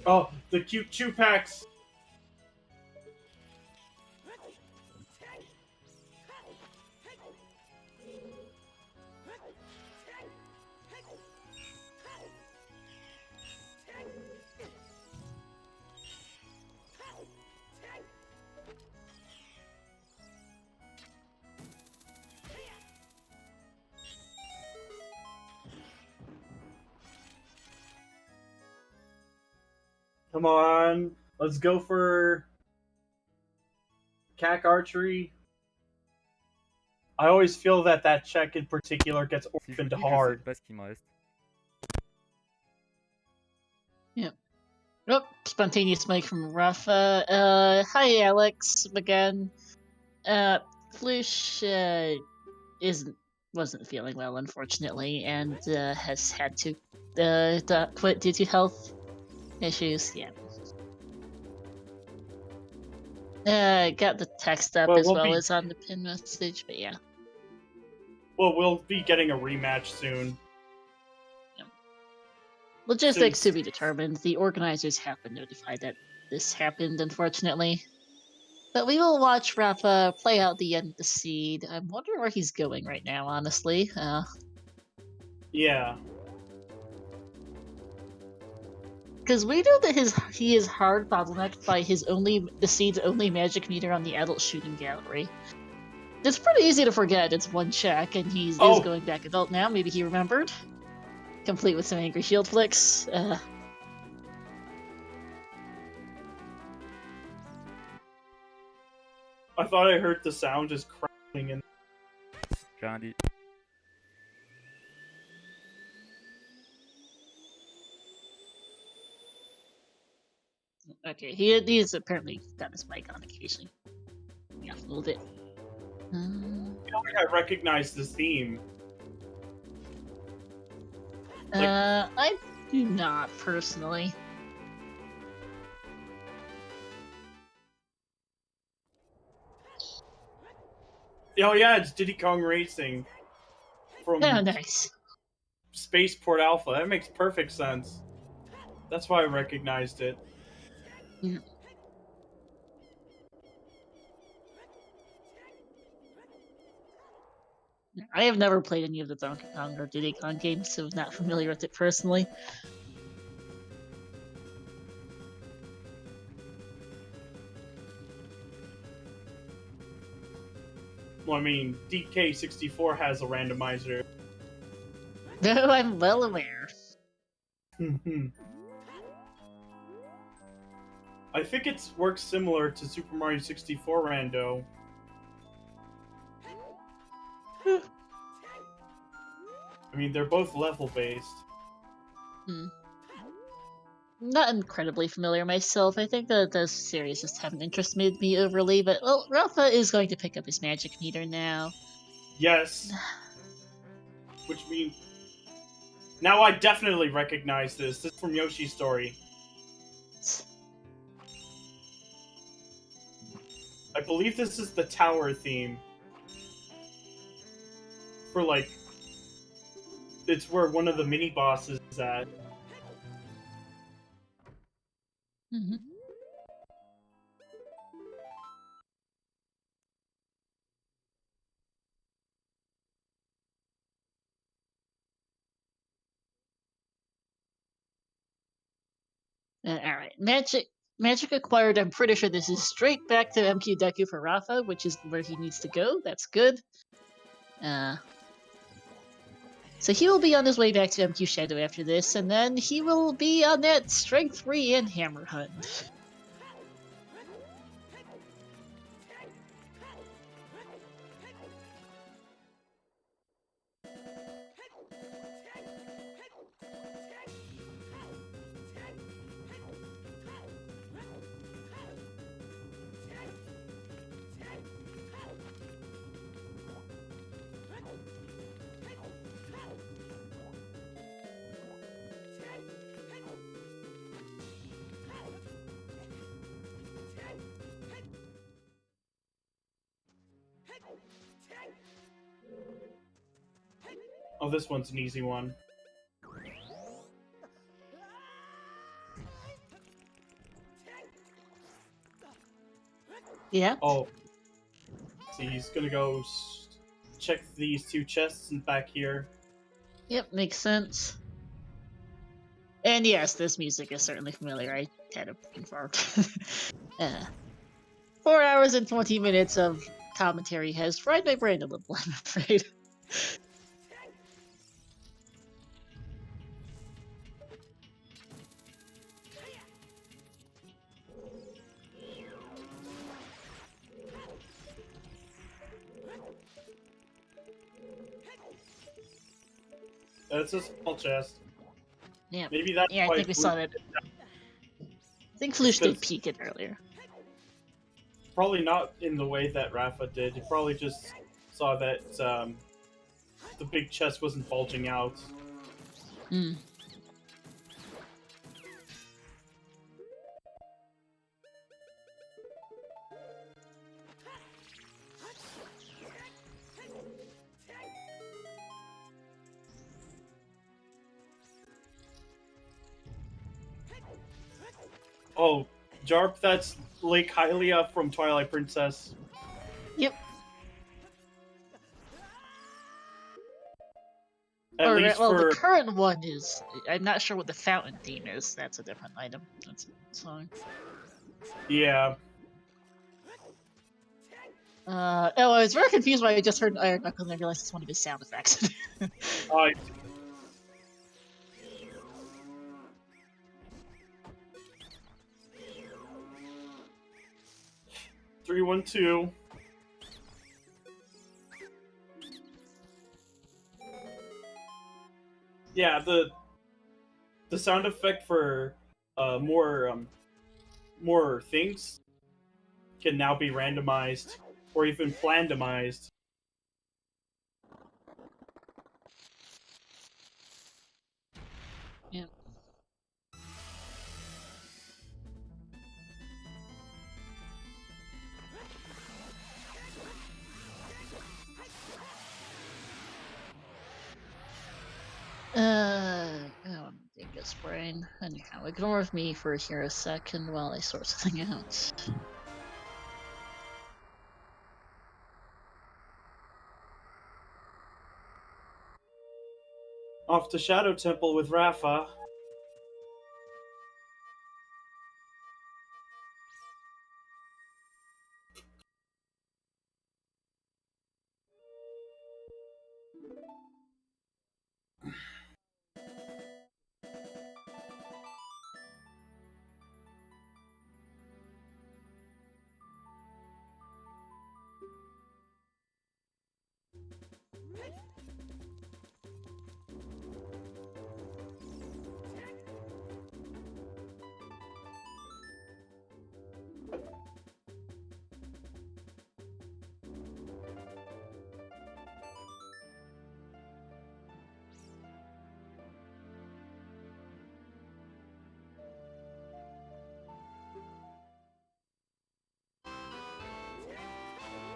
Oh, the cute chew packs! Come on, let's go for CAC archery. I always feel that that check in particular gets orphaned hard. Yep. Oh, spontaneous mic from Rafa. Hi Alex again. Flouche wasn't feeling well, unfortunately, and has had to quit due to health issues. Yeah. Got the text up as well as on the pin message, but yeah. Well, we'll be getting a rematch soon. Logistics to be determined. The organizers have been notified that this happened, unfortunately. But we will watch Rafa play out the end of the seed. I'm wondering where he's going right now, honestly. Yeah. Because we know that he is hard bottlenecked by the seed's only magic meter on the adult shooting gallery. It's pretty easy to forget. It's one check, and he is going back adult now. Maybe he remembered. Complete with some angry shield flicks. I thought I heard the sound just crackling in. Johnny. Okay, he's apparently got his mic on occasionally. Yeah, a little bit. I feel like I recognize this theme. I do not personally. Oh yeah, it's Diddy Kong Racing from nice. Spaceport Alpha. That makes perfect sense. That's why I recognized it. Yeah. I have never played any of the Donkey Kong or Diddy Kong games, so I'm not familiar with it personally. Well, I mean, DK64 has a randomizer. No, I'm well aware. I think it works similar to Super Mario 64 Rando. I mean, they're both level-based. Not incredibly familiar myself. I think that those series just haven't interested me overly, but, well, Rafa is going to pick up his magic meter now. Yes. Which means... Now I definitely recognize this. This is from Yoshi's Story. I believe this is the tower theme. For like, it's where one of the mini bosses is at. Mhm. Alright, magic acquired. I'm pretty sure this is straight back to MQ Deku for Rafa, which is where he needs to go. That's good. So he will be on his way back to MQ Shadow after this, and then he will be on that Strength 3 and Hammer Hunt. Oh, this one's an easy one. Yeah. Oh. See, he's gonna go check these two chests and back here. Yep, makes sense. And yes, this music is certainly familiar. I had it confirmed. 4 hours and 20 minutes of commentary has fried my brain a little, I'm afraid. It's a small chest. Yeah, Maybe that's yeah, I why think we saw that. I think Flouche did peek it earlier. Probably not in the way that Rafa did. He probably just saw that the big chest wasn't bulging out. Hmm. Oh, Jarp, that's Lake Hylia from Twilight Princess. Yep. At least well, for the current one is. I'm not sure what the fountain theme is. That's a different item. That's fine. yeah. Oh, I was very confused when I just heard Iron Knuckles and I realized it's one of his sound effects. I 312. Yeah, the sound effect for more things can now be randomized or even plandomized. Yeah. Oh, dingus brain. Anyhow, ignore me for here a second while I sort something out. Off to Shadow Temple with Rafa.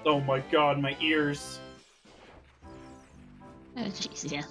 Oh my god, my ears. Oh, jeez, yeah.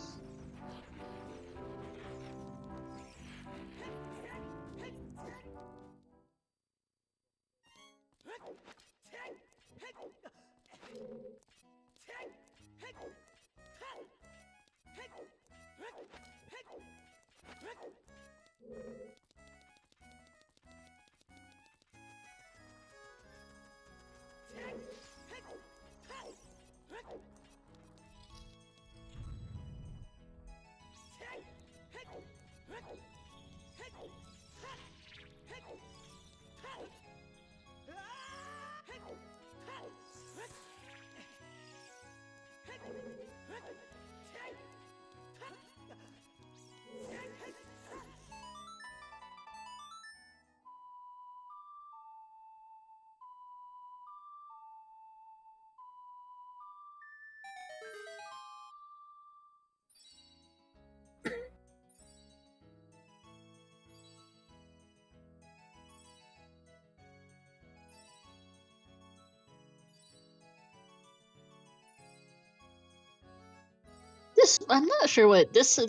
I'm not sure what this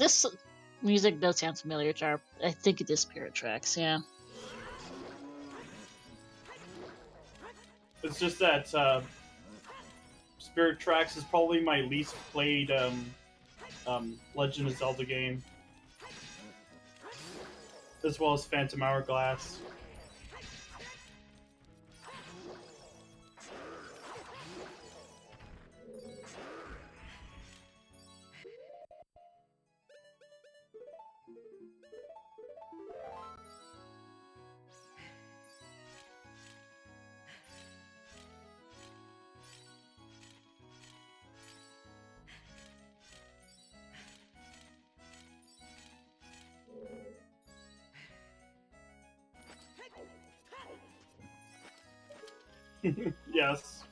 music does sound familiar, Charp. I think it is Spirit Tracks, yeah. It's just that Spirit Tracks is probably my least played Legend of Zelda game, as well as Phantom Hourglass. Yes.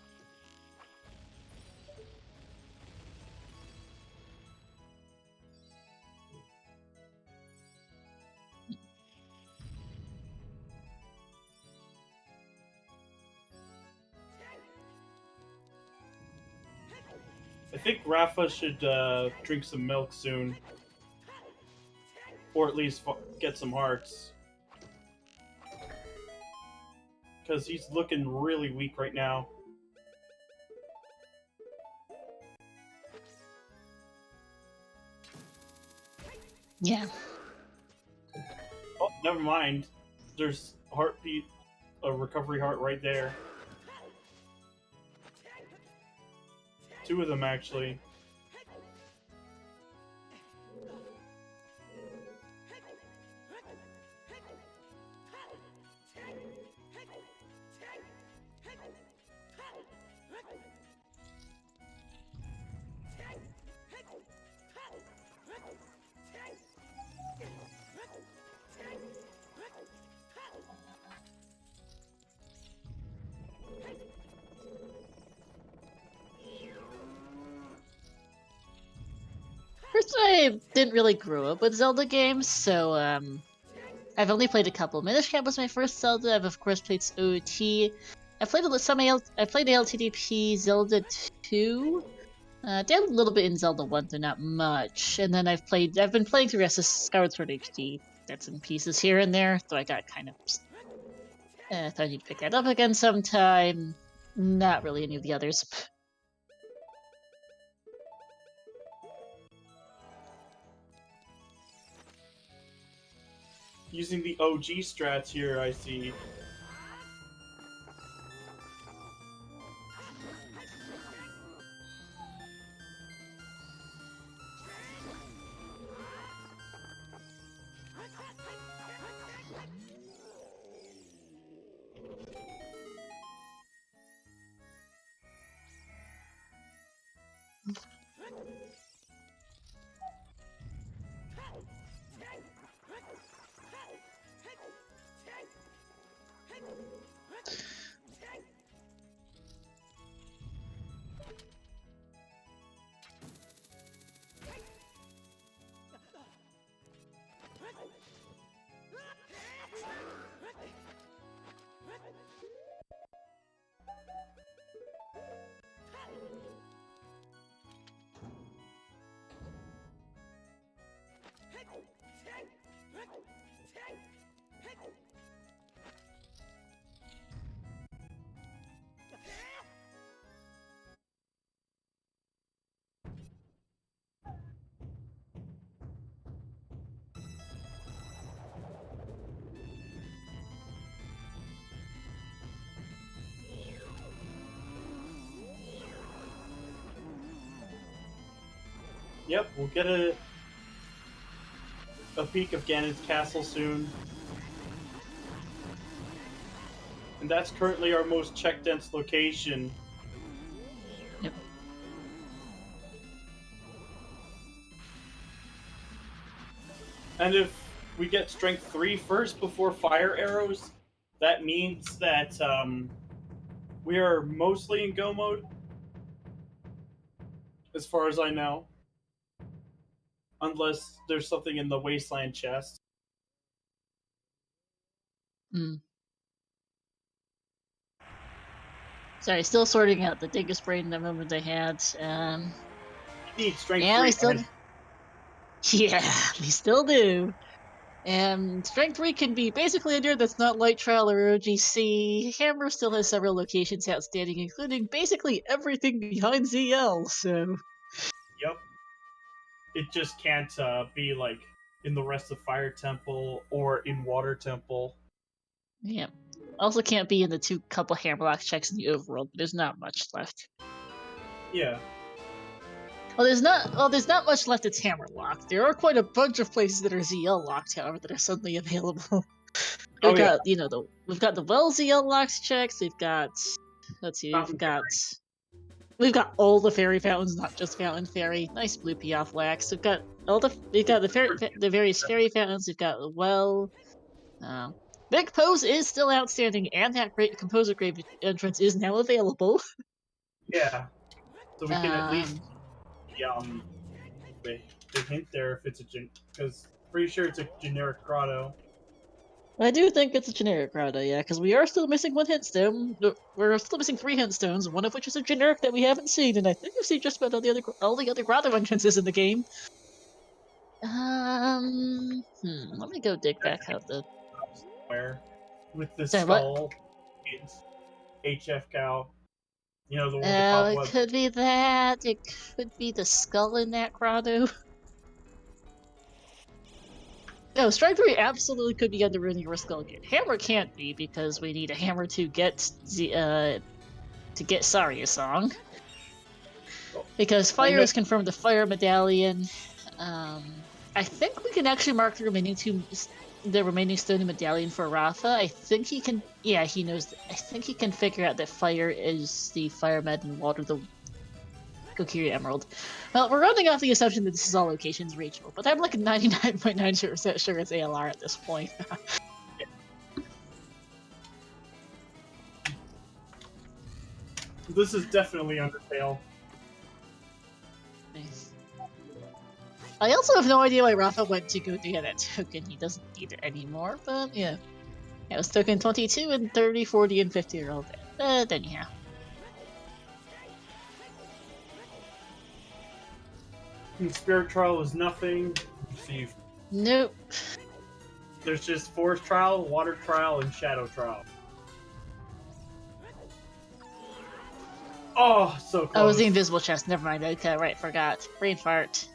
I think Rafa should drink some milk soon. Or at least get some hearts. Because he's looking really weak right now. Yeah. Oh, never mind. There's a recovery heart right there. Two of them, actually. First, I didn't really grow up with Zelda games, so I've only played a couple. Minish Cap was my first Zelda. I've of course played OT. I played I played LTDP, Zelda 2. Did a little bit in Zelda 1, though not much. And then I've been playing through the rest of Skyward Sword HD, bits and pieces here and there. So I got kind of thought you'd pick that up again sometime. Not really any of the others. Using the OG strats here, I see. Yep, we'll get a peek of Ganon's castle soon. And that's currently our most check-dense location. Yep. And if we get strength 3 first before fire arrows, that means that we are mostly in go mode, as far as I know. Unless there's something in the wasteland chest. Sorry, still sorting out the biggest brain the moment I had. You need strength 3. We still... Yeah, we still do. And Strength 3 can be basically a nerd that's not Light Trial or OGC. Hammer still has several locations outstanding, including basically everything behind ZL, so... Yep. It just can't be, like, in the rest of Fire Temple or in Water Temple. Yeah. Also can't be in the couple Hammerlock checks in the overworld, but there's not much left. Yeah. Well, there's not much left that's Hammerlock. There are quite a bunch of places that are ZL locked, however, that are suddenly available. We've got the well ZL locks checks. We've got, let's see, we've got all the fairy fountains, not just Fountain Fairy. Nice blue Piaf wax. We've got the various fairy fountains. We've got the well. Big Pose is still outstanding, and that great composer grave entrance is now available. Yeah. So we can at least the hint there if it's because pretty sure it's a generic grotto. I do think it's a generic grotto, yeah, because we are still missing one hint stone. We're still missing 3 hint stones, one of which is a generic that we haven't seen, and I think we've seen just about all the other grotto entrances in the game. Let me go dig back out the... Where? With the skull. It's HF cow. You know, the one with the cobweb. It could be that. It could be the skull in that grotto. No, Strike 3 absolutely could be under ruining our skull again. Hammer can't be, because we need a hammer to get Saria's song. Because fire is confirmed the fire medallion. I think we can actually mark the remaining stone medallion for Rafa. I think he can. Yeah, he knows. I think he can figure out that fire is the fire med and water the Kokiri Emerald. Well, we're rounding off the assumption that this is all locations reachable, but I'm like 99.9% sure it's ALR at this point. This is definitely Undertale. Nice. I also have no idea why Rafa went to go get that token. He doesn't need it anymore, but yeah. Yeah, it was token 22 and 30, 40, and 50 are all dead. But anyhow. Spirit Trial is nothing. Received. Nope. There's just Forest Trial, Water Trial, and Shadow Trial. Oh, so close. Oh, it was the invisible chest. Never mind. Okay, right, forgot. Brain fart.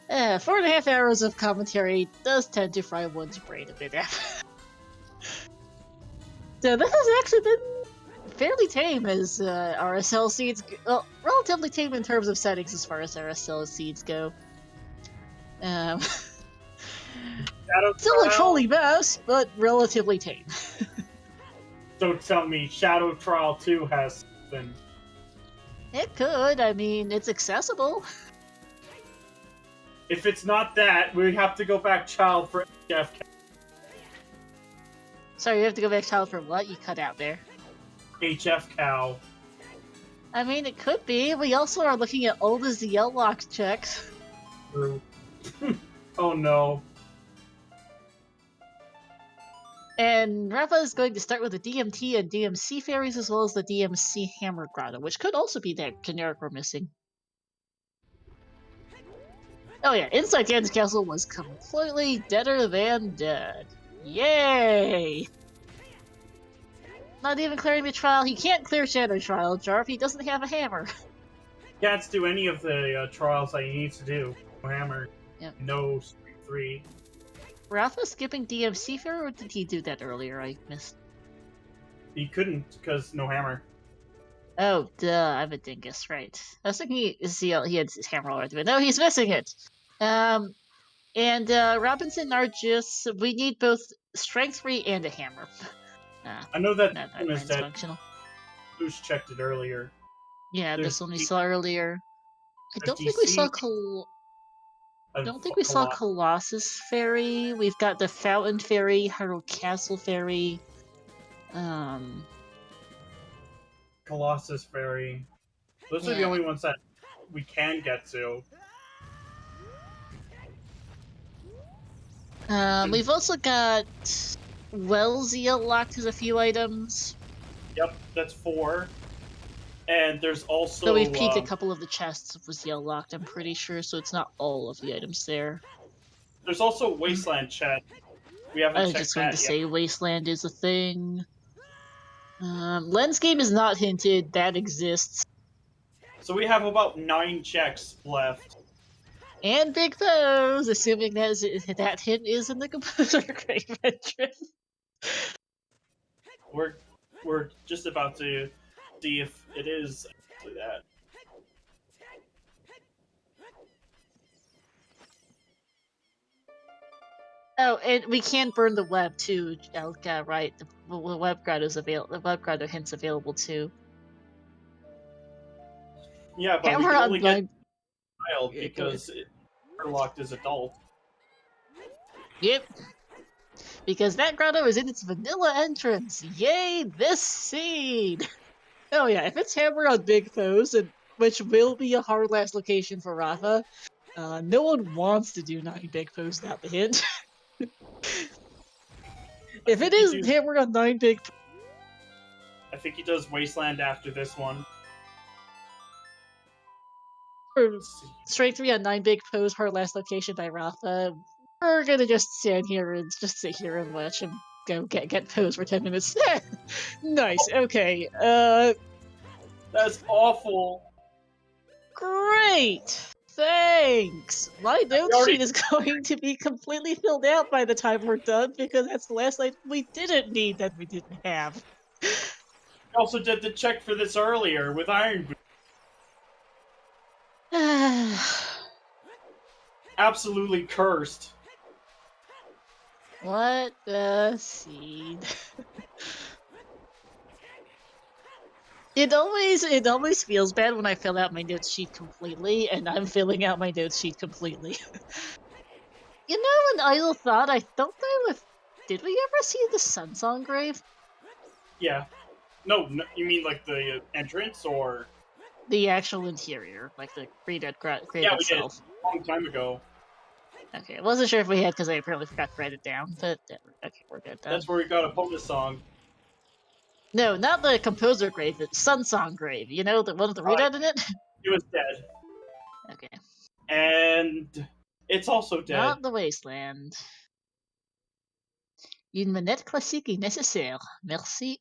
4.5 hours of commentary does tend to fry one's brain a bit. So this has actually been fairly tame as RSL seeds. Well, relatively tame in terms of settings as far as RSL seeds go. Still a trolly mess, but relatively tame. Don't tell me Shadow Trial 2 has something. It could. I mean, it's accessible. If it's not that, we have to go back child for HF. Sorry, you have to go back child for what? You cut out there. HF cow. I mean, it could be. We also are looking at all the ZL lock checks. True. Oh no. And Rafa is going to start with the DMT and DMC fairies as well as the DMC Hammer Grotto, which could also be that generic we're missing. Oh yeah, inside Ganon's castle was completely deader than dead. Yay! Not even clearing the trial. He can't clear Shadow Trial, Jarv. He doesn't have a hammer. Can't do any of the trials that he needs to do. No hammer. Yep. No Street 3. Rafa skipping DMC fair, or did he do that earlier? I missed. He couldn't because no hammer. Oh, duh, I'm a dingus, right. I was thinking he had his hammer already, but no, he's missing it! And Robinson are just... We need both strength 3 and a hammer. I know that Not one is mine's dead. functional. Flouche checked it earlier. Yeah, There's this one we the- saw earlier. I there's don't think we saw DC I don't think we saw Colossus Fairy. We've got the Fountain Fairy, Hyrule Castle Fairy. Colossus Fairy. Those are the Yeah. only ones that we can get to. We've also got Wellesley locked as a few items. Yep, that's 4. And there's also... So we've peeked a couple of the chests with Yell locked, I'm pretty sure, so it's not all of the items there. There's also Wasteland chest. We haven't I was checked just going that to yet. say Wasteland is a thing. Lens game is not hinted, that exists. So we have about 9 checks left. And Big Foes, assuming that hint is in the composer grave entrance. We're just about to see if it is actually that. Oh, and we can burn the web too, Elka, right? The web grotto's available. The web grotto hint's available too. Yeah, but we Hammer can on only get blind. child Yeah, because we're locked as adult. Yep. Because that grotto is in its vanilla entrance. Yay, this seed! Oh yeah, if it's Hammer on Big Foes, and which will be a hard last location for Rafa, no one wants to do 9 Big Foes without the hint. If it is Hammer on 9 Big Foes, I think he does Wasteland after this one. straight 3 on 9 Big Foes, hard last location by Rafa. We're gonna just stand here and just sit here and watch him go get posed for 10 minutes. Nice, okay. That's awful. Great! Thanks! My note sheet is going to be completely filled out by the time we're done, because that's the last item we didn't need that we didn't have. We also did the check for this earlier with Iron Boot. Absolutely cursed. What the seed? It always feels bad when I fill out my notes sheet completely, and I'm filling out my notes sheet completely. You know, an idle thought, I don't know if... Did we ever see the Sunsong Grave? Yeah. No, you mean like the entrance, or...? The actual interior, like the grave itself. Yeah, we did. A long time ago. Okay, I wasn't sure if we had because I apparently forgot to write it down, but okay, we're good then. That's where we got a bonus song. No, not the composer grave, the Sunsong grave. You know, the one with the readout in it? He was dead. Okay. And it's also dead. Not the wasteland. Une manette classique est nécessaire. Merci.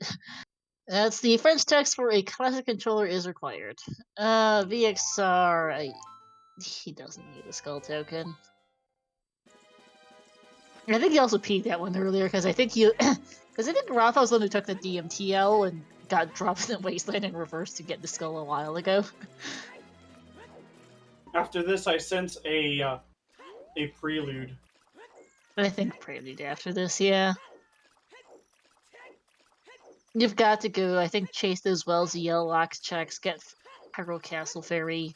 That's the French text for a classic controller is required. VXR, he doesn't need a skull token. I think he also peeked that one earlier because I think because I think Rafa was the one who took the DMTL and got dropped in the wasteland in reverse to get the skull a while ago. After this, I sense a prelude. I think prelude after this, yeah. You've got to go, I think, chase those Wells Yell Locks checks, get Hyrule Castle Fairy.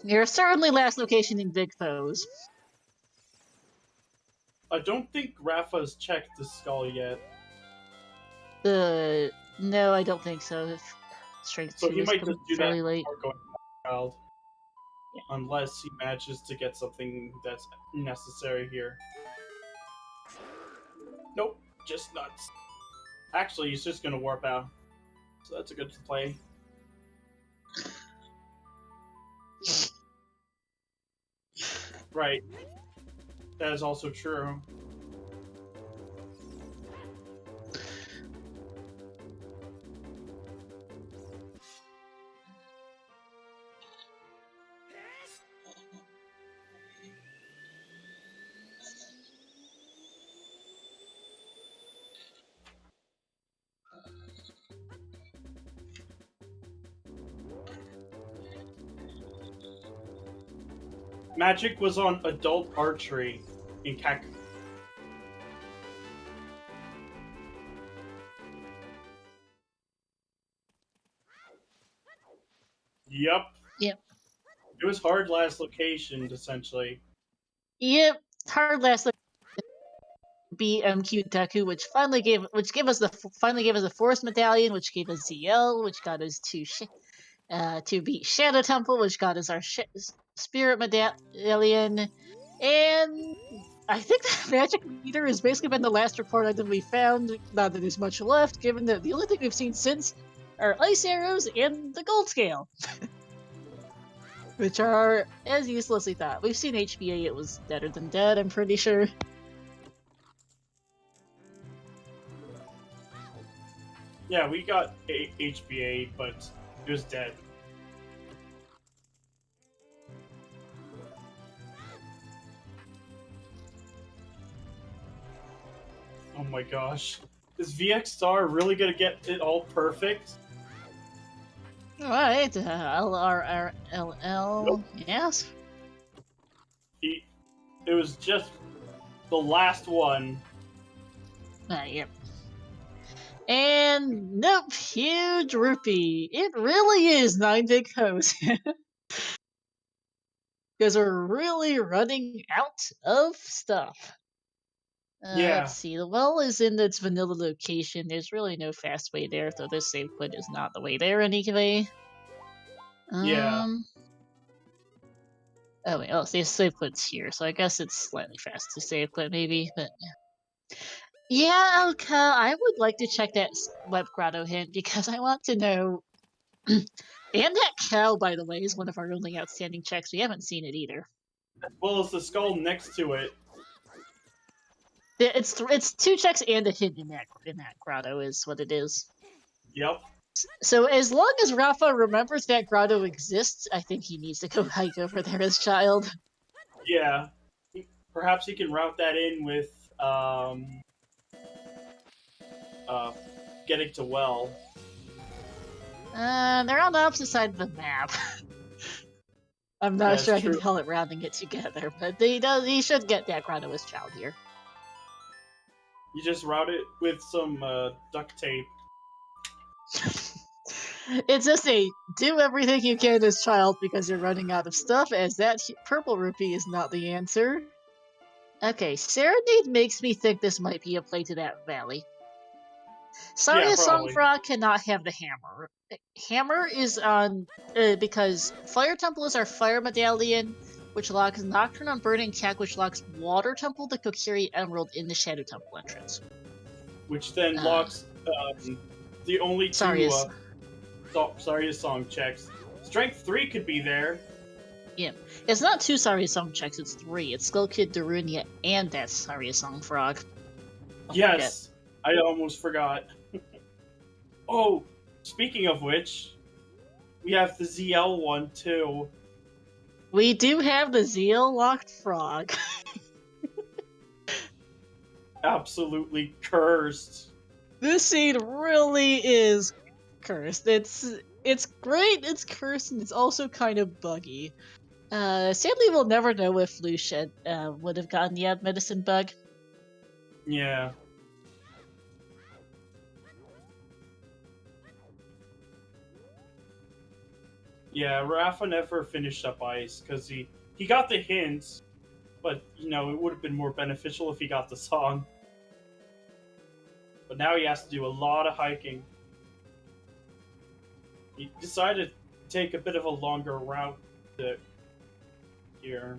You're certainly last location in Big Foes. I don't think Rafa's checked the skull yet. No, I don't think so. Strength So 2 he is might just do that fairly late. before going wild. Yeah. Unless he manages to get something that's necessary here. Nope, just nuts. Actually, he's just gonna warp out. So that's a good play. Right. That is also true. Magic was on adult archery in Kaku. Yep. Yep. It was hard last location, essentially. Yep. Hard last BMQ Deku, which gave us the Forest Medallion, which gave us ZL, which got us to beat Shadow Temple, which got us our Spirit Medallion, and I think the Magic Meter has basically been the last report item we found. Not that there's much left, given that the only thing we've seen since are Ice Arrows and the Gold Scale, which are as useless as we thought. We've seen HBA; it was deader than dead. I'm pretty sure. Yeah, we got HBA, but it was dead. Oh my gosh. Is VX Star really gonna get it all perfect? Alright, LRRLL, Nope. yes? It was just the last one. Yep. And nope, huge rupee. It really is 9 big hoes. Because we're really running out of stuff. Yeah. Let's see, the well is in its vanilla location. There's really no fast way there, though this save point is not the way there anyway. Yeah. Oh wait, the save point's here, so I guess it's slightly fast to save point maybe, but yeah, okay, I would like to check that web grotto hint because I want to know. And that cow, by the way, is one of our only outstanding checks. We haven't seen it either. As well as the skull next to it. It's 2 checks and a hint in that grotto is what it is. Yep. So as long as Rafa remembers that grotto exists, I think he needs to go hike over there as child. Yeah. Perhaps he can route that in with getting to well. They're on the opposite side of the map. I'm not sure I can true. call it rounding it together, but he should get that grotto as child here. You just route it with some duct tape. It's just a do everything you can as child because you're running out of stuff, as that purple rupee is not the answer. Okay, Serenade makes me think this might be a play to that valley. Sorry, a Songfrog cannot have the hammer. Hammer is on because Fire Temple is our Fire Medallion, which locks Nocturne on Burning Cat, which locks Water Temple to Kokiri Emerald in the Shadow Temple entrance. Which then locks the only two Song checks. Strength 3 could be there. Yeah, it's not 2 Sorry Song checks, it's 3. It's Skull Kid, Darunia, and that Sorry Song Frog. Yes, I almost forgot. Oh, speaking of which, we have the ZL one too. We do have the ZL locked frog. Absolutely cursed. This scene really is cursed. It's great, it's cursed, and it's also kind of buggy. Sadly, we'll never know if Flouche would have gotten the medicine bug. Yeah. Yeah, Rafa never finished up ice because he got the hints, but you know it would have been more beneficial if he got the song. But now he has to do a lot of hiking. He decided to take a bit of a longer route here.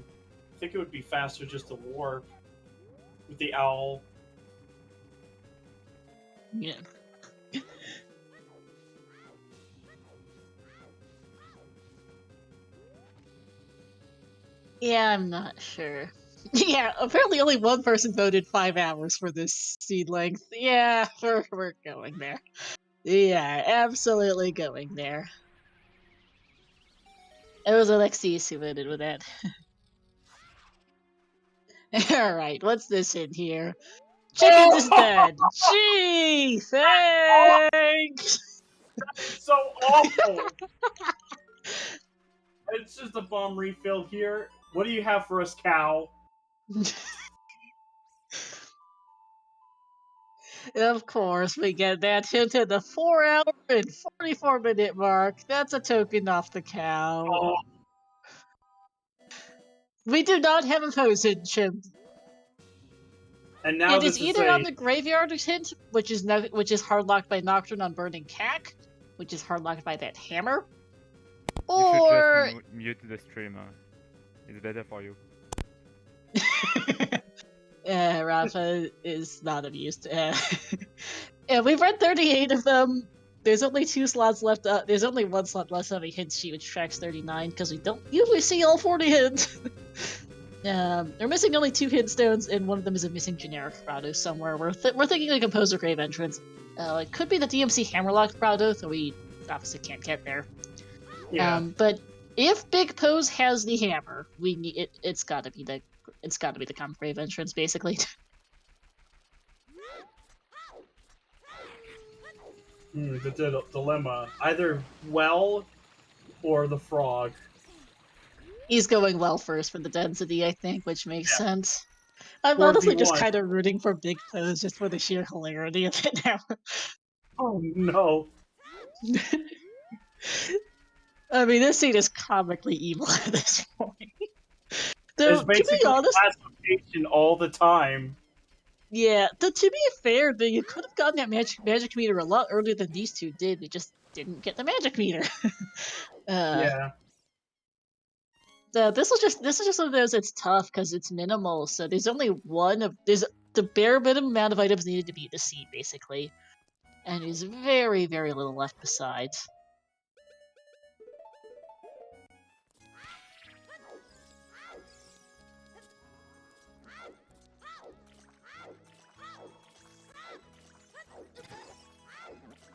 I think it would be faster just to warp with the owl. Yeah. Yeah, I'm not sure. Yeah, apparently only one person voted 5 hours for this seed length. Yeah, we're going there. Yeah, absolutely going there. It was Alexius who voted with that. Alright, what's this in here? Chickens is dead! Gee, thanks! It's so awful! It's just a bomb refill here. What do you have for us, cow? Of course, we get that hint at the 4-hour and 44-minute mark. That's a token off the cow. Oh. We do not have a potion, Chimp. And now It this is either a... on the graveyard hint, which is hardlocked by Nocturne on Burning Cack, which is hardlocked by that hammer, or You should just mute the stream. It's better for you. Rafa is not amused. Yeah, we've read 38 of them. There's only 2 slots left. There's only 1 slot left on a hint sheet, which tracks 39, because we don't usually see all 40 hints. They're missing only 2 hint stones, and one of them is a missing generic Grotto somewhere. We're thinking a Composer Grave entrance. It could be the DMC Hammerlock Grotto, though we obviously can't get there. Yeah. But if Big Pose has the hammer, we need it. It's got to be the Comp Grave entrance, basically. The dilemma. Either well or the frog. He's going well first for the density, I think, which makes sense. I'm 4v1. honestly just kind of rooting for Big Pose just for the sheer hilarity of it now. Oh no. I mean, this scene is comically evil at this point. It's To basically be honest, classification all the time. yeah, to be fair, you could have gotten that magic meter a lot earlier than these two did. They just didn't get the magic meter. Yeah. This is just one of those. It's tough because it's minimal. So there's only there's the bare minimum amount of items needed to beat the seed, basically, and there's very, very little left besides.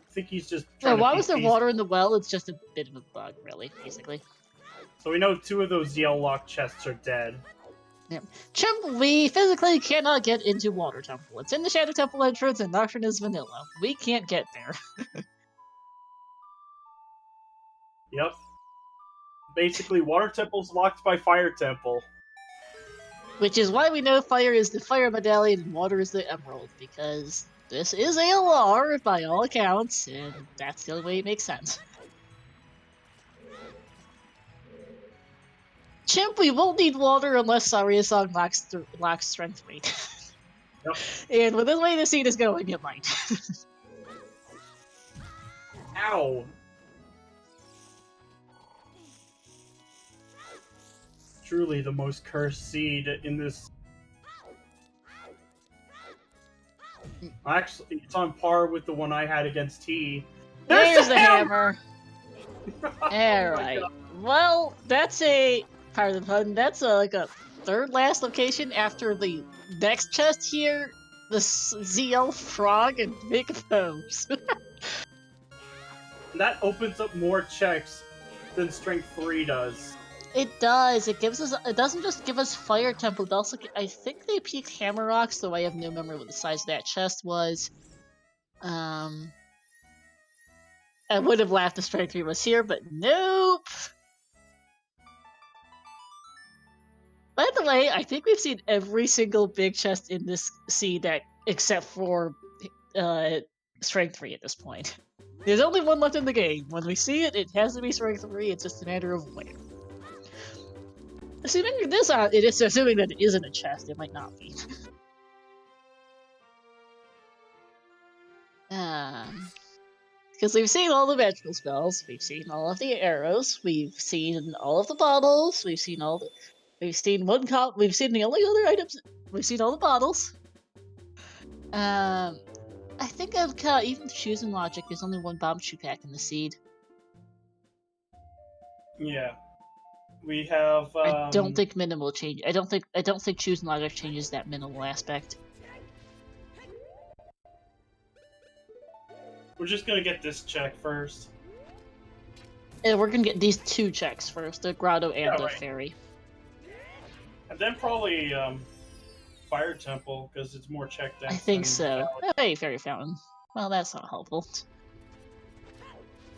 I think he's just So trying to why be was there peaceful. water in the well? It's just a bit of a bug, really, basically. So we know 2 of those yellow lock chests are dead. Chimp, we physically cannot get into Water Temple. It's in the Shadow Temple entrance, and Nocturne is vanilla. We can't get there. Yep. Basically, Water Temple's locked by Fire Temple. Which is why we know fire is the fire medallion and water is the emerald, because this is ALR by all accounts, and that's the only way it makes sense. Chimp, we won't need water unless Saria's song lacks strength rate. Yep. And with the way the scene is going, it might. Ow! Truly the most cursed seed in this. Actually, it's on par with the one I had against T. There's the hammer! Alright. Well, that's part of the pun. That's like a 3rd last location after the next chest here. The ZL Frog and Big Pose. That opens up more checks than Strength 3 does. It does. It gives us. It doesn't just give us Fire Temple. It also. I think they peaked Hammer Rocks, though I have no memory what the size of that chest was. I would have laughed if Strike 3 was here, but nope. By the way, I think we've seen every single big chest in this seed except for Strength 3 at this point. There's only one left in the game. When we see it, it has to be Strength 3. It's just a matter of when. Assuming this it is assuming that it isn't a chest, it might not be. Because we've seen all the magical spells, we've seen all of the arrows, we've seen all of the bottles, we've seen the only other items. We've seen all the bottles. I think even choosing logic, there's only one bomb shoe pack in the seed. Yeah. We have. I don't think minimal change. I don't think choosing logic changes that minimal aspect. We're just gonna get this check first. And we're gonna get these 2 checks first: the grotto and the right. fairy. And then probably Fire Temple because it's more check dense. I think so. Hey, fairy fountain. Well, that's not helpful.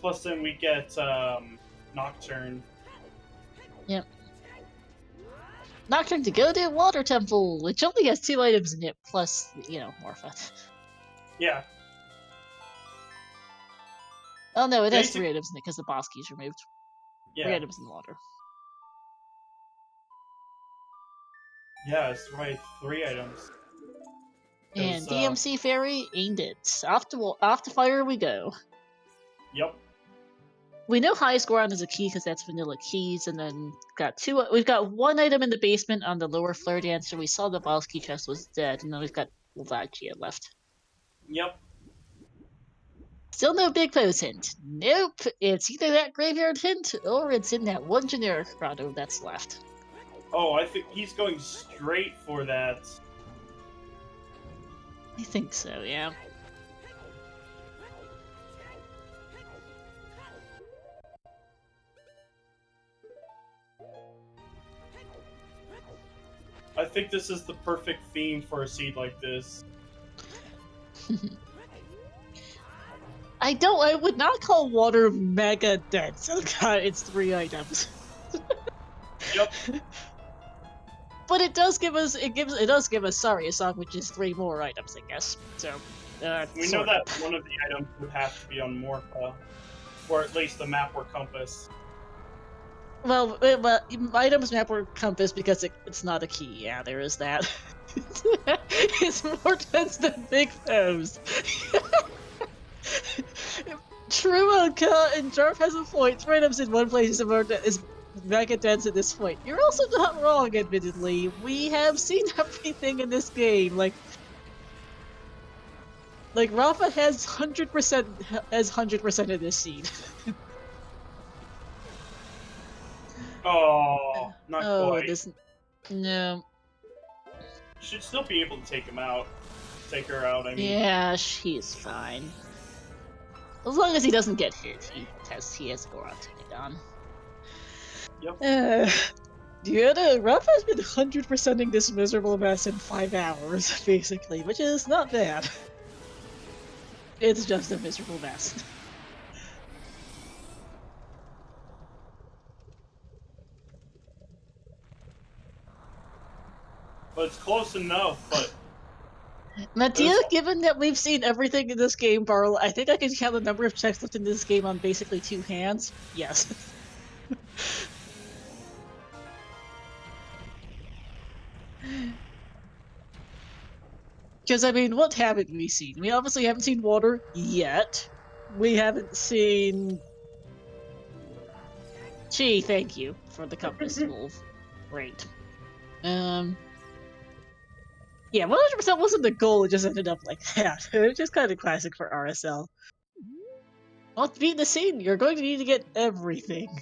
Plus, then we get Nocturne. Yep. Nocturne to go to Water Temple, which only has 2 items in it, plus, Morpha. Yeah. Oh no, it has Basic- 3 items in it because the boss key's removed. 3 Yeah. items in the water. Yeah, it's right. 3 items. And 'Cause, DMC Fairy aimed it. Off to fire we go. Yep. We know highest score on is a key because that's vanilla keys, and then we've got 1 item in the basement on the lower flare dancer. We saw the boss key chest was dead, and then we've got Lakia left. Yep. Still no big pose hint. Nope, it's either that graveyard hint or it's in that one generic grotto that's left. Oh, I think he's going straight for that. I think so, yeah. I think this is the perfect theme for a seed like this. I would not call water mega dense. Oh god, it's 3 items. Yep. But it does give us sorry, a song which is 3 more items, I guess. So We know that one of the items would have to be on Morpha, or at least the map or compass. Well, items map or compass because it's not a key. Yeah, there is that. It's more dense than big pose. True, and Jarf has a point. 3 items in one place is mega dense at this point. You're also not wrong, admittedly. We have seen everything in this game. Like Rafa has 100% of this seed. Oh, not quite. It isn't. No. Should still be able to take him out. Take her out, I mean. Yeah, she's fine. As long as he doesn't get hit, he has Goron to take on. Yep. Rafa has been 100%ing this miserable mess in 5 hours, basically, which is not bad. It's just a miserable mess. But it's close enough, but... Mattia, given that we've seen everything in this game, Barl, I think I can count the number of checks left in this game on basically 2 hands. Yes. Because, I mean, what haven't we seen? We obviously haven't seen water yet. We haven't seen... Gee, thank you for the compass wolf. Great. Yeah, 100% wasn't the goal, it just ended up like that. It's just kind of classic for RSL. Well, to beat the scene, you're going to need to get everything.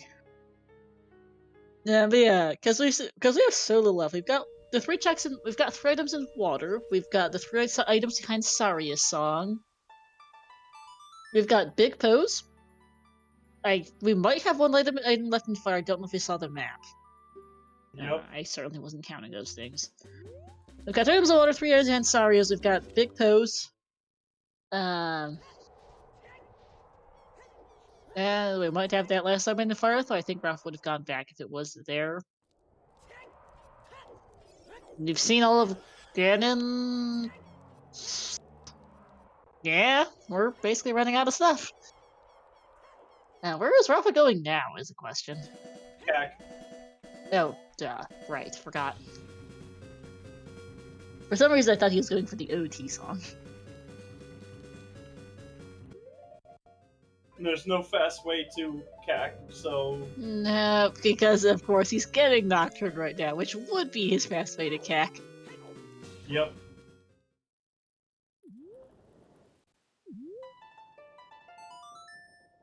Yeah, but yeah, because we have so little left. We've got the 3 checks in, we've got 3 items in water. We've got the 3 items behind Saria's song. We've got Big Pose. We might have 1 item left in fire. I don't know if you saw the map. Yep. I certainly wasn't counting those things. We've got 3 items in water, 3 items behind Saria's. We've got Big Pose. And we might have that last time in the fire, though I think Rafa would have gone back if it was there. You've seen all of Ganon. Yeah, we're basically running out of stuff. Now, where is Rafa going now, is the question. Cack. Oh, duh. Right, forgot. For some reason, I thought he was going for the OT song. There's no fast way to cack, so... No, because of course he's getting Nocturne right now, which would be his fast way to cack. Yep.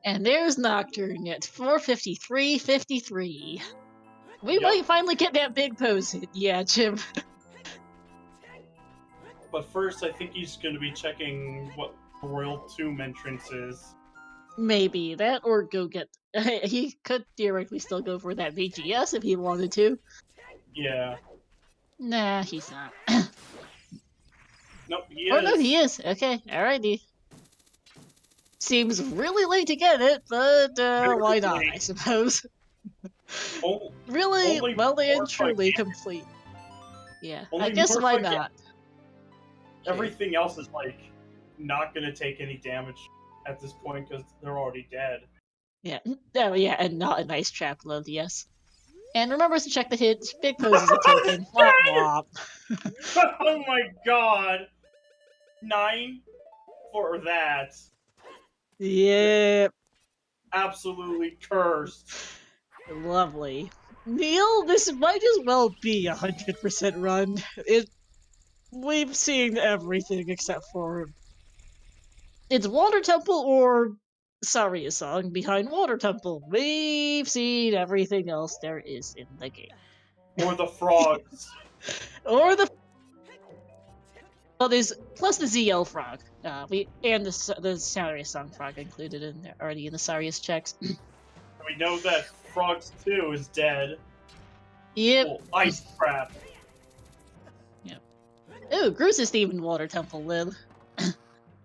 And there's Nocturne at 453.53. We might finally get that big pose hit. Yeah, Jim. But first, I think he's going to be checking what Royal Tomb entrance is. Maybe that, or go get... he could theoretically still go for that VGS if he wanted to. Yeah. Nah, he's not. Nope, he Oh is. no, he is. Okay, alrighty. Seems really late to get it, but why not, I suppose. Really, only well and more truly gigantic. complete. Yeah, Only I guess more why gigantic. not? Everything else is like not gonna take any damage at this point because they're already dead. Yeah, oh yeah, and not a nice trap load, yes. And remember to check the hits. Big poses a token. Womp womp. Oh my god! 9 for that. Yeah, Absolutely cursed. lovely. Neil, this might as well be 100% run. We've seen everything except for it's Water Temple or Saria Song behind Water Temple. We've seen everything else there is in the game. Or the frogs. Or the well, there's plus the ZL frog. And the Saria Song frog included in there already in the Saria's checks. We know that Frogs 2 is dead. Yep. Oh, ice trap. Yep. Ooh, Gru's Demon Water Temple Lil.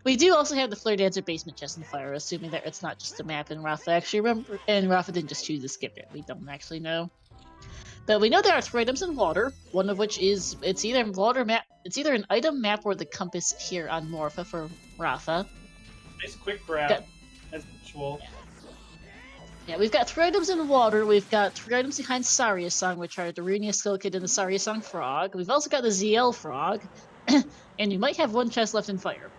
We do also have the Flare Dancer basement chest in fire, assuming that it's not just a map and Rafa actually remember and Rafa didn't just choose to skip it. We don't actually know. But we know there are 3 items in water, one of which is it's either an item map or the compass here on Morpha for Rafa. Nice quick grab, as usual. Yeah, we've got 3 items in water, we've got 3 items behind Saria Song, which are the Runia Skill Kit and the Saria Song Frog. We've also got the ZL Frog, and you might have 1 chest left in fire.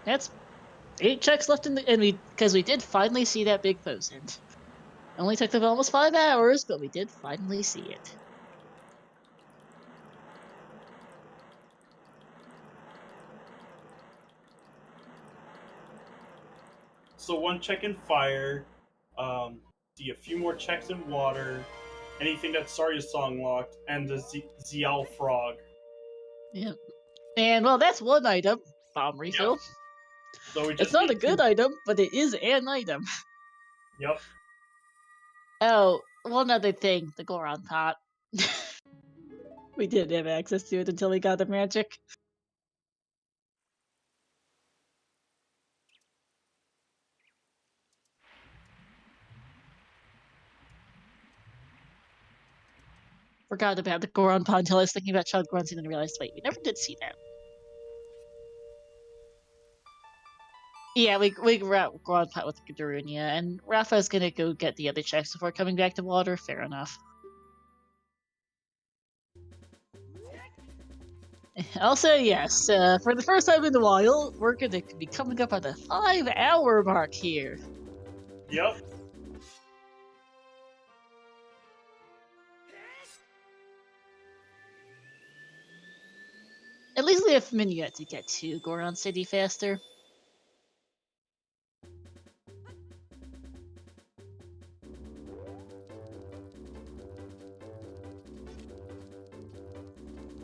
That's 8 checks left in the and because we did finally see that big pose end. Only took them almost 5 hours, but we did finally see it. So 1 check in fire, see a few more checks in water, anything that's Saria's song locked, and the ZL frog. Yeah. And well, that's 1 item. Bomb refill. Yep. So we just It's not a need good 2. item, but it is an item. Yep. Oh, one other thing, the Goron pot. We didn't have access to it until we got the magic. Forgot about the Goron pot until I was thinking about Chug Grunts and then realized, wait, we never did see that. Yeah, we Goron pot with Darunia, and Rafa's gonna go get the other checks before coming back to water. Fair enough. Also, yes, for the first time in a while, we're gonna be coming up on the 5-hour mark here. Yep. At least we have Minuet to get to Goron City faster.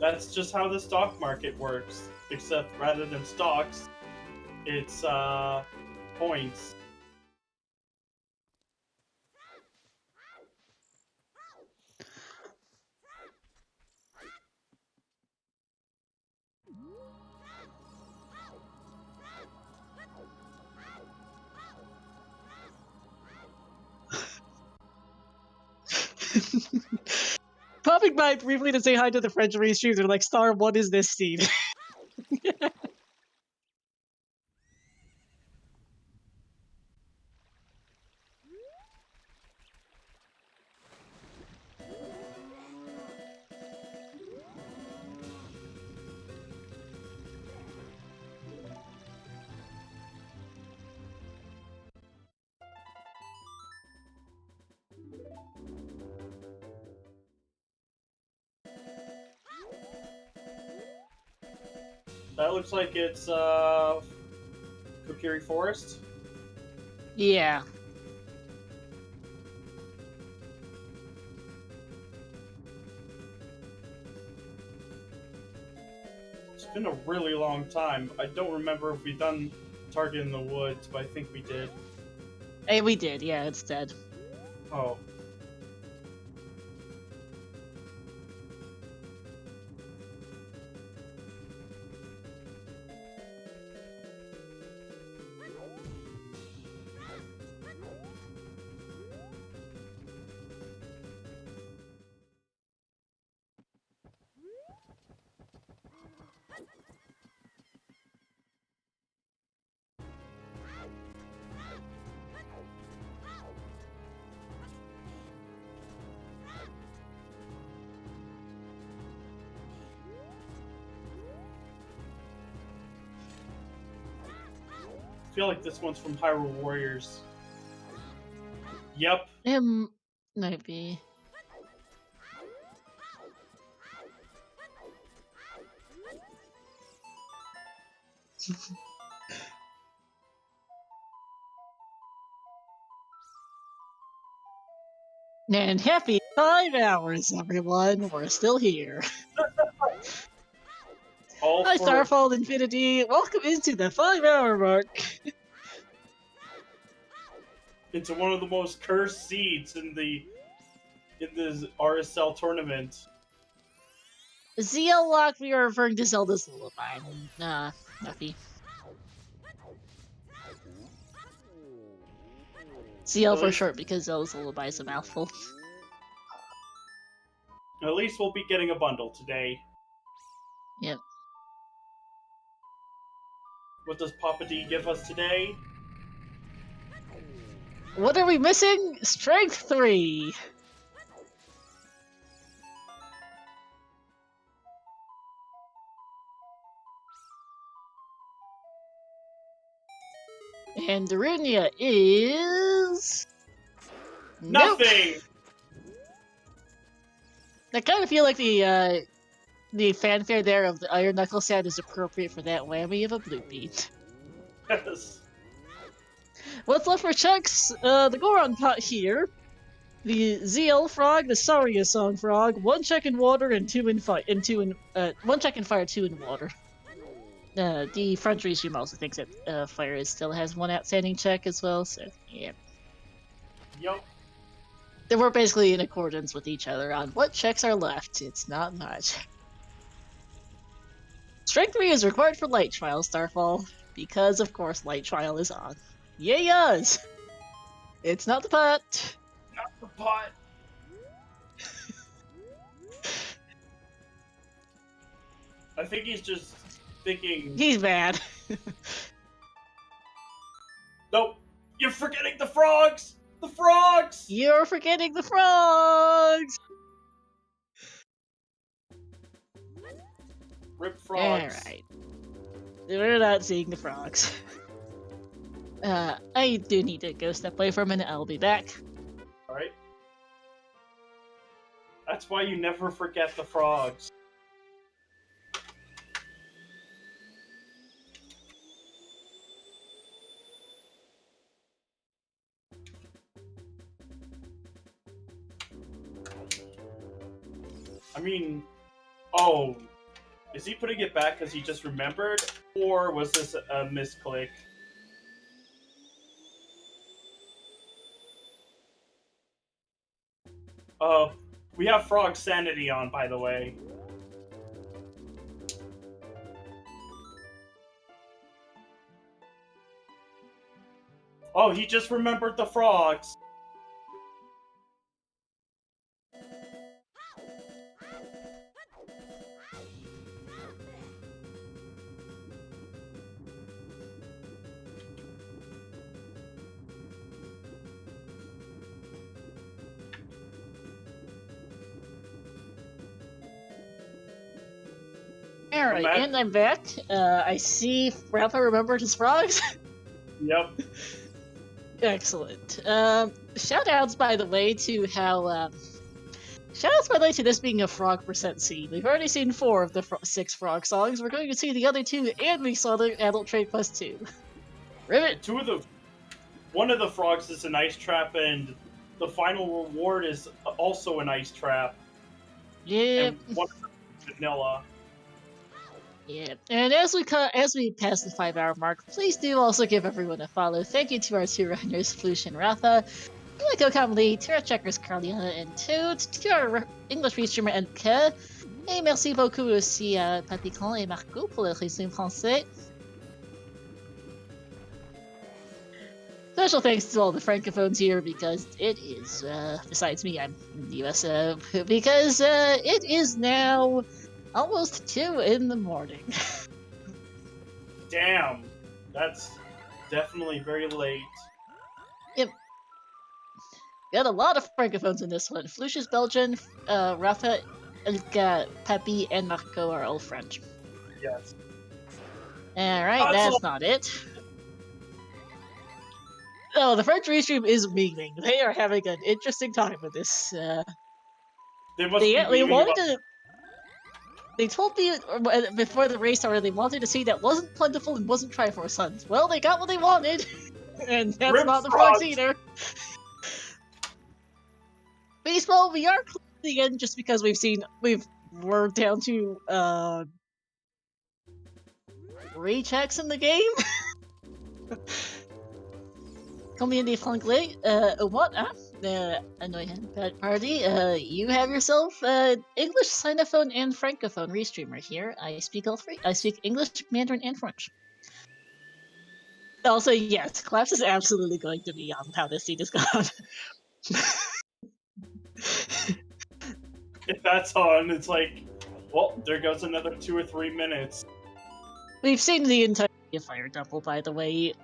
That's just how the stock market works. Except rather than stocks, it's points. Popping by briefly to say hi to the French restream, they're like, Star, what is this scene? That looks like it's Kokiri Forest. Yeah. It's been a really long time. I don't remember if we've done Target in the Woods, but I think we did. Hey, we did, yeah, it's dead. Oh. feel like this one's from Hyrule Warriors. Yep. Might be. And happy 5 hours, everyone. We're still here. Hi, Starfall Infinity. Welcome into the 5-hour mark. Into one of the most cursed seeds in this RSL tournament. ZL Lock, we are referring to Zelda's Lullaby. Nothing. ZL for short because Zelda's Lullaby is a mouthful. At least we'll be getting a bundle today. Yep. What does Papa D give us today? What are we missing? Strength 3! And Darunia is... Nothing! Nope. I kind of feel like the fanfare there of the Iron Knuckle sound is appropriate for that whammy of a blue beat. Yes. What's left for checks? The Goron pot here. The ZL frog, the Saria song frog, 1 check in water and 2 in fire, 1 check in fire, 2 in water. The front regime also thinks that fire still has 1 outstanding check as well, so yeah. Yup. They were basically in accordance with each other on what checks are left. It's not much. Strength 3 is required for Light Trial, Starfall, because of course Light Trial is on. Yes! It's not the pot! Not the pot! I think he's just thinking... He's mad. Nope! You're forgetting the frogs! The frogs! You're forgetting the frogs! Rip frogs. Alright. We're not seeing the frogs. I do need to go step away for a minute. I'll be back. Alright. That's why you never forget the frogs. I mean, oh, is he putting it back because he just remembered? Or was this a misclick? We have Frog Sanity on, by the way. Oh, he just remembered the frogs. Alright, and I'm back. I see Rafa remembered his frogs. Yep. Excellent. Shoutouts, by the way, to how, shoutouts, by the way, to this being a frog percent scene. We've already seen 4 of the 6 frog songs. We're going to see the other 2, and we saw the Adult Trade Plus 2. Rivet! One of the frogs is an ice trap, and the final reward is also an ice trap. Yeah. And one is vanilla. Yeah, and as we pass the 5-hour mark, please do also give everyone a follow. Thank you to our 2 runners, Flouche and Rafa, to Comedy, to our checkers, Carliana and Toad, to our English restreamer, NK, et merci beaucoup aussi à Patrican et Marco pour le résumé français. Special thanks to all the francophones here because it is, besides me, I'm in the US, because it is now almost 2 in the morning. Damn, that's definitely very late. Yep. Got a lot of francophones in this one. Flouche is Belgian, Rafa, Elka, Papi, and Marco are all French. Yes. Alright, that's not it. Oh, the French restream is memeing. They are having an interesting time with this. They must be They memeing wanted about... to. They told me before the race started they wanted to see that wasn't plentiful and wasn't Triforce Suns. Well, they got what they wanted, and that's Rip not the frogs frogs. either. Baseball, we are closing in just because we're down to 3 checks in the game. Combien de franglais? What? Annoying bad party. You have yourself English, Sinophone, and Francophone restreamer here. I speak all three. I speak English, Mandarin, and French. Also, yes, Collapse is absolutely going to be on how this seed is gone. If that's on, it's like, well, there goes another 2 or 3 minutes. We've seen the entire Fire Temple, by the way.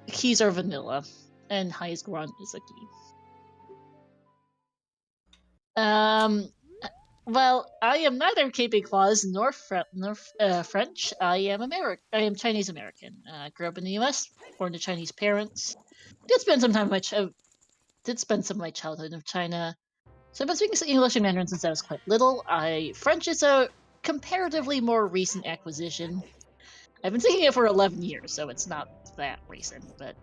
Keys are vanilla, and highest grunt is a key. Well, I am neither Québécois nor French. I am Chinese American. Grew up in the U.S., born to Chinese parents. Did spend some of my childhood in China. So I've been speaking English and Mandarin since I was quite little. French is a comparatively more recent acquisition. I've been speaking it for 11 years, so it's not that recent, but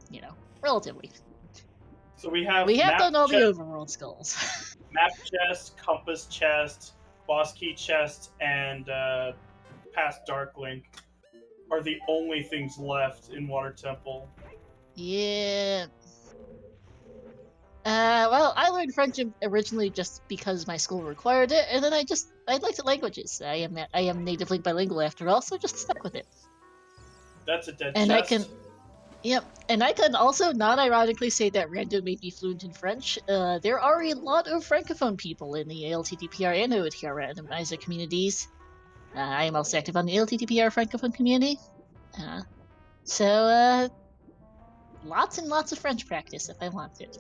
relatively. So we have done all the overworld skulls. map chest, compass chest, boss key chest, and past Dark Link are the only things left in Water Temple. Yeah. Well, I learned French originally just because my school required it, and then I liked the languages. I am natively bilingual after all, so just stuck with it. That's a dead and chest. And I can also not ironically say that Rando may be fluent in French. There are a lot of Francophone people in the ALTTPR and OoTR Randomizer communities. I am also active on the ALTTPR Francophone community. So lots and lots of French practice if I want it.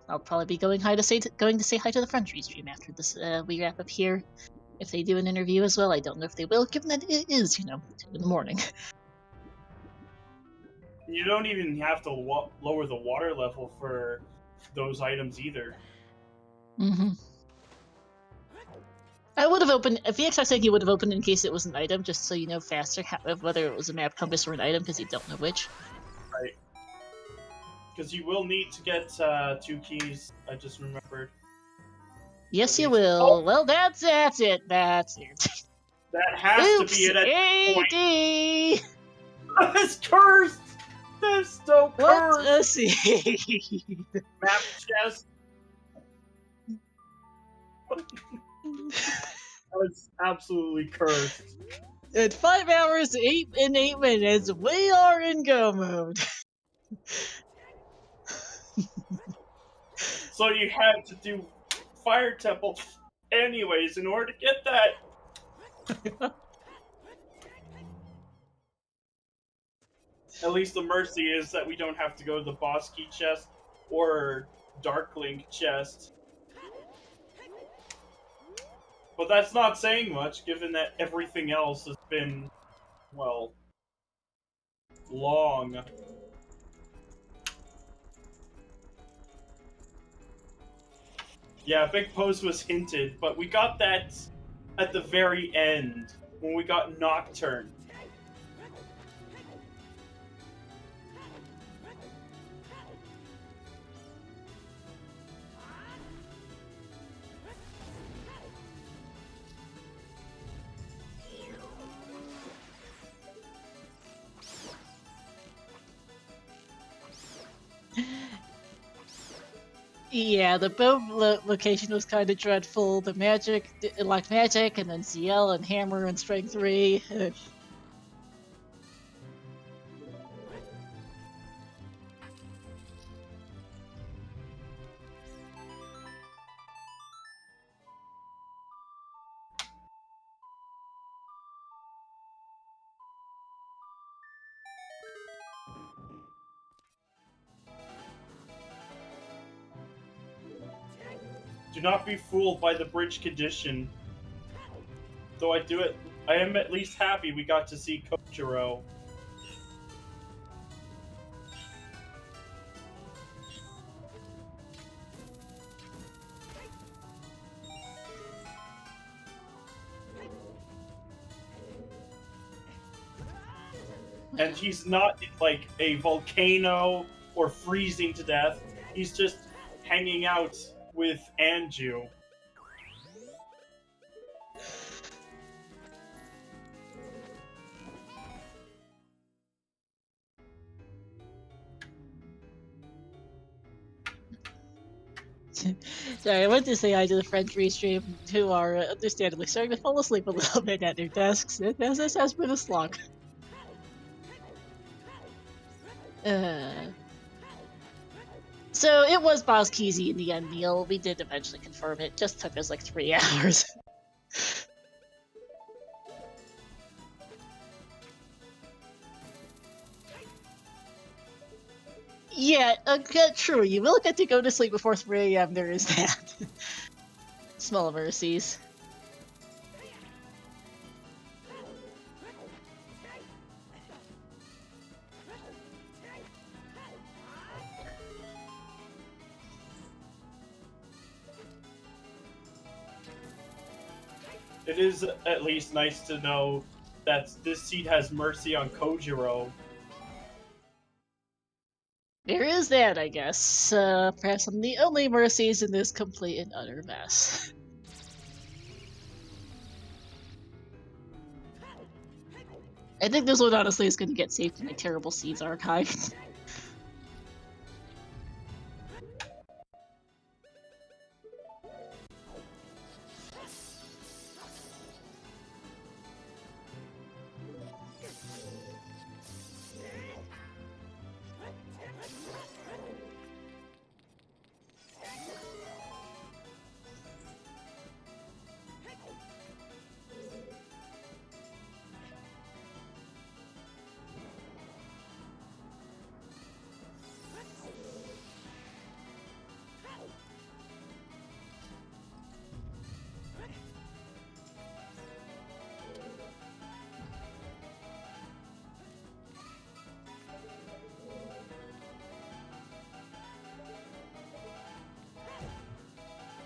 I'll probably be going to say hi to the French restream after this we wrap up here. If they do an interview as well, I don't know if they will, given that it is 2 in the morning. You don't even have to lower the water level for those items either. Mm-hmm. I would have opened VXXAG would have opened in case it was an item, just so you know faster whether it was a map compass or an item, because you don't know which. Right. Because you will need to get 2 keys. I just remembered. Yes, you will. Oh! Well, that's it. That's it. That has to be it at this point. That's cursed. That's so cursed. What a seed. Map chest. That's absolutely cursed. At 5 hours, 8 minutes, we are in go mode. So you had to do Fire Temple anyways in order to get that. At least the mercy is that we don't have to go to the boss key chest or Dark Link chest. But that's not saying much, given that everything else has been, well, long. Yeah, Big Pose was hinted, but we got that at the very end, when we got Nocturne. Yeah, the bow location was kind of dreadful. The magic, like magic, and then CL and hammer and strength 3. Do not be fooled by the bridge condition. Though I am at least happy we got to see Kojiro. And he's not like a volcano or freezing to death. He's just hanging out with Anju. Sorry, I went to say hi to the French restream who are understandably starting to fall asleep a little bit at their desks. This has been a slog. So it was Boss Keezy in the end, Neil. We did eventually confirm it. Just took us like 3 hours. Yeah, true. You will get to go to sleep before 3 a.m. There is that. Small mercies. It is at least nice to know that this seed has mercy on Kojiro. There is that, I guess. Perhaps I'm the only mercies in this complete and utter mess. I think this one honestly is going to get saved in my terrible seeds archive.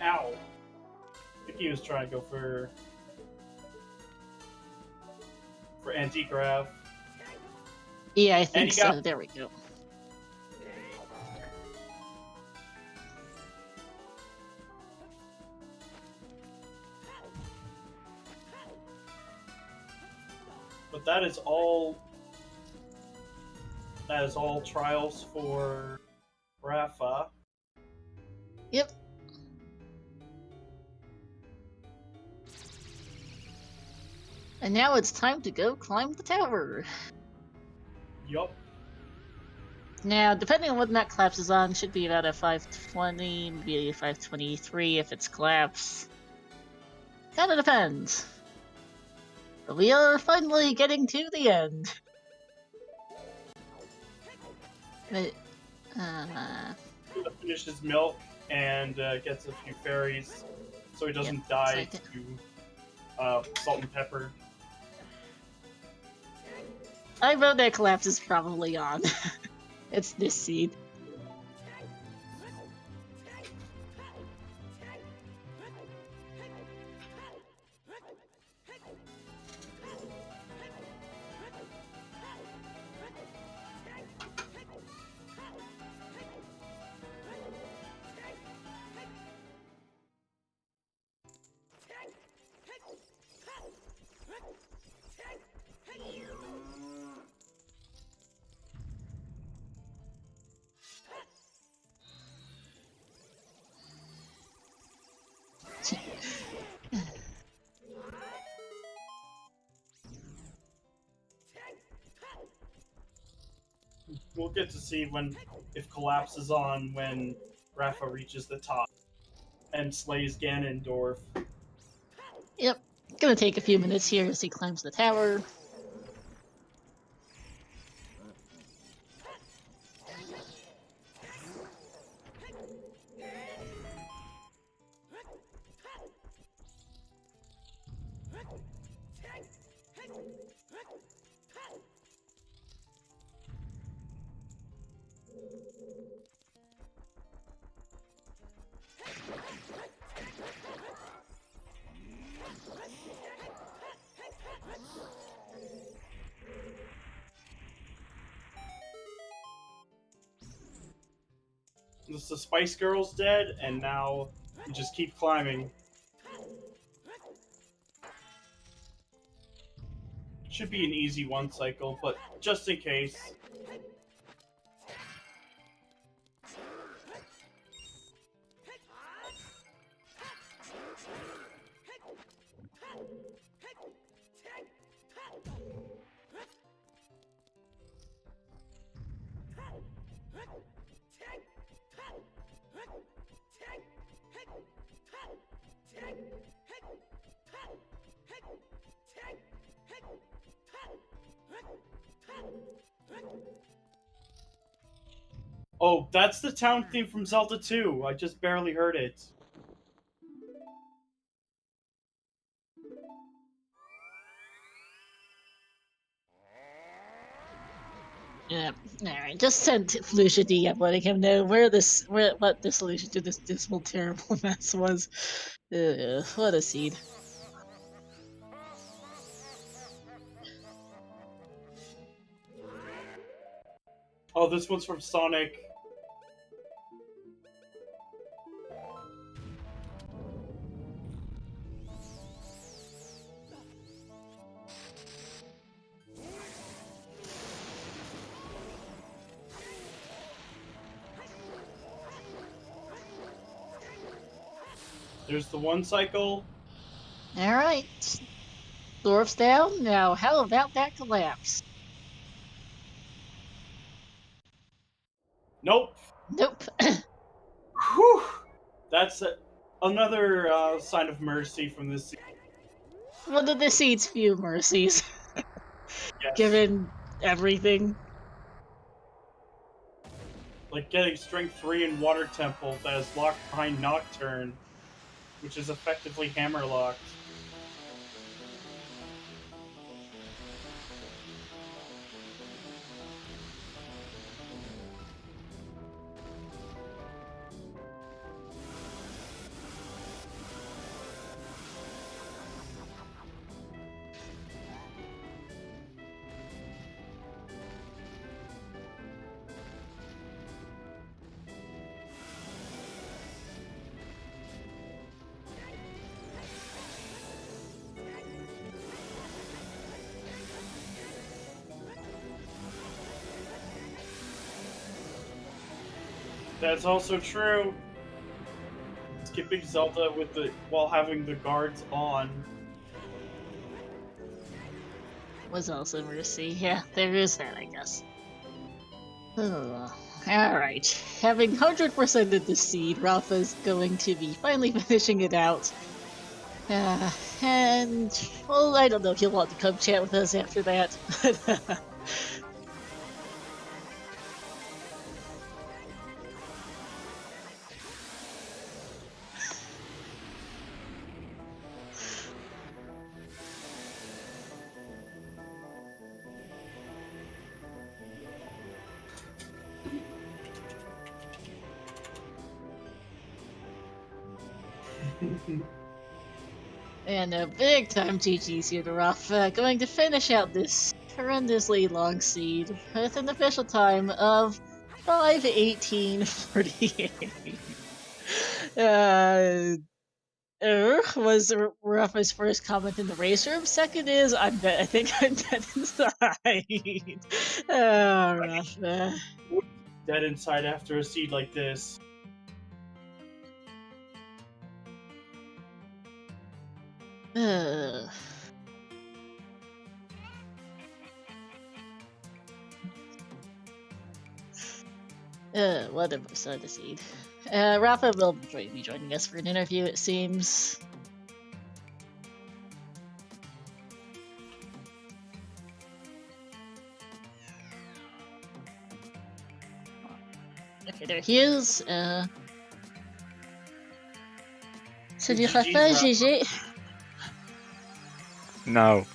Ow. I think he was trying to go for anti-grav. Yeah, I think he so. got- There we go. But that is all trials for Rafa. Yep. And now it's time to go climb the tower. Yup. Now, depending on what that collapse is on, should be about a 520, maybe a 523 if it's collapse. Kinda depends. But we are finally getting to the end. But, Finish his milk and gets a few fairies, so he doesn't die to salt and pepper. I wrote that collapse is probably on. It's this seed. We'll get to see if collapse is on when Rafa reaches the top and slays Ganondorf. Yep. Gonna take a few minutes here as he climbs the tower. the Spice Girl's dead, and now you just keep climbing. Should be an easy one cycle, but just in case. Oh, that's the town theme from Zelda 2. I just barely heard it. Yeah. Alright, just send Flouche a DM letting him know what the solution to this dismal, terrible mess was. What a seed. Oh, this one's from Sonic. There's the one cycle. Alright. Dwarf's down. Now, how about that collapse? Nope. Nope. Whew. That's another sign of mercy from this scene. One of the seed's few mercies, Yes. given everything. Like getting Strength 3 in Water Temple that is locked behind Nocturne, which is effectively hammer-locked. That's also true. Skipping Zelda while having the guards on. Was also mercy. Yeah, there is that, I guess. Alright. Having 100%ed the seed, Rafa's going to be finally finishing it out. And, well, I don't know if he'll want to come chat with us after that. And a big time GG's here to Rafa, going to finish out this horrendously long seed with an official time of 5:18:48. Was Rafa's first comment in the race room. Second is, I think I'm dead inside. Rafa. Dead inside after a seed like this. What a beside the seed. Rafa will be joining us for an interview, it seems. Okay, there he is. Salut Rafa, GG. No.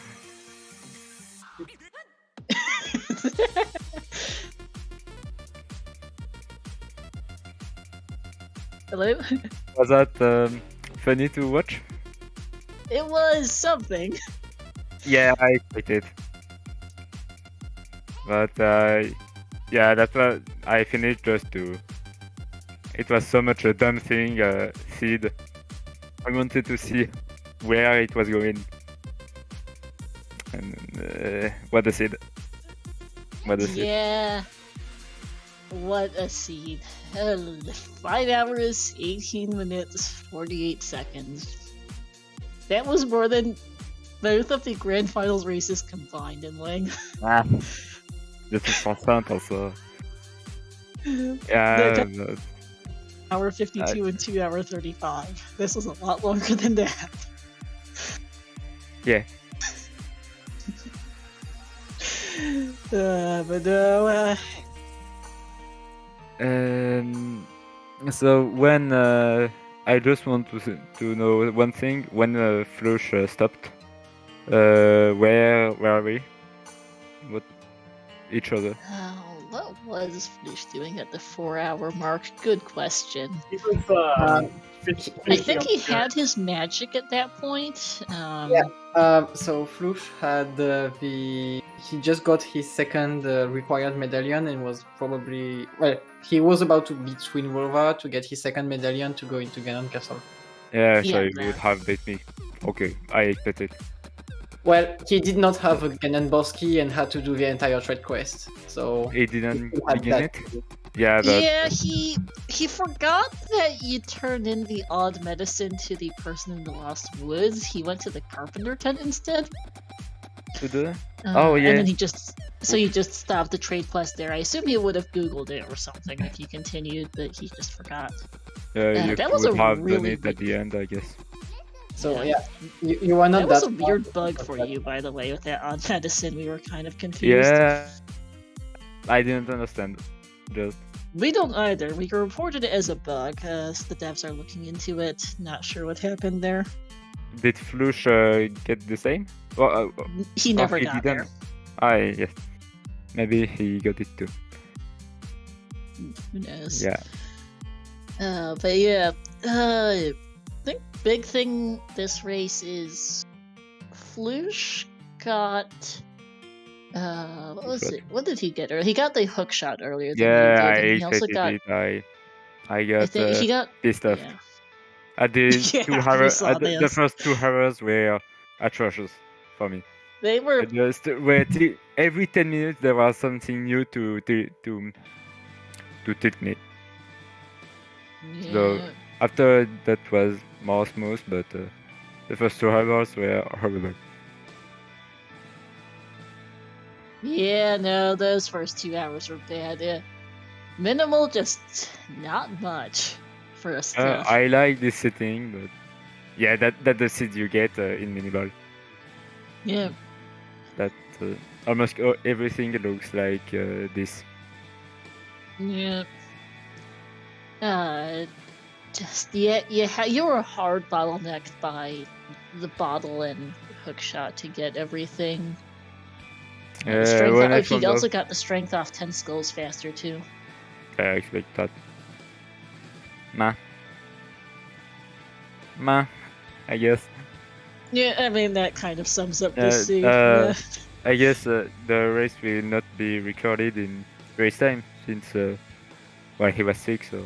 Hello? Was that funny to watch? It was something. Yeah, I expected. But yeah, that's what I finished just to it was so much a dumb thing, seed. I wanted to see where it was going. And what a seed. What a seed. Yeah. What a seed. 5 hours, 18 minutes, 48 seconds. That was more than both of the grand finals races combined in length. Ah, this is constant also. Yeah, but, Hour 52 and 2 hour 35. This was a lot longer than that. yeah. But no, So when I just want to know one thing. When Flouche stopped, where are we? What each other? what was Flouche doing at the 4-hour mark? Good question. He was I think he had his magic at that point. So Flouche had he just got his second required medallion and was probably he was about to beat Twin Rova to get his second medallion to go into Ganon Castle. Yeah, so Yeah, you would have beat me. Okay, I expected. Well, he did not have a Ganon boss key and had to do the entire trade quest, so He didn't he had begin that. it. Yeah, but Yeah, he forgot that you turned in the odd medicine to the person in the Lost Woods. He went to the carpenter tent instead. to the Oh, yeah. And then he just stopped the trade quest there. I assume he would have Googled it or something if he continued, but he just forgot. you that was could a have done really it at the end, I guess. So yeah, you were not That was a far weird from bug that, for but- you, by the way, with that odd medicine. We were kind of confused. Yeah, I didn't understand. Just We don't either. We reported it as a bug. So the devs are looking into it. Not sure what happened there. did Flouche get the same? Well, He never he got didn't. Yes. Maybe he got it too. there. Who knows? Yeah. But yeah, I think big thing this race is Flouche got. What was Hook it? What did he get? He got the hook shot earlier than Yeah, you did, I and he also expected got. it. I I got think he got. pissed off. Yeah. At the Yeah, 2 we hours, saw the this. first 2 hours were atrocious for me. They were. Every 10 minutes there was something new to tilt me. So Yeah. after that was more smooth, but the first 2 hours were horrible. Yeah, no, those first 2 hours were bad. Yeah. Minimal, just not much for a stuff. I like this setting, but yeah, that the seed you get in Miniball. Yeah. That almost everything looks like this. Yeah. Just you were hard bottlenecked by the bottle and hook shot to get everything. When I He found also out, got the strength off 10 skulls faster too. I expect that. I guess. Yeah, I mean that kind of sums up Uh, this scene. uh, I guess the race will not be recorded in race time since he was sick, so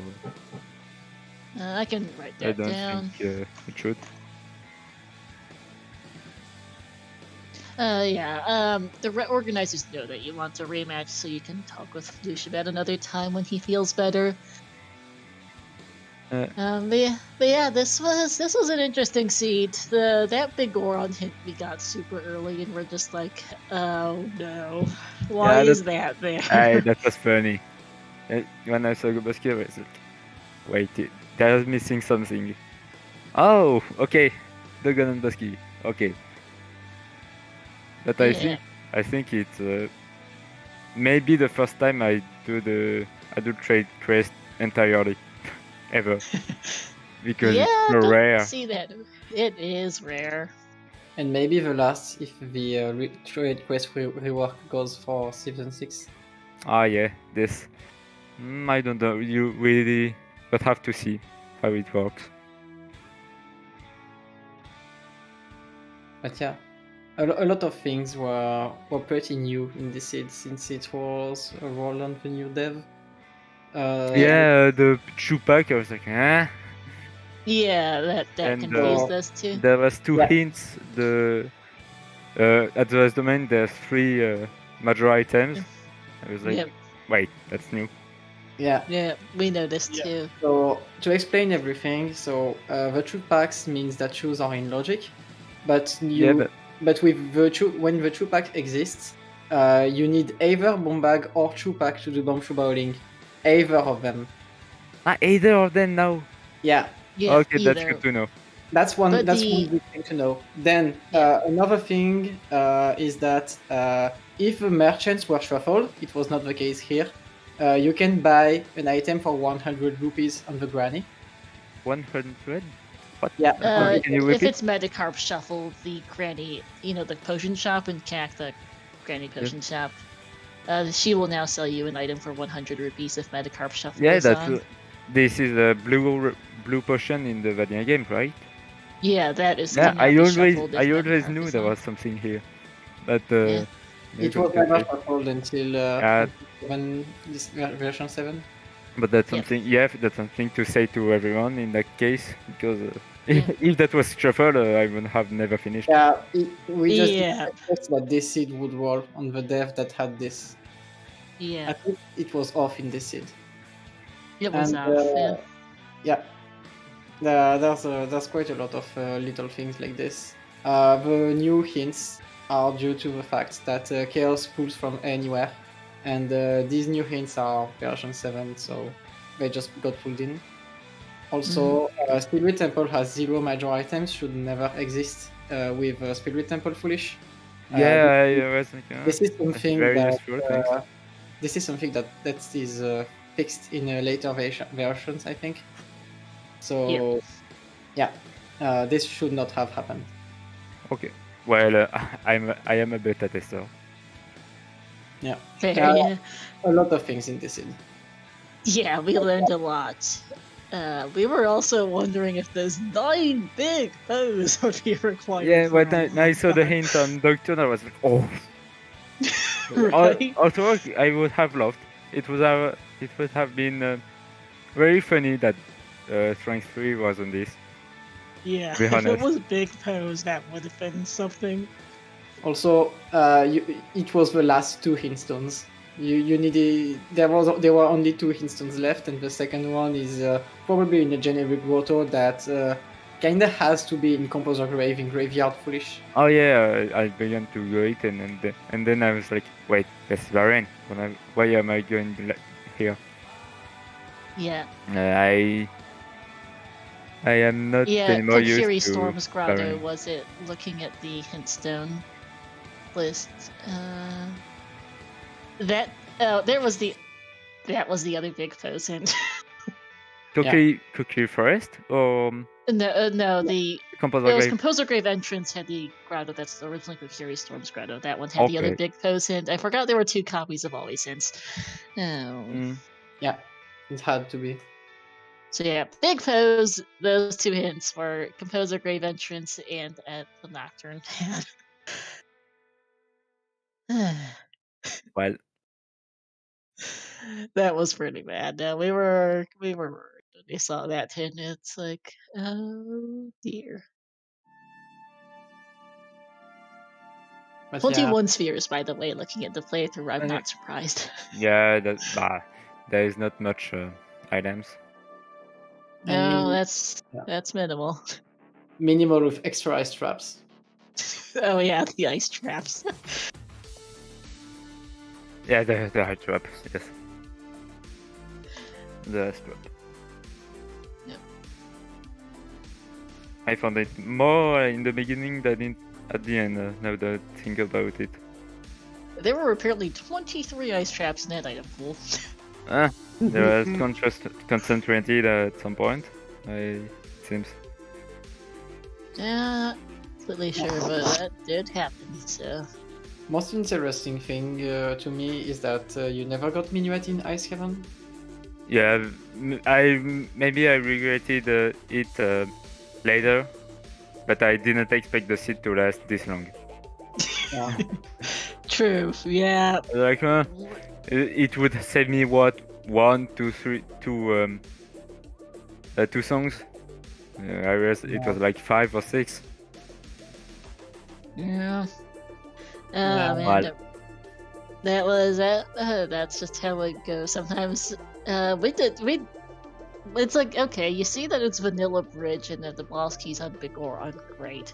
I can write I that don't down. think it should. The organizers know that you want a rematch, so you can talk with Flouche about another time when he feels better. But yeah, this was an interesting seed. That big Goron hit we got super early, and we're just like, oh no, why Yeah, is that there? That was funny. When I saw Goboski, I was like, wait, there's missing something. Oh, okay, the Ganon Boski. Okay. But Yeah. I think it's maybe the first time I do trade quest entirely ever because Yeah, it's so don't rare. see that. It is rare. And maybe the last if the trade quest rework goes for season 6. Ah yeah, this. I don't know. You really but have to see how it works. But yeah, a lot of things were pretty new in this seed since it was a roll on the new dev. The Chupac, I was like, eh. Yeah, that And, confused us too. There was two Yeah. hints. At the last domain, there's 3 major items. I was like, Yep, wait, that's new. yeah, we noticed Yeah. too. So to explain everything, so virtue packs means that shoes are in logic, but but with when virtue pack exists, you need either bomb bag or true pack to do bomb shoe bowling, either of them. Either of them now. Yeah, Yeah, Okay, that's either. good to know. that's one. But That's the- one good thing to know. Then Yeah. another thing is that if the merchants were shuffled, it was not the case here. You can buy an item for 100 rupees on the granny. 100? What? Yeah. Can you If repeat? it's Medicarp Shuffle, the granny, the potion shop in CAC, the granny potion shop, she will now sell you an item for 100 rupees if Medicarp Shuffle Yeah, goes that's on. this is a blue potion in the vanilla game, right? Yeah, that is. Yeah, cannot I be always shuffled if always Medicarp knew is there on. was something here, but Yeah. It was never shuffled until version 7. But that's Yep. something. Yeah, that's something to say to everyone in that case, because Yeah. if that was shuffled, I would have never finished. Yeah, we just Yeah. expect that this seed would roll on the dev that had this. I Yeah, think it was off in this seed. it was And, off. Yeah. there's quite a lot of little things like this. The new hints are due to the fact that Chaos pulls from anywhere, and these new hints are version 7, so they just got pulled in. Also, Spirit Temple has 0 major items, should never exist with Spirit Temple Foolish. Yeah, I was like, This is something very that useful. Thanks. this is something that is fixed in later versions, I think. So, this should not have happened. Okay. Well, I am a beta tester. Yeah, Fair, Yeah. yeah. a lot of things in this seed. Yeah, we learned a lot. We were also wondering if those 9 big foes would be required. Yeah, for when a I saw the long hint on Doctor, I was like, oh. time. Right? Also, I would have loved. It would have been very funny that Strength 3 was on this. Yeah, be if it honest. was big foes, that would have been something. Also, it was the last 2 hint stones. You needed there were only 2 hint stones left, and the second one is probably in a generic grotto that kinda has to be in Composer Grave in Graveyard Foolish. Oh yeah, I began to go it, and then I was like, wait, that's Varen. Why am I going here? Yeah, I am not yeah. anymore used Kokiri to Storm's Grotto Varen. was it? Looking at the hintstone list, that was the other big foes hint. Cookie Forest or No, the Composer it was Grave? Composer Grave entrance had the grotto that's originally Kokiri Storm's Grotto. That one had the other Okay. big foes hint. I forgot there were 2 copies of Always Hints. Oh. Mm. Yeah, it had to be. So yeah, big foes. Those 2 hints were Composer Grave entrance and at the Nocturne pad. Well, That was pretty bad. We were worried when we saw that hint. It's like, oh dear. But 21 spheres, by the way. Looking at the playthrough, I'm Okay. not surprised. yeah, there is not much items. No, yeah, that's minimal. minimal with extra ice traps. Oh yeah, the ice traps. Yeah, the high trap, yes. The strap. Yep. I found it more in the beginning than at the end, now that I think about it. There were apparently 23 ice traps in that item pool. There was concentrated at some point, it seems. Yeah, completely sure, but that did happen, so. Most interesting thing to me is that you never got Minuet in Ice Heaven. Yeah, maybe I regretted it later, but I didn't expect the seed to last this long. Yeah. True, yeah. Like, it would save me what two songs. I realized it was like 5 or 6. Yeah. Yeah. Man, Well. that was that's just how it goes. Sometimes it's like, okay, you see that it's vanilla bridge and that the boss keys on Bigor aren't great.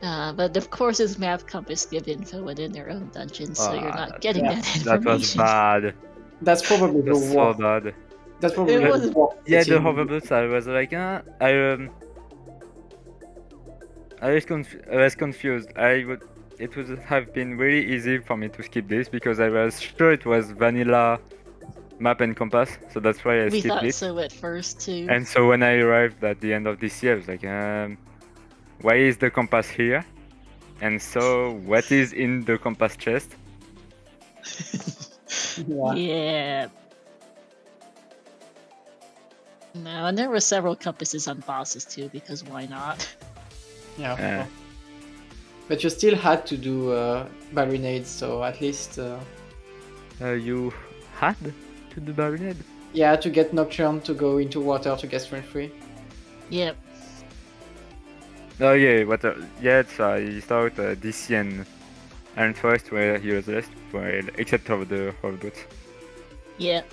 But of course his map compass give info within their own dungeons, so you're not getting Yeah. that That was information. bad. That's probably the That's so worst. bad. That's probably It the was- worst Yeah, the setting. hoverboots. I was like, I was confused. It would have been really easy for me to skip this because I was sure it was vanilla map and compass, so that's why I We skipped thought it. so at first too. And so when I arrived at the end of this year, I was like, why is the compass here? And so what is in the compass chest? Yeah. Yeah. No, and there were several compasses on bosses too, because why not? Yeah. of Yeah. course. But you still had to do barinades, so at least You had to do barinade? yeah, to get Nocturne to go into water to get strength 3. Yep. Oh yeah, so I thought DC and Forest were useless, well, except for the hoverboots. Yep.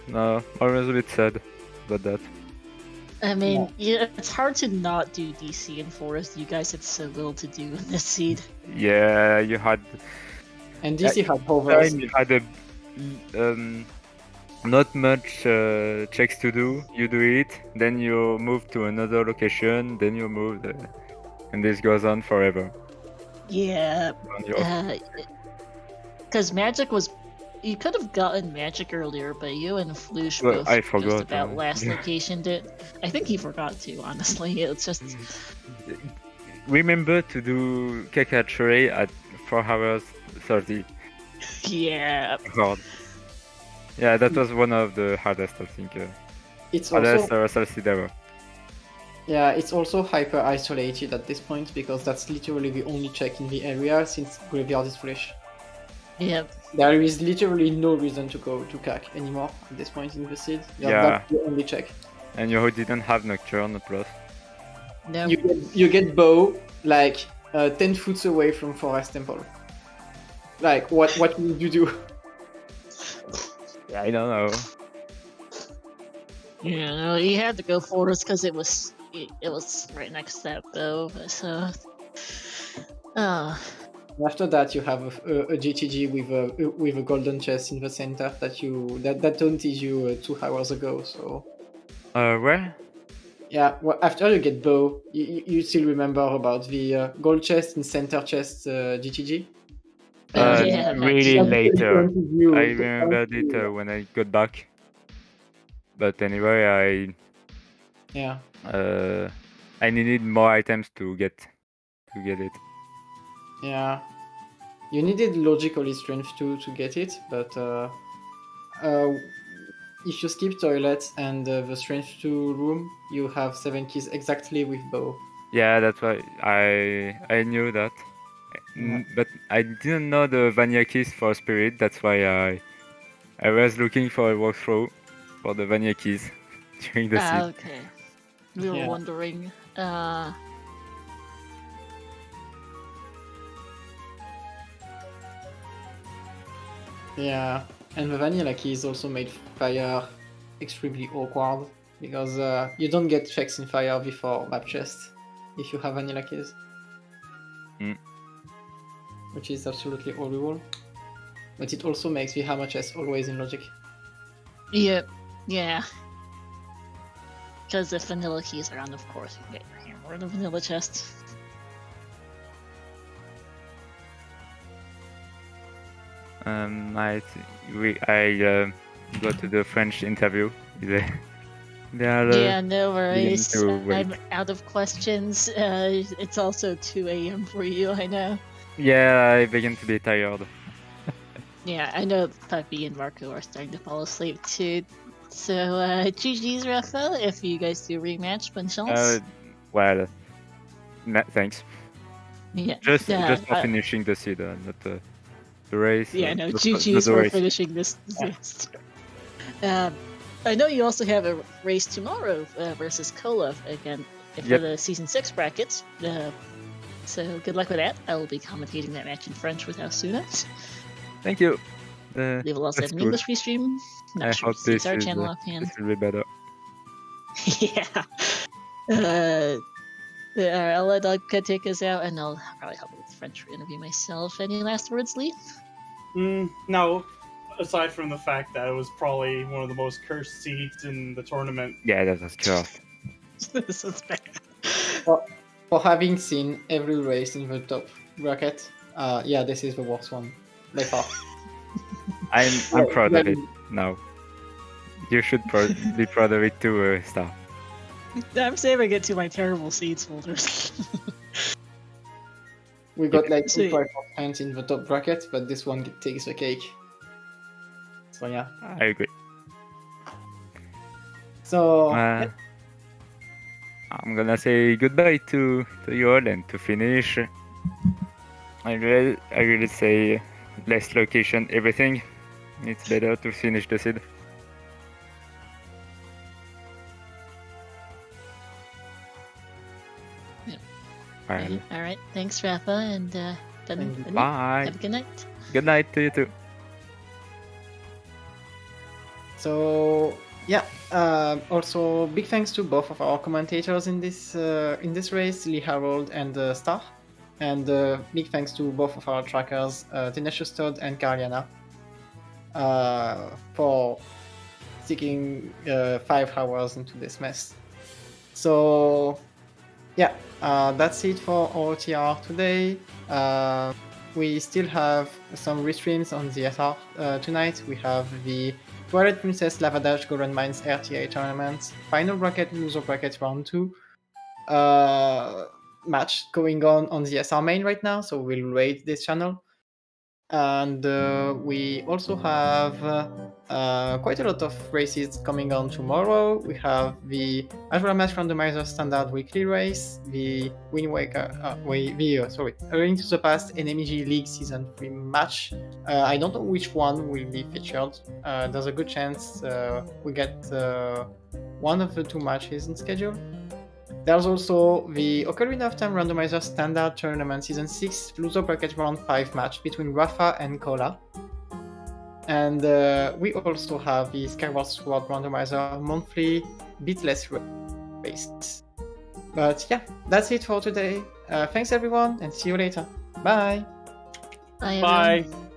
No, I was a bit sad about that. I mean, yeah, it's hard to not do DC and Forest. You guys had so little to do in this seed. Yeah, you had And DC had hovers. time, you had not much checks to do. You do it, then you move to another location, then you move, and this goes on forever. Yeah. On your- Because magic was. You could have gotten magic earlier, but you and Flouche Well, both I just forgot, about last yeah. location did. I think he forgot to, honestly. It's just. Remember to do Kakachore at 4 hours 30. Yeah. Hard. Yeah, that was one of the hardest, I think. It's Hardest also Celcid ever. yeah, it's also hyper isolated at this point because that's literally the only check in the area since Graveyard is fresh. Yep. There is literally no reason to go to CAC anymore at this point in the seed. Yeah. That's the only check. And you didn't have Nocturne plus. No. You get bow like 10 foot away from Forest Temple. Like what would you do? Yeah, I don't know. Yeah, no, he had to go Forest because it was right next to that bow. So. After that, you have a GTG with a golden chest in the center that taunted you 2 hours ago. So Where? yeah, well, after you get bow, you still remember about the gold chest in center chest GTG. Yeah, Really That later. taunted you- I remembered it when I got back. But anyway, Yeah, I needed more items to get it. yeah. You needed logically strength 2 to get it, but if you skip toilet and the strength 2 room, you have 7 keys exactly with bow. Yeah, that's why I knew that. Yeah. But I didn't know the Vanilla keys for Spirit. That's why I was looking for a walkthrough for the Vanilla keys during the seed. okay. We were Yeah. wondering. Yeah, and the vanilla keys also made fire extremely awkward because you don't get checks in fire before map chest if you have vanilla keys. Mm. Which is absolutely horrible. But it also makes the hammer chest always in logic. Yep. Yeah. Because if vanilla keys are on, of course, you can get your hammer in the vanilla chest. I go to the French interview. They are Yeah, no worries. to wait. I'm out of questions. It's also 2 a.m. for you, I know. Yeah, I begin to be tired. Yeah, I know Puppy and Marco are starting to fall asleep too. So, GG's, Rafa, if you guys do rematch, bonne chance. Well, thanks. Yeah, Just for I- finishing the seed, not the race. yeah, no, not GG's the for race. finishing this. I know you also have a race tomorrow versus Cola again for Yep. the season 6 brackets. So good luck with that. I will be commentating that match in French with Asuna. Thank you. We will also That's have an good. English restream. I Not sure hope if this it's our is, channel offhand. this will be better. Yeah. I'll let Doug take us out, and I'll probably help with the French interview myself. Any last words, Lee? No, aside from the fact that it was probably one of the most cursed seeds in the tournament. Yeah, that was cursed. This is bad. For having seen every race in the top bracket, yeah, this is the worst one by far. I'm proud of it now. You should be proud of it too, Star. I'm saving it to my terrible seeds folders. We got like See. 25% in the top bracket, but this one takes the cake. So yeah. I agree. So I'm gonna say goodbye to you all, and to finish, I really say less location everything. It's better to finish the seed. Well, All right. Thanks, Rafa, and then bye. have a good night. Good night to you too. So yeah, also big thanks to both of our commentators in this race, Lee Harold and Star, and big thanks to both of our trackers, Tenacious Todd and Carliana, for sticking 5 hours into this mess. So yeah, that's it for OoTR today. We still have some restreams on the SR tonight. We have the Twilight Princess Lava Dash Golden Mines RTA tournament, final bracket, loser bracket round 2 match going on the SR main right now, so we'll raid this channel. And we also have quite a lot of races coming on tomorrow. We have the Azure Mask Randomizer Standard Weekly Race, the Wind Waker, Link to the Past NMG League Season 3 match. I don't know which one will be featured. There's a good chance we get one of the 2 matches in schedule. There's also the Ocarina of Time Randomizer Standard Tournament Season 6 Loser Bracket Round 5 match between Rafa and Cola. And we also have the Skyward Sword Randomizer monthly beatless race. But yeah, that's it for today. Thanks everyone, and see you later. Bye! Bye. Bye. Everyone.